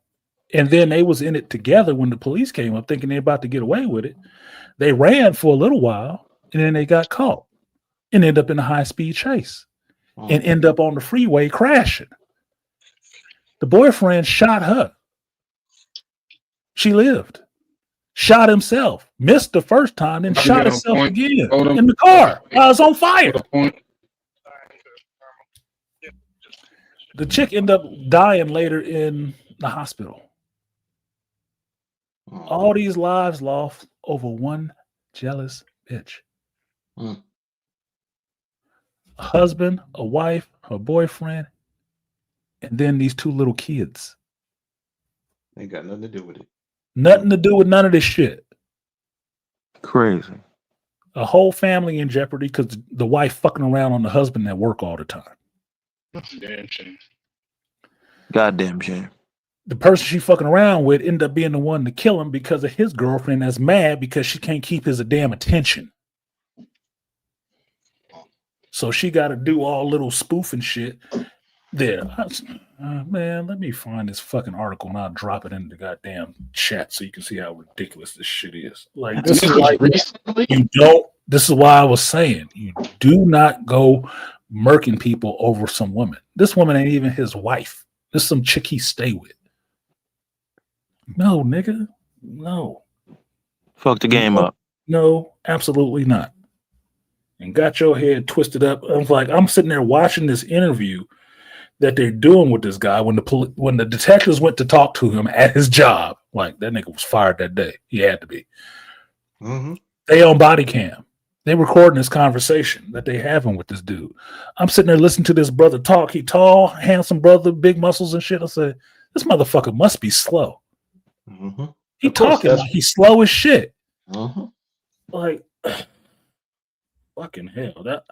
And then they was in it together when the police came up thinking they're about to get away with it. They ran for a little while and then they got caught and ended up in a high-speed chase and end up on the freeway crashing. The boyfriend shot her. She lived. Shot himself. Missed the first time, then shot himself again in the car. I was on fire. The chick ended up dying later in the hospital. All these lives lost over one jealous bitch. Mm. A husband, a wife, her boyfriend, and then these two little kids. Ain't got nothing to do with it. Nothing to do with none of this shit. Crazy. A whole family in jeopardy because the wife fucking around on the husband at work all the time. Damn shame. Goddamn shame. The person she fucking around with ended up being the one to kill him because of his girlfriend that's mad because she can't keep his damn attention. So she got to do all little spoofing shit. There. Man, let me find this fucking article and I'll drop it in the goddamn chat so you can see how ridiculous this shit is. Like, this is like, this is why I was saying, you do not go murking people over some woman. This woman ain't even his wife. This is some chick he stay with. No, nigga. No. Fuck the game up. No, absolutely not. And got your head twisted up. I was like, I'm sitting there watching this interview that they're doing with this guy when the detectives went to talk to him at his job. Like, that nigga was fired that day. He had to be. Mm-hmm. They on body cam. They recording this conversation that they having with this dude. I'm sitting there listening to this brother talk. He tall, handsome brother, big muscles and shit. I said, this motherfucker must be slow. Mm-hmm. He talking like he's slow as shit. Mm-hmm. Like, fucking hell. That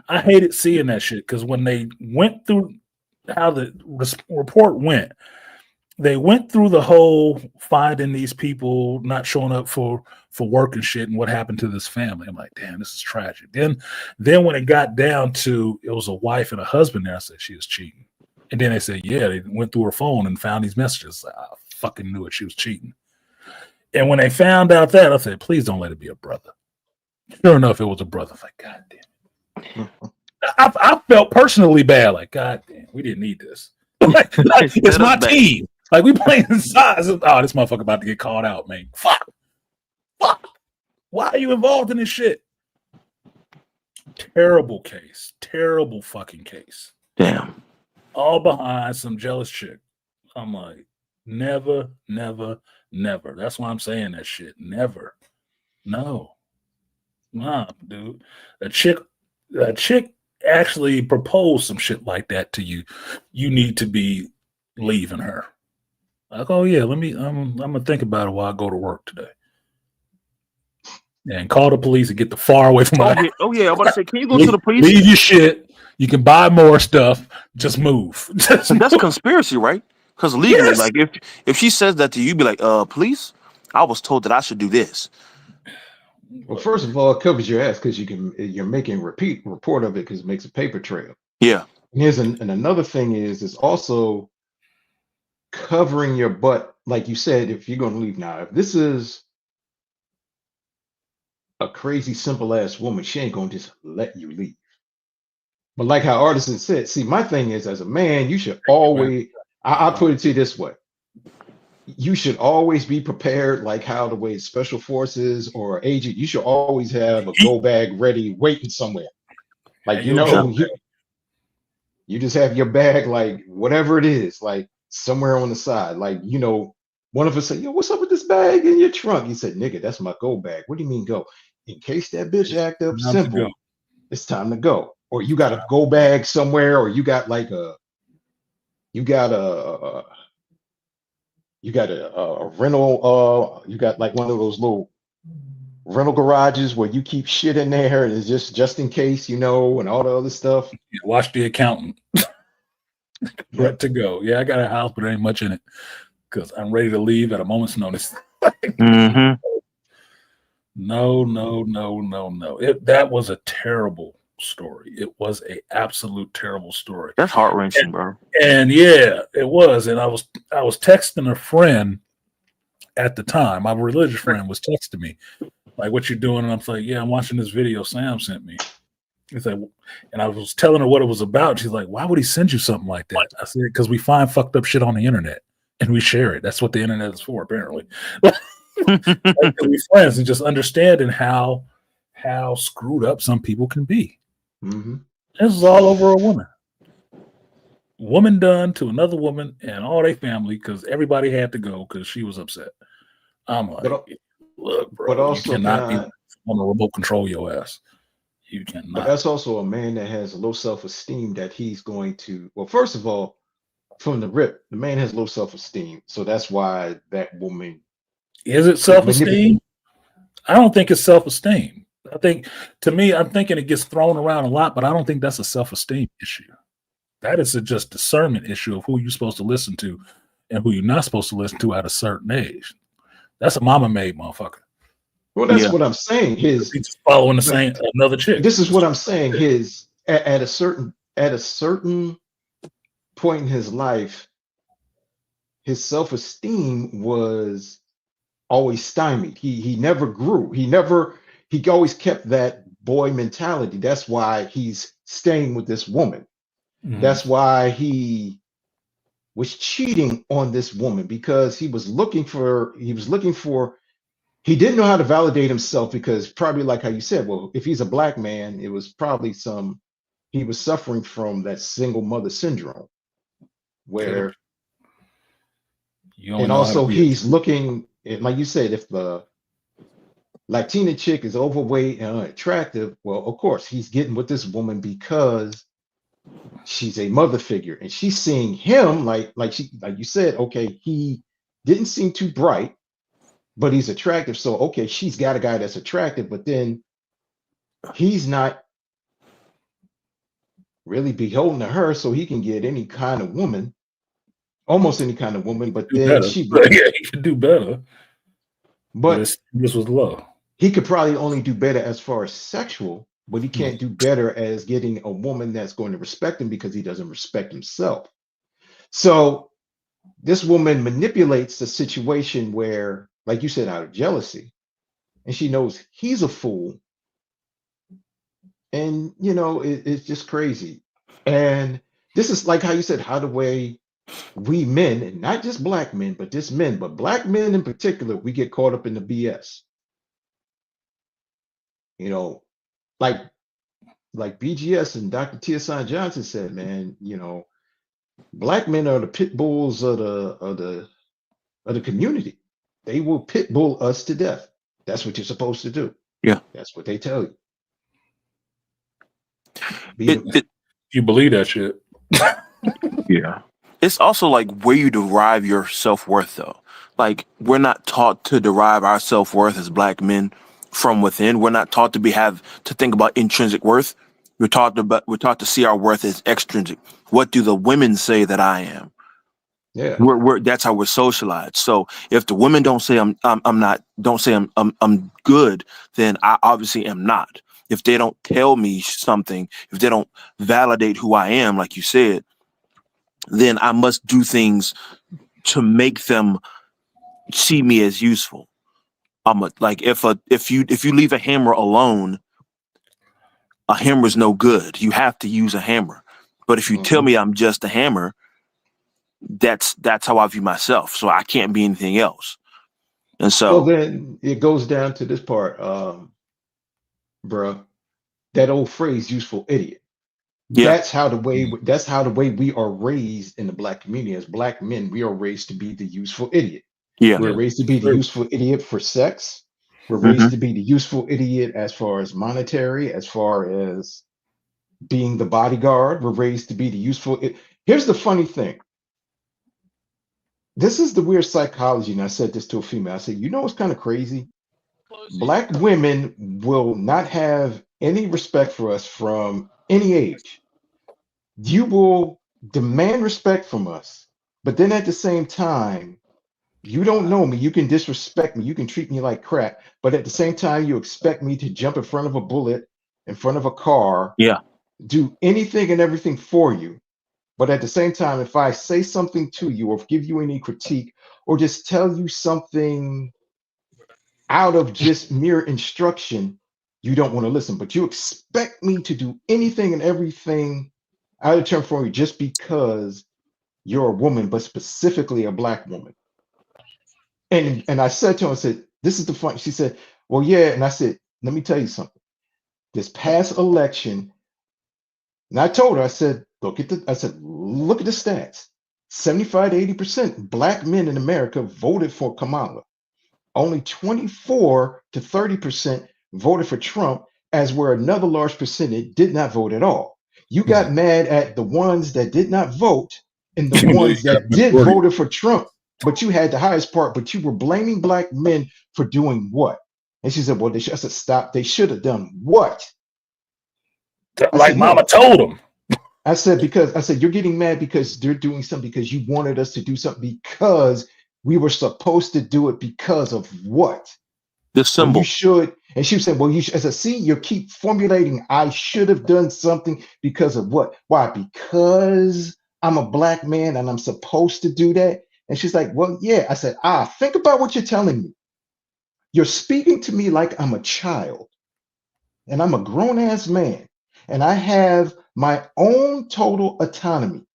I hated seeing that shit because when they went through how the report went, they went through the whole finding these people not showing up for work and shit and what happened to this family. I'm like, damn, this is tragic. Then when it got down to it was a wife and a husband there, I said she was cheating. And then they said, yeah, they went through her phone and found these messages. I fucking knew it. She was cheating. And when they found out that, I said, please don't let it be a brother. Sure enough, it was a brother. I'm like, God damn. I felt personally bad. Like, God damn, we didn't need this. like, it's my team. Like, we playing sides. Oh, this motherfucker about to get called out, man. Fuck. Why are you involved in this shit? Terrible case. Terrible fucking case. Damn. All behind some jealous chick. I'm like, never, never, never. That's why I'm saying that shit. Never. No. Nah, dude. A chick actually proposed some shit like that to you. You need to be leaving her. Like, oh yeah, I'm gonna think about it while I go to work today. And call the police and get the far away from my house. Oh yeah, I'm about to say, can you go to the police? Leave your shit. You can buy more stuff. Just move. That's conspiracy, right? Because legally, yes. Like if she says that to you, be like, police, I was told that I should do this. Well, first of all, it covers your ass because you're making report of it because it makes a paper trail. Yeah. And another thing is also covering your butt, like you said, if you're going to leave now. If this is a crazy simple ass woman, she ain't going to just let you leave. But like how Artisan said, see, my thing is, as a man, you should always. I put it to you this way: you should always be prepared, like how the way special forces or agent. You should always have a go bag ready, waiting somewhere. Like you just have your bag, like whatever it is, like somewhere on the side. Like one of us said, "Yo, what's up with this bag in your trunk?" He said, "Nigga, that's my go bag." What do you mean go? In case that bitch act up, Time to go. simple. It's time to go. Or you got a go bag somewhere, or you got like you got a you got a rental. You got like one of those little rental garages where you keep shit in there, and it's just in case, and all the other stuff. Yeah, watch the accountant. Yeah. Right to go. Yeah, I got a house, but there ain't much in it because I'm ready to leave at a moment's notice. Mm-hmm. No. That was a terrible story. It was a absolute terrible story. That's heart wrenching, bro. And yeah, it was. And I was texting a friend at the time. My religious friend was texting me, like, "What you doing?" And I'm like, "Yeah, I'm watching this video Sam sent me." He said, and I was telling her what it was about. She's like, "Why would he send you something like that?" I said, "Because we find fucked up shit on the internet and we share it. That's what the internet is for, apparently." Like, we friends and just understanding how screwed up some people can be. Mm-hmm. This is all over a woman done to another woman and all their family because everybody had to go because she was upset. I'm like, look, bro, but also, you cannot be on a remote control your ass. You cannot. But that's also a man that has low self-esteem that he's going to. Well, first of all, from the rip, the man has low self-esteem, so that's why that woman. Is it self-esteem? I don't think it's self-esteem. I think, to me, I'm thinking it gets thrown around a lot, but I don't think that's a self-esteem issue. That is a just discernment issue of who you're supposed to listen to and who you're not supposed to listen to at a certain age. That's a mama-made motherfucker. Well, that's what I'm saying. He's just following the same another chick. This is what I'm saying. At a certain point in his life, his self-esteem was always stymied. He never grew. He always kept that boy mentality. That's why he's staying with this woman. Mm-hmm. That's why he was cheating on this woman, because he didn't know how to validate himself, because probably, like how you said, well, if he's a black man, it was probably he was suffering from that single mother syndrome, where and also he's looking, like you said, if the Latina chick is overweight and unattractive, well, of course he's getting with this woman because she's a mother figure, and she's seeing him like you said, okay, he didn't seem too bright, but he's attractive. So, okay, she's got a guy that's attractive, but then he's not really beholden to her, so he can get any kind of woman, almost any kind of woman. But then he can do better. But this was low. He could probably only do better as far as sexual, but he can't do better as getting a woman that's going to respect him, because he doesn't respect himself. So this woman manipulates the situation where, like you said, out of jealousy, and she knows he's a fool. And, it's just crazy. And this is like how you said, how the way we men, and not just black men, but just men, but black men in particular, we get caught up in the BS. Like BGS and Dr. Tierson Johnson said, man, black men are the pit bulls of the community. They will pit bull us to death. That's what you're supposed to do. Yeah. That's what they tell you. You believe that shit. Yeah. It's also like where you derive your self-worth, though. Like, we're not taught to derive our self-worth as black men from within. We're not taught to think about intrinsic worth. We're taught to see our worth as extrinsic. What do the women say that I am? Yeah. That's how we're socialized. So if the women don't say I'm good, then I obviously am not. If they don't tell me something, if they don't validate who I am, like you said, then I must do things to make them see me as useful. Like if you leave a hammer alone, a hammer's no good. You have to use a hammer. But if you tell me I'm just a hammer, that's how I view myself. So I can't be anything else. And so, Well, then it goes down to this part, bruh. That old phrase, "useful idiot." yeah, That's how the way we are raised in the black community. As black men, we are raised to be the useful idiot. yeah, We're Yeah, raised to be the true. useful idiot for sex. We're hmm raised to be the useful idiot as far as monetary, as far as being the bodyguard. We're raised to be the useful. Here's the funny thing. This is the weird psychology, and I said this to a female. I said, you know what's kind of crazy? Black women will not have any respect for us from any age. You will demand respect from us, but then at the same time, you don't know me. You can disrespect me. You can treat me like crap, but at the same time, you expect me to jump in front of a bullet, in front of a car, yeah. do anything and everything for you. But at the same time, if I say something to you or give you any critique or just tell you something out of just mere instruction, you don't want to listen. But you expect me to do anything and everything out of turn for you just because you're a woman, but specifically a black woman. And I said to her, I said, this is the fun. She said, well, yeah. And I said, let me tell you something. This past election, and I told her, I said, look at the stats. 75 to 80% black men in America voted for Kamala. Only 24 to 30% voted for Trump, as where another large percentage did not vote at all. You got mad at the ones that did not vote and the Even though you ones got a that did majority. voted for Trump, but you had the highest part, but you were blaming black men for doing what? And she said, well, I said, stop. They should have done what? I Like said, Mama no. told him. I said, you're getting mad because they're doing something because you wanted us to do something because we were supposed to do it because of what? The Well, you symbol. should. And she said, well, you should. As I see, you keep formulating, I should have done something because of what? Why? Because I'm a black man and I'm supposed to do that. And she's like, well, yeah. I said, think about what you're telling me. You're speaking to me like I'm a child and I'm a grown ass man and I have my own total autonomy.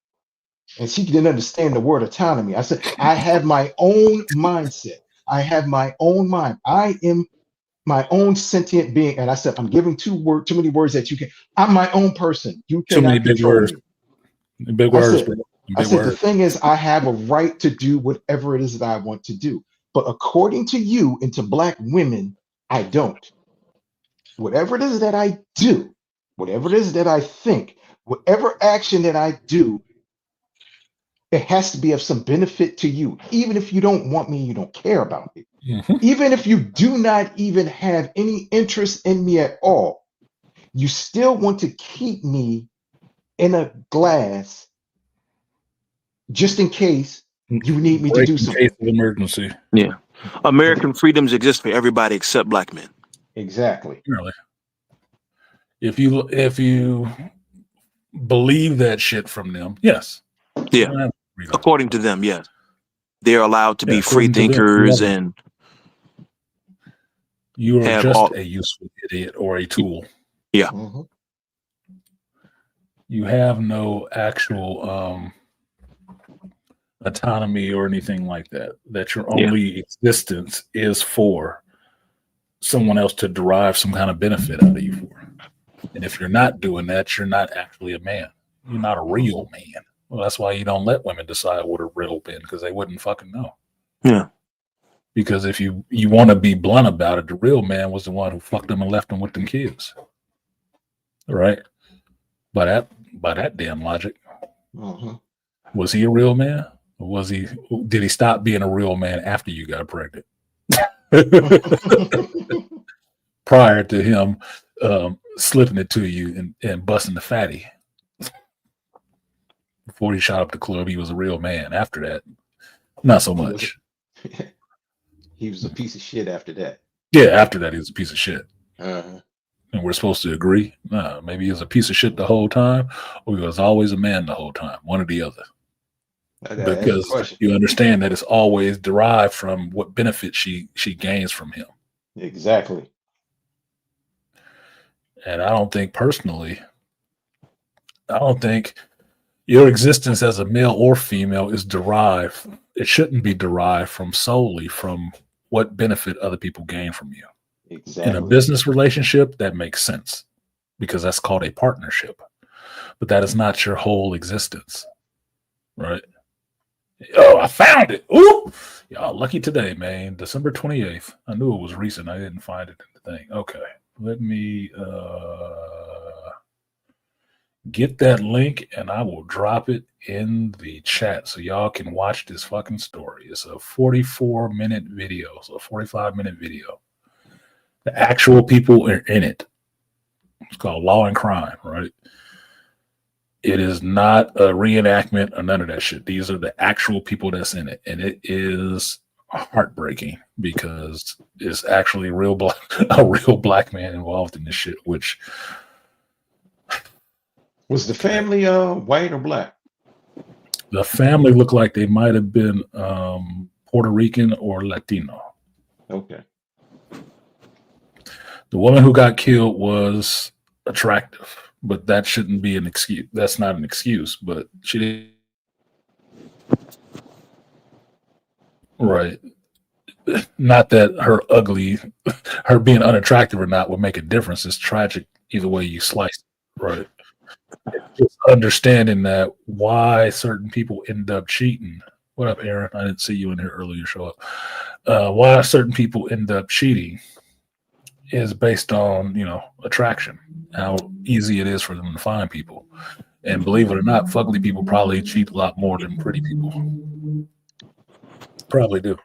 And she didn't understand the word autonomy. I said, I have my own mindset. I have my own mind. I am my own sentient being. And I said, I'm giving too many words that you can. I'm my own person. You Too many cannot big control words. me. Big I words, said, bro. I Big said, the words. thing is, I have a right to do whatever it is that I want to do. But according to you and to black women, I don't. Whatever it is that I do, whatever it is that I think, whatever action that I do, it has to be of some benefit to you, even if you don't want me, you don't care about me. Mm-hmm. Even if you do not even have any interest in me at all, you still want to keep me in a glass just in case you need me to Break do in case something. of emergency. Yeah. American freedoms exist for everybody except black men. Exactly. Really. If you believe that shit from them, yes. You Yeah. don't have freedom. According to them, yes. They're allowed to Yeah, be free according to them, thinkers and you are have just all. a useful idiot or a tool. Yeah. Mhm. You have no actual autonomy or anything like that. That your Yeah. only existence is for someone else to derive some kind of benefit out of you for. And if you're not doing that, you're not actually a man. You're not a real man. Well, that's why you don't let women decide what a real man, because they wouldn't fucking know. Yeah. Because if you want to be blunt about it, the real man was the one who fucked them and left them with them kids. Right? By that damn logic. Mhm. Was he a real man? Or did he stop being a real man after you got pregnant? Prior to him slipping it to you and busting the fatty. Before he shot up the club, he was a real man. After that, not so He was much. he was a piece of shit after that. Yeah, after that, he was a piece of shit. Uh-huh. And we're supposed to agree. Nah, maybe he was a piece of shit the whole time, or he was always a man the whole time. One or the other. I gotta ask you a Because question. you understand that it's always derived from what benefit she gains from him. Exactly. And I don't think personally, I don't think your existence as a male or female is derived. It shouldn't be derived from solely from what benefit other people gain from you. In a Exactly. business relationship, that makes sense because that's called a partnership. But that is not your whole existence, right? Oh, I found it. Ooh, y'all lucky today, man. December 28th. I knew it was recent. I didn't find it in the thing. Okay. Let me get that link and I will drop it in the chat so y'all can watch this fucking story. It's a 44-minute video, so a 45-minute video. The actual people are in it. It's called Law and Crime, right? It is not a reenactment or none of that shit. These are the actual people that's in it. And it is heartbreaking because it's actually a real black man involved in this shit, which Was the family white or black? the family looked like they might have been Puerto Rican or Latino. Okay. The woman who got killed was attractive, but that shouldn't be an excuse. That's not an excuse, but she didn't. Right. Not that her being unattractive or not would make a difference. It's tragic either way you slice it. Right. Just understanding that why certain people end up cheating. What up, Aaron? I didn't see you in here earlier. Show up. Why certain people end up cheating is based on, attraction, how easy it is for them to find people. And believe it or not, fugly people probably cheat a lot more than pretty people. Probably do.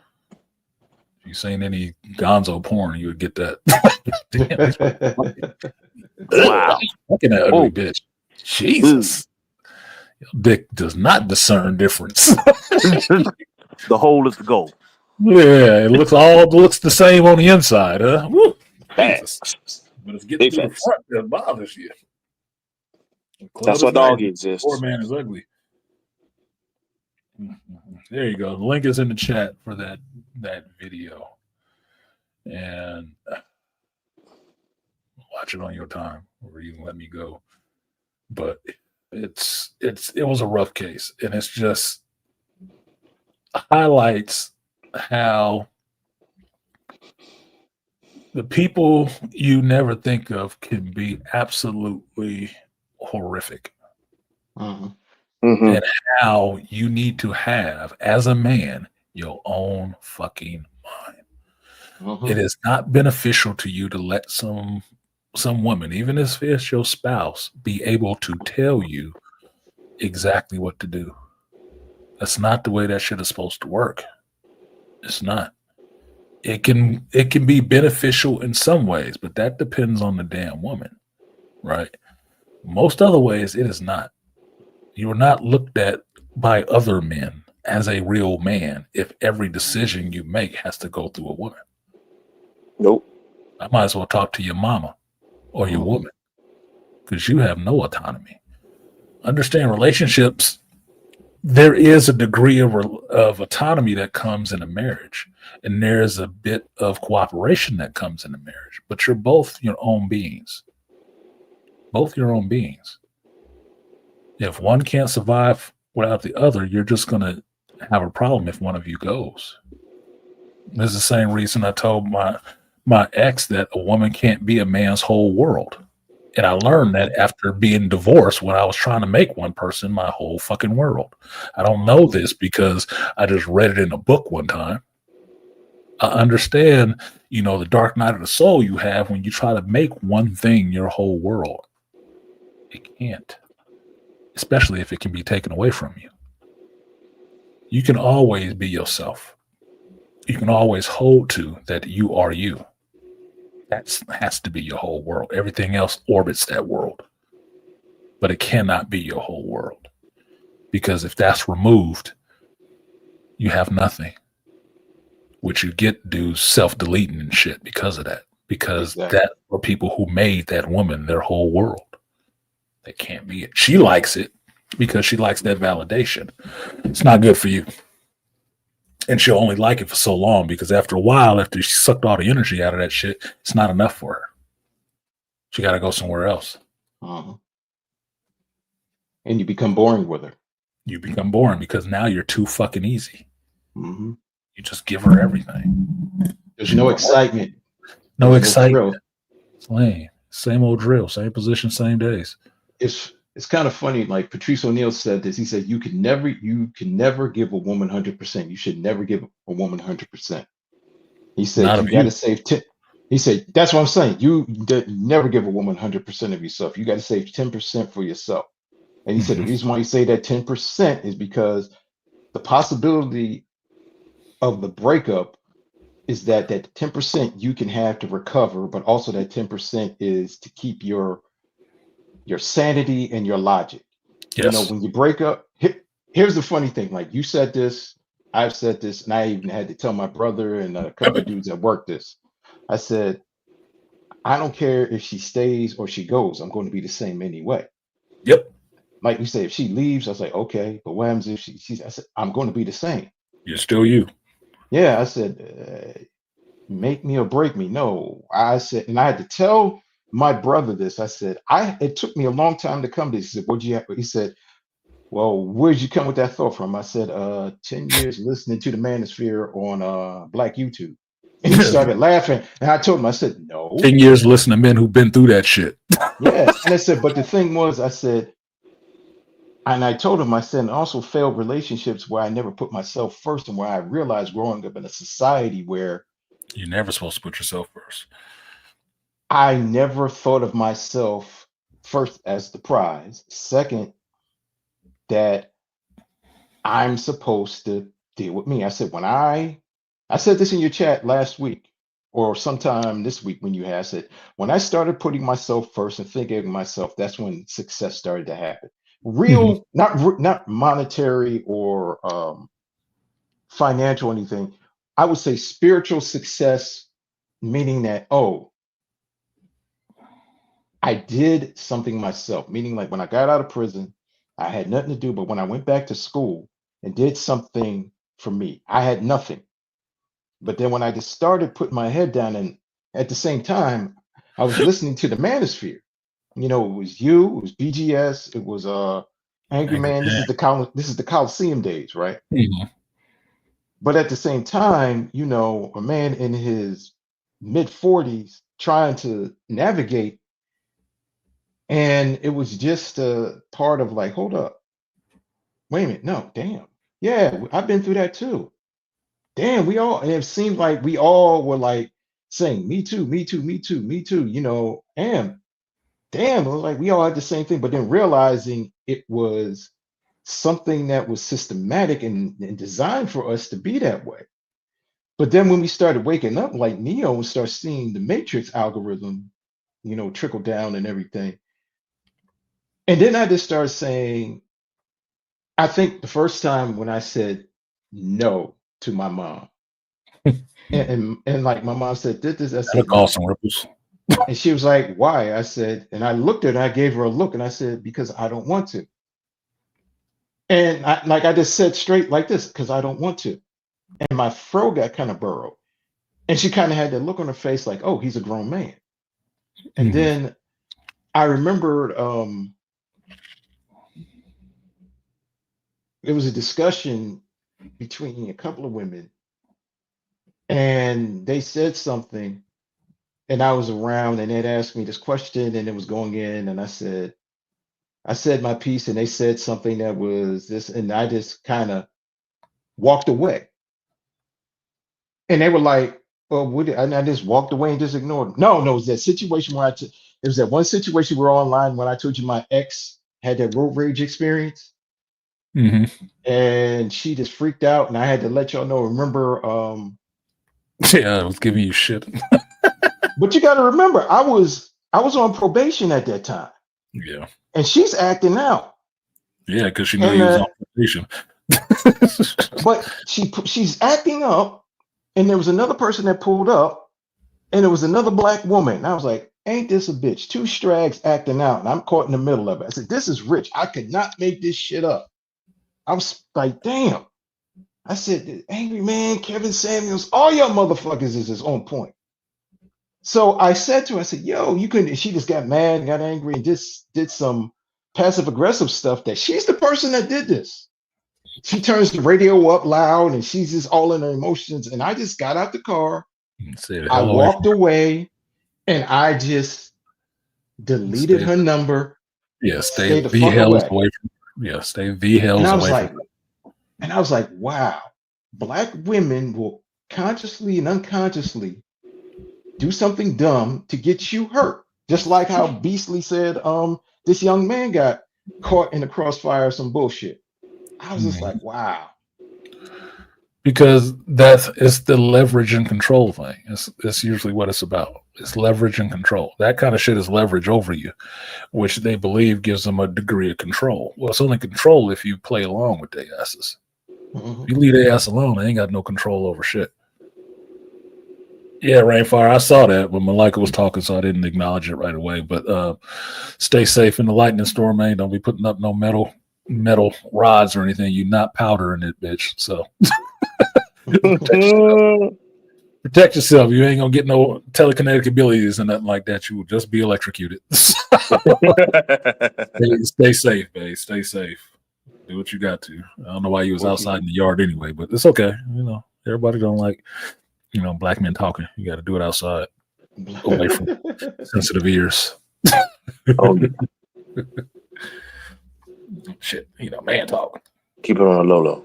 If you've seen any gonzo porn, you would get that. Damn, wow. Fucking that ugly bitch. Jesus. Dick does not discern difference. The hole is the goal. Yeah, it looks the same on the inside, huh? Woo. Jesus. But it's getting to the front that bothers you. That's why doggy exists. Poor man is ugly. There you go. The link is in the chat for that video. And watch it on your time, or you can let me go. But it was a rough case, and it's just highlights how the people you never think of can be absolutely horrific. And how you need to have, as a man, your own fucking mind. It is not beneficial to you to let some woman, even if it's your spouse, be able to tell you exactly what to do. That's not the way that shit is supposed to work. It's not. It can be beneficial in some ways, but that depends on the damn woman, right? Most other ways, it is not. You are not looked at by other men as a real man if every decision you make has to go through a woman. Nope. I might as well talk to your mama or your woman because you have no autonomy. Understand relationships. There is a degree of autonomy that comes in a marriage, and there is a bit of cooperation that comes in a marriage, but you're both your own beings. Both your own beings. If one can't survive without the other, you're just going to have a problem if one of you goes. This is the same reason I told my ex that a woman can't be a man's whole world. And I learned that after being divorced when I was trying to make one person my whole fucking world. I don't know this because I just read it in a book one time. I understand, the dark night of the soul you have when you try to make one thing your whole world. It can't. Especially if it can be taken away from you. You can always be yourself. You can always hold to that you are you. That has to be your whole world. Everything else orbits that world. But it cannot be your whole world. Because if that's removed, you have nothing. Which you get do self-deleting and shit because of that. Because that are people who made that woman their whole world. They can't be it. She likes it because she likes that validation. It's not good for you. And she'll only like it for so long because after a while, after she sucked all the energy out of that shit, it's not enough for her. She got to go somewhere else. Uh-huh. And you become boring with her. You become boring because now you're too fucking easy. Mm-hmm. You just give her everything. There's no excitement. No There's excitement. thrill. It's lame. Same old drill, same position, same days. It's kind of funny. Like Patrice O'Neill said this. He said you can never give a woman 100%. You should never give a woman 100%. He said Not you of got to you. save 10. He said that's what I'm saying. You never give a woman 100% of yourself. You got to save 10% for yourself. And he said the Mhm. reason why you say that 10% is because the possibility of the breakup is that 10% you can have to recover, but also that 10% is to keep your sanity and your logic. You know, Yes. when you break up, here's the funny thing. Like you said this, I've said this, and I even had to tell my brother and a couple of dudes at work this. I said, I don't care if she stays or she goes. I'm going to be the same anyway. Yep. Like you say, if she leaves, I was like, okay, but what happens if I said, I'm going to be the same. You're still you. Yeah, I said, make me or break me. No, I said, and I had to tell my brother this. I said, it took me a long time to come to this. He said, what'd you have? He said, well, where'd you come with that thought from? I said, 10 years listening to the Manosphere on Black YouTube. And he started laughing. And I told him, I said, no. 10 years listening to men who've been through that shit. Yeah. And I said, but the thing was, I said, and I told him, I said, and also failed relationships where I never put myself first and where I realized growing up in a society where You're never supposed to put yourself first. I never thought of myself first as the prize. Second, that I'm supposed to deal with me. I said, I said this in your chat last week or sometime this week when you had said, when I started putting myself first and thinking of myself, that's when success started to happen. Real, not monetary or financial or anything. I would say spiritual success, meaning that, oh, I did something myself, meaning like when I got out of prison, I had nothing to do. But when I went back to school and did something for me, I had nothing. But then when I just started putting my head down, and at the same time, I was listening to the Manosphere. You know, it was you, it was BGS, it was Angry Angry Man. man. This is the Coliseum days, right? Mhm. But at the same time, you know, a man in his mid 40s trying to navigate. And it was just a part of like, hold up, wait a minute, no, damn. Yeah, I've been through that too. Damn, and it seemed like we all were like saying, me too, me too, me too, me too, you know, and damn, it was like we all had the same thing, but then realizing it was something that was systematic and designed for us to be that way. But then when we started waking up like Neo and start seeing the Matrix algorithm, you know, trickle down and everything. And then I just started saying, I think the first time when I said no to my mom, and like my mom said, did this, I That'll said cause no. some ripples. And she was like, why? I said, and I looked at her, I gave her a look, and I said, because I don't want to. And I just said straight like this, because I don't want to. And my throat got kind of burrowed. And she kind of had that look on her face like, oh, he's a grown man. And Mhm. then I remembered there was a discussion between a couple of women, and they said something, and I was around, and they'd asked me this question, and it was going in, and I said my piece, and they said something that was this, and I just kind of walked away, and they were like, "Well, and I just walked away and just ignored them. No, no, it was that situation where it was that one situation we were online when I told you my ex had that road rage experience, Mhm. and she just freaked out, and I had to let y'all know. Remember, Yeah, I was giving you shit. but you got to remember, I was on probation at that time, Yeah. and she's acting out. Yeah, because she knew And he was on probation. but she's acting up, and there was another person that pulled up, and it was another black woman. And I was like, ain't this a bitch? Two strags acting out, and I'm caught in the middle of it. I said, this is rich. I could not make this shit up. I was like, damn. I said, Angry Man, Kevin Samuels, all y'all motherfuckers is on point. So I said to her, I said, yo, you couldn't. She just got mad, got angry, and just did some passive aggressive stuff that she's the person that did this. She turns the radio up loud and she's just all in her emotions. And I just got out the car. Stay the I hell away walked away and I just from. deleted Stay, her number, yeah, stay stay the the fuck hells away. away from. Yeah, stay the And hells I was away like, from. wow, black women will consciously and unconsciously do something dumb to get you hurt. Just like how Beastly said, this young man got caught in the crossfire of some bullshit. I was just like, wow. Because it's the leverage and control thing. It's usually what it's about. It's leverage and control. That kind of shit is leverage over you, which they believe gives them a degree of control. Well, it's only control if you play along with their asses. Mhm. If you leave their ass alone, they ain't got no control over shit. Yeah, Rainfire, I saw that when Malika was talking, so I didn't acknowledge it right away. But stay safe in the lightning storm, man. Don't be putting up no metal rods or anything. You not powdering it, bitch. So protect yourself. You ain't gonna get no telekinetic abilities and nothing like that. You will just be electrocuted. Stay safe, babe. Stay safe. Do what you got to. I don't know why you was outside in the yard anyway, but it's okay. You know, everybody don't like, black men talking. You got to do it outside, away from sensitive ears. Oh, yeah. Shit, man talking. Keep it on a low low.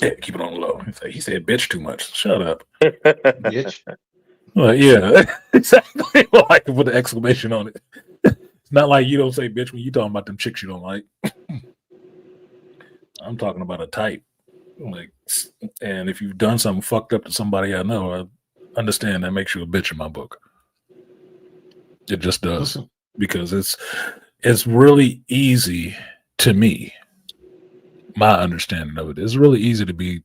Yeah, keep it on the low. He said bitch too much. Shut up. Bitch. Well, yeah, exactly. Well, I can put an exclamation on it. It's not like you don't say bitch when you talking about them chicks you don't like. I'm talking about a type. And if you've done something fucked up to somebody I know, I understand that makes you a bitch in my book. It just does. Because it's really easy to me. My understanding of it is really easy to be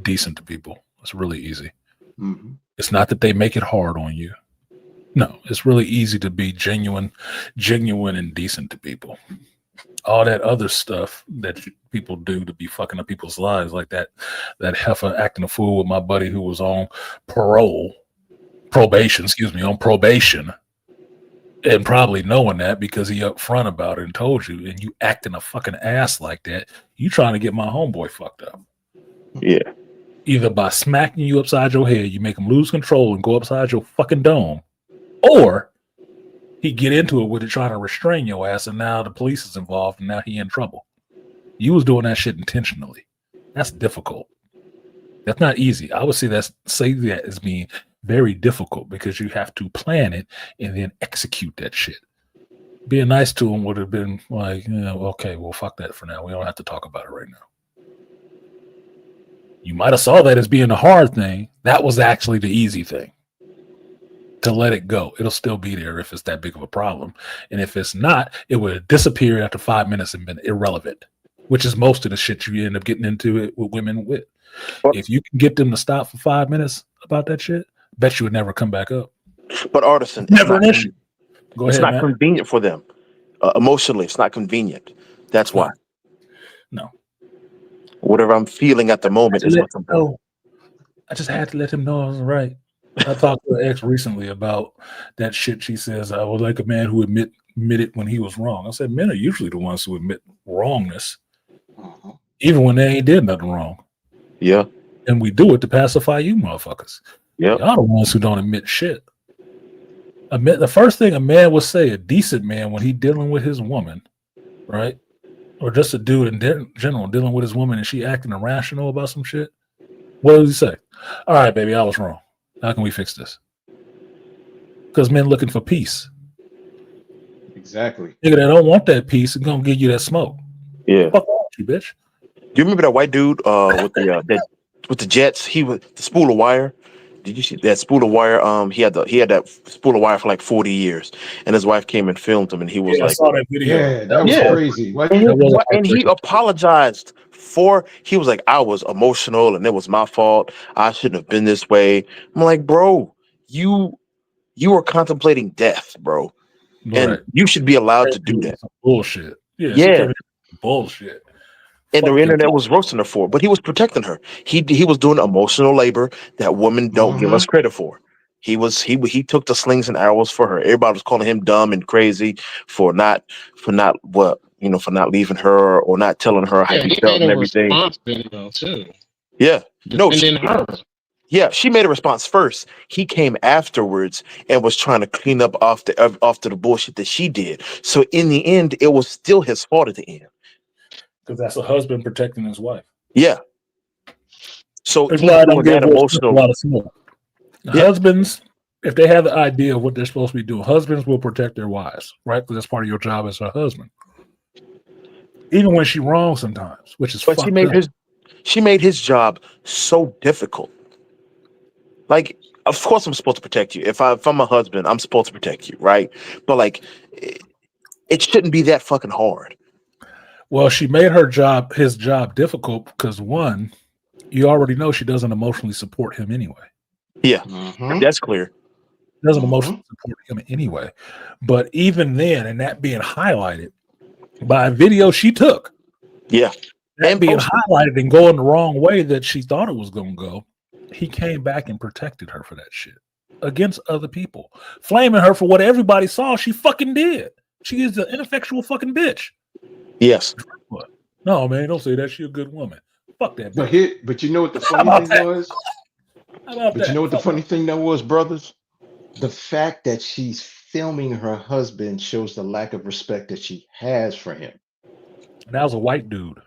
decent to people. It's really easy. Mm-hmm. It's not that they make it hard on you. No, it's really easy to be genuine and decent to people. All that other stuff that people do to be fucking up people's lives, like that heifer acting a fool with my buddy who was on probation, and probably knowing that because he upfront about it and told you, and you acting a fucking ass like that, you trying to get my homeboy fucked up. Yeah. Either by smacking you upside your head, you make him lose control and go upside your fucking dome, or he get into it with it trying to restrain your ass, and now the police is involved, and now he in trouble. You was doing that shit intentionally. That's difficult. That's not easy. I would say that as being very difficult because you have to plan it and then execute that shit. Being nice to him would have been like, okay, well, fuck that for now. We don't have to talk about it right now. You might have saw that as being the hard thing. That was actually the easy thing. To let it go. It'll still be there if it's that big of a problem. And if it's not, it would disappear after 5 minutes and been irrelevant, which is most of the shit you end up getting into it with women with. If you can get them to stop for 5 minutes about that shit, bet you would never come back up. But Artisan, never an issue. Go ahead, it's not man. convenient for them. Emotionally, it's not convenient. That's why. No. Whatever I'm feeling at the moment is what's important. I just had to let him know I was right. I talked to an ex recently about that shit. She says, I would like a man who admitted when he was wrong. I said, men are usually the ones who admit wrongness, even when they ain't did nothing wrong. Yeah. And we do it to pacify you motherfuckers. Yeah. Y'all the ones who don't admit shit. The first thing a man would say, a decent man, when he dealing with his woman, right? Or just a dude in general dealing with his woman and she acting irrational about some shit. What does he say? All right, baby, I was wrong. How can we fix this? Because men looking for peace. Exactly. Nigga that don't want that peace and gonna give you that smoke. Yeah. Fuck off, you bitch. Do you remember that white dude with the Jets? He was the spool of wire. Did you see that spool of wire? He had that spool of wire for like 40 years, and his wife came and filmed him, and he was like, I saw that video. Yeah, that was crazy. And he apologized for. He was like, I was emotional, and it was my fault. I shouldn't have been this way. I'm like, bro, you were contemplating death, bro, and you should be allowed to do that. Bullshit. Yeah. Bullshit. And the internet was roasting her for it, but he was protecting her. He was doing emotional labor that women don't give us credit for. He took the slings and arrows for her. Everybody was calling him dumb and crazy for not leaving her or not telling her how Yeah, he he felt made and a everything. response video too, Yeah. No, defending her. yeah, she made a response first. He came afterwards and was trying to clean up after the bullshit that she did. So in the end, it was still his fault at the end. Because that's a husband protecting his wife. Yeah. So That's he's why I don't doing give that Will Smith a emotional. lot of smoke. Yeah. Husbands, if they have the idea of what they're supposed to be doing, husbands will protect their wives, right? Because that's part of your job as a husband. Even when she's wrong sometimes, which is But fucked up. she made his job so difficult. Like, of course I'm supposed to protect you. If I'm a husband, I'm supposed to protect you, right? But like it shouldn't be that fucking hard. Well, she made his job difficult because one, you already know she doesn't emotionally support him anyway. Yeah, Mhm. that's clear. Doesn't emotionally support him anyway. But even then, and that being highlighted by a video she took, yeah, that and being posted. highlighted and going the wrong way that she thought it was going to go, he came back and protected her for that shit against other people, flaming her for what everybody saw she fucking did. She is an ineffectual fucking bitch. Yes. What? No, man, don't say that. She's a good woman. Fuck that But bitch. but you know what the How funny about thing that? was? How about But that? you know what the Fuck. funny thing that was, brothers? The fact that she's filming her husband shows the lack of respect that she has for him. And that was a white dude.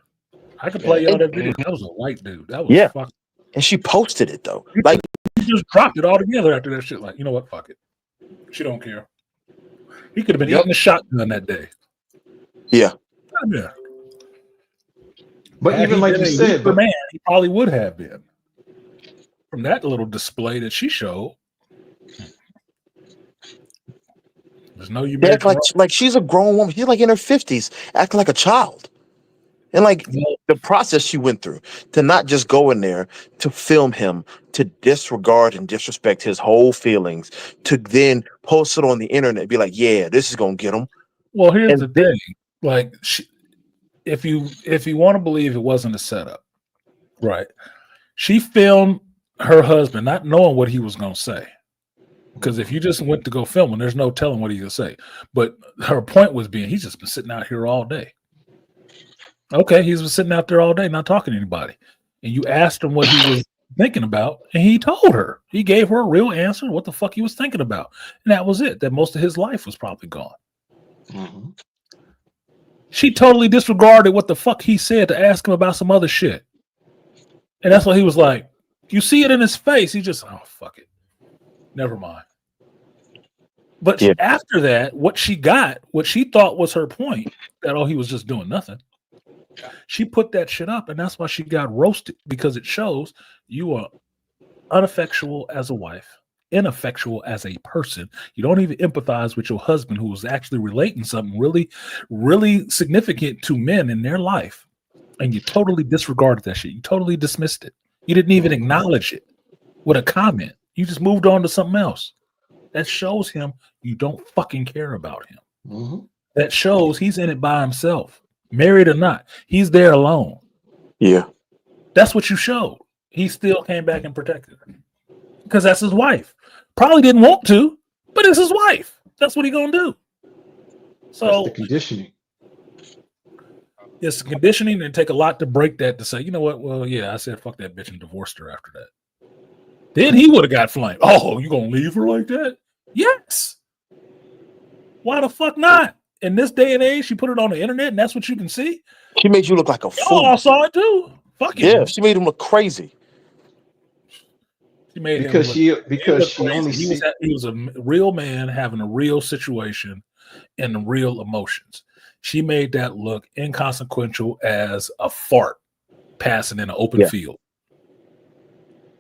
I could play y'all that video. That was a white dude. That was Yeah. fucking. And she posted it though. He Like just dropped it all together after that shit. Like, you know what? Fuck it. She don't care. He could have been eating a shotgun that day. Yeah. Yeah. But Had even he like been you a said, weaker but man, he probably would have been. From that little display that she showed, there's no you They made act it wrong. like she's a grown woman. She's like in her 50s, acting like a child. And like the process she went through to not just go in there to film him, to disregard and disrespect his whole feelings, to then post it on the internet and be like, yeah, this is going to get him. Well, here's the thing. Like, if you want to believe it wasn't a setup, right? She filmed her husband not knowing what he was going to say. Because if you just went to go film him, there's no telling what he's going to say. But her point was being, he's just been sitting out here all day. Okay, he's been sitting out there all day, not talking to anybody. And you asked him what he was thinking about, and he told her. He gave her a real answer, what the fuck he was thinking about. And that was it, that most of his life was probably gone. mm-hmm. She totally disregarded what the fuck he said to ask him about some other shit. And that's why he was like, you see it in his face. He just, oh, fuck it. Never mind. But after that, what she thought was her point, that, oh, he was just doing nothing. She put that shit up, and that's why she got roasted, because it shows you are ineffectual as a wife, ineffectual as a person. You don't even empathize with your husband, who was actually relating something really, really significant to men in their life. And you totally disregarded that shit. You totally dismissed it. You didn't even acknowledge it with a comment. You just moved on to something else. That shows him you don't fucking care about him. Mm-hmm. That shows he's in it by himself, married or not. He's there alone. Yeah. That's what you showed. He still came back and protected her because that's his wife. Probably didn't want to, but it's his wife. That's what he gonna do. So that's the conditioning. It's conditioning, and take a lot to break that, to say, you know what? Well, yeah, I said fuck that bitch and divorced her after that. Then he would have got flamed. Oh, you gonna leave her like that? Yes. Why the fuck not? In this day and age, she put it on the internet, and that's what you can see. She made you look like a fool. Oh, I saw it too. Fuck it. Yeah, she made him look crazy. She made because him look, because she crazy. only He was a real man having a real situation and real emotions. She made that look inconsequential as a fart passing in an open field.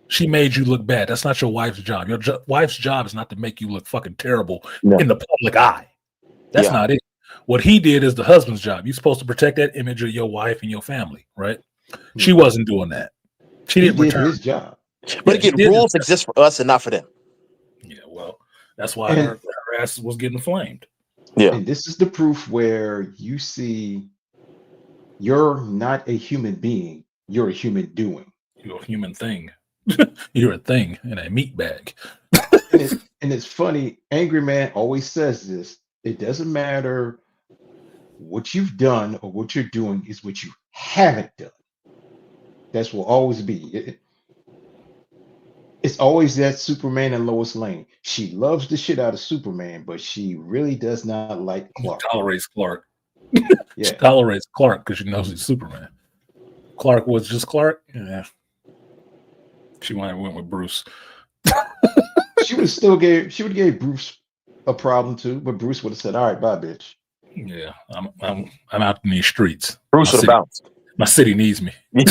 She made you look bad. That's not your wife's job. Your wife's job is not to make you look fucking terrible in the public eye. That's not it. What he did is the husband's job. You're supposed to protect that image of your wife and your family, right? She wasn't doing that. She didn't did return his job. But again, rules exist for us and not for them. Yeah, well, that's why her ass was getting flamed. Yeah. And this is the proof where you see you're not a human being, you're a human doing. You're a human thing. You're a thing in a meat bag. and it's funny. Angry Man always says this. It doesn't matter what you've done or what you're doing, is what you haven't done. That's will always be. It's always that Superman and Lois Lane. She loves the shit out of Superman, but she really does not like Clark. Tolerates Clark. Yeah. She tolerates Clark because she knows he's Superman. Clark was just Clark. Yeah. She went with Bruce. She would have gave Bruce a problem too, but Bruce would have said, "All right, bye, bitch." Yeah, I'm out in these streets. Bruce would have bounced. My city needs me. You're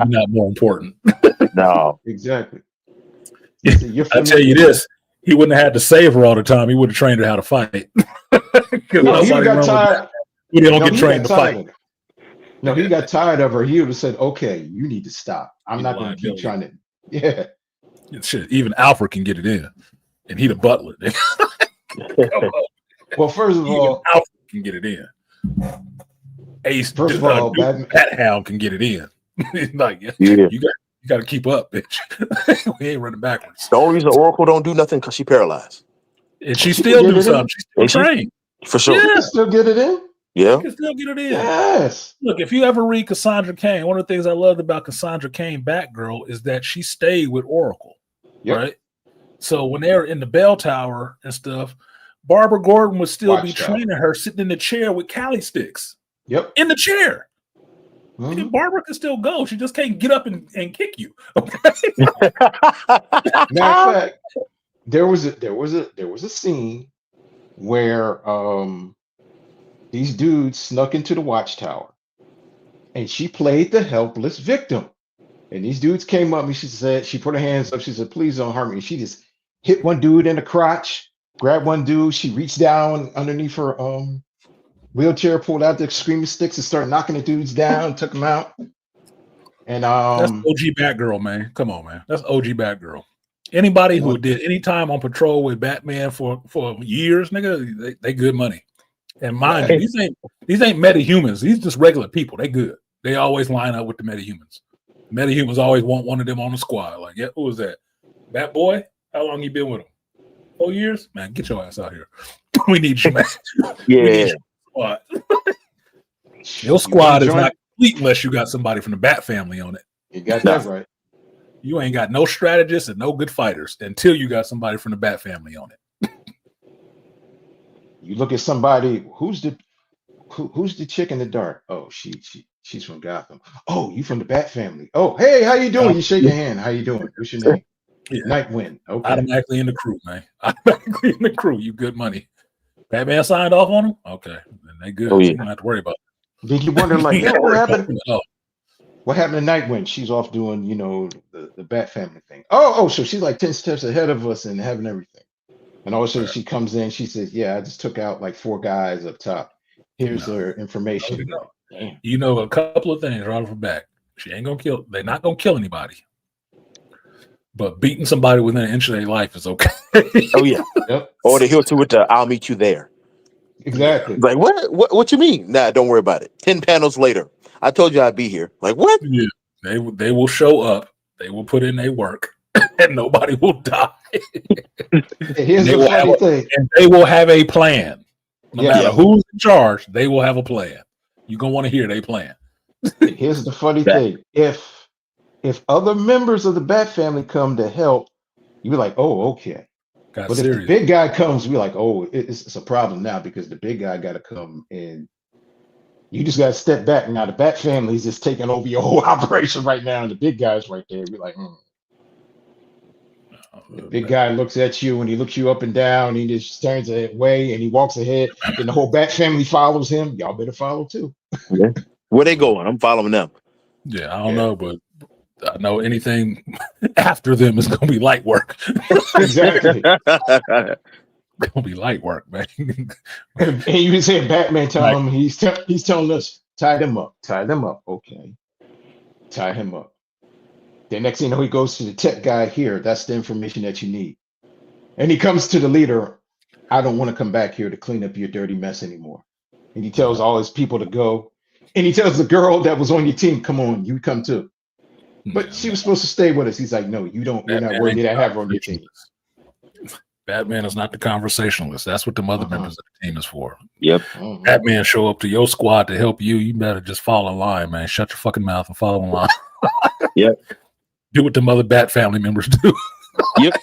not more important. No. Exactly. I tell you this, he wouldn't have had to save her all the time. He would have trained her how to fight. No, he got tired. He don't get trained to fight. No, he got tired of her. He would have said, "Okay, you need to stop. I'm not going to keep trying to." Yeah. Shit, even Alfred can get it in, and he the butler. Well, first of all, Alfred can get it in. Ace, first of all, Bat Hound can get it in. Like, yeah. You got to keep up, bitch. We ain't running backwards. The only reason Oracle don't do nothing because she paralyzed, and she still do something. She's still trained for sure. Yeah, still get it in. Yeah, you can still get it in. Yes. Look, if you ever read Cassandra Cain, one of the things I loved about Cassandra Cain, Batgirl, is that she stayed with Oracle. Yep. Right. So when they're in the bell tower and stuff, Barbara Gordon would still be training her sitting in the chair with Cali sticks. Yep. In the chair. Mm-hmm. Barbara can still go. She just can't get up and kick you. Okay? Matter of fact, there was a scene where these dudes snuck into the watchtower and she played the helpless victim. And these dudes came up and she put her hands up. She said, "Please don't harm me." And she just hit one dude in the crotch, grabbed one dude. She reached down underneath her wheelchair, pulled out the screaming sticks and started knocking the dudes down, took them out. And that's OG Batgirl, man. Come on, man. That's OG Batgirl. Anybody who did any time on patrol with Batman for years, nigga, they good money. And mind you, these ain't metahumans. These just regular people. They good. They always line up with the metahumans. Metahumans always want one of them on the squad. Like, yeah, who was that? Bat Boy? How long you been with him? 4 years? Man, get your ass out here. We need you, man. Yeah. Your squad is not complete unless you got somebody from the Bat family on it. You got that right. You ain't got no strategists and no good fighters until you got somebody from the Bat family on it. You look at somebody who's the chick in the dark. Oh, she's from Gotham. Oh, you from the Bat family. Oh, hey, how you doing? You shake your hand. How you doing? What's your name? Yeah. Nightwind. Okay. Automatically in the crew, man. Automatically in the crew. You good money. Batman signed off on them? Okay. Then they good. You don't have to worry about it. Did you wonder, like, what happened? What happened to Nightwind? She's off doing, the Bat family thing. Oh, so she's like 10 steps ahead of us and having everything. And all of a sudden she comes in, she says, "Yeah, I just took out like 4 guys up top. Here's their information." Damn. You know a couple of things right off the bat. She ain't gonna kill. They're not gonna kill anybody. But beating somebody within an inch of their life is okay. Oh yeah. Yep. Or they hit you with the "I'll meet you there." Exactly. Like what you mean? Nah, don't worry about it. 10 panels later, I told you I'd be here. Like what? Yeah. They will show up. They will put in their work, and nobody will die. Here's the funny thing. And they will have a plan. No matter who's in charge, they will have a plan. You're gonna want to hear their plan. Here's the funny thing. If other members of the Bat family come to help, you'd be like, "Oh, okay." But if the big guy comes, we're like, "Oh, it's a problem now because the big guy got to come and you just got to step back." Now the Bat family is just taking over your whole operation right now, and the big guy's right there. We're like, The big guy looks at you and he looks you up and down. He just turns away and he walks ahead. And the whole Bat family follows him. Y'all better follow too. Yeah. Where they going? I'm following them. Yeah, I don't know, but I know anything after them is going to be light work. Exactly. It's going to be light work, man. And you say Batman telling him, he's telling us, tie them up. Okay. Tie him up. The next thing you know, he goes to the tech guy here. That's the information that you need. And he comes to the leader. "I don't want to come back here to clean up your dirty mess anymore." And he tells all his people to go. And he tells the girl that was on your team, "Come on, you come too." But she was supposed to stay with us. He's like, no, you don't. You're not worthy to have her on your team. Batman is not the conversationalist. That's what the other members of the team is for. Yep. Batman show up to your squad to help you. You better just fall in line, man. Shut your fucking mouth and follow in line. Yep. Do what the other Bat family members do. Yep.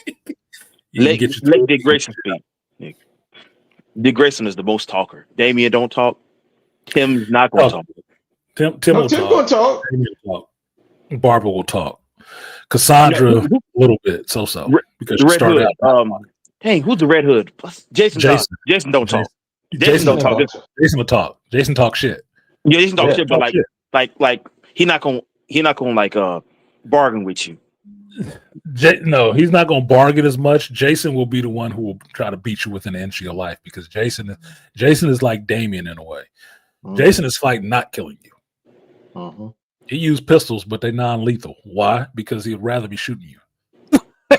Let Dick Grayson speak. Dick Grayson is the most talker. Damian don't talk. Tim's not going to talk. Tim will talk. Damian will talk. Barbara will talk. Cassandra a little bit, so because she started out. Dang, who's the Red Hood? Jason don't talk. Jason don't talk. Jason will talk. Jason talk shit. Yeah, Jason talk shit, but like he not gonna like bargain with you. No, he's not gonna bargain as much. Jason will be the one who will try to beat you within an inch of your life because Jason is like Damien in a way. Jason is fighting, not killing you. He used pistols, but they're non-lethal. Why? Because he'd rather be shooting you.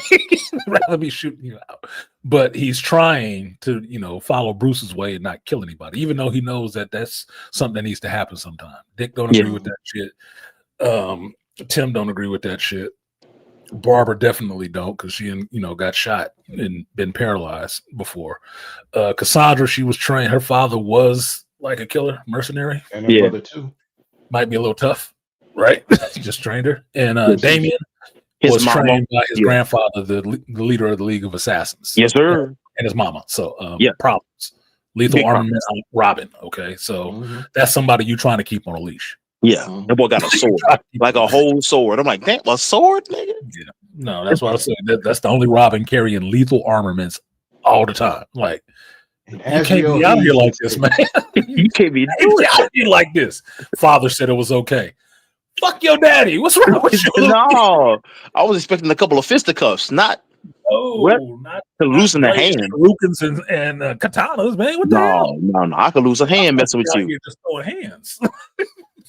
He'd rather be shooting you out. But he's trying to, follow Bruce's way and not kill anybody, even though he knows that that's something that needs to happen sometime. Dick don't agree with that shit. Tim don't agree with that shit. Barbara definitely don't because she, got shot and been paralyzed before. Cassandra, she was trained. Her father was like a killer, mercenary. And her brother too. Might be a little tough, right? Just trained her. And Damien was trained by his grandfather, the leader of the League of Assassins. Yes, sir. And his mama. So problems. Lethal armament, Robin. Okay, so that's somebody you trying to keep on a leash. Yeah, that boy got a sword, like a whole sword. I'm like, damn, a sword, nigga. Yeah, no, that's what I said. That's the only Robin carrying lethal armaments all the time. Like, you can't be out here like this, man. You can't be out here like this. Father said it was okay. Fuck your daddy. What's wrong with you? No, I was expecting a couple of fisticuffs, not not to loosen the hand. Rukins and katanas, man. What the hell? No. I could lose a hand messing with you. Just throwing hands.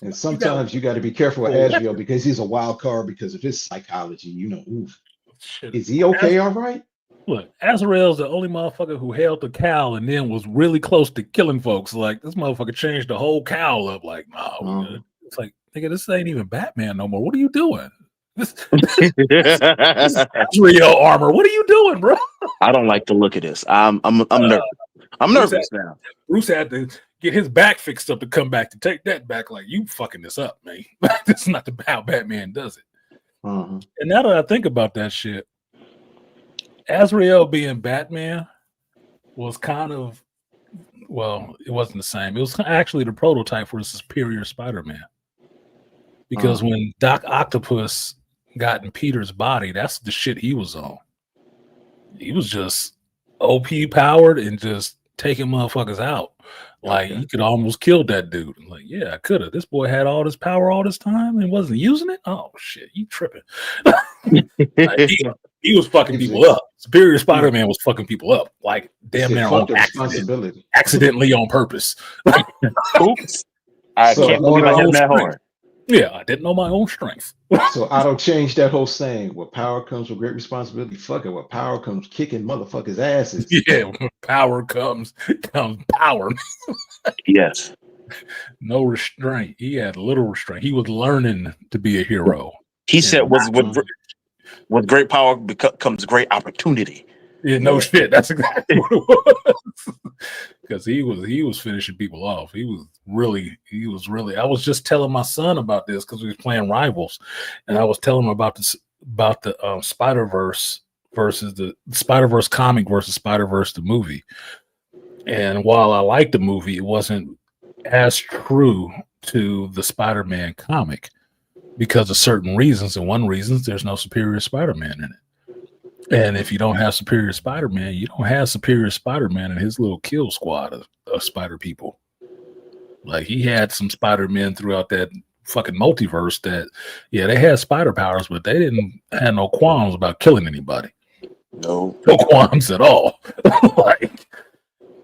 And sometimes you got to be careful with Asriel because he's a wild card because of his psychology. Is he okay? All right. Look, Azrael's the only motherfucker who held the cowl and then was really close to killing folks. Like, this motherfucker changed the whole cowl up. Like, no, it's like, nigga, this ain't even Batman no more. What are you doing? This Azrael armor. What are you doing, bro? I don't like the look of this. I'm nervous. I'm nervous now. Bruce had to get his back fixed up to come back to take that back. Like, you fucking this up, man. This is not how Batman does it. And now that I think about that shit, Azrael being Batman was kind of, it wasn't the same. It was actually the prototype for a superior Spider-Man. Because when Doc Octopus got in Peter's body, that's the shit he was on. He was just OP powered and just taking motherfuckers out. Like, he could almost kill that dude. I'm like, yeah, I could have. This boy had all this power all this time and wasn't using it? Oh, shit, you tripping. Like, he was fucking people up. Superior Spider-Man was fucking people up. Like, damn near on accidentally on purpose. Oops. I can't believe I hit that hard. Yeah, I didn't know my own strength. So Otto changed that whole saying. With power comes with great responsibility. Fuck it. With power comes kicking motherfuckers' asses. Yeah, with power comes power. Yes. No restraint. He had little restraint. He was learning to be a hero. He said, with great power comes great opportunity. Yeah, no shit. That's exactly what it was. Because he was finishing people off. He was really. I was just telling my son about this because we was playing Rivals, and I was telling him about the Spider-Verse versus the Spider-Verse comic versus Spider-Verse the movie. And while I liked the movie, it wasn't as true to the Spider-Man comic because of certain reasons. And one reason is there's no superior Spider-Man in it. And if you don't have superior Spider-Man, you don't have superior Spider-Man and his little kill squad of spider people. Like, he had some Spider-Men throughout that fucking multiverse that, they had spider powers, but they didn't have no qualms about killing anybody. No qualms at all. Like,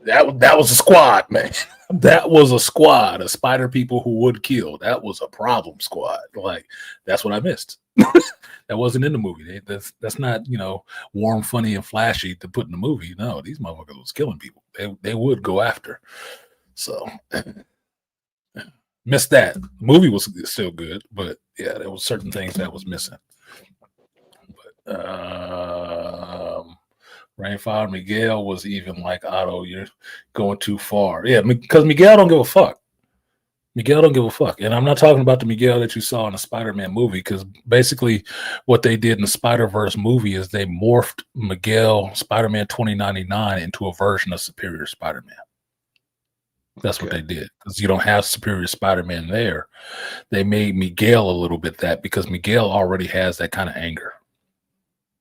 that was a squad, man. That was a squad of spider people who would kill. That was a problem squad. Like, that's what I missed. That wasn't in the movie. That's not, warm, funny, and flashy to put in the movie. No, these motherfuckers was killing people. They would go after. So, missed that. The movie was still good, but Yeah, there was certain things that was missing. But Rainfire Miguel was even like, Otto, you're going too far. Yeah, because Miguel don't give a fuck. Miguel don't give a fuck. And I'm not talking about the Miguel that you saw in the Spider-Man movie, because basically what they did in the Spider-Verse movie is they morphed Miguel Spider-Man 2099 into a version of Superior Spider-Man. That's what they did, because you don't have Superior Spider-Man there. They made Miguel a little bit that, because Miguel already has that kind of anger.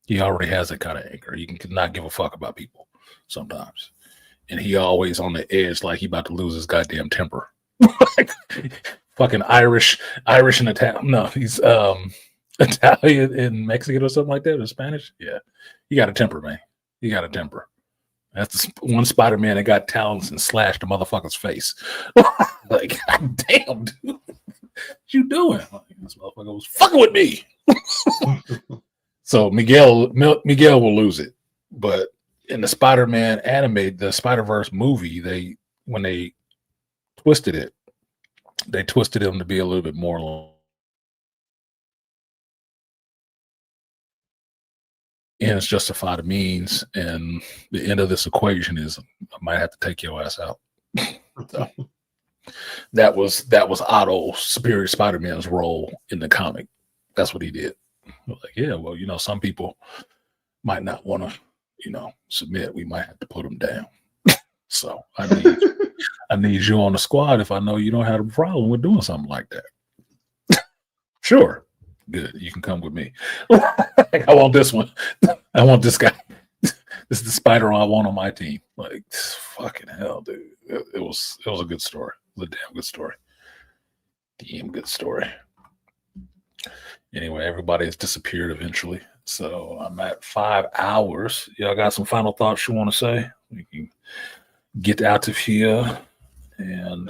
He already has that kind of anger. He can not give a fuck about people sometimes. And he always on the edge, like he about to lose his goddamn temper. Like, fucking Irish and Italian. No, he's Italian and Mexican or something like that, or Spanish. Yeah, he got a temper, man. He got a temper. That's the one Spider-Man that got talons and slashed the motherfucker's face. Like, damn, dude, what you doing? Like, this motherfucker was fucking with me. So Miguel will lose it. But in the Spider-Man anime, the Spider-Verse movie, when they twisted it, they twisted him to be a little bit more. And it's justify the means, and the end of this equation is I might have to take your ass out. So, that was Otto, Superior Spider-Man's role in the comic. That's what he did. Like, yeah, well, some people might not want to, submit. We might have to put them down. So I need you on the squad if I know you don't have a problem with doing something like that. Sure. Good. You can come with me. I want this one. I want this guy. This is the Spider I want on my team. Like, fucking hell, dude. It was a good story. It was a damn good story. Damn good story. Anyway, everybody has disappeared eventually. So I'm at 5 hours. Y'all got some final thoughts you want to say? We can get out of here and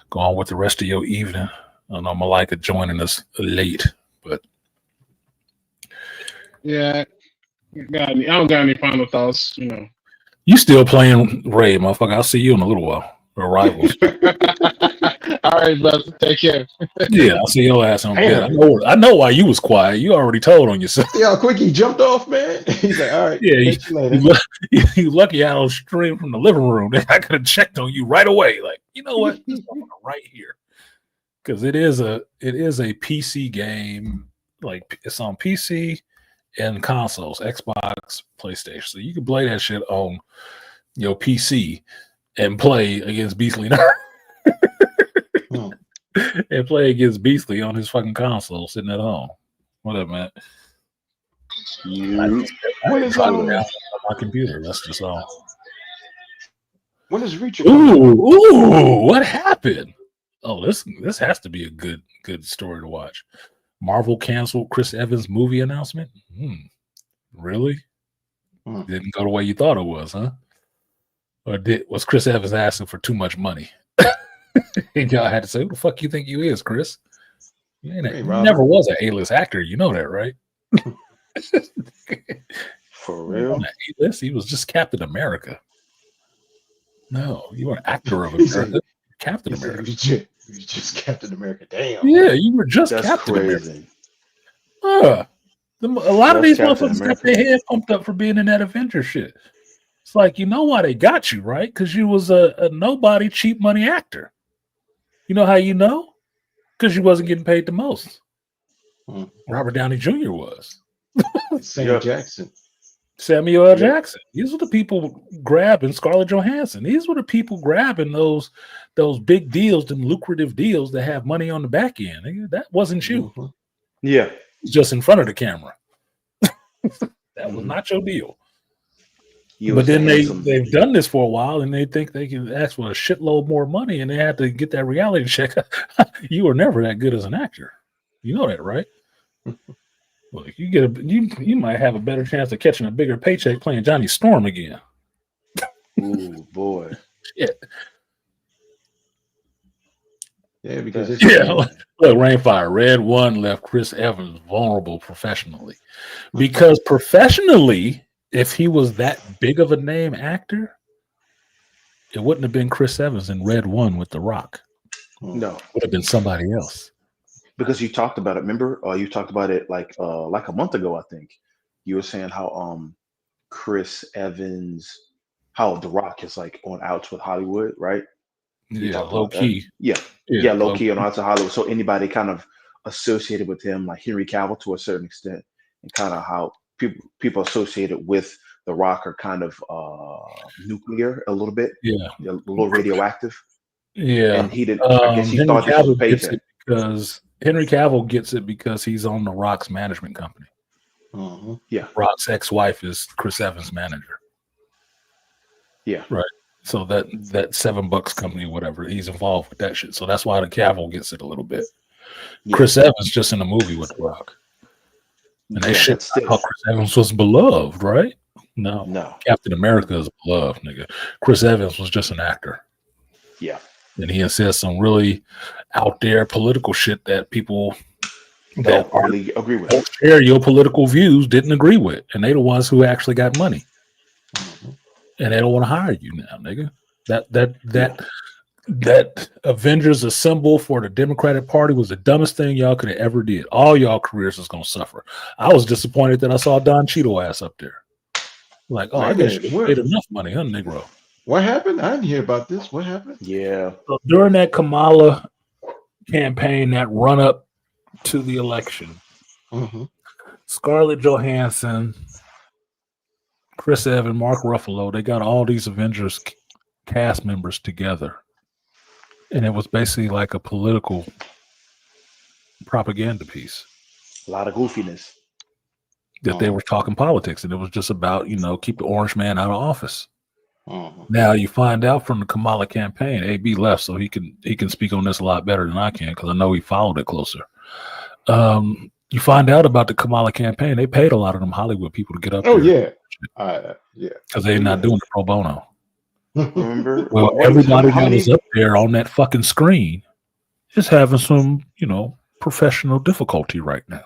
go on with the rest of your evening. I know Malika joining us late, but yeah, I don't got any final thoughts. You still playing Ray, motherfucker? I'll see you in a little while. We're rivals. All right, brother. Take care. Yeah, I'll see your ass on bed. I know why you was quiet. You already told on yourself. Yeah, quick, he jumped off, man. He's like, all right. Yeah, you lucky I don't stream from the living room. I could have checked on you right away. Like, you know what? This right here. Because it is a PC game. Like, it's on PC and consoles, Xbox, PlayStation. So you can play that shit on your PC and play against Beastly and play against Beastly on his fucking console sitting at home. What up, man? When is on my computer? That's just all. When is Reacher? Ooh, what happened? Oh, this has to be a good story to watch. Marvel canceled Chris Evans' movie announcement. Really? Didn't go the way you thought it was, huh? Or was Chris Evans asking for too much money? And y'all had to say, "Who the fuck you think you is, Chris? You never was an A-list actor. You know that, right?" For real? On the A-list, he was just Captain America. No, you were an actor of America. Captain America. You just Captain America. Damn. Yeah, you were just That's Captain crazy. America. A lot of these motherfuckers got their head pumped up for being in that Avenger shit. It's like, you know why they got you, right? Because you was a nobody, cheap money actor. You know how you know? Because you wasn't getting paid the most. Robert Downey Jr. was. Samuel L. Jackson. These were the people grabbing Scarlett Johansson. These were the people grabbing those big deals, them lucrative deals that have money on the back end. That wasn't you. Yeah. Just in front of the camera. That was not your deal. But then they've done this for a while, and they think they can ask for a shitload more money, and they have to get that reality check. You were never that good as an actor. You know that, right? Well, you might have a better chance of catching a bigger paycheck playing Johnny Storm again. Ooh, boy. Shit. Yeah, because it's look, Rainfire, Red One left Chris Evans vulnerable professionally. Because professionally, if he was that big of a name actor, it wouldn't have been Chris Evans in Red One with The Rock. No. It would have been somebody else. because you talked about it. Remember, you talked about it like a month ago, I think. You were saying how Chris Evans, how The Rock is like on outs with Hollywood, right? You Yeah, talked low about that. key. Yeah, Yeah, yeah, low low key on key. outs of Hollywood. So anybody kind of associated with him, like Henry Cavill to a certain extent, and kind of how people associated with The Rock are kind of nuclear a little bit, Yeah, a little radioactive. yeah. And he did. I guess he Henry thought this was a Cavill gets paycheck. it because Henry Cavill gets it because he's on the Rock's management company. Yeah, Rock's ex-wife is Chris Evans' manager. yeah, Right. So that $7 company, whatever, he's involved with that shit. So that's why the Cavill gets it a little bit. yeah, Chris Evans just in a movie with The Rock. And they yeah. shit But I still, thought Chris Evans was beloved, right? No. no. Captain America is beloved, nigga. Chris Evans was just an actor. Yeah, And he says some really out there political shit that people that don't really agree with. don't share your political views didn't agree with. And they the ones who actually got money. And they don't want to hire you now, nigga. That Avengers Assemble for the Democratic Party was the dumbest thing y'all could have ever did. All y'all careers is gonna suffer. I was disappointed that I saw Don Cheadle ass up there. Like, oh, I guess you paid enough money, huh, Negro? What happened? I didn't hear about this. What happened? Yeah. So during that Kamala campaign, that run up to the election, Scarlett Johansson, Chris Evans, Mark Ruffalo, they got all these Avengers cast members together. And it was basically like a political propaganda piece. A lot of goofiness. That they were talking politics, and it was just about, keep the orange man out of office. Now you find out from the Kamala campaign, AB left, so he can speak on this a lot better than I can because I know he followed it closer. You find out about the Kamala campaign, they paid a lot of them Hollywood people to get up there. Yeah, yeah, because they're not doing it pro bono. Remember? Well, everybody that was up there on that fucking screen is having some, professional difficulty right now.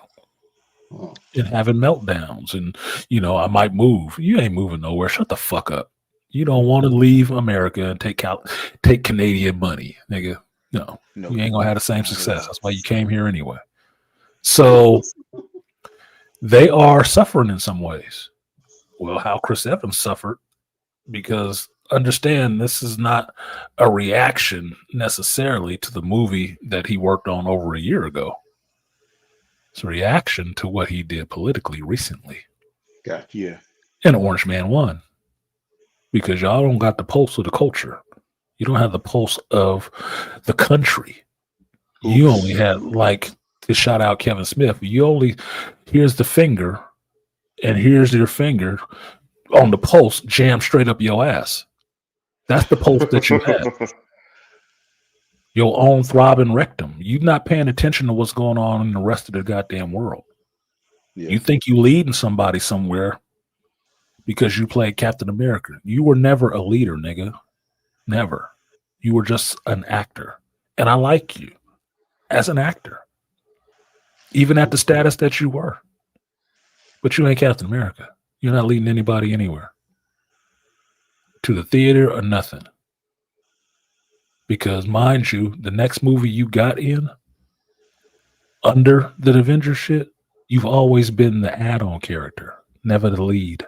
And having meltdowns, and I might move. You ain't moving nowhere. Shut the fuck up. You don't want to leave America and take Canadian money, nigga. No, you ain't gonna have the same success. That's why you came here anyway. So they are suffering in some ways. Well, how Chris Evans suffered, because understand this is not a reaction necessarily to the movie that he worked on over a year ago. It's a reaction to what he did politically recently. Gotcha. Yeah. And Orange Man won. Because y'all don't got the pulse of the culture. You don't have the pulse of the country. Oops. You only had, like, to shout out Kevin Smith, here's the finger, and here's your finger on the pulse jammed straight up your ass. That's the pulse that you have. Your own throbbing rectum. You're not paying attention to what's going on in the rest of the goddamn world. Yeah. You think you leading somebody somewhere because you played Captain America. You were never a leader, nigga. Never. You were just an actor. And I like you as an actor. Even at the status that you were. But you ain't Captain America. You're not leading anybody anywhere. To the theater or nothing. Because, mind you, the next movie you got in, under the Avengers shit, you've always been the add-on character, never the lead.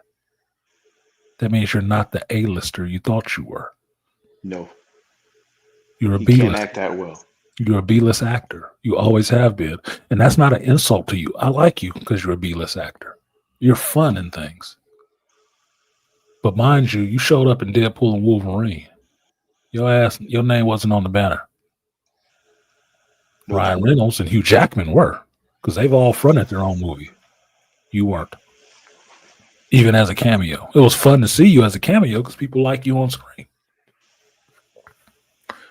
That means you're not the A-lister you thought you were. No. You're a B-list. You can't act that well. You're a B-list actor. You always have been. And that's not an insult to you. I like you because you're a B-list actor. You're fun in things. But mind you, you showed up in Deadpool and Wolverine. Your name wasn't on the banner. No. Ryan Reynolds and Hugh Jackman were, because they've all fronted their own movie. You weren't. Even as a cameo. It was fun to see you as a cameo because people like you on screen.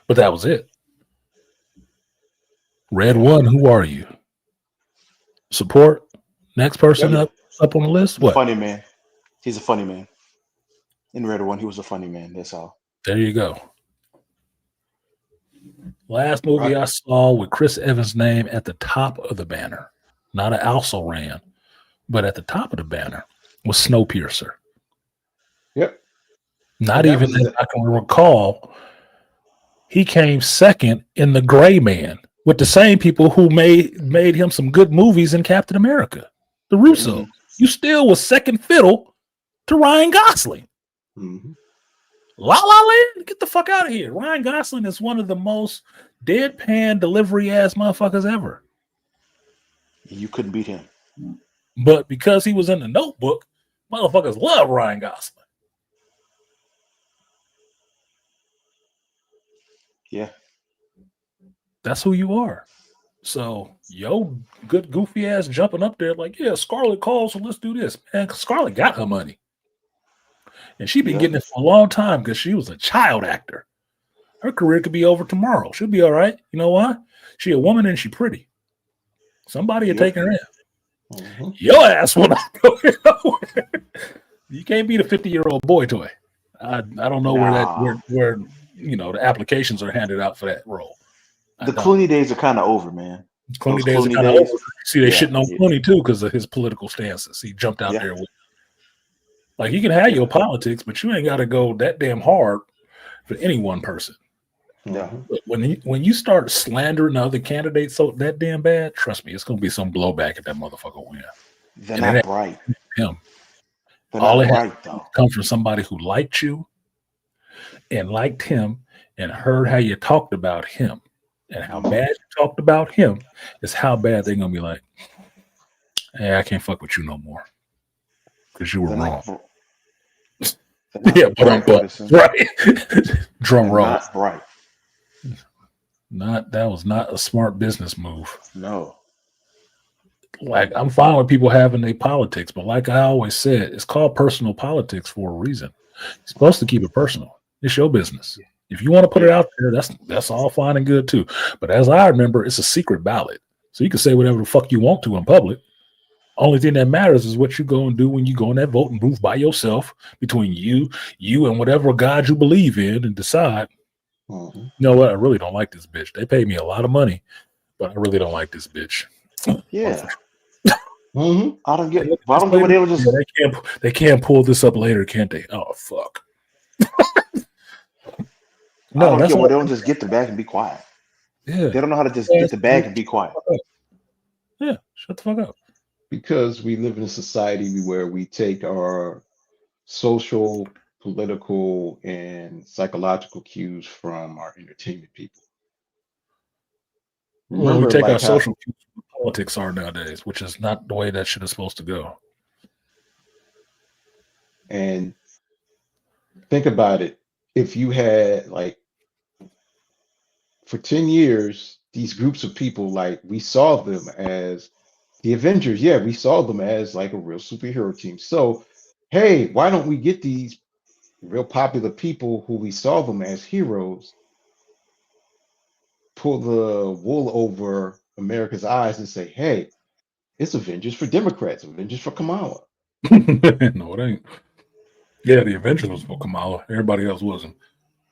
But that was it. Red One, who are you? Support? Next person up on the list? What? Funny man. He's a funny man. In Red One, he was a funny man. That's all. There you go. Last movie I saw with Chris Evans' name at the top of the banner, not an also ran, but at the top of the banner was Snowpiercer. Yep. Not even as I can recall, he came second in The Gray Man. with the same people who made him some good movies in Captain America, the Russo. Mhm. You still was second fiddle to Ryan Gosling. Mhm. La La Land, get the fuck out of here. Ryan Gosling is one of the most deadpan delivery ass motherfuckers ever. You couldn't beat him. But because he was in the Notebook, motherfuckers love Ryan Gosling. Yeah. That's who you are. So, good goofy ass jumping up there like, yeah, Scarlett calls, so let's do this. Man, Scarlett got her money. And she been Yeah. getting it for a long time because she was a child actor. Her career could be over tomorrow. She'll be all right. You know why? She a woman and she pretty. Somebody will Yeah. take her in. Mhm. Your ass will not go nowhere. You can't be the 50-year-old boy toy. I don't know Nah. where the applications are handed out for that role. The Clooney days are kind of over, man. Clooney Those days are Clooney kind of days. over. See, they Yeah. shitting on Clooney too because of his political stances. He jumped out Yeah. there with like you can have your politics, but you ain't got to go that damn hard for any one person. Yeah. But when you start slandering other candidates so that damn bad, trust me, it's gonna be some blowback if that motherfucker win. They're And it not ain't bright. him. They're All not it has bright to though. come from somebody who liked you and liked him and heard how you talked about him and how Mhm. bad you talked about him is how bad they're gonna be like, hey, I can't fuck with you no more because you were They're wrong. not. They're not Yeah, bright, Hudson. right. Drum They're roll. not bright. That was not a smart business move. No. Like I'm fine with people having their politics, but like I always said, it's called personal politics for a reason. You're supposed to keep it personal. It's your business. If you want to put it out there, that's all fine and good too. But as I remember, it's a secret ballot. So you can say whatever the fuck you want to in public. Only thing that matters is what you go and do when you go in that voting booth by yourself between you and whatever God you believe in and decide, Mhm. you know what, I really don't like this bitch. They pay me a lot of money, but I really don't like this bitch. Yeah. Mm-hmm. I don't get This what later? they were just. Yeah, they can't pull this up later, can't they? Oh fuck. I No, don't that's get why all. they don't just get the bag and be quiet. Yeah. They don't know how to just get the bag and be quiet. Yeah, shut the fuck up. Because we live in a society where we take our social, political, and psychological cues from our entertainment people. Well, we Remember, take our like how, social cues from what politics are nowadays, which is not the way that shit is supposed to go. and think about it. If you had like for 10 years, these groups of people, like we saw them as the Avengers. Yeah, we saw them as like a real superhero team. So, hey, why don't we get these real popular people who we saw them as heroes, pull the wool over America's eyes and say, hey, it's Avengers for Democrats, Avengers for Kamala. No, it ain't. Yeah, the Avengers was for Kamala. Everybody else wasn't.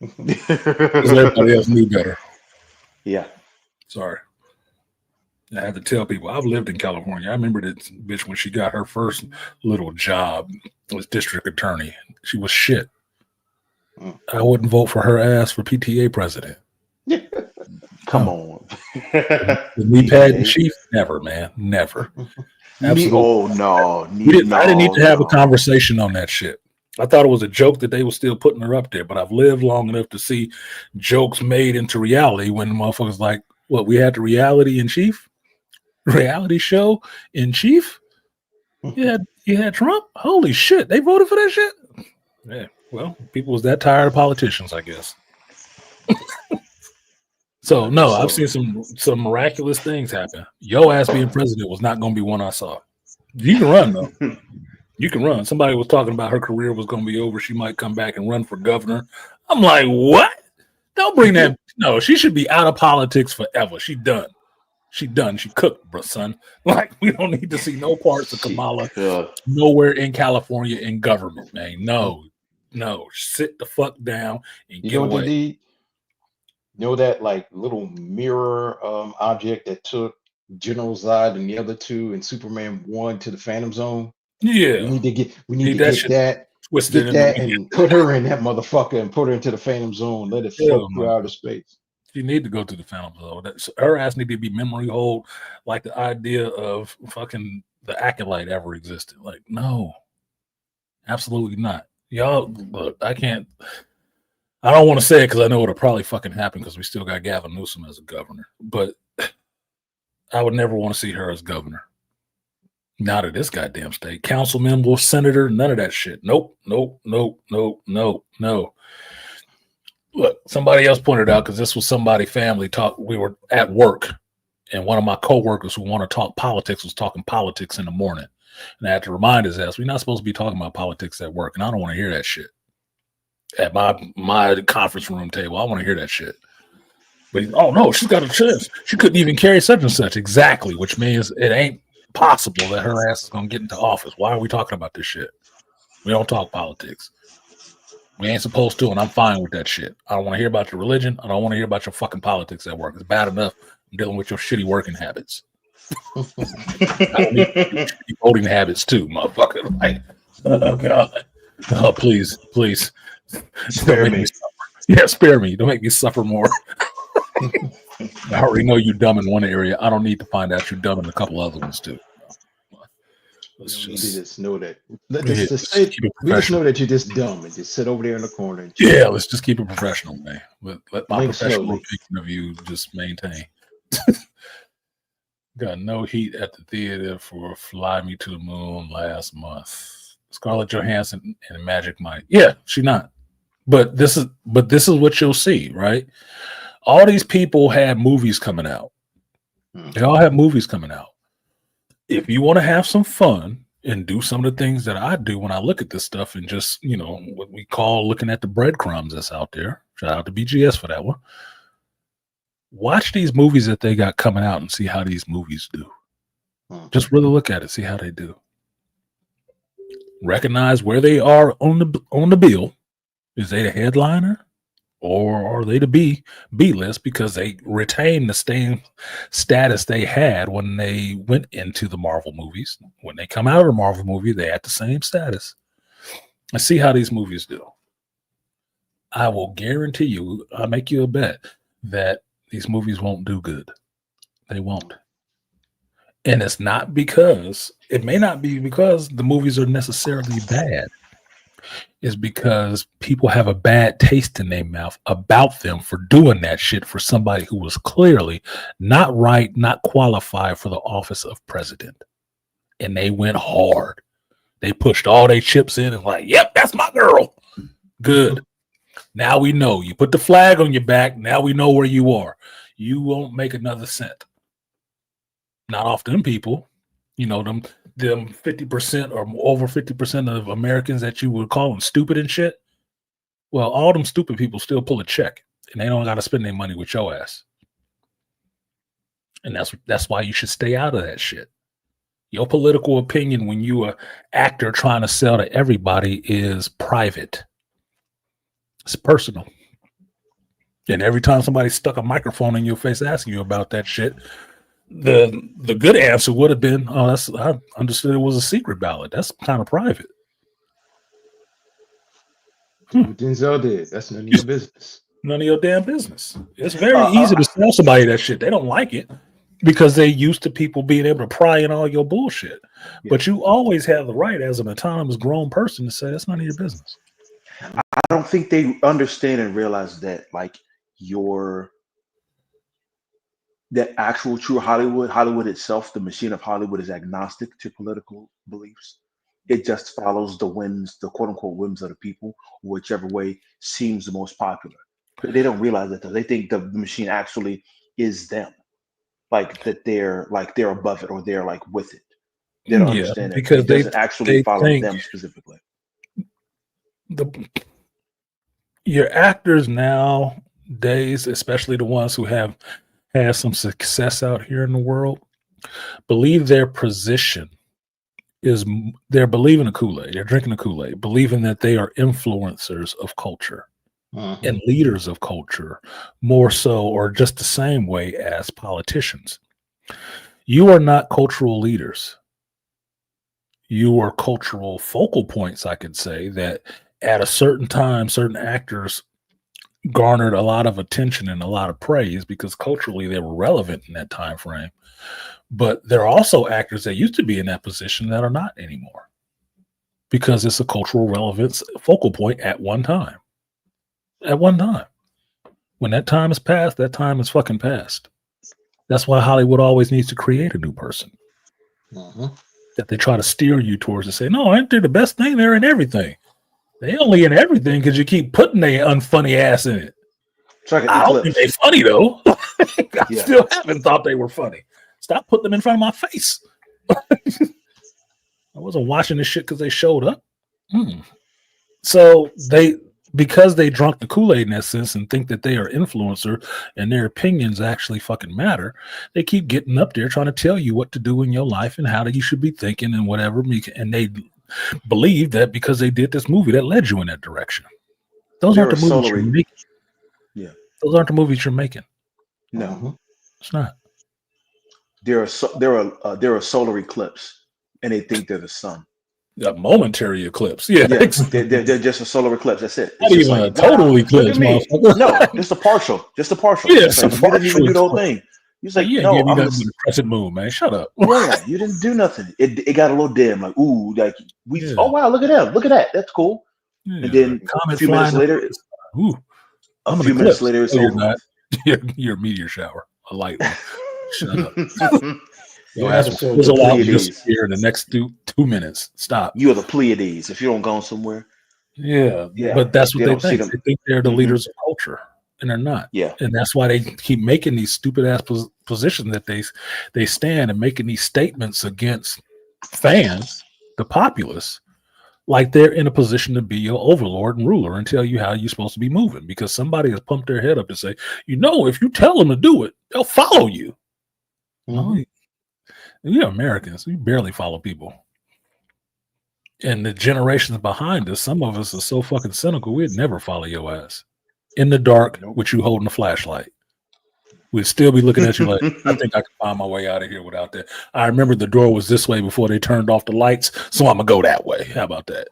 Because everybody else knew better. Yeah. Sorry. I had to tell people I've lived in California. I remember this bitch when she got her first little job as district attorney. She was shit. I wouldn't vote for her ass for PTA president. Come on. Me, Pat and Chief, never, man, never. Absolutely. Oh no. I didn't need to have a conversation on that shit. I thought it was a joke that they were still putting her up there, but I've lived long enough to see jokes made into reality when the motherfuckers like, what, we had the reality show in chief? You had Trump? Holy shit, they voted for that shit? Yeah, well, people was that tired of politicians, I guess. So no, I've seen some miraculous things happen. Yo ass being president was not going to be one I saw. You can run though. You can run. Somebody was talking about her career was going to be over. She might come back and run for governor. I'm like, what? Don't bring that. No, she should be out of politics forever. She done. She cooked, bro, son. Like, we don't need to see no parts of Kamala nowhere in California in government, man. No. Sit the fuck down and You get know what away. they need? You know that like little mirror object that took General Zod and the other two and Superman 1 to the Phantom Zone? Yeah. We need to get shit that, twisted get that and put her in that motherfucker and put her into the Phantom Zone. Let it float through outer space. She need to go to the Phantom Zone. Her ass need to be memory hold, like the idea of fucking the acolyte ever existed. Like, no, absolutely not. Y'all, look, I can't. I don't want to say it because I know it'll probably fucking happen because we still got Gavin Newsom as a governor. But I would never want to see her as governor. Not of this goddamn state. Council member, senator, none of that shit. Nope, nope, nope, nope, nope, no. Look, somebody else pointed out because this was somebody family talk. We were at work, and one of my coworkers who want to talk politics was talking politics in the morning. And I had to remind his ass, we're not supposed to be talking about politics at work, and I don't want to hear that shit at my conference room table. I want to hear that shit. But oh no, she's got a chance. She couldn't even carry such and such. Exactly, which means it ain't possible that her ass is gonna get into office. Why are we talking about this shit? We don't talk politics. We ain't supposed to, and I'm fine with that shit. I don't want to hear about your religion. I don't want to hear about your fucking politics at work. It's bad enough I'm dealing with your shitty working habits. I don't need shitty voting habits too, motherfucker. Like, oh god, oh please, please, Spare me. Yeah, spare me. Don't make me suffer more. I already know you're dumb in one area. I don't need to find out you're dumb in a couple other ones too. Let's just know that. We just know that you're just dumb and just sit over there in the corner. And yeah, let's just keep it professional, man. Let my professional opinion of you just maintain. Got no heat at the theater for Fly Me to the Moon last month. Scarlett Johansson and Magic Mike. Yeah, she not. But this is what you'll see, right? All these people have movies coming out. They all have movies coming out. If you want to have some fun and do some of the things that I do when I look at this stuff and just, what we call looking at the breadcrumbs that's out there. Shout out to BGS for that one. Watch these movies that they got coming out and see how these movies do. Just really look at it, see how they do. Recognize where they are on the bill. Is they the headliner? Or are they the B list because they retain the same status they had when they went into the Marvel movies? When they come out of the Marvel movie, they had the same status. And see how these movies do. I will guarantee you, I'll make you a bet that these movies won't do good. They won't. And it's not because, it may not be because the movies are necessarily bad. Is because people have a bad taste in their mouth about them for doing that shit for somebody who was clearly not right, not qualified for the office of president. And they went hard. They pushed all their chips in and like, yep, that's my girl. Good. Now we know. You put the flag on your back. Now we know where you are. You won't make another cent. Not off them people. Them 50% or over 50% of Americans that you would call them stupid and shit. Well, all them stupid people still pull a check and they don't got to spend their money with your ass. And that's why you should stay out of that shit. Your political opinion when you are actor trying to sell to everybody is private. It's personal. And every time somebody stuck a microphone in your face asking you about that shit, the good answer would have been, I understood it was a secret ballot. That's kind of private. Denzel did. That's none of your business. None of your damn business. It's very easy to sell somebody that shit. They don't like it because they're used to people being able to pry in all your bullshit. Yeah. But you always have the right as an autonomous grown person to say that's none of your business. I don't think they understand and realize that, like, that actual true Hollywood itself, the machine of Hollywood is agnostic to political beliefs. It just follows the whims, the quote unquote whims of the people, whichever way seems the most popular. But they don't realize that, though. They think the machine actually is them, like that they're above it or they're like with it. They don't understand it because it doesn't actually follow them specifically. Your actors nowadays, especially the ones who have had some success out here in the world, believe their position is they're believing the Kool-Aid. They're drinking the Kool-Aid, believing that they are influencers of culture and leaders of culture more so or just the same way as politicians. You are not cultural leaders. You are cultural focal points, I could say, that at a certain time, certain actors garnered a lot of attention and a lot of praise because culturally they were relevant in that time frame. But there are also actors that used to be in that position that are not anymore because it's a cultural relevance focal point at one time. At one time. When that time is past, that time is fucking past. That's why Hollywood always needs to create a new person that they try to steer you towards and say, no, aren't they the best thing? They're in everything. They only in everything because you keep putting their unfunny ass in it. It's like an I don't think eclipse. they funny though. I Yeah. still haven't thought they were funny. Stop putting them in front of my face. I wasn't watching this shit because they showed up. So because they drunk the Kool-Aid in that sense and think that they are influencer and their opinions actually fucking matter, they keep getting up there trying to tell you what to do in your life and how you should be thinking and whatever. And they believe that because they did this movie that led you in that direction. Those aren't the movies you're making. Yeah. Those aren't the movies you're making. No. It's not. They're a solar eclipse, and they think they're the sun. A momentary eclipse. Yeah. They're just a solar eclipse. That's it. It's Not just even like, a total eclipse, motherfucker. No, just a partial. Just a partial. Yeah, it's like, you didn't even do the whole thing. He's like, yeah, no, I'm I'm a crescent moon, man. Shut up. Yeah, you didn't do nothing. It got a little dim, like, ooh, like oh wow, look at them, look at that, that's cool. Yeah, and then a few minutes later, I'm a few minutes later, it's you're over. not. You're a meteor shower, a light one. Shut up. Your Yeah, ass will fizzle out and disappear in the next 2 minutes. Stop. You are the Pleiades if you don't go somewhere. Yeah, but that's what they think. They think they're the Mhm. leaders of culture, and they're not. Yeah, and that's why they keep making these stupid ass positions that they stand and making these statements against fans, the populace, like they're in a position to be your overlord and ruler and tell you how you're supposed to be moving because somebody has pumped their head up to say, if you tell them to do it, they'll follow you. Mhm. You're Americans. We barely follow people. And the generations behind us, some of us are so fucking cynical, we'd never follow your ass. In the dark, with you holding a flashlight. We'd still be looking at you like, I think I can find my way out of here without that. I remember the door was this way before they turned off the lights, so I'm going to go that way. How about that?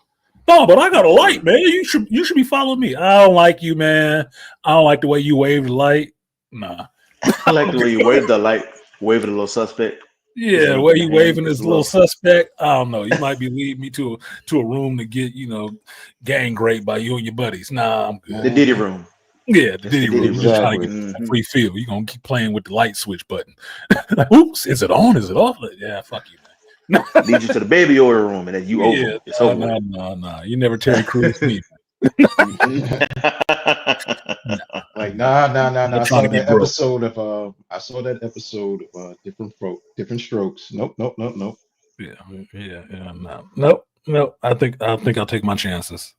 No, but I got a light, man. You should be following me. I don't like you, man. I don't like the way you wave the light. Nah. I like the way you wave the light, waving a little suspect. Yeah, the way you waving this little suspect. I don't know. You might be leading me to a room to get, gang raped by you and your buddies. Nah, I'm good. The Diddy room. Yeah, the Diddy room. Exactly. You're trying to get a free feel. You're going to keep playing with the light switch button. Like, oops, is it on? Is it off? Like, yeah, fuck you, man. Lead you to the baby oil room and then you over. It's over. No. You never Terry Crews me. Like nah. I saw that episode of different strokes. Nope. Nope. I think I'll take my chances.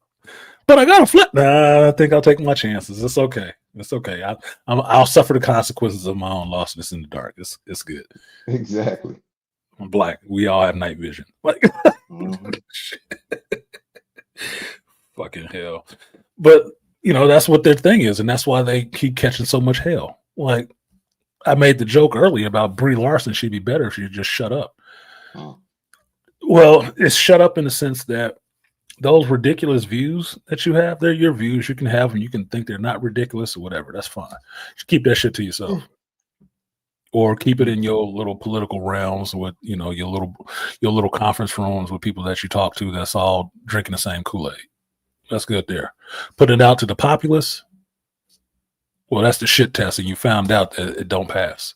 But I gotta flip. Nah, I think I'll take my chances. It's okay. I'll suffer the consequences of my own lostness in the dark. It's good. Exactly. I'm black. We all have night vision. Like, fucking hell. But that's what their thing is, and that's why they keep catching so much hell. Like, I made the joke earlier about Brie Larson. She'd be better if she just shut up. Oh. Well, it's shut up in the sense that those ridiculous views that you have, they're your views. You can have them. You can think they're not ridiculous or whatever. That's fine. Just keep that shit to yourself. Or keep it in your little political realms with, your little conference rooms with people that you talk to that's all drinking the same Kool-Aid. That's good there. Put it out to the populace. Well, that's the shit test, and you found out that it don't pass.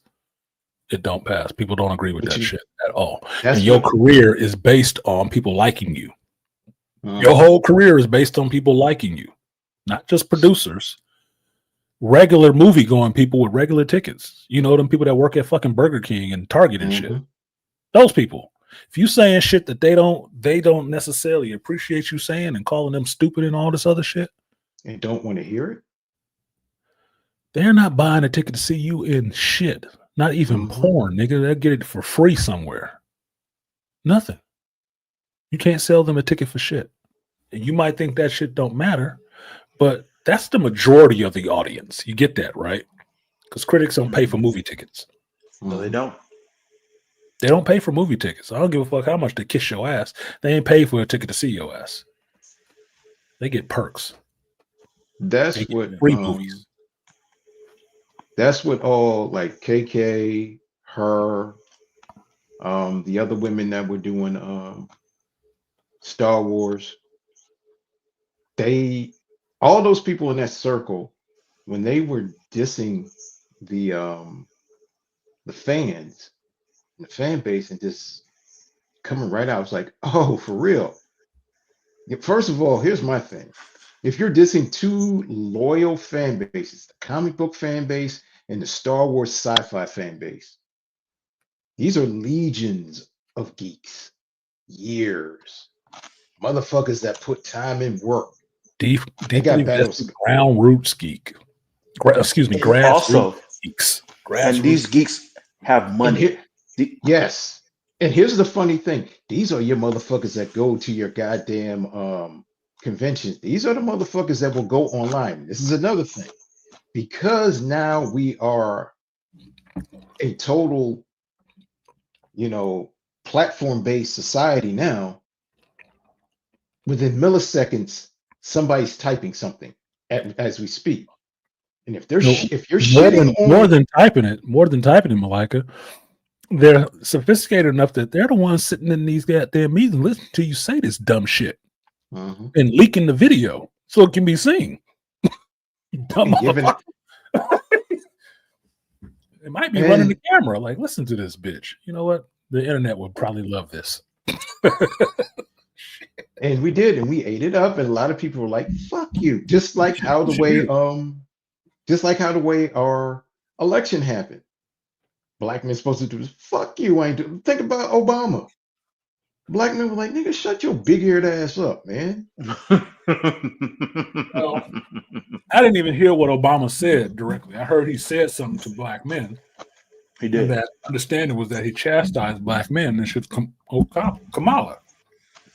It don't pass. People don't agree with that shit at all. And your career is based on people liking you. Your whole career is based on people liking you, not just producers. Regular movie going people with regular tickets. Them people that work at fucking Burger King and Target and shit. Those people. If you saying shit that they don't necessarily appreciate you saying and calling them stupid and all this other shit, They don't want to hear it. They're not buying a ticket to see you in shit. Not even porn, nigga. They'll get it for free somewhere. Nothing. You can't sell them a ticket for shit. And you might think that shit don't matter, but that's the majority of the audience. You get that, right? Because critics don't pay for movie tickets. No, they don't. They don't pay for movie tickets. I don't give a fuck how much they kiss your ass. They ain't pay for a ticket to see your ass. They get perks. That's They get what free movies. that's what all like KK, her, the other women that were doing Star Wars, they all those people in that circle, when they were dissing the fans, the fan base, and just coming right out, it's like, oh, for real. First of all, here's my thing. If you're dissing two loyal fan bases, the comic book fan base and the Star Wars sci-fi fan base, these are legions of geeks. Years. Motherfuckers that put time and work. They got Deeply battles. vested ground roots geek. Grassroots Also, geeks. and these geeks have And money. here, yes. And here's the funny thing. These are your motherfuckers that go to your goddamn conventions. These are the motherfuckers that will go online. This is another thing. Because now we are a total, platform-based society now, within milliseconds, somebody's typing something as we speak. And if they're if you're shitting on more than typing it, Malika, they're sophisticated enough that they're the ones sitting in these goddamn meetings listening to you say this dumb shit and leaking the video so it can be seen. Dumb motherfucker. It might be running the camera. Like, listen to this bitch. You know what? The internet would probably love this. And we did, and we ate it up, and a lot of people were like, "Fuck you!" Just like how the way our election happened. Black men supposed to do this. Fuck you! I ain't do. Think about Obama. Black men were like, "Nigga, shut your big-eared ass up, man." Well, I didn't even hear what Obama said directly. I heard he said something to black men. He did. And that understanding was that he chastised black men and should Kamala.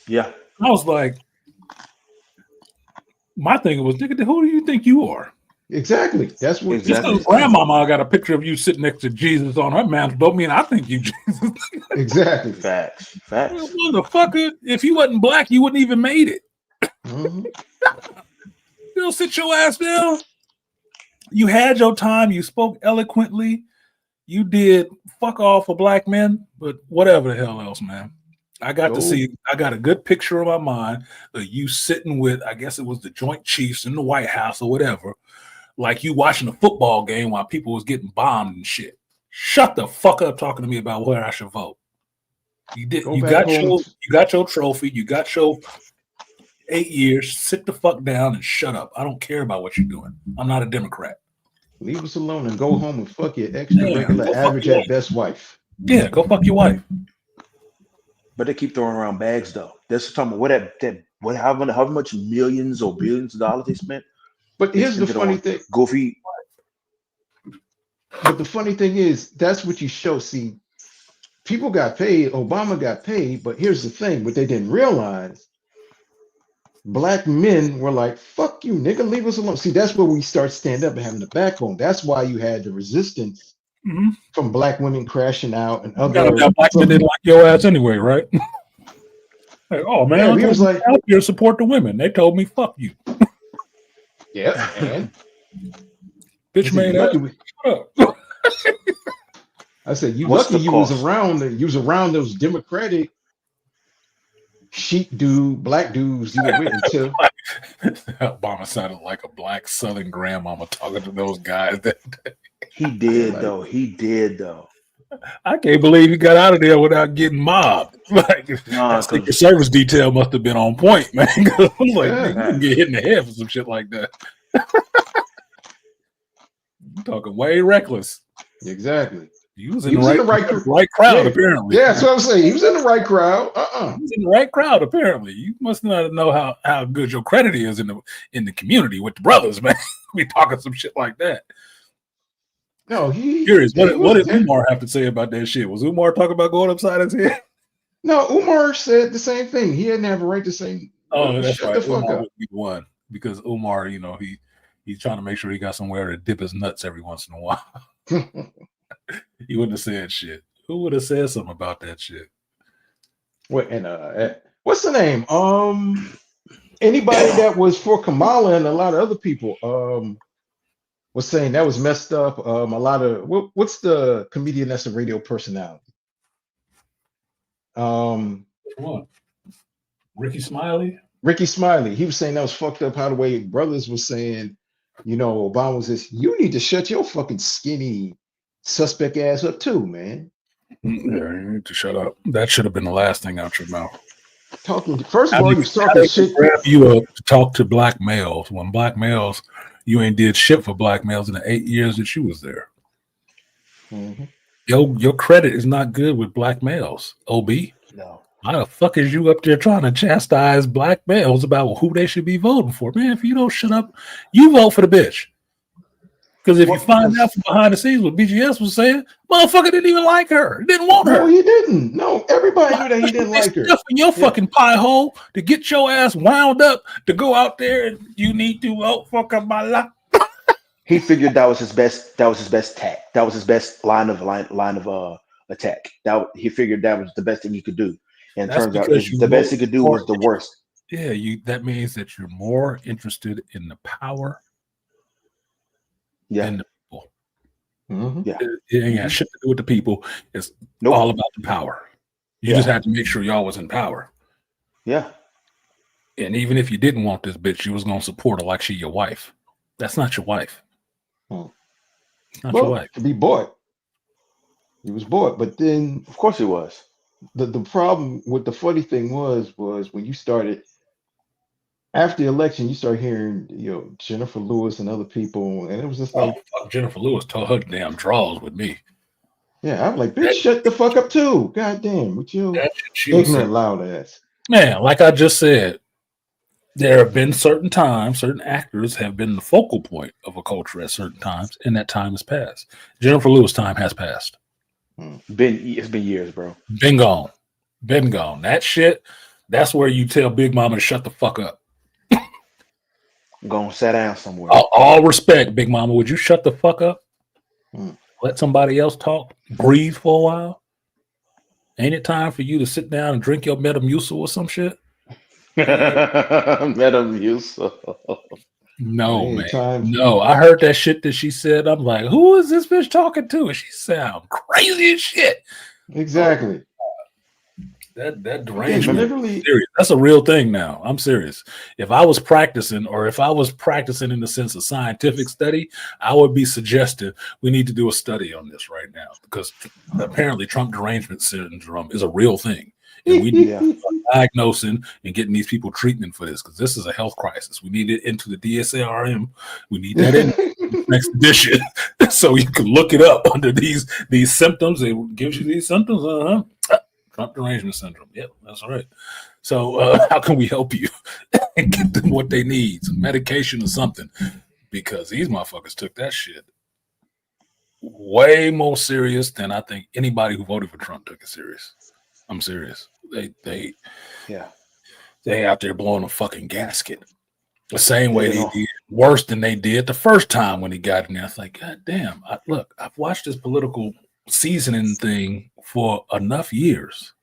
Yeah. I was like, my thing was, nigga, who do you think you are? Exactly. That's what. Just grandmama got a picture of you sitting next to Jesus on her mantle don't mean I think you Jesus. Exactly. Facts. Motherfucker, if you wasn't black, you wouldn't even made it. You'll sit your ass down. You had your time. You spoke eloquently. You did fuck all for black men, but whatever the hell else, man. I got a good picture in my mind of you sitting with, I guess it was the Joint Chiefs in the White House or whatever, like you watching a football game while people was getting bombed and shit. Shut the fuck up talking to me about where I should vote. You did. You got your trophy. You got your 8 years. Sit the fuck down and shut up. I don't care about what you're doing. I'm not a Democrat. Leave us alone and go home and fuck your extra regular average at best wife. Yeah, go fuck your wife. But they keep throwing around bags though. That's talking about how much millions or billions of dollars they spent. But here's the funny thing. Goofy. But the funny thing is, that's what you show. See, people got paid. Obama got paid. But here's the thing: what they didn't realize, black men were like, "Fuck you, nigga, leave us alone." See, that's where we start standing up and having the backbone. That's why you had the resistance from black women crashing out and other. Black men didn't like your ass anyway, right? Like, oh man, he was like, "Help you support the women." They told me, "Fuck you." Yeah, and bitch made up. I said, "You lucky you was around. You was around those Democratic sheep black dudes you were with until." Obama sounded like a black Southern grandmama talking to those guys that day. He did though. He did though. I can't believe he got out of there without getting mobbed. Like, I think the service detail must have been on point, man. I was like, you can get hit in the head for some shit like that. You're talking way reckless. Exactly. He was in the right crowd, apparently. Yeah, that's what I'm saying. He was in the right crowd. He was in the right crowd, apparently. You must not know how good your credit is in the community with the brothers, man. We talking some shit like that. No, curious. What did Umar have to say about that shit? Was Umar talking about going upside his head? No, Umar said the same thing. He didn't have a right to say. Oh, that's shut right. the fuck Umar up. would be one because Umar, he's trying to make sure he got somewhere to dip his nuts every once in a while. He wouldn't have said shit. Who would have said something about that shit? Wait, and what's the name? anybody that was for Kamala and a lot of other people was saying that was messed up. A lot of what's the comedian that's a radio personality? What? Ricky Smiley? Ricky Smiley. He was saying that was fucked up. How the way brothers was saying, Obama was this. You need to shut your fucking skinny suspect ass up too, man. Yeah, you need to shut up. That should have been the last thing out your mouth. Talking. First of all, you was talking shit. Grab you up to talk to black males when black males, you ain't did shit for black males in the 8 years that you was there. Mm-hmm. Your credit is not good with black males. OB. No. Why the fuck is you up there trying to chastise black males about who they should be voting for? Man, if you don't shut up, you vote for the bitch. Because if you find out from behind the scenes what BGS was saying, motherfucker didn't even like her. Didn't want her. No, he didn't. No, everybody knew that he didn't like her. In your fucking pie hole to get your ass wound up to go out there and you need to vote for Kamala. He figured that was his best. That was his best tack. That was his best line of attack. He figured that was the best thing he could do. And it turns out the best he could do was the worst. Yeah, that means that you're more interested in the power than the people. Mm-hmm. Yeah, it ain't got shit to do with the people. It's all about the power. You just had to make sure y'all was in power. Yeah. And even if you didn't want this bitch, you was gonna support her like she your wife. That's not your wife. Not your wife. To be bought. He was bought, but then of course he was. The problem with the funny thing was when you started after the election, you start hearing Jennifer Lewis and other people, and it was just like fuck Jennifer Lewis told her damn draws with me. Yeah, I'm like, bitch, shut the fuck up too. God damn, with you ignorant loud ass. Man, like I just said, there have been certain times, certain actors have been the focal point of a culture at certain times, and that time has passed. Jennifer Lewis' time has passed. It's been years, bro. Been gone. That shit, that's where you tell Big Mama to shut the fuck up. Go and sit down somewhere. All respect, Big Mama. Would you shut the fuck up? Let somebody else talk? Breathe for a while? Ain't it time for you to sit down and drink your Metamucil or some shit? Metamucil. No, man. No, I heard that shit that she said. I'm like, who is this bitch talking to? And she sound crazy as shit. Exactly. That derangement. Literally, serious. That's a real thing now. I'm serious. If I was practicing, or if I was practicing in the sense of scientific study, I would be suggesting we need to do a study on this right now, because apparently Trump derangement syndrome is a real thing. And we need to start diagnosing and getting these people treatment for this, because this is a health crisis. We need it into the DSARM. We need that in next edition, so you can look it up under these symptoms. It gives you these symptoms. Trump derangement syndrome. Yep, that's right. So how can we help you and get them what they need, some medication or something? Because these motherfuckers took that shit way more serious than I think anybody who voted for Trump took it serious. I'm serious. They out there blowing a fucking gasket the same way they did, worse than they did the first time when he got in there. It's like, God damn, I've watched this political seasoning thing for enough years.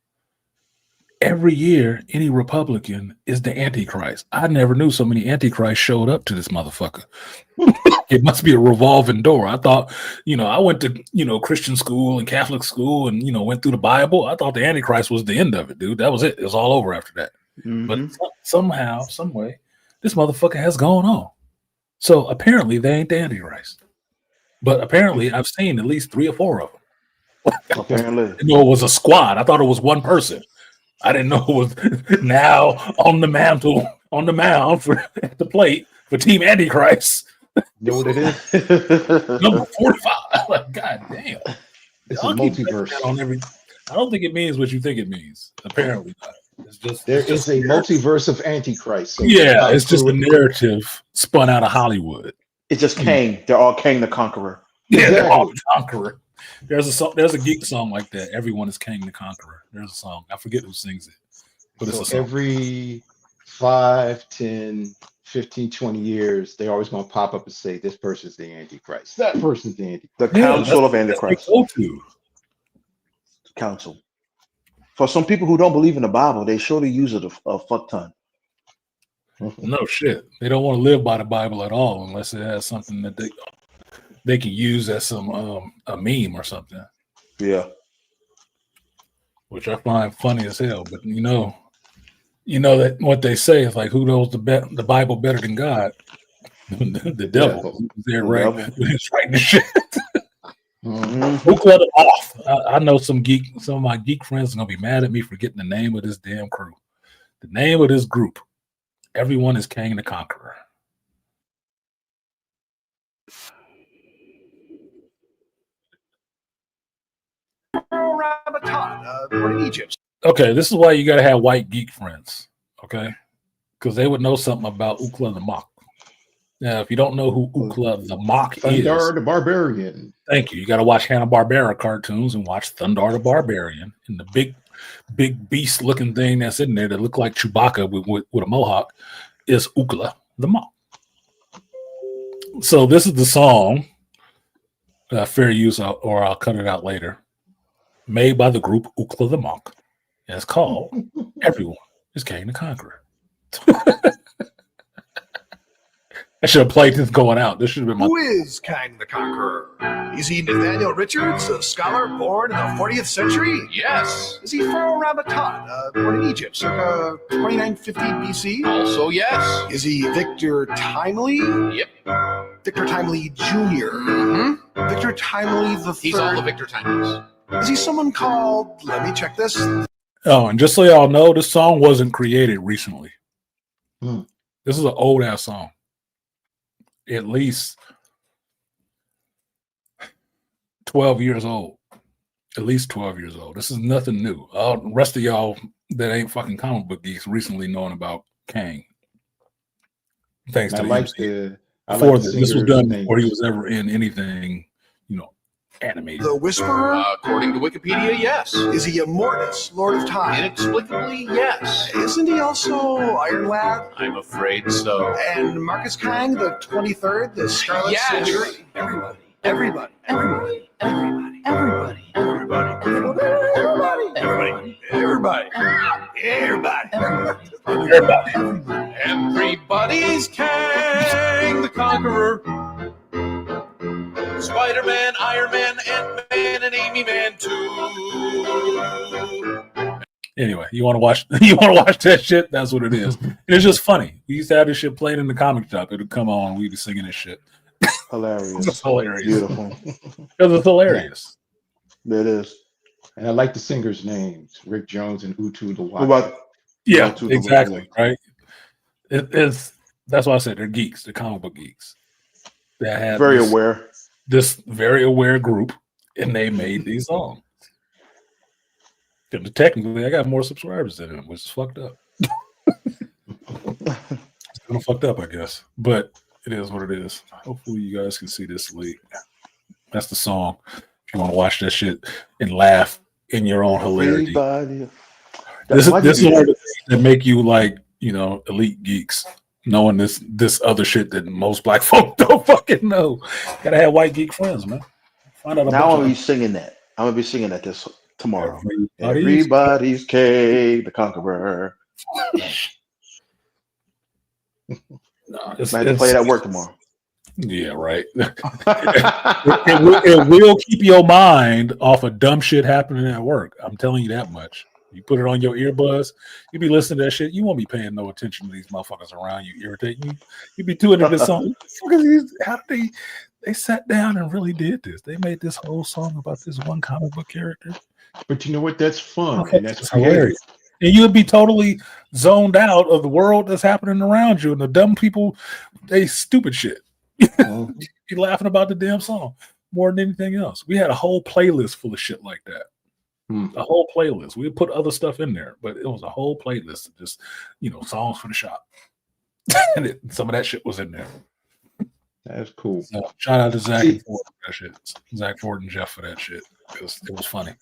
Every year, any Republican is the Antichrist. I never knew so many Antichrists showed up to this motherfucker. It must be a revolving door. I thought, I went to, Christian school and Catholic school and, went through the Bible. I thought the Antichrist was the end of it, dude. That was it. It was all over after that. Mm-hmm. But somehow, some way, this motherfucker has gone on. So apparently they ain't the Antichrist. But apparently I've seen at least 3 or 4 of them. Apparently. I didn't know it was a squad. I thought it was one person. I didn't know it was now on the mantle, on the mound at the plate for Team Antichrist. You know what it is? Number 45. Like, God damn. It's a multiverse. I don't think it means what you think it means. Apparently not. It's just there is a multiverse of Antichrist. So it's just a narrative spun out of Hollywood. It's just Kang. They're all Kang the Conqueror. Yeah, they're all the Conqueror. There's a geek song like that. Everyone is Kang the Conqueror. There's a song. I forget who sings it. But it's a song. Every 5, 10, 15, 20 years, they always going to pop up and say, this person's the Antichrist. That person's the Antichrist. The Council of Antichrist. Council. For some people who don't believe in the Bible, they surely use it a fuck ton. No shit. They don't want to live by the Bible at all unless it has something that they can use as some a meme or something, Yeah. which I find funny as hell. But you know that what they say is like, who knows the Bible better than God? The devil. Devil. They're The right. devil. He's writing the shit. Mhm. Who cut it off? I know some of my geek friends are gonna be mad at me for getting the name of this damn crew. The name of this group. Everyone is Kang the Conqueror. Born in Egypt. Okay, this is why you gotta have white geek friends. Okay, because they would know something about Ukla the Mock. Now, if you don't know who Ukla the Mock Thundar is, the Barbarian. thank you. You got to watch Hanna-Barbera cartoons and watch Thundar the Barbarian and the big beast-looking thing that's in there that look like Chewbacca with a mohawk is Ukla the Mock. So this is the song, fair use, or I'll cut it out later, made by the group Ukla the Mock. And it's called Everyone is Kang the Conqueror. I should have played this going out. This should have been my. Who is Kang the Conqueror? Is he Nathaniel Richards, a scholar born in the 40th century? Yes. Is he Pharaoh Ramatan, born in Egypt, circa 2950 BC? Also yes. Is he Victor Timely? Yep. Victor Timely Jr. Mm-hmm. Victor Timely the Third. He's all the Victor Timeleys. Is he someone called? Let me check this. Oh, and just so y'all know, this song wasn't created recently. Hmm. This is an old ass song. At least 12 years old. At least 12 years old. This is nothing new. All the rest of y'all that ain't fucking comic book geeks recently knowing about Kang. Thanks to the MCU. Before this was done before he was ever in anything, animated. The Whisperer? According to Wikipedia, yes. Is he Immortus, Lord of Time? Inexplicably, yes. Isn't he also Iron Lad? I'm afraid so. And Marcus Kang, the 23rd, the Scarlet Soldier? Everybody. Everybody. Everybody. Everybody. Everybody. Everybody. Everybody. Everybody. Everybody. Everybody. Everybody. Everybody's Kang the Conqueror. Spider-Man, Iron Man, Ant-Man, and Amy Man too. Anyway, you want to watch that shit? That's what it is. And it's just funny. We used to have this shit played in the comic shop. It would come on, we'd be singing this shit. Hilarious. It's hilarious. Beautiful. Because it's hilarious. Yeah. It is. And I like the singers' names, Rick Jones and Utu the Watcher. Yeah, exactly. Right. It's that's why I said they're geeks. They're comic book geeks. That have very aware. This very aware group, and they made these songs. And technically, I got more subscribers than them, which is fucked up. It's kind of fucked up, I guess, but it is what it is. Hopefully, you guys can see this leak. That's the song. If you want to watch that shit and laugh in your own hilarity, this is one of the things that make you like elite geeks. Knowing this other shit that most black folk don't fucking know. Gotta have white geek friends, man. Find out now I'm gonna be singing that. I'm gonna be singing that this tomorrow. Everybody's Kang the Conqueror. I have to play it at work tomorrow. Yeah, right. it will keep your mind off of dumb shit happening at work. I'm telling you that much. You put it on your earbuds, you be listening to that shit. You won't be paying no attention to these motherfuckers around you irritating you. You be doing this song. How did they sat down and really did this? They made this whole song about this one comic book character. But you know what? That's fun. And that's hilarious. And you would be totally zoned out of the world that's happening around you and the dumb people, they stupid shit. You be laughing about the damn song more than anything else. We had a whole playlist full of shit like that. A whole playlist. We would put other stuff in there, but it was a whole playlist of just, songs for the shop. And some of that shit was in there. That's cool. So, shout out to Zach and Ford for that shit. Zach Ford and Jeff for that shit. It was funny.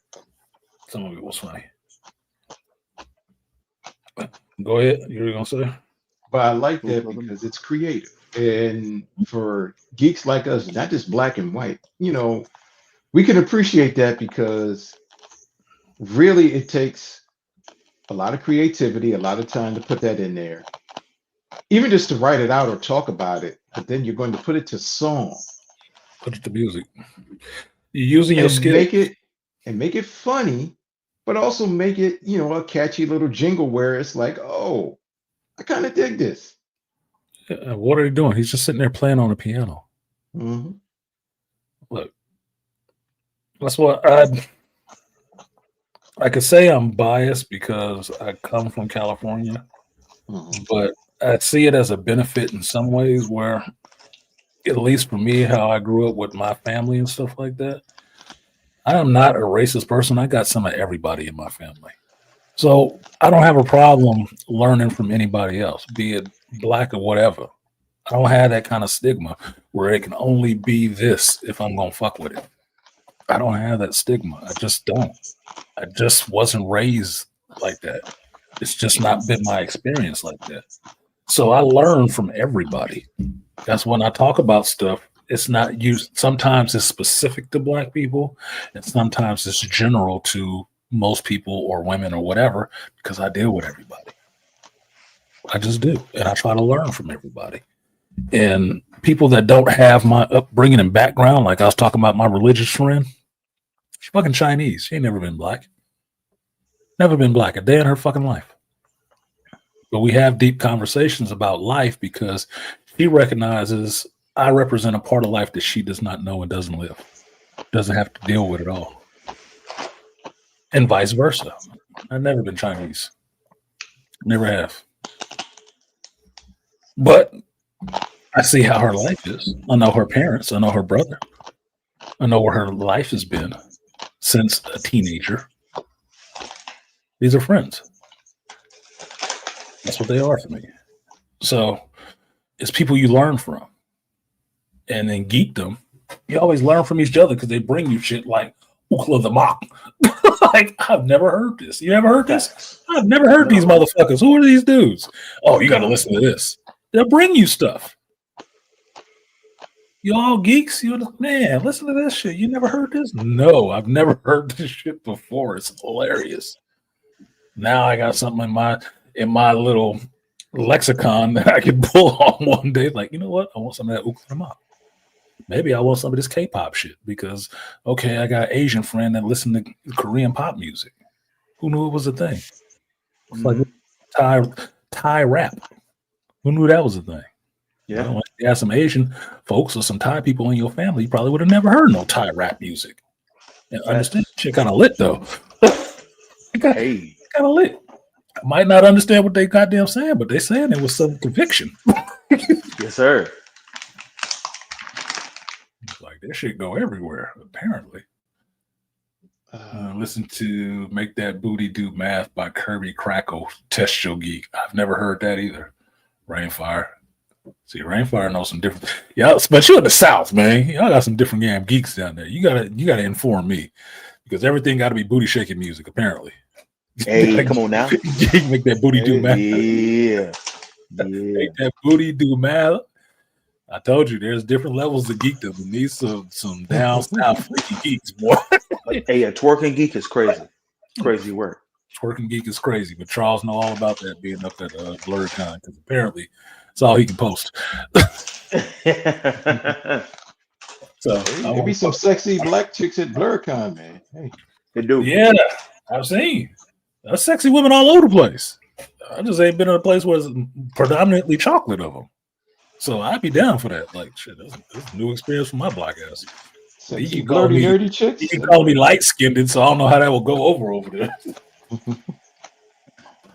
Some of it was funny. Go ahead. You were gonna say? But I like that because it's creative. And for geeks like us, not just black and white, we can appreciate that because really it takes a lot of creativity, a lot of time to put that in there. even just to write it out or talk about it, but then you're going to put it to song. Put it to music. You're using your and skill. make it funny, but also make it, a catchy little jingle where it's like, oh, I kind of dig this. What are you doing? He's just sitting there playing on the piano. Mm-hmm. Look, that's what I could say I'm biased because I come from California, but I see it as a benefit in some ways where, at least for me, how I grew up with my family and stuff like that, I am not a racist person. I got some of everybody in my family. So I don't have a problem learning from anybody else, be it black or whatever. I don't have that kind of stigma where it can only be this if I'm going to fuck with it. I don't have that stigma. I just don't. I just wasn't raised like that. It's just not been my experience like that. So I learn from everybody. That's when I talk about stuff. It's not used. Sometimes it's specific to black people, and sometimes it's general to most people or women or whatever, because I deal with everybody. I just do. And I try to learn from everybody. And people that don't have my upbringing and background, like I was talking about my religious friend, she's fucking Chinese. She ain't never been black. Never been black a day in her fucking life. But we have deep conversations about life because she recognizes I represent a part of life that she does not know and doesn't live, doesn't have to deal with at all. And vice versa. I've never been Chinese. Never have. But I see how her life is. I know her parents. I know her brother. I know where her life has been since a teenager. These are friends. That's what they are for me. So it's people you learn from. And in geekdom, you always learn from each other because they bring you shit like Ookla the Mop. Like, I've never heard this. You ever heard this? I've never heard these motherfuckers. Who are these dudes? Oh, you got to listen to this. They'll bring you stuff. You all geeks? Man, listen to this shit. You never heard this? No, I've never heard this shit before. It's hilarious. Now I got something in my little lexicon that I can pull on one day. Like, you know what? I want some of that Ookla the Mop. Maybe I want some of this K-pop shit because, okay, I got an Asian friend that listened to Korean pop music. Who knew it was a thing? It's like Thai rap. Who knew that was a thing? Yeah. Well, if you had some Asian folks or some Thai people in your family, you probably would have never heard no Thai rap music. And understand shit kind of lit though. Kind of lit. I might not understand what they goddamn saying, but they saying it with some conviction. Yes, sir. Like that shit go everywhere, apparently. Listen to Make That Booty Do Math by Kirby Crackle, Test Your Geek. I've never heard that either. Rainfire. See, Rainfire knows some different. Yeah, but you're in the South, man. Y'all got some different damn geeks down there. You gotta inform me because everything got to be booty shaking music, apparently. Hey, come on now. Make that booty do math. Yeah. Make that booty do math. I told you there's different levels of geekdom and these some down south freaky geeks, boy. Hey, a twerking geek is crazy. Crazy work. Twerking geek is crazy, but Charles know all about that being up at BlurredCon because apparently it's all he can post. So there be some sexy black chicks at BlurredCon, man. Hey, they do. Yeah, I've seen. There's sexy women all over the place. I just ain't been in a place where it's predominantly chocolate of them. So I'd be down for that. Like, shit, that's a new experience for my black ass. Sexy, blurry, nerdy chicks. You can call me light-skinned, so I don't know how that will go over there.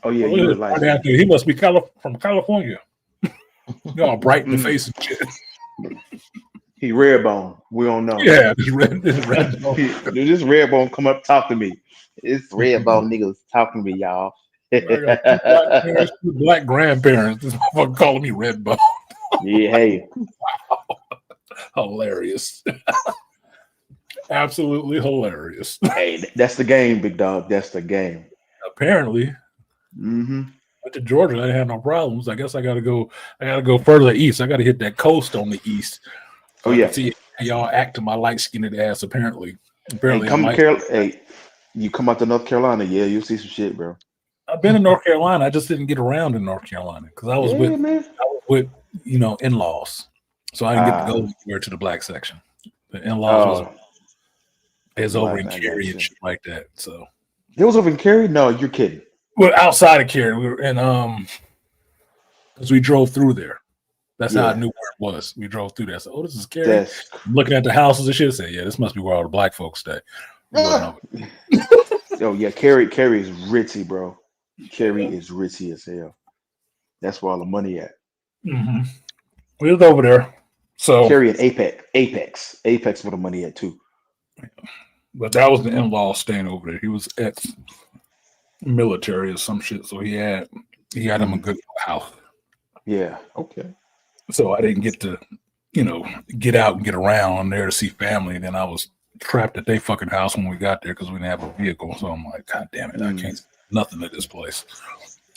Oh, yeah, you would like that. He must be from California. You're all bright in the face and shit. He red bone. We don't know. Yeah, this red bone. This red bone come up talk to me. It's red bone niggas talking to me, y'all. Two black grandparents. This motherfucker calling me red bone. Yeah, hey. Hilarious. Absolutely hilarious. Hey, that's the game, big dog. That's the game. Apparently. Mm-hmm. Went to Georgia, I didn't have no problems. I guess I gotta go further east. I gotta hit that coast on the east. So I can see how y'all act to my light-skinned ass, apparently. Hey, you come out to North Carolina, yeah, you'll see some shit, bro. I've been in North Carolina. I just didn't get around in North Carolina because I was with in-laws, so I didn't get to go anywhere to the black section. The in-laws was over in Cary and shit like that. So it was over in Cary. No, you're kidding. Well, outside of Cary, we were in because we drove through there. That's how I knew where it was. We drove through there. So, this is Cary. Looking at the houses and shit. Say, yeah, this must be where all the black folks stay. Oh yeah, Cary is ritzy, bro. Cary is ritzy as hell. That's where all the money at. Mm-hmm. We was over there. So Cary and Apex where the money at too. But that was the in-law staying over there. He was ex-military or some shit, so he had him a good house. Yeah. Okay. So I didn't get to, get out and get around there to see family. And then I was trapped at their fucking house when we got there because we didn't have a vehicle. So I'm like, God damn it, I can't see nothing at this place.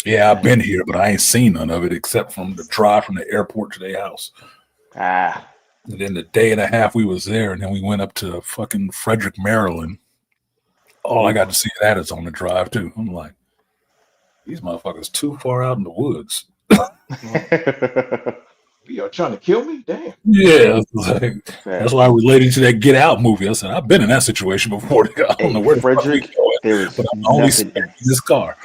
Yeah, I've been here, but I ain't seen none of it except from the drive from the airport to their house. And then the day and a half we was there, and then we went up to fucking Frederick, Maryland. All I got to see that is on the drive too. I'm like, these motherfuckers too far out in the woods. You're trying to kill me? Damn. Yeah, that's why I related to that Get Out movie. I said, I've been in that situation before. I don't know where Frederick, the fuck we going, but I'm only in this car.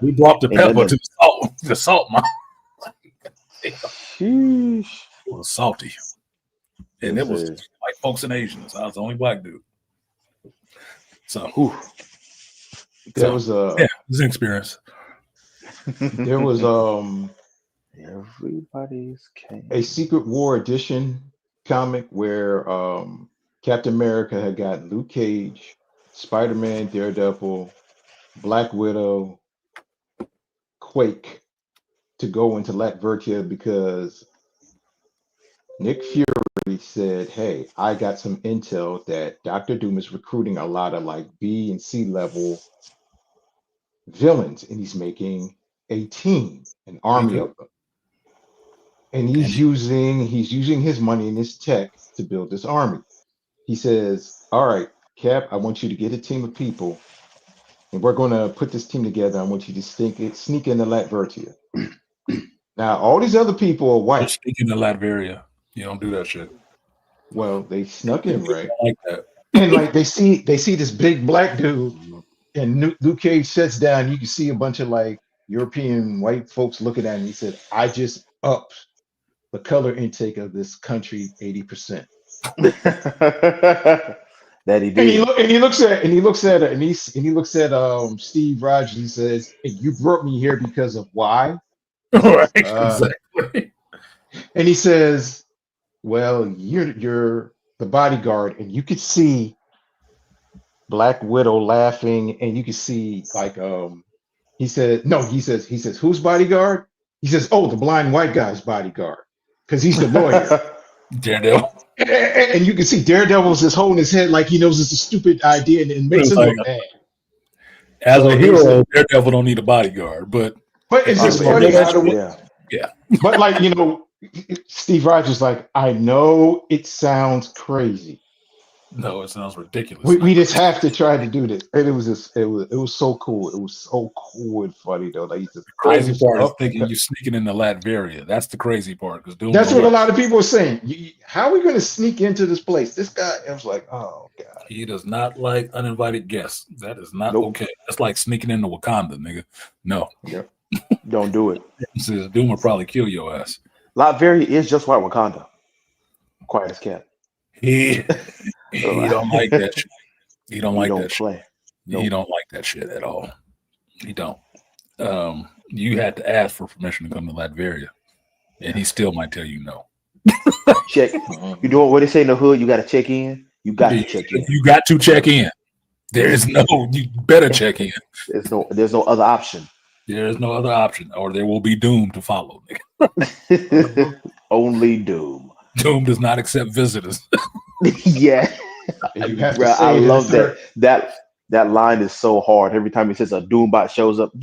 We brought the pepper to the salt mine. It was salty. And it was white folks and Asians. I was the only black dude. So it was it was an experience. There was everybody's a Secret War edition comic where Captain America had got Luke Cage, Spider-Man, Daredevil, Black Widow, Quake to go into Latveria because Nick Fury said, hey, I got some intel that Dr. Doom is recruiting a lot of like B and C level villains, and he's making a team, an army of them. And he's using his money and his tech to build this army. He says, all right, Cap, I want you to get a team of people, and we're going to put this team together. I want you to sneak into Latveria. Now, all these other people are white. Sneak into Latveria. You don't do that shit. Well, they snuck in, right? Like that. And like they see this big black dude, and Luke Cage sits down. You can see a bunch of like European white folks looking at him. He said, I just upped the color intake of this country 80%. That he did. And he looks at Steve Rogers. He says, and you brought me here because of why? Right, exactly. And he says, well, you're the bodyguard, and you could see Black Widow laughing, and you could see like he says, whose bodyguard? He says, oh, the blind white guy's bodyguard, because he's the lawyer. Daredevil. And you can see Daredevil's just holding his head like he knows it's a stupid idea, and it makes him look bad. As a hero, Daredevil don't need a bodyguard, but it's just funny how yeah. But like, Steve Rogers like, I know it sounds crazy. No, it sounds ridiculous. We just have to try to do this. And it was so cool. It was so cool and funny though. Like the crazy part is thinking you're sneaking into Latveria. That's the crazy part. That's what a lot of people are saying. How are we going to sneak into this place? This guy, I was like, oh god. He does not like uninvited guests. That is not okay. That's like sneaking into Wakanda, nigga. No. Yep. Don't do it. Doom will probably kill your ass. Latveria is just like Wakanda. Quiet as cat. He don't like that shit. He don't like that play. Shit. Nope. He don't like that shit at all. He don't. You had to ask for permission to come to Latveria, and he still might tell you no. Check. You know what they say in the hood? You got to check in. You got to check in. You got to check in. There is no. You better check in. There's no other option. There is no other option, or there will be doom to follow. Only doom. Doom does not accept visitors. Yeah. Bro, I love that. That line is so hard. Every time he says a Doombot shows up,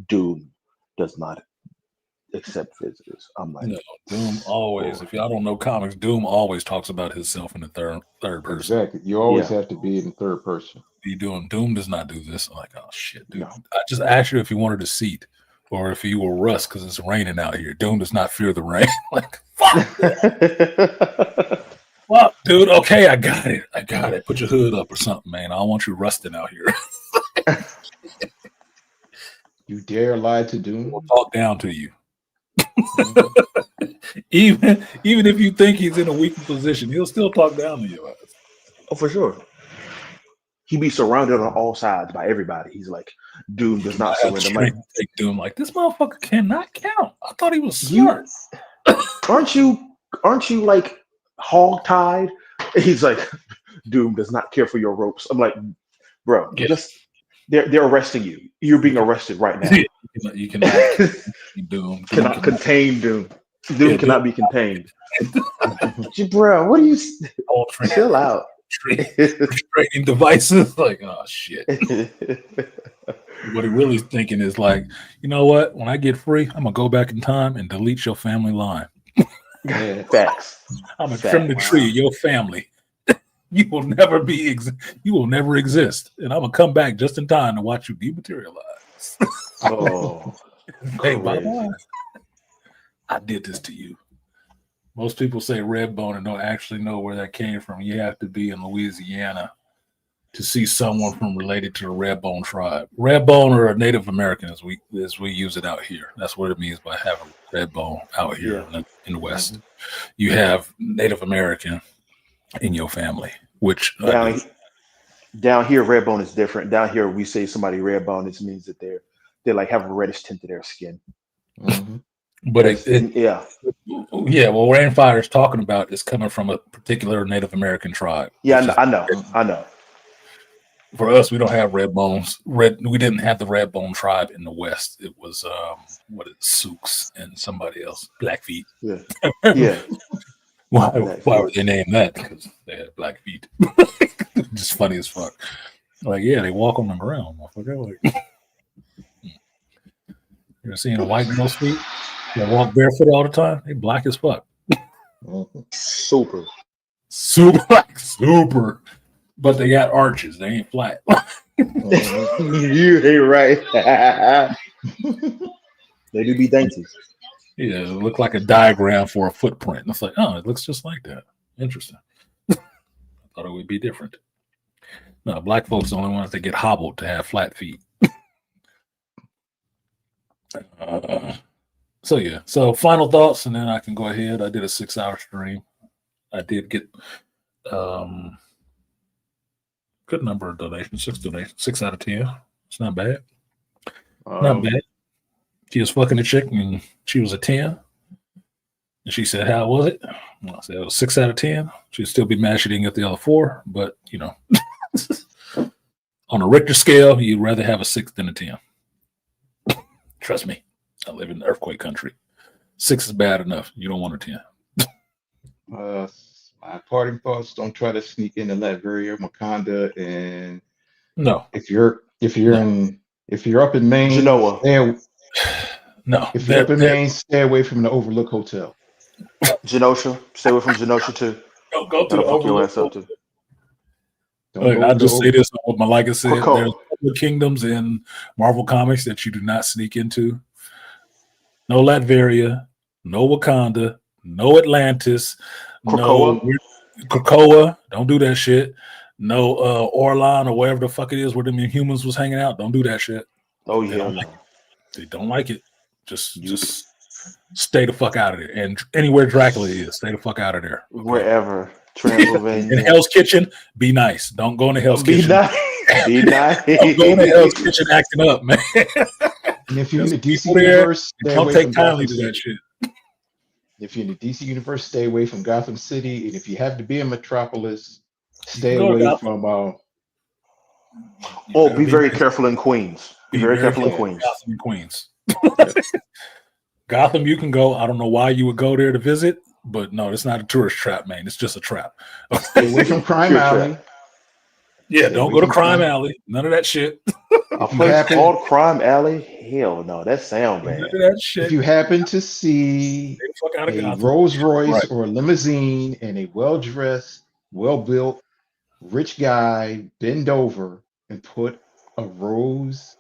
Doom does not accept visitors. I'm like, No, Doom always. Lord. If y'all don't know comics, Doom always talks about himself in the third person. Exactly. You always Yeah. have to be in third person. Doom does not do this. I'm like, oh shit, dude. No. I just asked you if you wanted a seat or if you were rust because it's raining out here. Doom does not fear the rain. Like, fuck. Fuck, dude. Okay, I got it. Put your hood up or something, man. I don't want you rusting out here. You dare lie to Doom? We'll talk down to you. even if you think he's in a weak position, he'll still talk down to you. Oh, for sure. He be surrounded on all sides by everybody. He's like, Doom does not surrender. Like, take Doom like this motherfucker cannot count. I thought he was smart. Aren't you like hog-tied? He's like, Doom does not care for your ropes. I'm like, bro, they're arresting you. You're being arrested right now. You cannot Doom cannot contain Doom. Doom cannot be contained. Bro, what are you? Chill out. Restraining devices. Like, oh shit. What he really thinking is like, you know what? When I get free, I'm gonna go back in time and delete your family line. Facts. I'm gonna trim the tree of your family. You will never you will never exist. And I'm gonna come back just in time to watch you dematerialize. Oh, hey, bye-bye. I did this to you. Most people say red bone and don't actually know where that came from. You have to be in Louisiana to see someone from related to the red bone tribe. Red bone or a Native American as we use it out here. That's what it means by having red bone out here in the West. Mm-hmm. You have Native American in your family, which down here red bone is different. Down here we say somebody red bone, it means that they like have a reddish tint to their skin. Mm-hmm. But what Rainfire is talking about is coming from a particular Native American tribe. Yeah, I know. For us, we don't have red bones. We didn't have the red bone tribe in the West. It was Sioux and somebody else, Blackfeet. Yeah, yeah. Why were they named that? Because they had black feet. Just funny as fuck. Like, yeah, they walk on the ground. Like, you ever seen a white girl's feet? They walk barefoot all the time. They black as fuck. Super. But they got arches. They ain't flat. You ain't right. They do be dainty. Yeah, it looked like a diagram for a footprint. And it's like, oh, it looks just like that. Interesting. I thought it would be different. No, black folks are the only ones that get hobbled to have flat feet. So final thoughts, and then I can go ahead. I did a 6-hour stream. I did get good number of donations, 6 donations, 6 out of 10. It's not bad. Not bad. She was fucking a chick and she was a 10. And she said, how was it? I said, it was 6 out of 10. She'd still be mad she didn't get the other 4, but you know, on a Richter scale, you'd rather have a 6 than a 10. Trust me, I live in earthquake country. 6 is bad enough. You don't want a 10. My parting thoughts: don't try to sneak into Latveria, Wakanda, and no. If you're up in Maine, Genoa. If you're up in Maine, stay away from the Overlook Hotel. Genosha. Stay away from Genosha too. Don't go to the Overlook Hotel. I'll just say this: what Malika said. There's other kingdoms in Marvel Comics that you do not sneak into. No Latveria, no Wakanda, no Atlantis, Krakoa. No Krakoa. Don't do that shit. No Orlon or wherever the fuck it is where them humans was hanging out. Don't do that shit. Oh yeah, they don't like it. Just stay the fuck out of there. And anywhere Dracula is, stay the fuck out of there. Okay? Wherever. Transylvania. In Hell's Kitchen, be nice. Don't go into Hell's Kitchen. Be nice. Don't go into Hell's Kitchen acting up, man. And if you're in the DC universe, don't take kindly to that shit. If you're in the DC universe, stay away from Gotham City. And if you have to be in Metropolis, stay away from. Be very careful in Queens. Be very careful in Queens. Gotham and Queens. Gotham, you can go. I don't know why you would go there to visit, but no, it's not a tourist trap, man. It's just a trap. Stay away from Crime Alley. Yeah, Stay don't away go to from Crime crime. Alley. None of that shit. A If you place happen called Crime Alley? Hell no, that sound None of bad. that if shit. you happen to see Stay the fuck out of a Gotham. Rolls Royce Right. or a limousine and a well-dressed, well-built, rich guy bend over and put a rose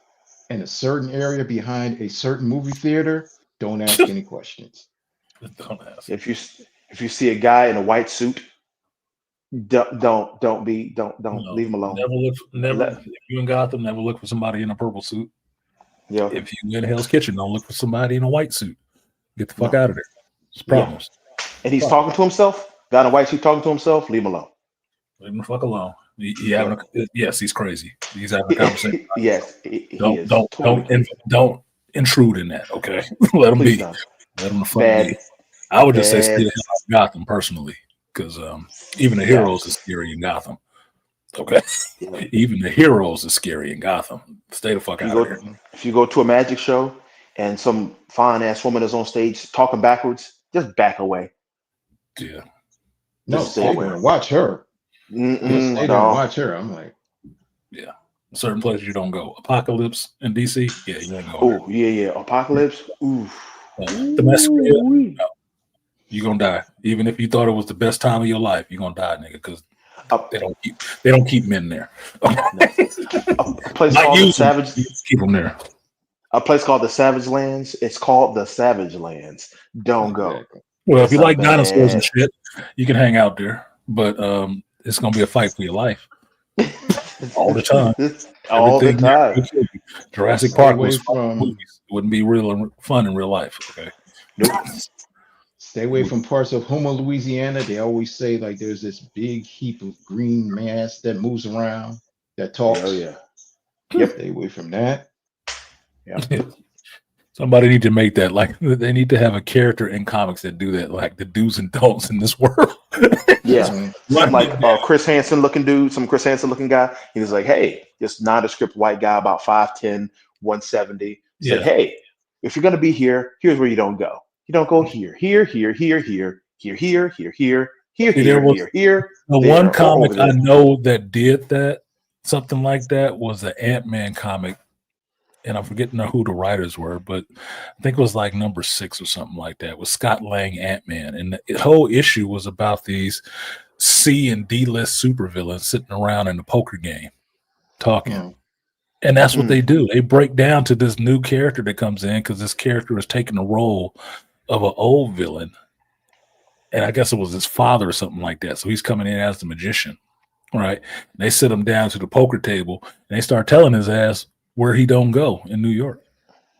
in a certain area behind a certain movie theater, don't ask any questions. Don't ask. If you see a guy in a white suit, don't No, leave him alone. never. Let, If you in Gotham, never look for somebody in a purple suit. yeah, If you in Hell's Kitchen, don't look for somebody in a white suit. Get the fuck no, out of there. It's yeah. problems. And he's Problems. talking to himself. Guy in a white suit talking to himself. Leave him alone. Leave him the fuck alone. Yeah. Yes, he's crazy. He's having a conversation. Yes, he Don't is don't totally don't in, crazy. don't intrude in that. Okay, let him Please be. don't. Let him the fuck Bad, be. I would just say stay bad the hell out of Gotham personally, because even the heroes is facts. scary in Gotham. Okay, Yeah. even the heroes is scary in Gotham. Stay the fuck If you out of go there. if you go to a magic show and some fine ass woman is on stage talking backwards, just back away. Yeah, No, Just stay stay there away. and watch her. You'll stay there and Dog. watch her. I'm like, yeah. Certain places you don't go. Apocalypse in DC. Yeah, you ain't going there. Oh yeah. Apocalypse. Ooh. The Masquerade. Ooh-wee. No, you're gonna die. Even if you thought it was the best time of your life, you're gonna die, nigga, because A, they don't keep men there. no. A place Not called the use them. Savage. Keep them there. A place called the Savage Lands. It's called the Savage Lands. Don't go. exactly. Well, if It's you a like dinosaurs and bad. shit, you can hang out there. But it's gonna be a fight for your life all the time. All the Everything there time. will kill you. Jurassic Stay Park away was fun in from movies. It wouldn't be real and fun in real life. Okay. Nope. stay away from parts of Houma, Louisiana. They always say like there's this big heap of green mass that moves around that Hell talks. yeah. Yep. Stay away from that. Somebody need to make that like they need to have a character in comics that do that, like the do's and don'ts in this world. Yeah. Mhm. Run Like it down. Chris Hansen looking dude, some Chris Hansen looking guy. He was like, hey, this nondescript white guy about 5'10, 170, said, Yeah. hey, if you're going to be here, here's where you don't go. You don't go here, here, here, here, here, here, here, here, here, here, See, there here, was here, here, the one there, or comic over I there. know that did that, something like that, was the Ant-Man comic. And I'm forgetting who the writers were, but I think it was like number 6 or something like that, with Scott Lang Ant-Man. And the whole issue was about these C and D list supervillains sitting around in the poker game talking. Mhm. And that's what Mm. they do. They break down to this new character that comes in because this character is taking the role of an old villain. And I guess it was his father or something like that. So he's coming in as the magician. Right. And they sit him down to the poker table and they start telling his ass where he don't go in New York.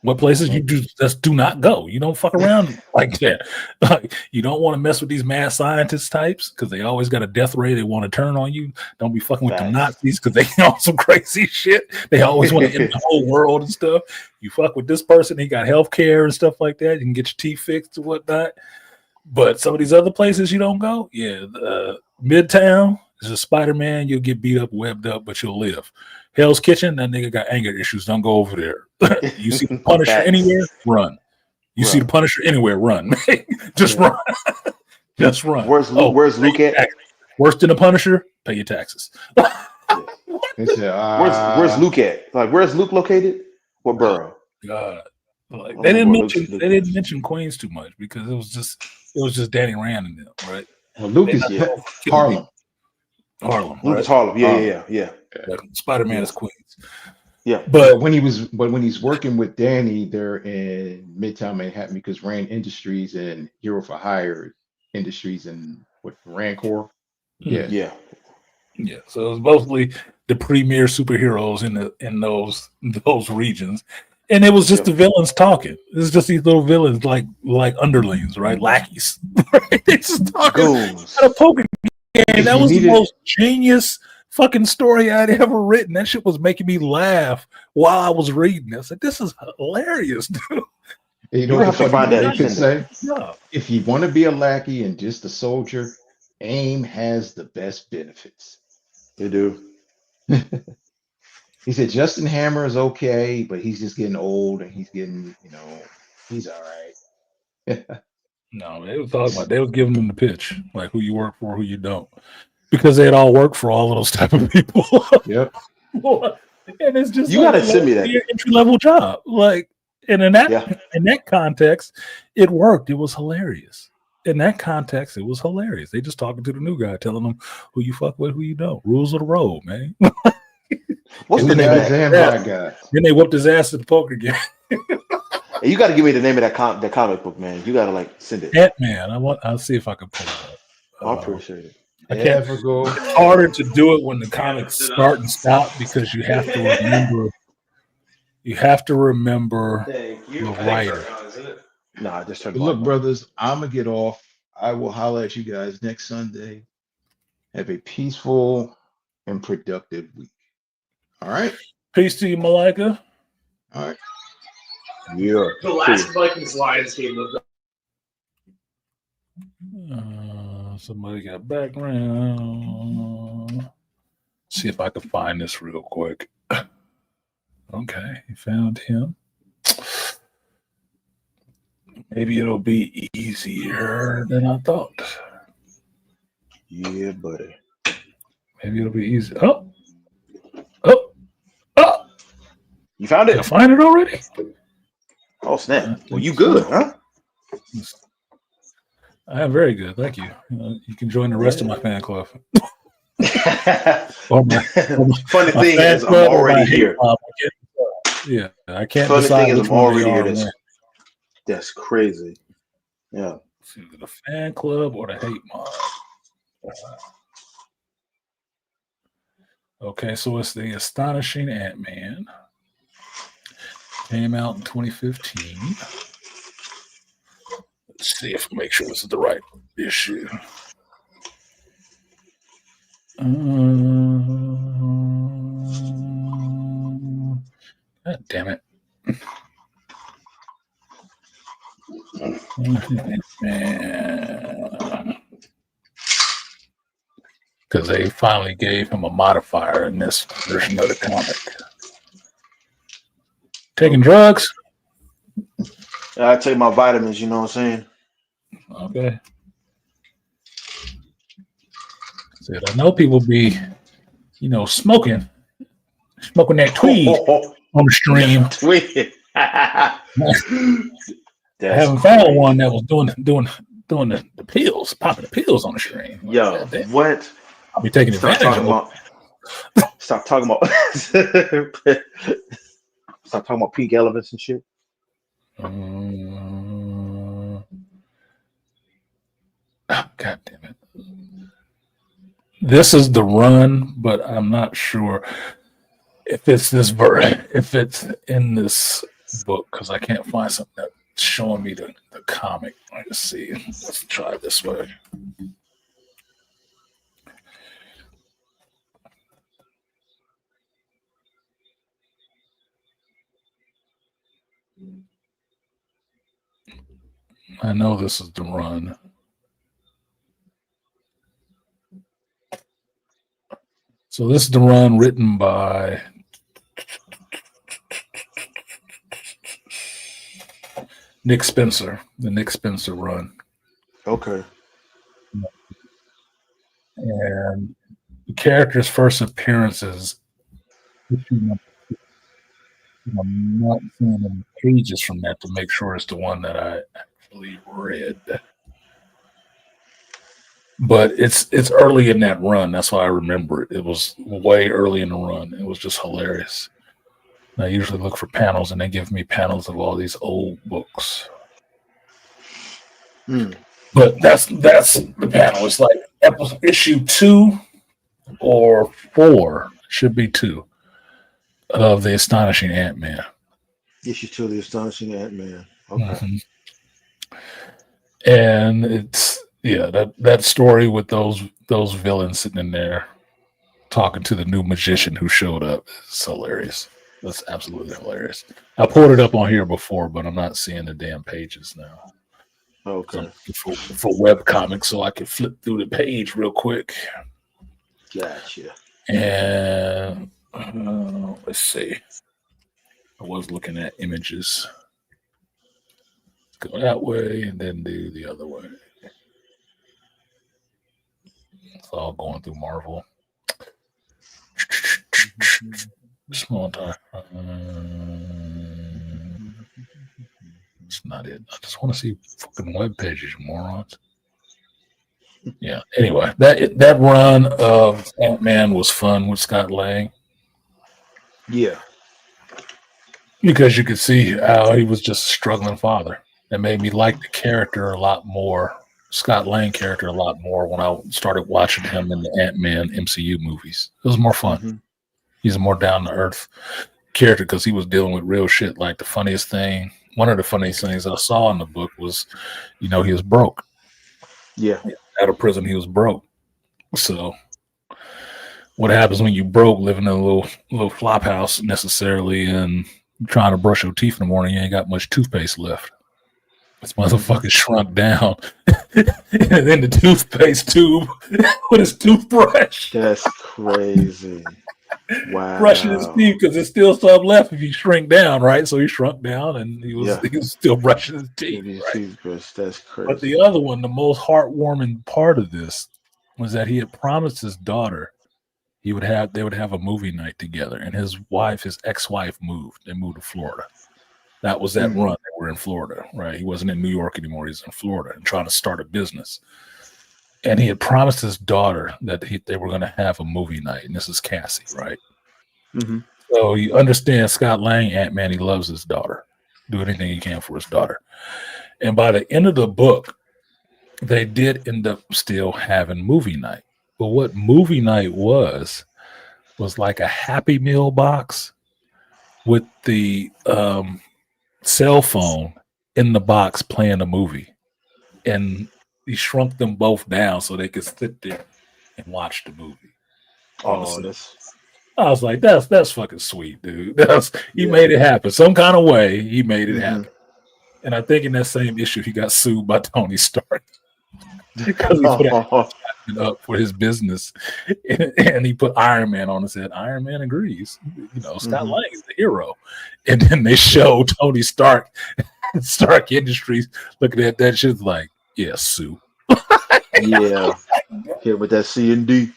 What places you just do not go. You don't fuck around like that. Like, you don't want to mess with these mad scientist types because they always got a death ray they want to turn on you. Don't be fucking with them Facts. Nazis because they on some crazy shit. They always want to end the whole world and stuff. You fuck with this person, he got health care and stuff like that. You can get your teeth fixed and whatnot. But some of these other places you don't go, yeah, Midtown is a Spider-Man. You'll get beat up, webbed up, but you'll live. Hell's Kitchen, that nigga got anger issues. Don't go over there. You see the Punisher Facts. anywhere, run. You see the Run. Punisher anywhere, run. Just Yeah. run. Just run. Where's Luke pay your at? taxes. Worse than the Punisher, pay your taxes. They said, Where's Luke at? Like, where's Luke located? What borough? God. Like, I they don't know didn't where mention Luke is. Queens too much because it was just Danny Rand and them, right? well, Luke They is not Yeah. killing Harlem. people. Harlem, Luke right? is Harlem. Yeah, Harlem. yeah, yeah, Like, Spider-Man Yeah. is Queens. yeah. But when he's working with Danny, they're in Midtown Manhattan because Rand Industries and Hero for Hire Industries and what Rancor. Yeah. Yeah. yeah, so it was mostly the premier superheroes in those regions. And it was just Yep. the villains talking. It's just these little villains like underlings, right? Lackeys. Right? They just talking Goons. at a poker game. If That you was the needed, most genius fucking story I'd ever written. That shit was making me laugh while I was reading. I said, this is hilarious, dude. you know You what the have to funny find thing that you could say? Yeah. If you want to be a lackey and just a soldier, AIM has the best benefits. They do. He said Justin Hammer is okay, but he's just getting old and he's getting, he's all right. No, they was talking about they was giving them the pitch, like who you work for, who you don't. because they had all worked for all of those type of people. Yep. And it's just You like gotta send me that. entry level job. Like, and in Yeah. that context, it worked. It was hilarious. In that context, it was hilarious. They just talking to the new guy, telling them who you fuck with, who you don't. Rules of the road, man. What's And the then name they of Goddamn that? bad guy. Then they whooped his ass at the poker game. Hey, you got to give me the name of that comic book, man. You got to like send it. Ant-Man. I'll see if I can pull it I up. appreciate it. I can't. Ever go. It's harder to do it when the comics start and stop because you have to remember. You have to remember the writer. Nah, I just turned But the look, light on. brothers, I'm gonna get off. I will holler at you guys next Sunday. Have a peaceful and productive week. All right. Peace to you, Malika. All right. Yeah. The last Vikings Lions game was Somebody got background. See if I can find this real quick. Okay, found him. Maybe it'll be easier than I thought. Yeah, buddy. Maybe it'll be easy. Oh. You found Did I it? find it already? Oh, snap. Well, you good, huh? I am very good. Thank you. You can join the rest of my fan club. Funny thing is, I'm already here. Yeah, I can't Funny decide thing is, which I'm one already they are. here. That's crazy. Yeah. It's either the fan club or the hate mob. Okay, so it's the Astonishing Ant-Man. Came out in 2015. Let's see if I make sure this is the right issue. God damn it. Because they finally gave him a modifier in this version of the comic. Taking drugs? I take my vitamins, you know what I'm saying? Okay. Said, I know people be, smoking that tweed on the stream. Tweed. I haven't found one that was doing the pills, popping the pills on the stream. Yo, what? I'll be taking advantage of it. Stop talking about stop talking about pink elephants and shit. God damn it. This is the run, but I'm not sure if it's if it's in this book, because I can't find something that's showing me the comic. Let's see. Let's try it this way. I know this is the run. So this is the run written by Nick Spencer, the Nick Spencer run. Okay. And the character's first appearances, I'm not seeing any pages from that to make sure it's the one that I actually read. But it's early in that run. That's why I remember it. It was way early in the run. It was just hilarious. I usually look for panels, and they give me panels of all these old books. But that's the panel. It's like issue 2 or 4, should be 2, of the Astonishing Ant-Man. Issue 2 of the Astonishing Ant-Man. Okay. Mm-hmm. And it's that story with those villains sitting in there talking to the new magician who showed up is hilarious. That's absolutely hilarious. I pulled it up on here before, but I'm not seeing the damn pages now. Okay. For web comics, so I can flip through the page real quick. Gotcha. And let's see. I was looking at images. Go that way and then do the other way. all going through Marvel. Small time. It's not it. I just want to see fucking web pages, you morons. Yeah. Anyway, that run of Ant-Man was fun with Scott Lang. Yeah. Because you could see how he was just a struggling father. That made me like the character a lot more, Scott Lang character a lot more when I started watching him in the Ant-Man MCU movies. It was more fun. Mm-hmm. He's a more down-to-earth character because he was dealing with real shit. Like the funniest thing, one of the funniest things I saw in the book was, he was broke. Yeah. Out of prison, he was broke. So what happens when you broke, living in a little flop house necessarily, and trying to brush your teeth in the morning, you ain't got much toothpaste left. This motherfucker shrunk down. And then the toothpaste tube with his toothbrush. That's crazy. Wow. Brushing his teeth because there's still some left if you shrink down, right? So he shrunk down and he was still brushing his teeth. Right? Toothbrush. That's crazy. But the other one, the most heartwarming part of this was that he had promised his daughter they would have a movie night together, and his ex-wife moved. They moved to Florida. That was that run. They were in Florida, right? He wasn't in New York anymore. He was in Florida and trying to start a business. And he had promised his daughter that they were going to have a movie night. And this is Cassie, right? Mm-hmm. So you understand Scott Lang, Ant-Man, he loves his daughter. Do anything he can for his daughter. And by the end of the book, they did end up still having movie night. But what movie night was like a Happy Meal box with the cell phone in the box playing a movie. And he shrunk them both down so they could sit there and watch the movie. Oh, I was like, that's fucking sweet, dude. He made it happen. Some kind of way he made it happen. And I think in that same issue, he got sued by Tony Stark. Because he put up for his business, and he put Iron Man on his head. Iron Man agrees. Scott Lang is the hero, and then they show Tony Stark Industries looking at that shit like, yeah, sue. Yeah, with that C&D.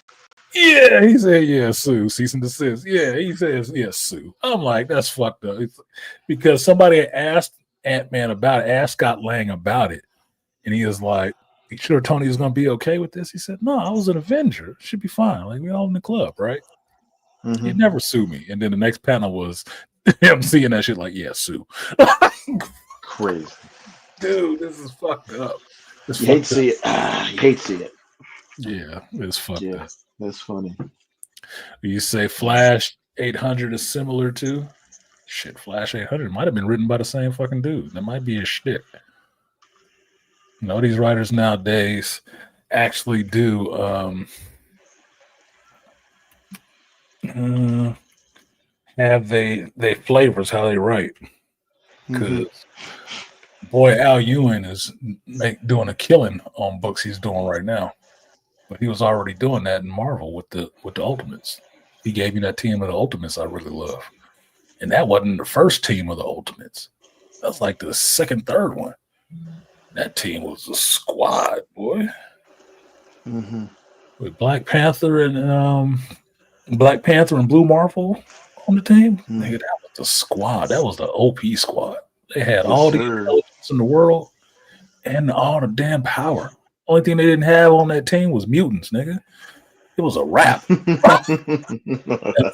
Yeah, he said, yeah, sue, cease and desist. Yeah, he says, yeah, sue. I'm like, that's fucked up. Because somebody asked Ant-Man asked Scott Lang about it, and he was like, you sure Tony was going to be okay with this? He said, no, I was an Avenger. Should be fine. Like, we all in the club, right? He never sued me. And then the next panel was him seeing that shit like, yeah, sue. Crazy. Dude, this is fucked up. You hate to see it. You hate to see it. Yeah, it's fucked up. That's funny. You say Flash 800 is similar to? Shit, Flash 800 might have been written by the same fucking dude. That might be a shtick. These writers nowadays actually do have they flavors how they write. Because boy, Al Ewing is doing a killing on books he's doing right now. But he was already doing that in Marvel with the Ultimates. He gave me that team of the Ultimates I really love. And that wasn't the first team of the Ultimates. That's like the second, third one. That team was a squad, boy. With Black Panther and Blue Marvel on the team. Nigga, that was the squad. That was the OP squad. They had all the intelligence in the world and all the damn power. Only thing they didn't have on that team was mutants, nigga. It was a wrap. And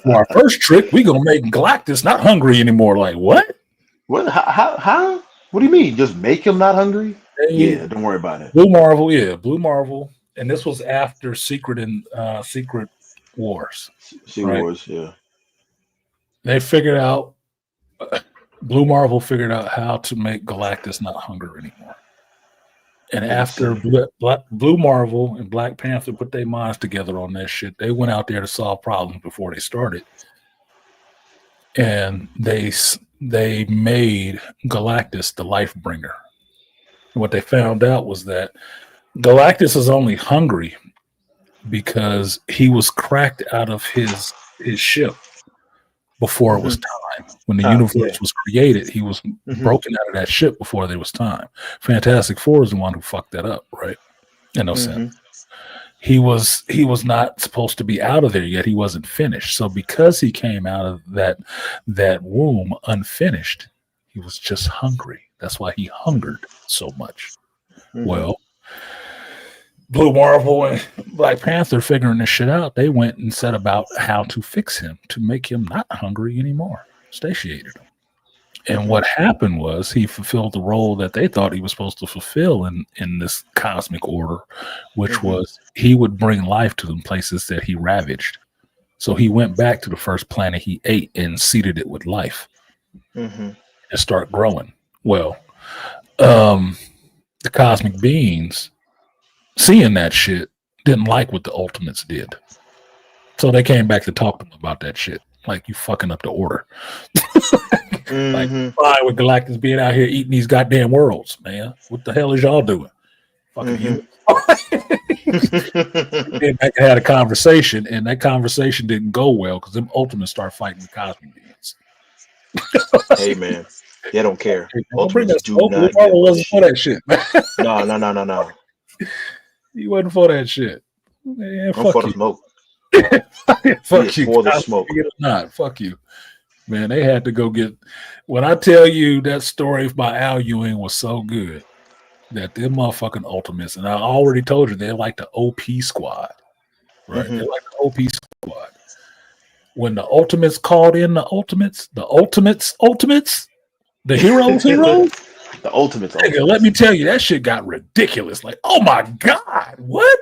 for our first trick, we gonna make Galactus not hungry anymore. Like what? What? How? What do you mean? Just make him not hungry? Yeah, don't worry about it. Blue Marvel, and this was after Secret Wars. Wars, yeah. They figured out. Blue Marvel figured out how to make Galactus not hungry anymore. And after Blue Marvel and Black Panther put their minds together on that shit, they went out there to solve problems before they started. And they made Galactus the life bringer. And what they found out was that Galactus is only hungry because he was cracked out of his ship before it was time. When the universe was created, he was broken out of that ship before there was time. Fantastic Four is the one who fucked that up, right? In no sense. he was not supposed to be out of there yet. He wasn't finished. So because he came out of that womb unfinished, he was just hungry. That's why he hungered so much. Mhm. Well, Blue Marvel and Black Panther figuring this shit out, they went and set about how to fix him to make him not hungry anymore, satiated him. And what happened was he fulfilled the role that they thought he was supposed to fulfill in this cosmic order, which was he would bring life to the places that he ravaged. So he went back to the first planet he ate and seeded it with life and start growing. Well, the cosmic beings, seeing that shit, didn't like what the Ultimates did. So they came back to talk to him about that shit. Like, you fucking up the order. Like, fine with Galactus being out here eating these goddamn worlds, man. What the hell is y'all doing? Fucking you. Then they had a conversation, and that conversation didn't go well because them Ultimates start fighting the cosmic beings. Hey, man. They don't care. Don't bring Ultimates that do smoke. not Blue give Marvel a wasn't for that shit, man. No. He wasn't for that shit. Man, I'm for the fuck you. smoke. Fuck He you. is for the Cosmic smoke. being or not. Fuck you. Man, they had to go get. When I tell you that story by Al Ewing was so good that them motherfucking Ultimates, and I already told you they're like the OP squad, right? They're like the OP squad. When the Ultimates called in the Ultimates, the Ultimates, the heroes, The Ultimates. nigga, let me tell you, that shit got ridiculous. Like, oh my god, what?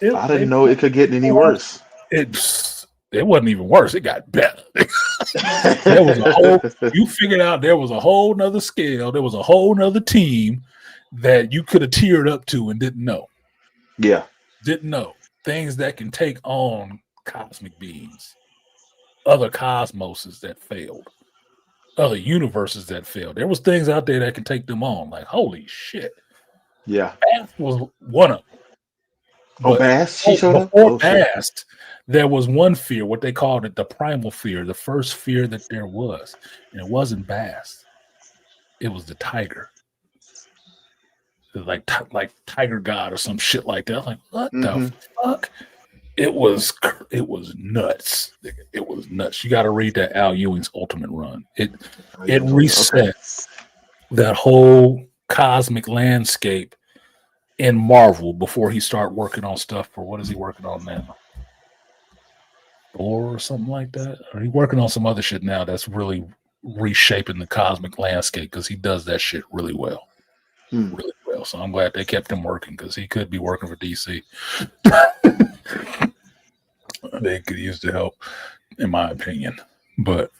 I didn't know it could get any worse. It wasn't even worse. It got better. There was a whole. You figured out there was a whole nother scale. There was a whole nother team that you could have teared up to and didn't know. Yeah. Didn't know things that can take on cosmic beings, other cosmoses that failed, other universes that failed. There was things out there that can take them on. Like, holy shit. Yeah. Bast was one of them. Oh, Bast? She showed up? Before Oh, shit. Bast, there was one fear, what they called it, the primal fear, the first fear that there was. And it wasn't Bast. It was the tiger. It was like Tiger God or some shit like that. I was like, what the fuck? It was nuts. It was nuts. You got to read that Al Ewing's Ultimate Run. It reset that whole cosmic landscape in Marvel before he started working on stuff for what is he working on now? Thor or something like that? Or he working on some other shit now that's really reshaping the cosmic landscape because he does that shit really well. Really well. So I'm glad they kept him working because he could be working for DC. They could use the help, in my opinion. But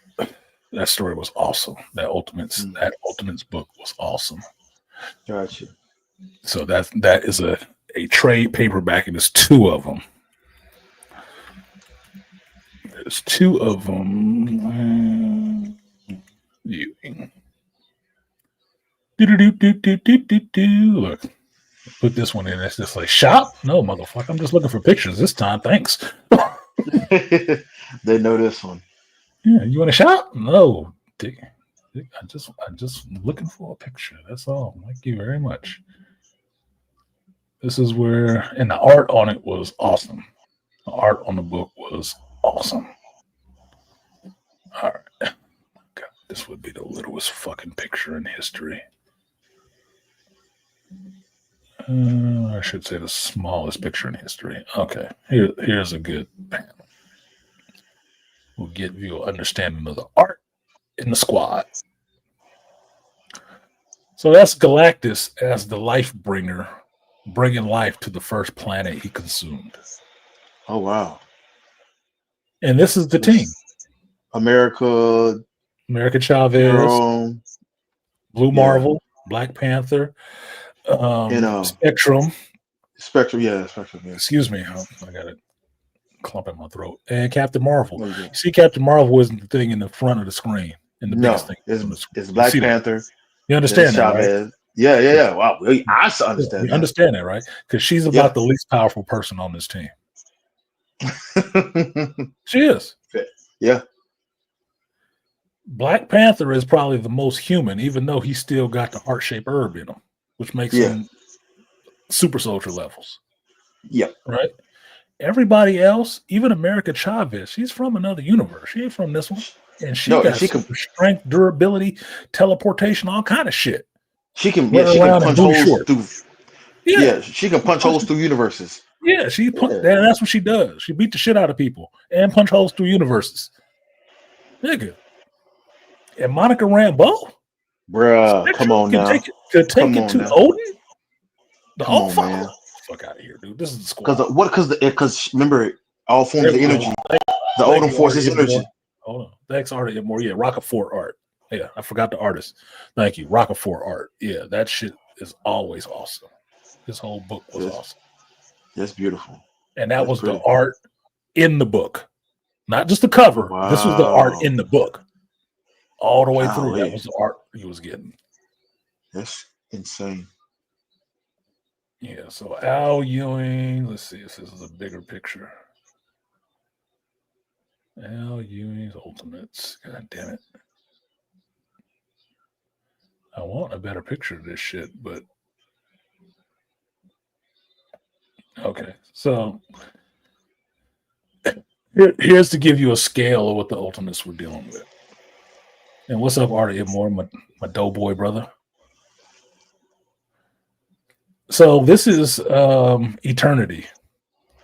that story was awesome. That Ultimates book was awesome. Gotcha. So that is a trade paperback, and there's two of them. There's two of them. Look, put this one in. It's just like shop. No, motherfucker. I'm just looking for pictures this time. Thanks. They know this one. Yeah, you want to shop? No, Dick. I just looking for a picture. That's all. Thank you very much. This is where, and the art on it was awesome. The art on the book was awesome. All right. God, this would be the littlest fucking picture in history. I should say the smallest picture in history. Okay, here's a good panel. We'll give you an understanding of the art in the squad. So that's Galactus as the life bringer, bringing life to the first planet he consumed. Oh, wow. And this is the team. America Chavez, Hero, Blue Marvel, Black Panther, Spectrum. Spectrum, yeah. Excuse me, I got a clump in my throat. And Captain Marvel. You see, Captain Marvel isn't the thing in the front of the screen. In the biggest thing. It's Black Panther. That? You understand that, right? Yeah. Wow, I understand. You understand that, right? Because she's about the least powerful person on this team. She is. Yeah. Black Panther is probably the most human, even though he's still got the heart-shaped herb in him, which makes him super soldier levels. Yep. Right. Everybody else, even America Chavez, she's from another universe. She ain't from this one. And she No, and got she can super strength, durability, teleportation, all kind of shit. she can Running around in punch booty holes shorts. through Yeah. she can punch holes through universes. Yeah, that's what she does. She beat the shit out of people and punch holes through universes. Nigga. And Monica Rambeau? Bruh, Spectrum come on can now. take it to Odin? The Come on, man. Fuck out of here, dude. This is the squad. Because remember, all forms of energy. The Odin force is energy. Hold on. Thanks, Art More. Yeah, Rockafort art. Yeah, I forgot the artist. Thank you. Rockafort art. Yeah, that shit is always awesome. This whole book was awesome. That's beautiful. And that was the art in the book. Not just the cover. Wow. This was the art in the book. All the way through. Golly. That was the art he was getting. That's insane. Yeah, so Al Ewing. Let's see if this is a bigger picture. Al Ewing's Ultimates. God damn it. I want a better picture of this shit, but okay. So here's to give you a scale of what the Ultimates we're dealing with. And what's up, Artie Moore, my doughboy brother? So this is eternity,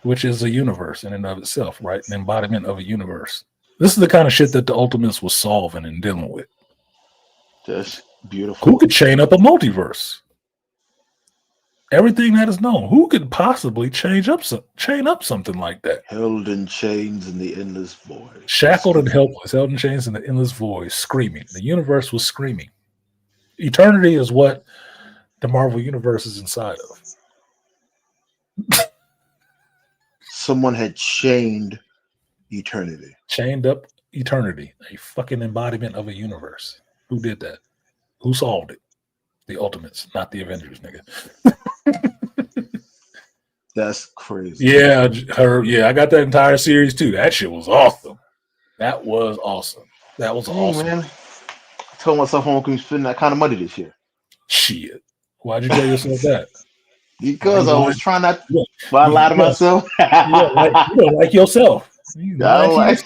which is a universe in and of itself, right? An embodiment of a universe. This is the kind of shit that the Ultimates was solving and dealing with. That's beautiful. Who could chain up a multiverse? Everything that is known. Who could possibly chain up something like that? Held in chains in the endless void. Shackled and helpless, held in chains in the endless void, screaming. The universe was screaming. Eternity is what the Marvel Universe is inside of. Someone had chained eternity. Chained up eternity. A fucking embodiment of a universe. Who did that? Who solved it? The Ultimates, not the Avengers, nigga. That's crazy. Yeah, I got that entire series too. That shit was awesome. That was awesome. Man. I told myself I won't be spending that kind of money this year. Shit. Why'd you tell yourself that? Because I was trying not to lie to myself. You don't like yourself. I don't like.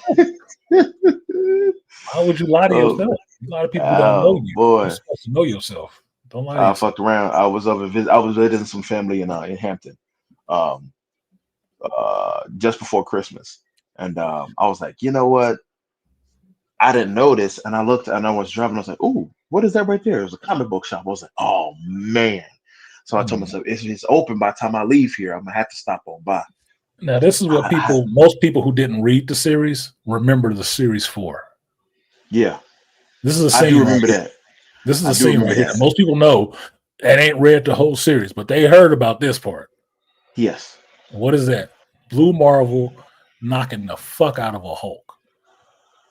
Why would you lie to yourself? A lot of people don't know you. Boy. You're supposed to know yourself. Don't lie to I yourself. fucked around. I was visiting some family in Hampton, just before Christmas, and I was like, you know what? I didn't notice, and I looked, and I was driving. I was like, "Ooh, what is that right there?" It was a comic book shop. I was like, "Oh man!" So I told myself, if it's open by the time I leave here, I'm gonna have to stop on by. Now, this is what most people who didn't read the series remember the series for. Yeah, this is a scene. I do remember that. This is a scene right here. Most people know and ain't read the whole series, but they heard about this part. Yes. What is that? Blue Marvel knocking the fuck out of a Hulk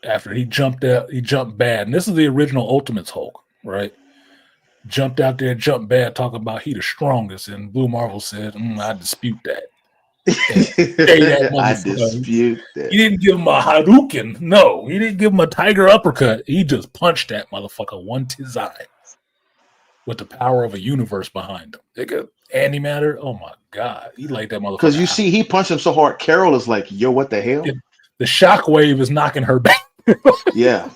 after he jumped out. He jumped bad, and this is the original Ultimates Hulk, right? Jumped out there, jumped bad, talking about he the strongest, and Blue Marvel said, "I dispute that." I dispute that. He didn't give him a Hadouken. No, he didn't give him a tiger uppercut. He just punched that motherfucker one tizai with the power of a universe behind him. Nigga, antimatter. Oh my god, he laid that motherfucker. Because you see, he punched him so hard. Carol is like, "Yo, what the hell?" The shockwave is knocking her back. Yeah,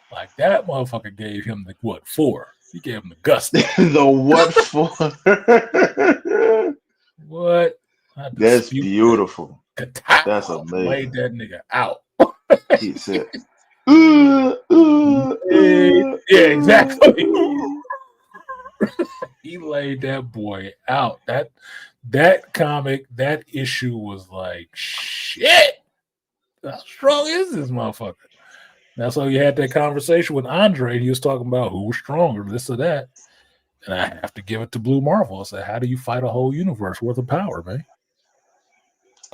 like that motherfucker gave him the what for? He gave him the gusto. The what for? What? That's beautiful. That's amazing. Laid that nigga out. He said, yeah, exactly. He laid that boy out. That comic, that issue was like, shit. How strong is this motherfucker? That's how you had that conversation with Andre. He was talking about who was stronger, this or that. And I have to give it to Blue Marvel. I said, how do you fight a whole universe worth of power, man?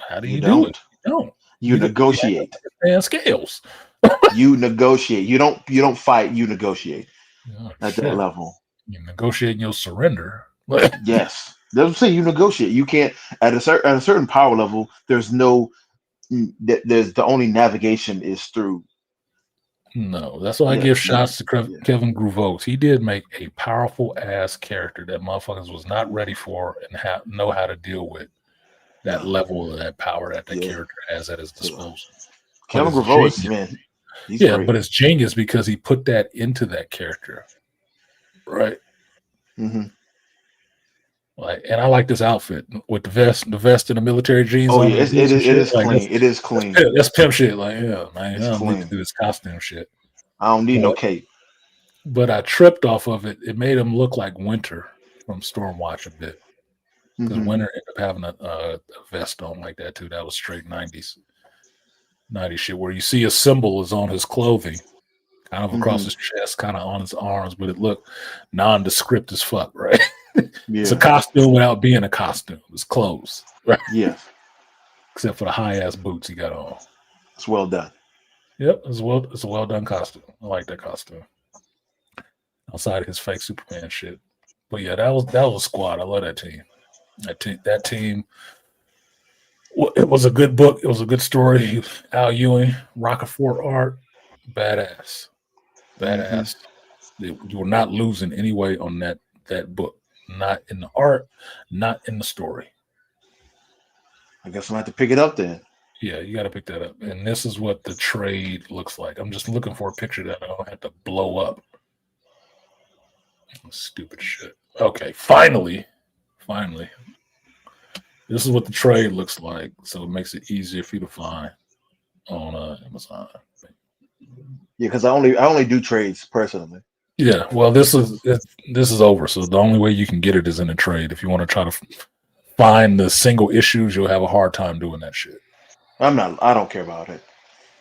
How do you do it? You don't. You negotiate. And scales. You negotiate. You don't fight. You negotiate. At that level. You negotiating your surrender. Yes, that's what I'm saying. You negotiate. You can't at a certain power level. There's the only navigation is through. No, that's why I give shots to Kevin Gruvos. He did make a powerful ass character that motherfuckers was not ready for and know how to deal with. that level of that power that Yeah. character has at his disposal. Kevin Graveau is, man, he's great. But it's genius because he put that into that character, right? Mm-hmm. Like, and I like this outfit with the vest and the military jeans. Oh on yeah, it is like, clean. It is clean. That's pimp shit. Like, yeah, man, It's I don't need clean. to do this costume shit. I don't need no cape. But I tripped off of it. It made him look like Winter from Stormwatch a bit. Because Winter ended up having a vest on like that too. That was straight 90s shit, where you see a symbol is on his clothing, kind of across his chest, kind of on his arms, but it looked nondescript as fuck, right? It's a costume without being a costume. It's clothes, right? Yeah. Except for the high ass boots he got on. It's well done. Yep, it's a well done costume. I like that costume. Outside of his fake Superman shit. But yeah, that was a squad. I love that team. That team. It was a good book. It was a good story. Al Ewing, Rockefort art, badass. You were not losing any way on that book. Not in the art, not in the story. I guess I'm gonna have to pick it up then. Yeah, you got to pick that up. And this is what the trade looks like. I'm just looking for a picture that I don't have to blow up. Stupid shit. Okay, finally. This is what the trade looks like, so it makes it easier for you to find on Amazon. Yeah, because I only do trades personally. Yeah, well, this is over, so the only way you can get it is in a trade. If you want to try to find the single issues, you'll have a hard time doing that shit. I don't care about it.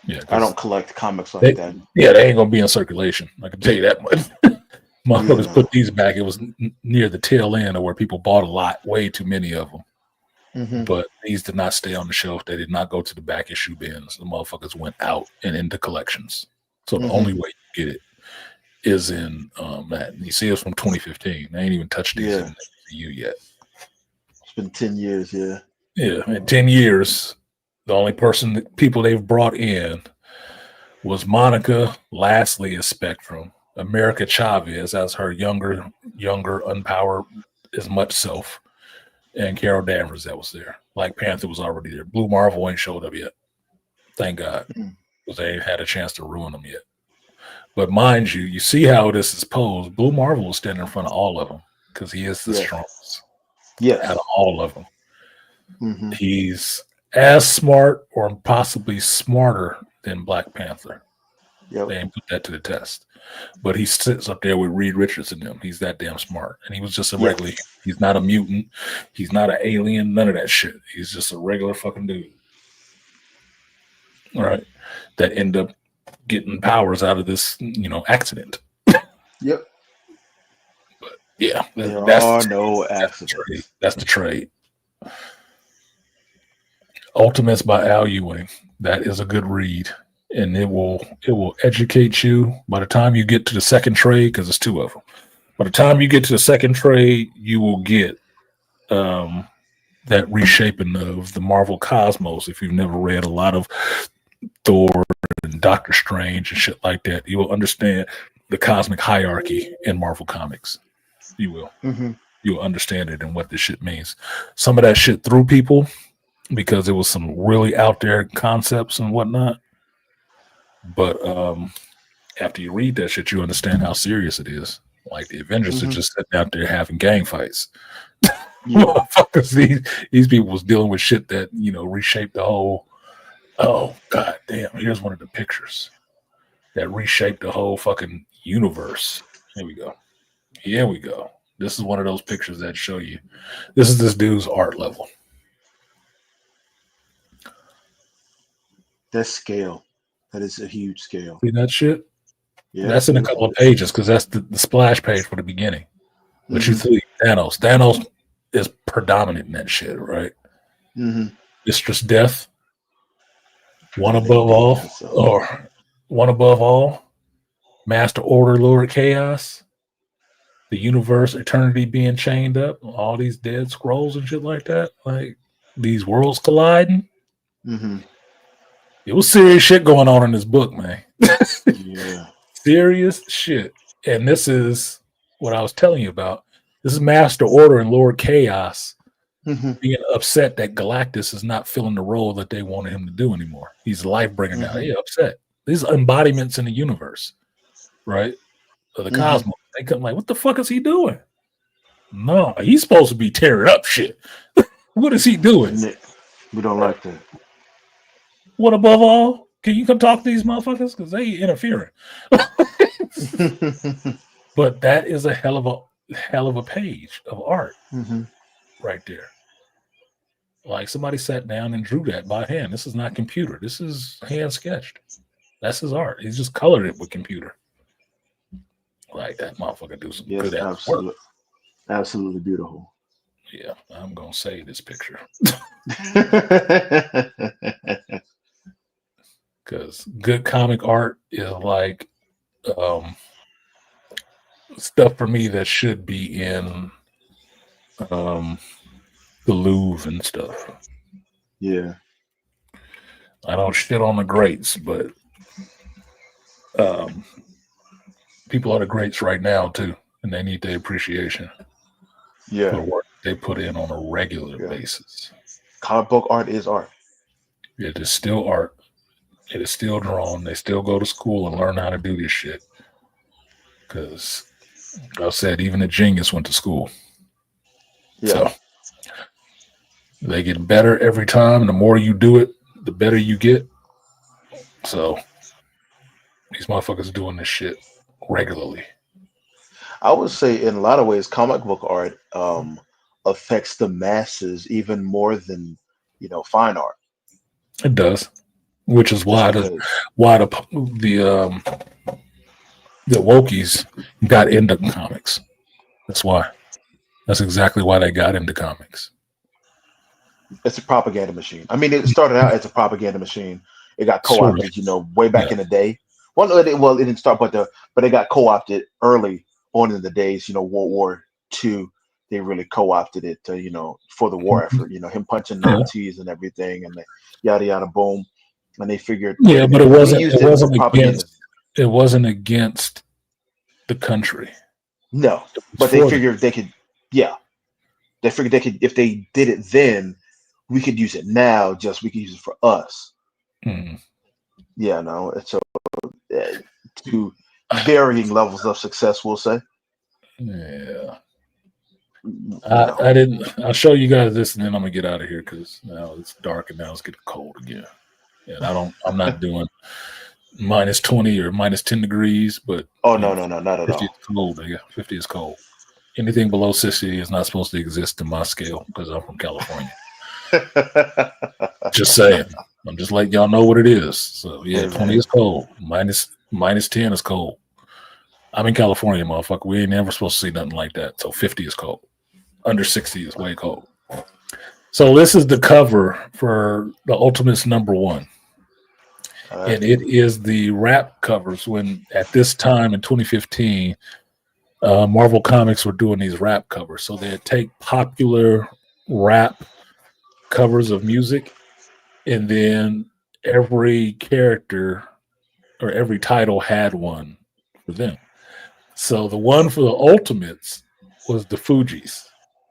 Yeah, I don't collect comics like that. Yeah, they ain't gonna be in circulation. I can tell you that much. Motherfuckers put these back. It was near the tail end of where people bought a lot, way too many of them. But these did not stay on the shelf. They did not go to the back issue bins. The motherfuckers went out and into collections. So the only way you get it is in that. And you see it's from 2015. They ain't even touched these in the MCU yet. It's been 10 years, yeah. Yeah, in 10 years, the only people they've brought in was Monica Lastly as Spectrum, America Chavez as her younger, unpowered as much self, and Carol Danvers that was there. Black Panther was already there. Blue Marvel ain't showed up yet. Thank God. Because they ain't had a chance to ruin them yet. But mind you, you see how this is posed. Blue Marvel was standing in front of all of them because he is the strongest out of all of them. He's as smart or possibly smarter than Black Panther. They ain't put that to the test. But he sits up there with Reed Richards and them. He's that damn smart. And he was just a regular. He's not a mutant. He's not an alien. None of that shit. He's just a regular fucking dude. All right. That end up getting powers out of this, accident. Yep. But yeah. That's no accidents. That's the trade. Ultimates by Al Ewing. That is a good read. And it will educate you. By the time you get to the second trade, because there's two of them. By the time you get to the second trade, you will get that reshaping of the Marvel cosmos. If you've never read a lot of Thor and Doctor Strange and shit like that, you will understand the cosmic hierarchy in Marvel Comics. You will. You'll understand it and what this shit means. Some of that shit threw people because it was some really out there concepts and whatnot. But after you read that shit, you understand how serious it is. Like the Avengers are just sitting out there having gang fights. Motherfuckers, these people was dealing with shit that, reshaped the whole. Oh, god damn. Here's one of the pictures that reshaped the whole fucking universe. Here we go. This is one of those pictures that show you. This is this dude's art level. That scale. That is a huge scale. See that shit? Yeah, that's in a couple of pages because that's the splash page for the beginning. But you see Thanos. Thanos is predominant in that shit, right? Mistress Death, one above all, Master Order, Lord Chaos, the universe, eternity being chained up, all these dead scrolls and shit like that, like these worlds colliding. It was serious shit going on in this book, man. Serious shit. And this is what I was telling you about. This is Master Order and Lord Chaos being upset that Galactus is not filling the role that they wanted him to do anymore. He's life bringing now. He upset. These embodiments in the universe, right? Of the cosmos. They come like, what the fuck is he doing? No, he's supposed to be tearing up shit. What is he doing? We don't like that. What above all? Can you come talk to these motherfuckers? Because they interfering. But that is a hell of a page of art right there. Like somebody sat down and drew that by hand. This is not computer. This is hand sketched. That's his art. He's just colored it with computer. Like that motherfucker do some good ass work. Absolutely beautiful. Yeah, I'm gonna save this picture. Because good comic art is like stuff for me that should be in the Louvre and stuff. Yeah. I don't shit on the greats, but people are the greats right now too, and they need their appreciation. Yeah. For the work they put in on a regular basis. Comic book art is art. It is still art. It is still drawn. They still go to school and learn how to do this shit. Because I said even a genius went to school. Yeah. So they get better every time. The more you do it, the better you get. So these motherfuckers are doing this shit regularly. I would say in a lot of ways, comic book art affects the masses even more than, fine art. It does, which is why the Wokies got into comics. That's why. That's exactly why they got into comics. It's a propaganda machine. I mean, it started out as a propaganda machine. It got co-opted, way back in the day. Well, it didn't start, but it got co-opted early on in the days. World War II, they really co-opted it to, for the war effort. Him punching Nazis and everything, and the yada yada boom. And they figured, but it wasn't against the country. No, but they figured they could. Yeah, they figured they could. If they did it then, we could use it now. We could use it for us. Yeah, no. So to varying levels of success, we'll say. Yeah. I didn't. I'll show you guys this, and then I'm gonna get out of here because now it's dark and now it's getting cold again. And I'm not doing minus 20 or minus 10 degrees, but no, not at all. 50 is cold. 50 is cold. Anything below 60 is not supposed to exist in my scale because I'm from California. Just saying. I'm just letting y'all know what it is. So yeah, 20 is cold. Minus 10 is cold. I'm in California, motherfucker. We ain't never supposed to see nothing like that. So 50 is cold. Under 60 is way cold. So this is the cover for the Ultimates #1. And it is the rap covers when at this time in 2015, Marvel Comics were doing these rap covers. So they'd take popular rap covers of music, and then every character or every title had one for them. So the one for the Ultimates was the Fugees,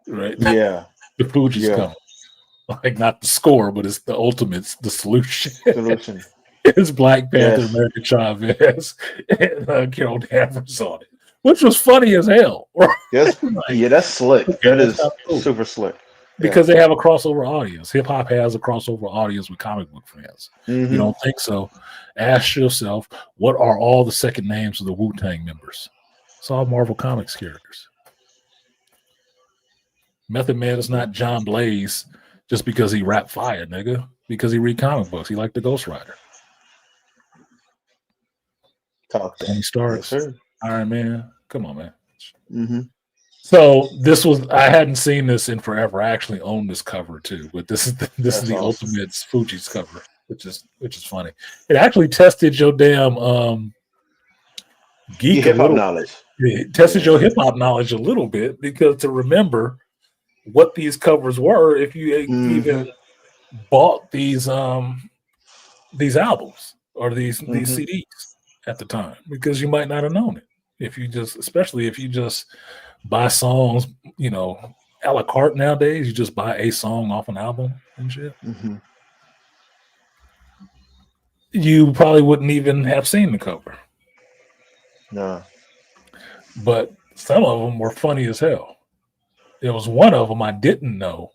right? Yeah. The Fugees come. Like not the score, but it's the Ultimates, the solution. It's Black Panther, American Chavez, and Carol Danvers on it, which was funny as hell. Yes, that's slick. That is super slick. Because they have a crossover audience. Hip hop has a crossover audience with comic book fans. You don't think so? Ask yourself, what are all the second names of the Wu-Tang members? It's all Marvel Comics characters. Method Man is not John Blaze just because he rap fire, nigga. Because he read comic books. He liked the Ghost Rider. Tony Stark, Iron Man. Come on, man. So this was, I hadn't seen this in forever. I actually own this cover too, but this is the Ultimates Fuji's cover, which is funny. It actually tested your damn geek hip hop knowledge. It tested your hip hop knowledge a little bit because to remember what these covers were, if you even bought these albums or these CDs at the time, because you might not have known it. Especially if you just buy songs, a la carte nowadays. You just buy a song off an album and shit. Mm-hmm. You probably wouldn't even have seen the cover. No. But some of them were funny as hell. There was one of them I didn't know,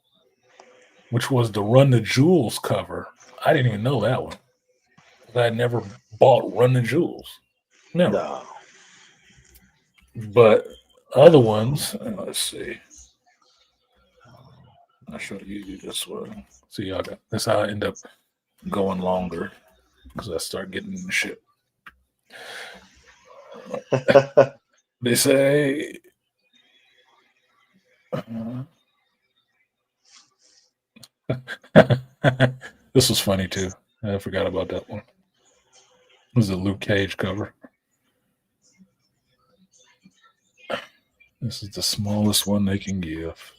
which was the Run the Jewels cover. I didn't even know that one. I had never bought Run the Jewels. Never. No. But other ones, let's see. I should you this one. See, y'all got that's how I end up going longer because I start getting in the shit. They say this was funny too. I forgot about that one. This is a Luke Cage cover. This is the smallest one they can give.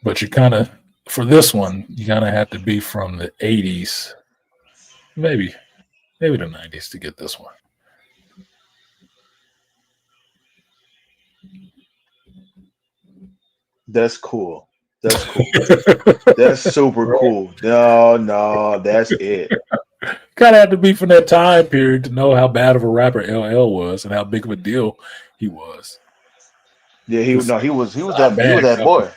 But you kind of, for this one, you kind of have to be from the 80s, maybe the 90s to get this one. That's cool. That's cool. That's super cool. No, that's it. Kind of had to be from that time period to know how bad of a rapper LL was and how big of a deal he was. Yeah, he was that boy.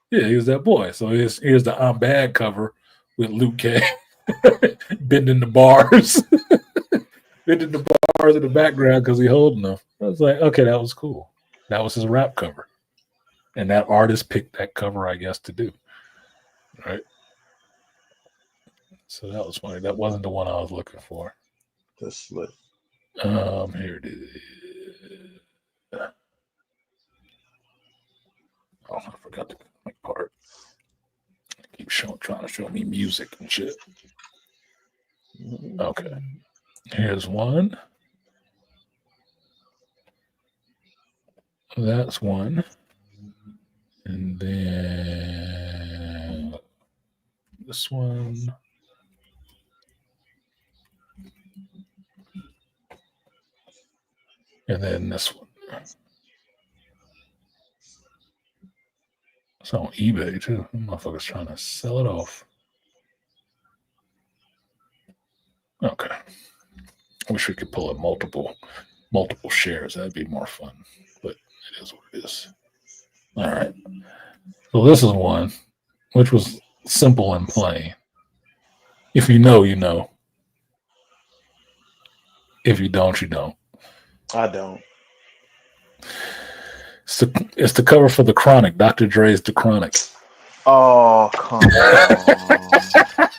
Yeah, he was that boy. So here's the I'm Bad cover with Luke Cage bending the bars. Bending the bars in the background because he holding them. I was like, okay, that was cool. That was his rap cover. And that artist picked that cover, I guess, to do. Right? So that was funny. That wasn't the one I was looking for. That's slick. Here it is. Oh, I forgot the comic part. Keep trying to show me music and shit. Okay. Here's one. That's one. And then this one. And then this one. It's on eBay too. Motherfuckers trying to sell it off. Okay. I wish we could pull up multiple shares. That'd be more fun. But it is what it is. All right. So this is one which was simple and plain. If you know, you know. If you don't, you don't. I don't. It's the cover for The Chronic, Dr. Dre's The Chronic. Oh, come on.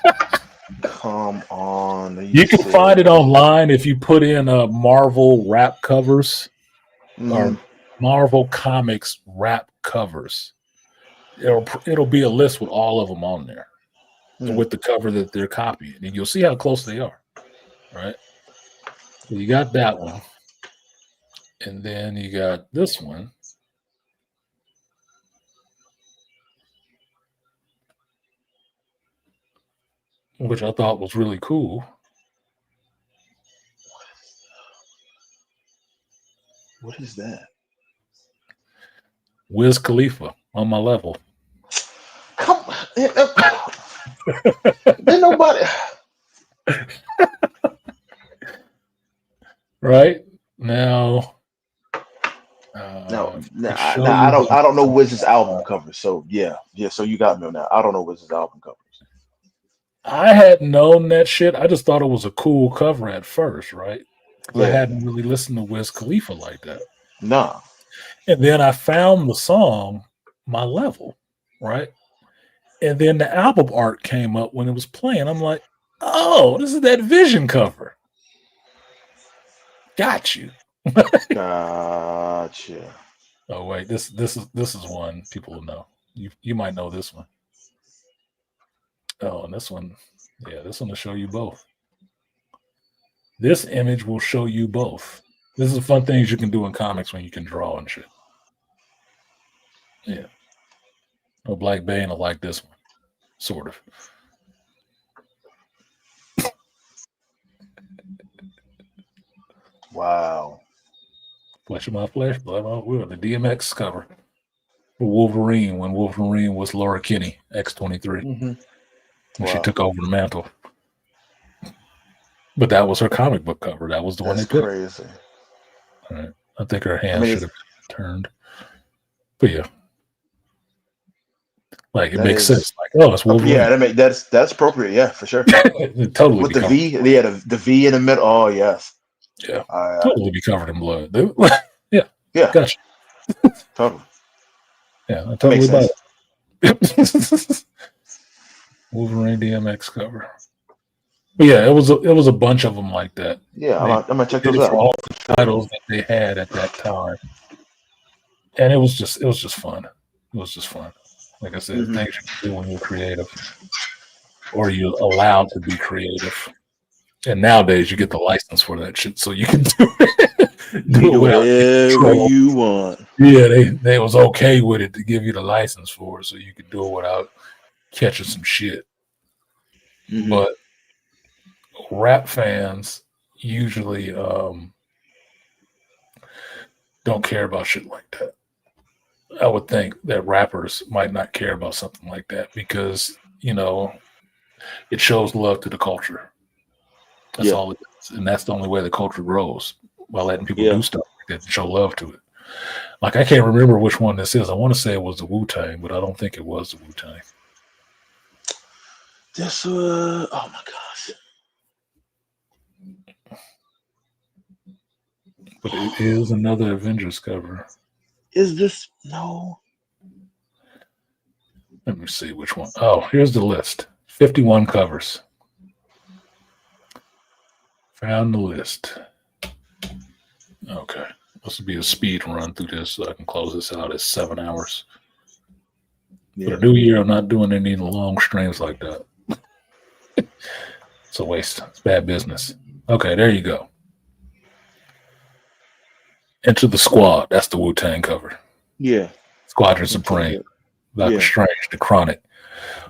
Come on. You can find it online if you put in Marvel rap covers or Marvel Comics rap covers. It'll be a list with all of them on there with the cover that they're copying. And you'll see how close they are. Right? So you got that one. And then you got this one. Which I thought was really cool. What is that? Wiz Khalifa on my level. Come on. There's nobody. Right? Now. No, I don't know Wiz's album cover. So yeah. So you got me on that. I don't know Wiz's album covers. I hadn't known that shit. I just thought it was a cool cover at first, right? I hadn't really listened to Wiz Khalifa like that. No. And then I found the song My Level, right? And then the album art came up when it was playing. I'm like, oh, this is that Vision cover. Got you. Gotcha. Oh wait, this is one people will know. You might know this one. Oh, and this one will show you both. This image will show you both. This is fun things you can do in comics when you can draw and shit. Yeah. Oh, Black Bane will like this one. Sort of. Wow. Flesh of my flesh, blood of my will. The DMX cover. Wolverine, when Wolverine was Laura Kinney, X-23, Mm-hmm. when she took over the mantle. But that was her comic book cover. That was the one they That's picked. crazy. All right. I think her I hand mean, should have been turned. But yeah. Like it that makes is sense. Like, oh, it's Wolverine. yeah. That's appropriate. Yeah, for sure. It'd totally With be the covered. V, they had the V in the middle. Oh yes. Yeah. Totally be covered in blood. Yeah. Yeah. Gotcha. Totally. Yeah, I totally Makes buy sense. it. Wolverine DMX cover. But yeah, it was a bunch of them like that. Yeah, I'm gonna check Did those it for out. all the titles that they had at that time, and it was just fun. It was just fun. Like I said, Mhm. things you can do when you're creative, or you're allowed to be creative. And nowadays, you get the license for that shit, so you can do it. You can do without whatever control. you want. Yeah, they was okay with it to give you the license for it, so you could do it without catching some shit. Mhm. But rap fans usually don't care about shit like that. I would think that rappers might not care about something like that because, it shows love to the culture. That's Yeah. all it is. And that's the only way the culture grows, by letting people Yeah. do stuff like that and show love to it. Like, I can't remember which one this is. I want to say it was the Wu-Tang, but I don't think it was the Wu-Tang. This oh my gosh. But it is another Avengers cover. Is this no? Let me see which one. Oh, here's the list. 51 covers. Found the list. Okay. This will be a speed run through this so I can close this out at 7 hours. Yeah. For the new year, I'm not doing any long streams like that. It's a waste. It's bad business. Okay, there you go. Enter the Squad. That's the Wu-Tang cover. Yeah. Squadron Supreme. Doctor Yeah. Strange, the Chronic.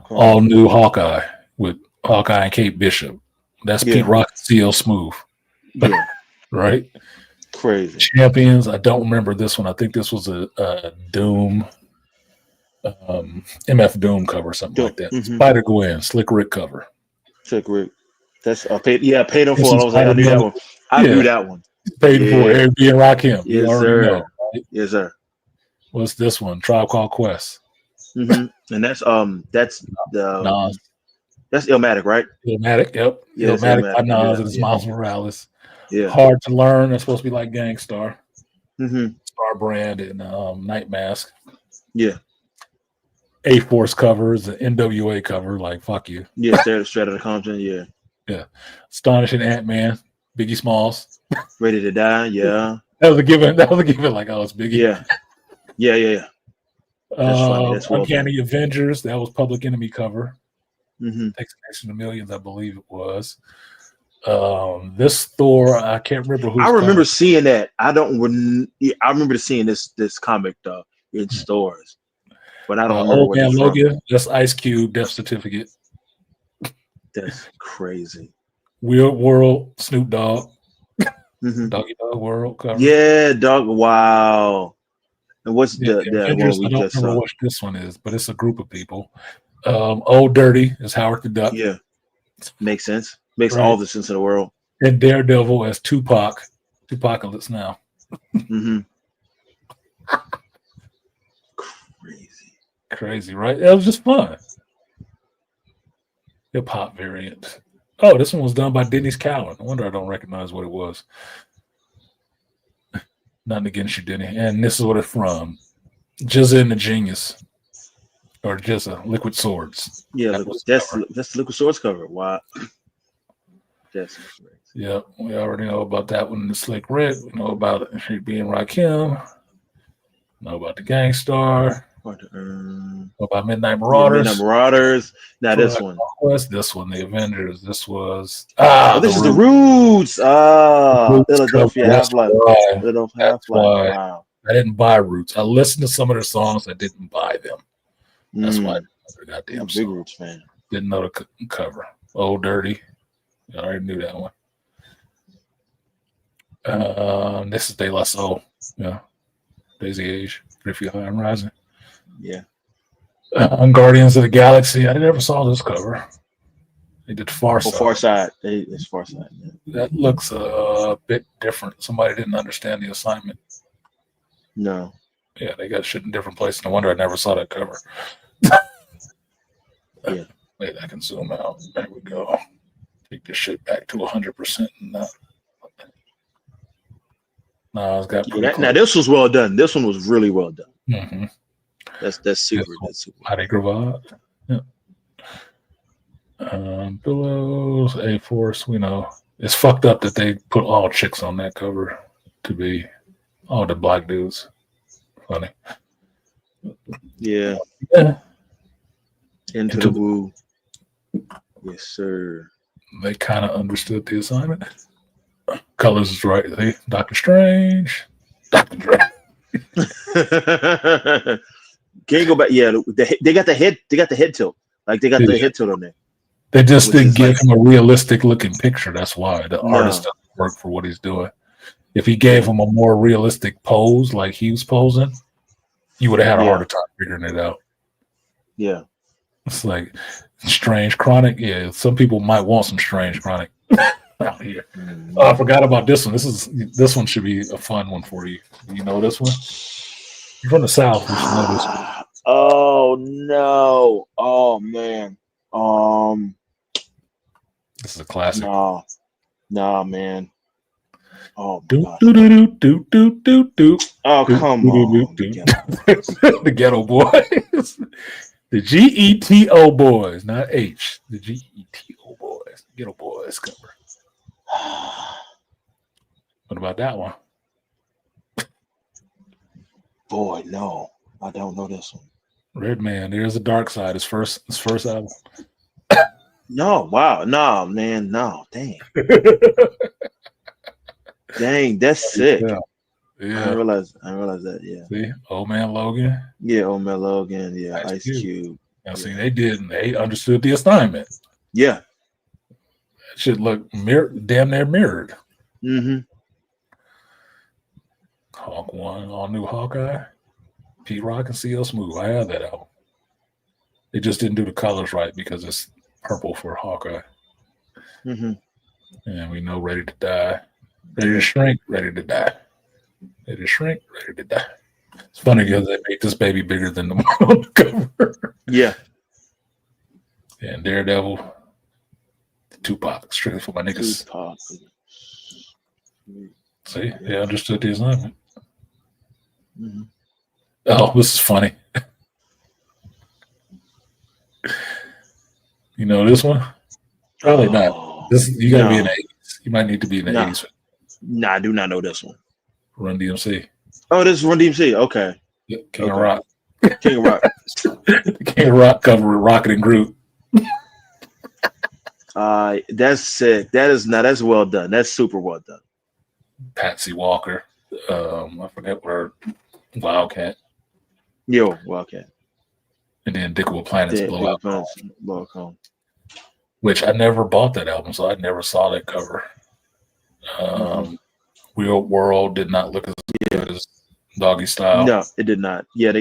Chronic. All new Hawkeye with Hawkeye and Kate Bishop. That's Yeah. Pete Rock, CL Smooth. Yeah. Right? Crazy. Champions. I don't remember this one. I think this was a Doom, MF Doom cover, something like that. Mhm. Spider Gwen, Slick Rick cover. Slick Rick. That's paid in This full. is I was like, I knew that one. I Yeah. knew that one. Paid in full. Yeah. Airbnb and Rakim. You Yes, already sir. know. Right? Yes, sir. What's this one? Tribe Called Quest. And that's the Nas. that's Illmatic, right? Illmatic, yep. Yeah, it's Illmatic by Illmatic. Yeah, Nas and it's yeah. Miles Morales. Yeah. Hard to Learn. That's supposed to be like Gangstar. Mm-hmm. Star Brand and Night Mask. Yeah. A-Force covers, the NWA cover, like fuck you. Yeah, straight out of Compton, yeah. Yeah. Astonishing Ant-Man, Biggie Smalls. Ready to Die, yeah. That was a given. Like, oh, it's Biggie. Yeah. Yeah. That's funny. That's well Uncanny Avengers. That was Public Enemy cover. Mm-hmm. Takes Nation to Millions, I believe it was. This Thor, I can't remember who. I remember seeing that. I remember seeing this comic in stores, but I don't remember Old what Man it's Logan. from. That's Ice Cube, Death Certificate. That's crazy. Weird World, Snoop Dogg. Mm-hmm. Doggy Dog World cover. Yeah, dog. Wow. And what's the Avengers, one we I don't just remember saw? what this one is, but it's a group of people. Old Dirty is Howard the Duck. Yeah, makes sense. Makes Right. all the sense in the world. And Daredevil as Tupac. Tupacalypse now. Mm-hmm. Crazy, right? It was just fun. Hip hop variant. Oh, this one was done by Dennis Cowan. I wonder I don't recognize what it was. Nothing against you, Denny. And this is what it's from. Jizza and the Genius. Or Jizza, Liquid Swords. Yeah, that's Liquid Swords cover. Wow. That's crazy. Yeah, we already know about that one. The Slick Rick. We know about it being Rakim. Know about the Gangstar. Know about Midnight Marauders. Midnight Marauders. Now this one. This one, the Avengers. This was this is the Roots. Philadelphia That's Half-Life. why. Philadelphia That's Half-Life. why Wow. I didn't buy Roots. I listened to some of their songs. I didn't buy them. That's why I didn't know the goddamn I'm a big song. Roots fan. Didn't know the cover. Old Dirty. I already knew that one. This is De La Soul. Yeah. Daisy Age. Griffey High and Rising. Yeah. On Guardians of the Galaxy, I never saw this cover. They did Far Oh, Side. Far Side. It's Far Side. Yeah. That looks a bit different. Somebody didn't understand the assignment. No. Yeah, they got shit in different places. No wonder I never saw that cover. Yeah. Wait, I can zoom out. There we go. Take this shit back to 100%. No, it's got pretty close. Now this was well done. This one was really well done. Mm-hmm. That's super. That's super. Howdy Gravad. Yeah. Billows, A-Force, we know. It's fucked up that they put all chicks on that cover to be all the black dudes. Funny. Yeah. Yeah. Into the woo. Yes, sir. They kind of understood the assignment. Colors is right. See? Doctor Strange. Doctor Strange. Can you go back? Yeah, they got the head. They got the head tilt. Like they got the head tilt on there. They just didn't give him a realistic looking picture. That's why the artist doesn't work for what he's doing. If he gave him a more realistic pose, like he was posing, you would have had a harder time figuring it out. Yeah. It's like Strange Chronic. Yeah, some people might want some Strange Chronic out here. Oh, I forgot about this one. This one should be a fun one for you. You know this one? You're from the South. You should know this one. Oh no! Oh man! This is a classic. Nah, man. Oh my do, gosh. do. Oh come on! The Ghetto Boys. The GETO Boys, not H. The GETO Boys. Ghetto Boys cover. What about that one? Boy, no. I don't know this one. Redman, there's the Dark Side. His first album. No, wow. No, man. No, dang. Dang, that's sick. Yeah. I didn't realize that. Yeah. See, Old Man Logan. Yeah, Old Man Logan. Yeah, Ice Cube. Now, see, they understood the assignment. Yeah. That shit look damn near mirrored. Mm-hmm. Hawk One, all new Hawkeye. Pete Rock and CL Smooth. I have that album. They just didn't do the colors right because it's purple for Hawkeye. Mm-hmm. And we know Ready to Die. Ready to Shrink, Ready to Die. Ready to Shrink, Ready to Die. It's funny because they made this baby bigger than the one on the cover. Yeah. And Daredevil, Tupac, strictly for my niggas. Tupac. See, they understood the assignment. Mm-hmm. Oh, this is funny. You know this one? Probably not. This you gotta be in the 80s. You might need to be in the 80s. Nah, I do not know this one. Run DMC. Oh, this is Run DMC. Okay. Yep, King of Rock. King of Rock. King of Rock cover with Rocket and Groot. That's sick. That's well done. That's super well done. Patsy Walker. I forget where Wildcat. Yo, Wildcat. And then Dickable Planets Blowout. Blowout. Which I never bought that album, so I never saw that cover. Real World did not look as good as Doggy Style. No, it did not. Yeah,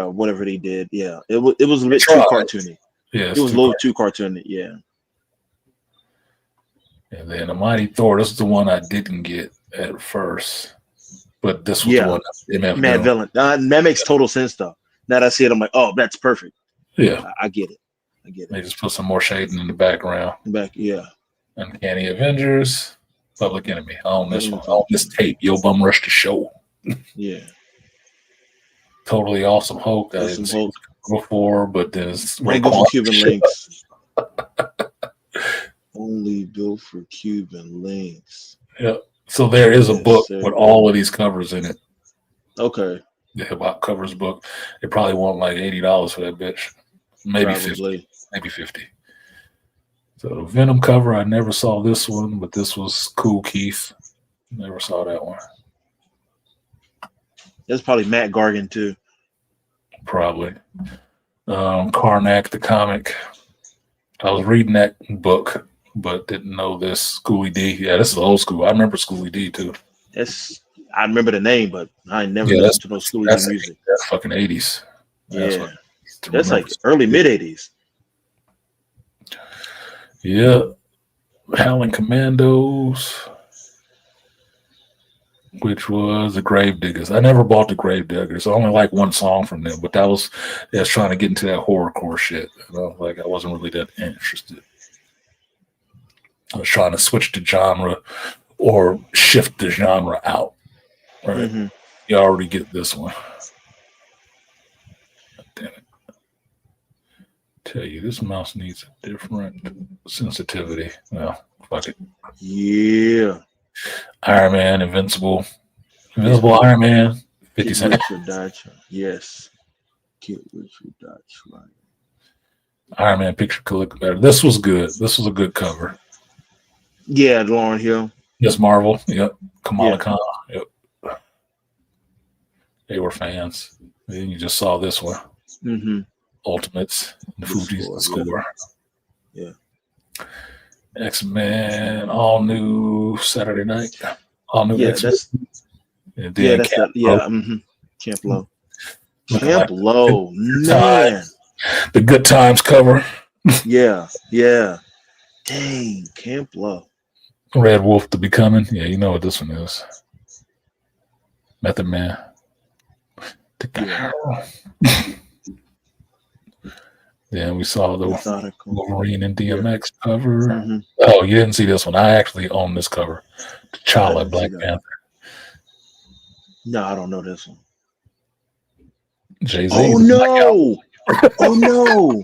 whatever they did. Yeah, it was a bit too cartoony. Yeah, it was a little too cartoony. Yeah. And then the Mighty Thor. This is the one I didn't get at first, but this was the one. Mad Villain. That makes total sense though. Now that I see it, I'm like, oh, that's perfect. Yeah, I get it. They just put some more shading in the background. Yeah. Uncanny Avengers, Public Enemy. On this one, on this tape, Yo Bum Rush the Show. Yeah. Totally Awesome Hulk. I didn't see before, but then it's Built for Cuban links. Only built for Cuban links. Yeah. So there is a book with all of these covers in it. Okay. The Hip Hop Covers book. They probably want like $80 for that bitch. Maybe Probably. 50. Maybe 50. So the Venom cover, I never saw this one, but this was Cool Keith. Never saw that one. That's probably Matt Gargan too. Probably. Karnak, the comic. I was reading that book, but didn't know this. Schoolie D. Yeah, this is old school. I remember Schoolie D too. I remember the name, but I never listened to no Schoolie D music. That's fucking 80s. Yeah, that's like early mid 80s. Yeah, Howling Commandos, which was the Gravediggers. I never bought the Gravediggers. I only like one song from them, but that was trying to get into that horrorcore shit. Like I wasn't really that interested. I was trying to switch the genre or shift the genre out. Right? Mm-hmm. You already get this one. Damn it. Tell you, this mouse needs a different sensitivity. Well, fuck it. Yeah. Iron Man, Invincible Iron Man, 50 Cent. Yes. Get rich or die trying. Iron Man picture could look better. This was good. This was a good cover. Yeah, Lauryn Hill. Yes, Marvel. Yep. Kamala Khan. Yep. They were fans. Then you just saw this one. Mm-hmm. Ultimates. The Fuji's the score. Yeah. X-Men, all new Saturday night. All new X-Men. Camp Low. Camp Low, man. The Good Times cover. Yeah. Dang, Camp Low. Red Wolf to be coming. Yeah, you know what this one is. Method Man. Then we saw the Wolverine and DMX cover. Mm-hmm. Oh, you didn't see this one. I actually own this cover. T'Challa, Black Panther. No, I don't know this one. Jay-Z. Oh no! Oh no!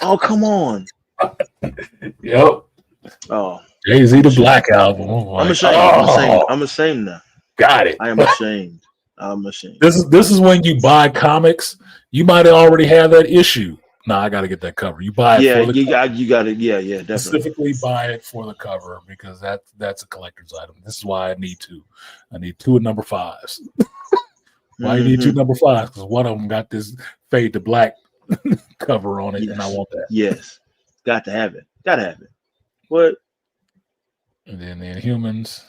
Oh, come on. Yep. Oh. Jay-Z the Black Album. I'm ashamed. I'm ashamed now. Got it. I am ashamed. This is when you buy comics. You might already have that issue. No, I got to get that cover. You buy it for the cover. You got it. Yeah, definitely. Specifically buy it for the cover because that's a collector's item. This is why I need two. I need two of number 5s. Why you need two number 5s? Because one of them got this fade to black cover on it, and I want that. Yes. Got to have it. What? And then the Inhumans.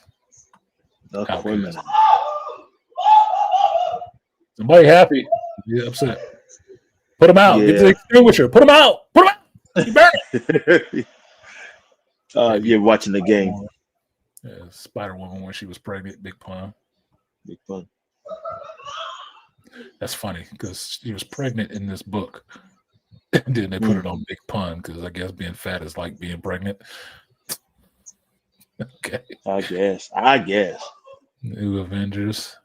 Somebody happy. Yeah, upset. Put them out. Get the extinguisher. Put them out. You burn it. You're watching the game. Yeah, Spider-Woman when she was pregnant. Big pun. That's funny because she was pregnant in this book. And then they put it on Big Pun because I guess being fat is like being pregnant. Okay. I guess. New Avengers.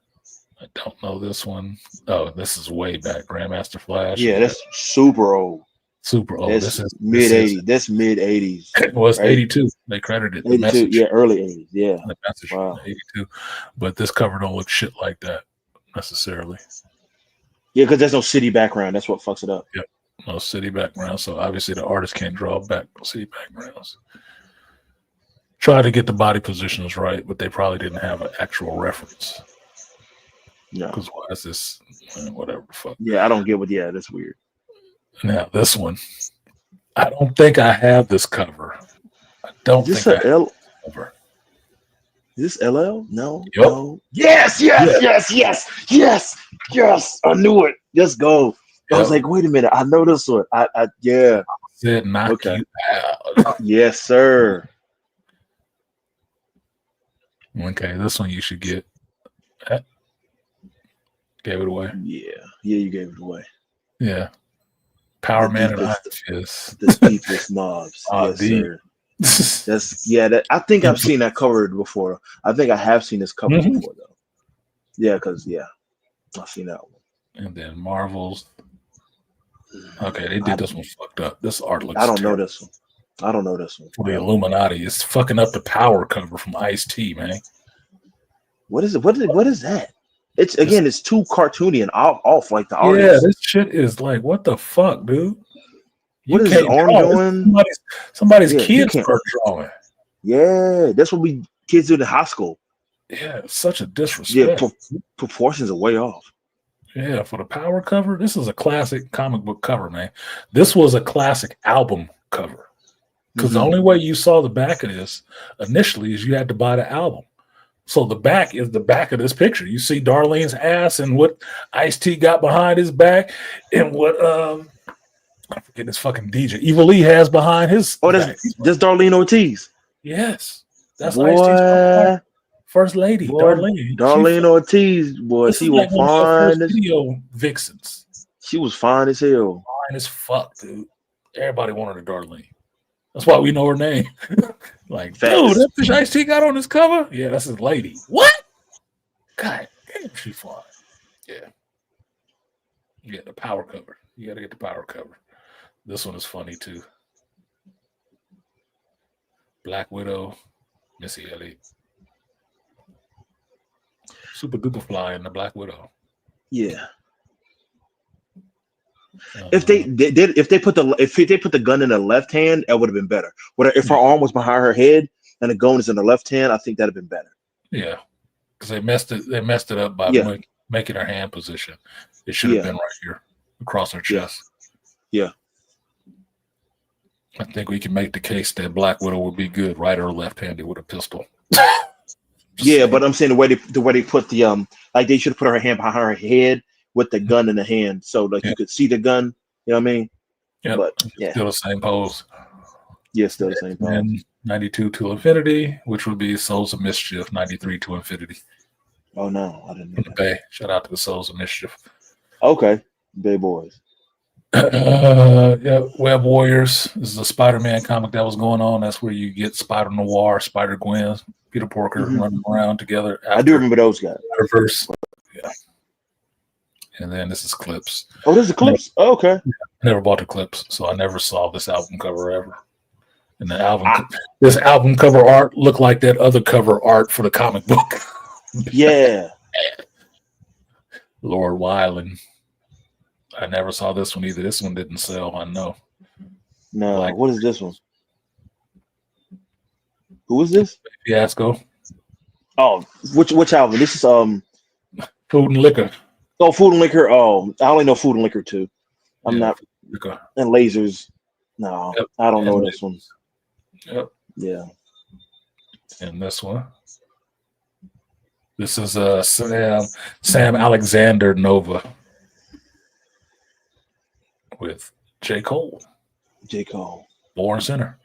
I don't know this one. Oh, this is way back. Grandmaster Flash. Yeah, that's super old. This is mid 80s. That's mid 80s. Well, it's 82. They credited the 82, message. yeah, early 80s. Yeah. The message 82. But this cover don't look shit like that necessarily. Yeah, because there's no city background. That's what fucks it up. Yep. No city background. So obviously the artist can't draw back city backgrounds. Try to get the body positions right, but they probably didn't have an actual reference. No. Because why is this? Whatever the fuck. Yeah, I don't get what. Yeah, that's weird. Now this one, I don't think I have this cover. I don't think I have this cover. Is this LL? No. Yep. No. Yes. I knew it. Let's go. I was like, wait a minute. I know this one. Yeah. Said knock you out. Yes, sir. Okay, this one you should get. Gave it away. Yeah, you gave it away. Yeah. Power Man and Iron Fist. The deepest mobs. Yes, sir. I think I've seen that cover before. I think I have seen this cover before though. Yeah, because I've seen that one. And then Marvel's. Okay, they did this one fucked up. This art looks. I don't know this one. For the Illuminati, it's fucking up the Power cover from Ice-T, man. What is it? What is that? It's too cartoony and off like the artist. Yeah, this shit is like, what the fuck, dude? What is his arm doing? Somebody's kids are drawing. Yeah, that's what we kids do in high school. Yeah, it's such a disrespect. Yeah, proportions are way off. Yeah, for the Power cover, this is a classic comic book cover, man. This was a classic album cover. Because the only way you saw the back of this initially is you had to buy the album. So the back is the back of this picture. You see Darlene's ass and what Ice-T got behind his back, and what I forget this fucking DJ Evil Lee has behind his back. That's Darlene Ortiz. Yes, that's Boy, first lady, boy, Darlene. Darlene Ortiz, boy, she was like one of her fine. first video vixens. She was fine as hell. Fine as fuck, dude. Everybody wanted a Darlene. That's why we know her name. Like, dude, that bitch Ice-T got on his cover? Yeah, that's his lady. What? God damn, she fine. Yeah. You get the power cover. You got to get the power cover. This one is funny, too. Black Widow, Missy Elliott. Super duper fly in the Black Widow. Yeah. If they put the gun in the left hand, that would have been better. If her arm was behind her head and the gun is in the left hand, I think that'd have been better. Yeah, because they messed it up by making her hand position. It should have been right here across her chest. Yeah. I think we can make the case that Black Widow would be good right or left-handed with a pistol. Yeah, but I'm saying the way they put the like they should have put her hand behind her head with the gun in the hand, so like you could see the gun. You know what I mean? Yeah, but still the same pose. Yeah, still the same pose. And 92 to Infinity, which would be Souls of Mischief. 93 to Infinity. Oh no, I didn't know that. Bay. Shout out to the Souls of Mischief. Okay, Bay Boys. Yeah, Web Warriors. This is a Spider-Man comic that was going on. That's where you get Spider Noir, Spider Gwen, Peter Porker running around together. I do remember those guys. Reverse. Yeah. And then this is Clips. Oh, this is Clips. Oh, okay. I never bought the Clips, so I never saw this album cover ever. And the this album cover art looked like that other cover art for the comic book. Yeah. Lord Wyland. I never saw this one either. This one didn't sell, I know. No, what is this one? Who is this? Fiasco. Oh, which album? This is Food and Liquor. Oh, Food and Liquor. Oh, I only know Food and Liquor too. I'm not. Liquor. And Lasers. No, I don't know this one. Yep. Yeah. And this one. This is Sam Alexander Nova with J. Cole. J. Cole. Born Center.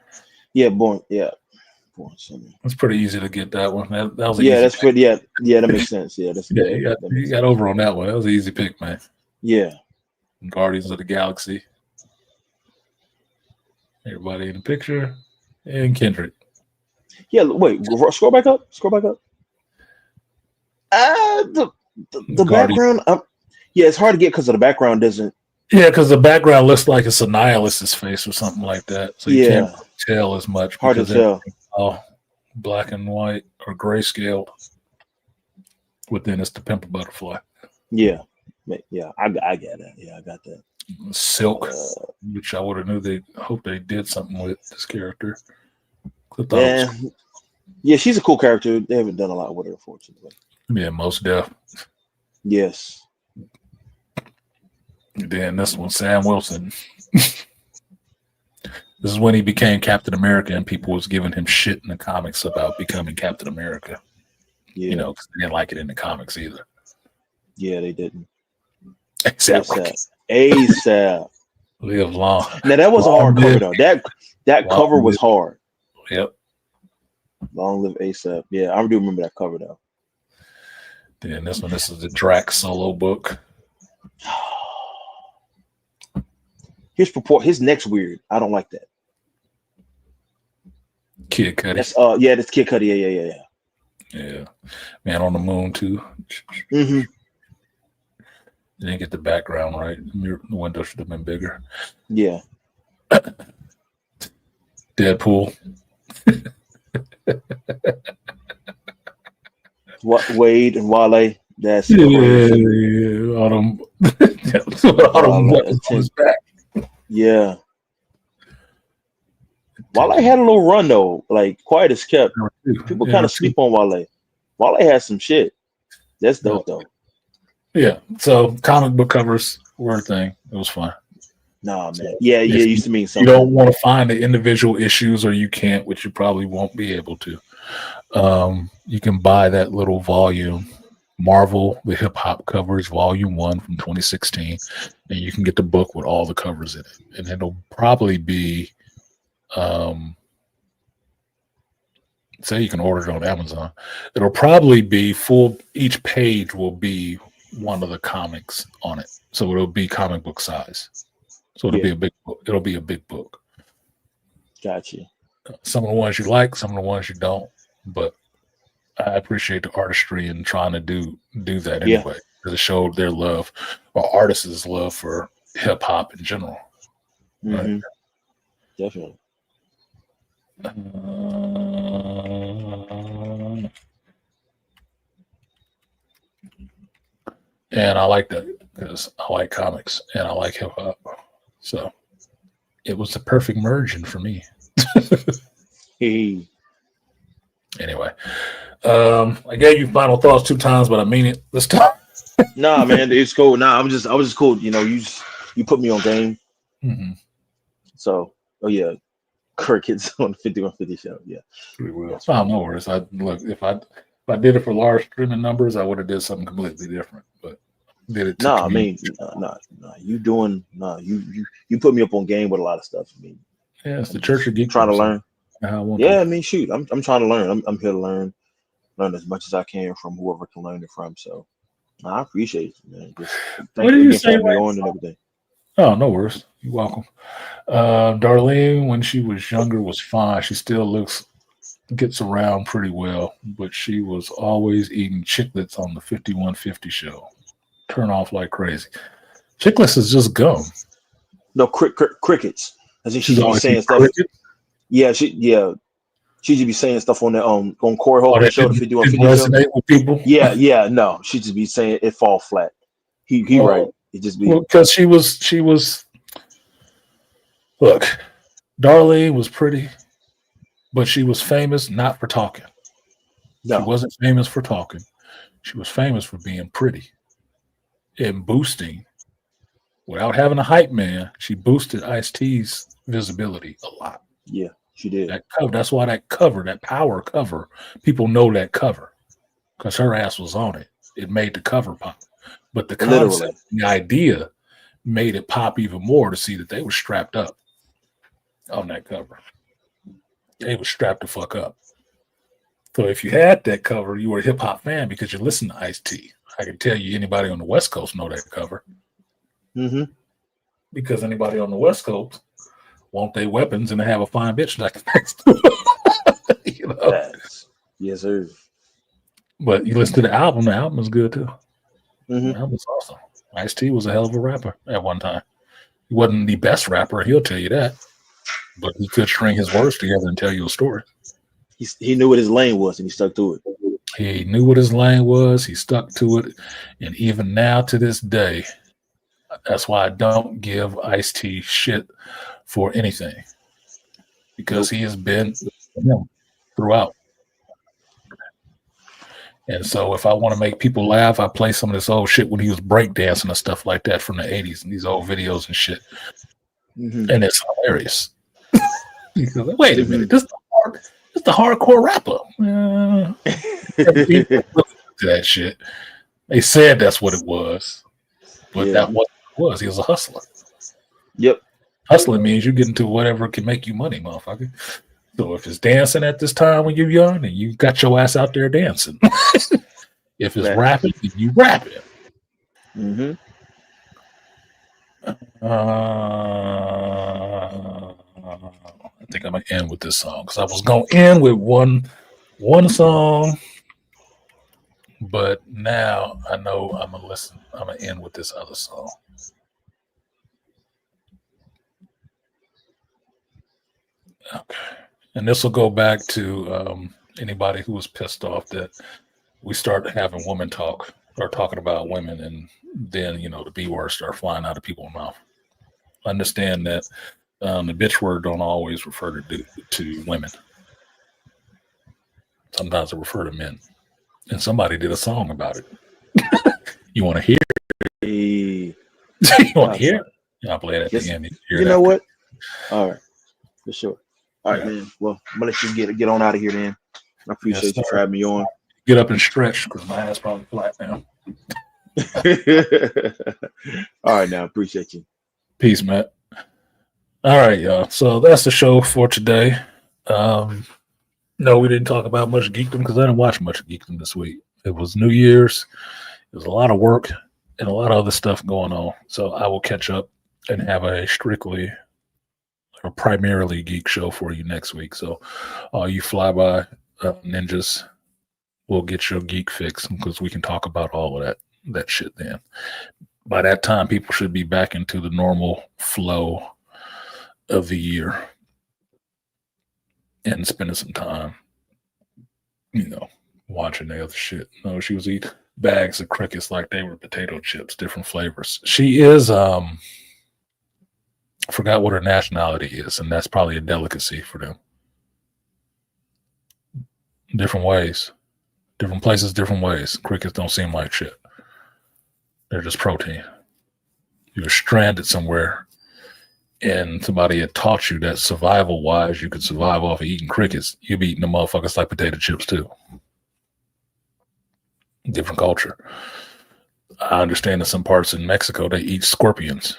Yeah, Born Center. It's pretty easy to get that one. That was that's pretty. Yeah, that makes sense. Yeah, that's good. You got over on that one. That was an easy pick, man. Yeah. Guardians of the Galaxy. Everybody in the picture. And Kendrick. Yeah, wait, scroll back up. The background. Yeah, it's hard to get because of the background doesn't. Yeah, because the background looks like it's a nihilist's face or something like that. So you can't tell as much. Hard to tell. Oh, black and white or grayscale. But then it's the Pimple Butterfly. Yeah, I get it. Yeah, I got that. Silk, which I would have knew they hope they did something with this character. Yeah, she's a cool character. They haven't done a lot with her, unfortunately. Yeah, most def. Yes. Then this one, Sam Wilson. This is when he became Captain America, and people was giving him shit in the comics about becoming Captain America. Yeah. You know, because they didn't like it in the comics either. Yeah, they didn't. ASAP. Live long. Now that was a hard cover though. That cover was hard. Yep. Long live ASAP. Yeah, I do remember that cover though. Then this is the Drax solo book. His neck's weird. I don't like that. Kid Cudi. That's Kid Cudi. Yeah. Man on the Moon too. Mm-hmm. They didn't get the background right. The window should have been bigger. Yeah. Deadpool. What Wade and Wale? That's Autumn. Autumn on his back. Yeah. Wale had a little run though, like quiet as kept. People kind of sleep on Wale. Wale had some shit. That's dope though. Yeah. So comic book covers were a thing. It was fun. Nah, man. Yeah, it used to mean something. You don't want to find the individual issues, or you can't, which you probably won't be able to. You can buy that little volume, Marvel, the Hip Hop Covers, Volume 1 from 2016, and you can get the book with all the covers in it. And it'll probably be, say you can order it on Amazon. It'll probably be full, each page will be one of the comics on it. So it'll be comic book size. So it'll be a big book. It'll be a big book. Gotcha. Some of the ones you like, some of the ones you don't. But I appreciate the artistry and trying to do that anyway. Because it showed their love, or artists' love for hip hop in general. Mm-hmm. Right? Definitely. And I like that because I like comics and I like hip hop. So it was the perfect merging for me. Hey. Anyway, I gave you final thoughts 2 times, but I mean it this time. Nah, man, it's cool. Nah, I was just cool. You know, you put me on game. Mm-hmm. So, yeah, crickets on the 5150 show. Yeah, no worries. Look, if I did it for large streaming numbers, I would have did something completely different. But did it? I mean, you put me up on game with a lot of stuff. I mean, yeah, it's the Church of Geek. Trying to learn. Yeah, I mean, shoot, I'm trying to learn. I'm here to learn as much as I can from whoever can learn it from. So I appreciate it, man. Just what do you say? On and everything. Oh, no worries. You're welcome. Darlene, when she was younger, was fine. She still gets around pretty well, but she was always eating chiclets on the 5150 show. Turn off like crazy. Chiclets is just gum. No, crickets. I think she's always saying stuff. Crickets? Yeah, she just be saying stuff on the on Corey Holcomb show. If you do resonate with people. Yeah, no, she just be saying it fall flat. He right. It just be because she was. Look, Darlene was pretty, but she was famous not for talking. No. She wasn't famous for talking. She was famous for being pretty and boosting. Without having a hype man, she boosted Ice-T's visibility a lot. Yeah, she did. That's why that cover, that power cover, people know that cover because her ass was on it. It made the cover pop. But the concept, the idea made it pop even more to see that they were strapped up on that cover. They were strapped the fuck up. So if you had that cover, you were a hip hop fan because you listened to Ice-T. I can tell you anybody on the West Coast know that cover. Mm-hmm. Because anybody on the West Coast want their weapons and they have a fine bitch next to them. You know? Yes, sir. But you listen to the album is good too. Mm-hmm. The album was awesome. Ice-T was a hell of a rapper at one time. He wasn't the best rapper, he'll tell you that. But he could string his words together and tell you a story. He knew what his lane was and he stuck to it. He knew what his lane was. He stuck to it. And even now to this day, that's why I don't give Ice-T shit for anything. Because he has been throughout. And so if I want to make people laugh, I play some of this old shit when he was breakdancing and stuff like that from the 80s and these old videos and shit. Mm-hmm. And it's hilarious. Like, wait a minute, this is the hardcore rapper. That shit. They said that's what it was. But that wasn't what it was. He was a hustler. Yep. Hustling means you get into whatever can make you money, motherfucker. So if it's dancing at this time when you're young, then you got your ass out there dancing. If it's rapping, then you rap it. Mm-hmm. I think I'm gonna end with this song because I was gonna end with one song, but now I know I'm gonna listen. I'm gonna end with this other song. Okay, and this will go back to anybody who was pissed off that we started having woman talk or talking about women, and then the B words start flying out of people's mouth. Understand that the bitch word don't always refer to women. Sometimes it refer to men. And somebody did a song about it. You want to hear it? You want to hear it? I'll play it at the end. You know what? All right. For sure. All right, man. Well, I'm going to let you get on out of here then. I appreciate you for having me on. Get up and stretch because my ass probably flat now. All right, now appreciate you. Peace, Matt. All right, y'all. So that's the show for today. No, we didn't talk about much geekdom because I didn't watch much geekdom this week. It was New Year's. It was a lot of work and a lot of other stuff going on. So I will catch up and have a strictly or primarily geek show for you next week. So you flyby ninjas will get your geek fix because we can talk about all of that shit then. By that time, people should be back into the normal flow of the year and spending some time, watching the other shit. No, she was eating bags of crickets like they were potato chips, different flavors. She is, forgot what her nationality is, and that's probably a delicacy for them. Different ways. Different places, different ways. Crickets don't seem like shit. They're just protein. You're stranded somewhere and somebody had taught you that survival-wise you could survive off of eating crickets. You'd be eating the motherfuckers like potato chips too. Different culture. I understand in some parts in Mexico they eat scorpions.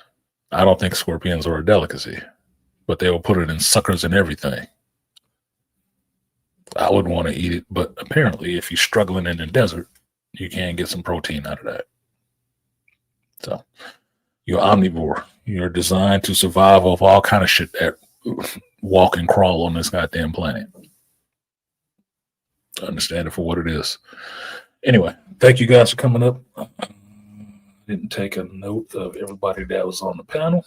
I don't think scorpions are a delicacy, but they will put it in suckers and everything. I would want to eat it, but apparently if you're struggling in the desert, you can get some protein out of that. So you're omnivore. You're designed to survive off all kind of shit that walk and crawl on this goddamn planet. Understand it for what it is. Anyway, thank you guys for coming up. Didn't take a note of everybody that was on the panel.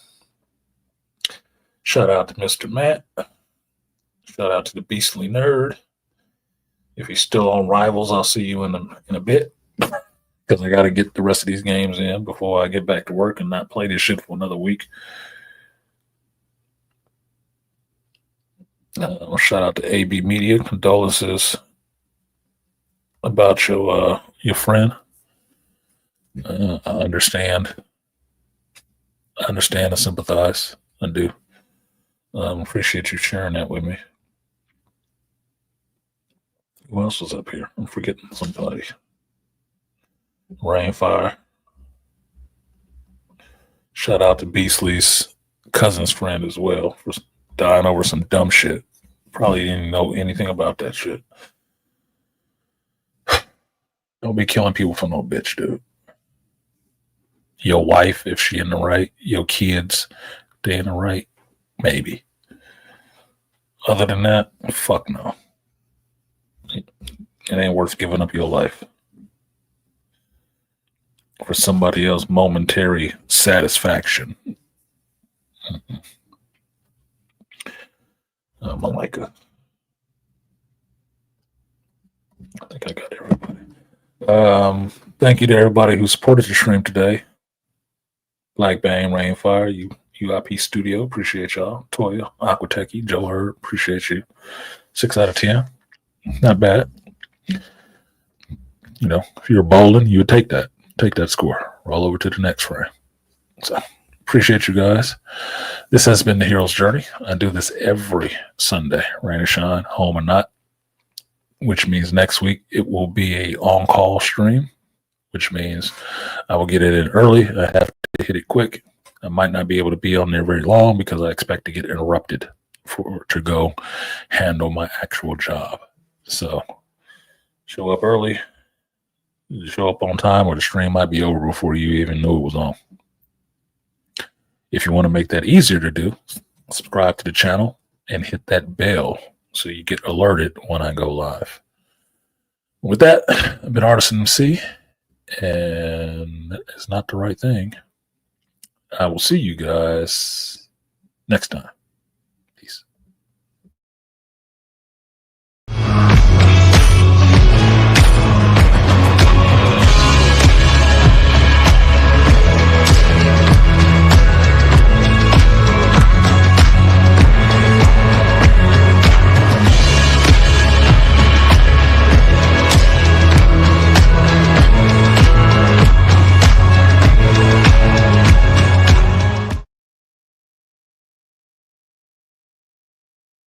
Shout out to Mr. Matt. Shout out to the Beastly Nerd. If he's still on Rivals, I'll see you in a bit. Because I got to get the rest of these games in before I get back to work and not play this shit for another week. Shout out to AB Media. Condolences about your friend. I understand. I understand and sympathize. I do. Appreciate you sharing that with me. Who else was up here? I'm forgetting somebody. Rainfire. Shout out to Beastly's cousin's friend as well for dying over some dumb shit. Probably didn't know anything about that shit. Don't be killing people for no bitch, dude. Your wife, if she in the right, your kids, they in the right, maybe. Other than that, fuck no. It ain't worth giving up your life for somebody else's momentary satisfaction. Malika. I think I got everybody. Thank you to everybody who supported the stream today. Black Bang, Rainfire, UIP Studio, appreciate y'all. Toya, Aquatechy, Joe Herb, appreciate you. 6 out of 10. Not bad. If you're bowling, you would take that. Take that score. Roll over to the next frame. So, appreciate you guys. This has been the Hero's Journey. I do this every Sunday, rain or shine, home or not, which means next week it will be a on-call stream, which means I will get it in early. I have to hit it quick. I might not be able to be on there very long because I expect to get interrupted to go handle my actual job. So, show up early. Show up on time or the stream might be over before you even knew it was on. If you want to make that easier to do, subscribe to the channel and hit that bell so you get alerted when I go live. With that, I've been Artisan MC, and it's not the right thing. I will see you guys next time.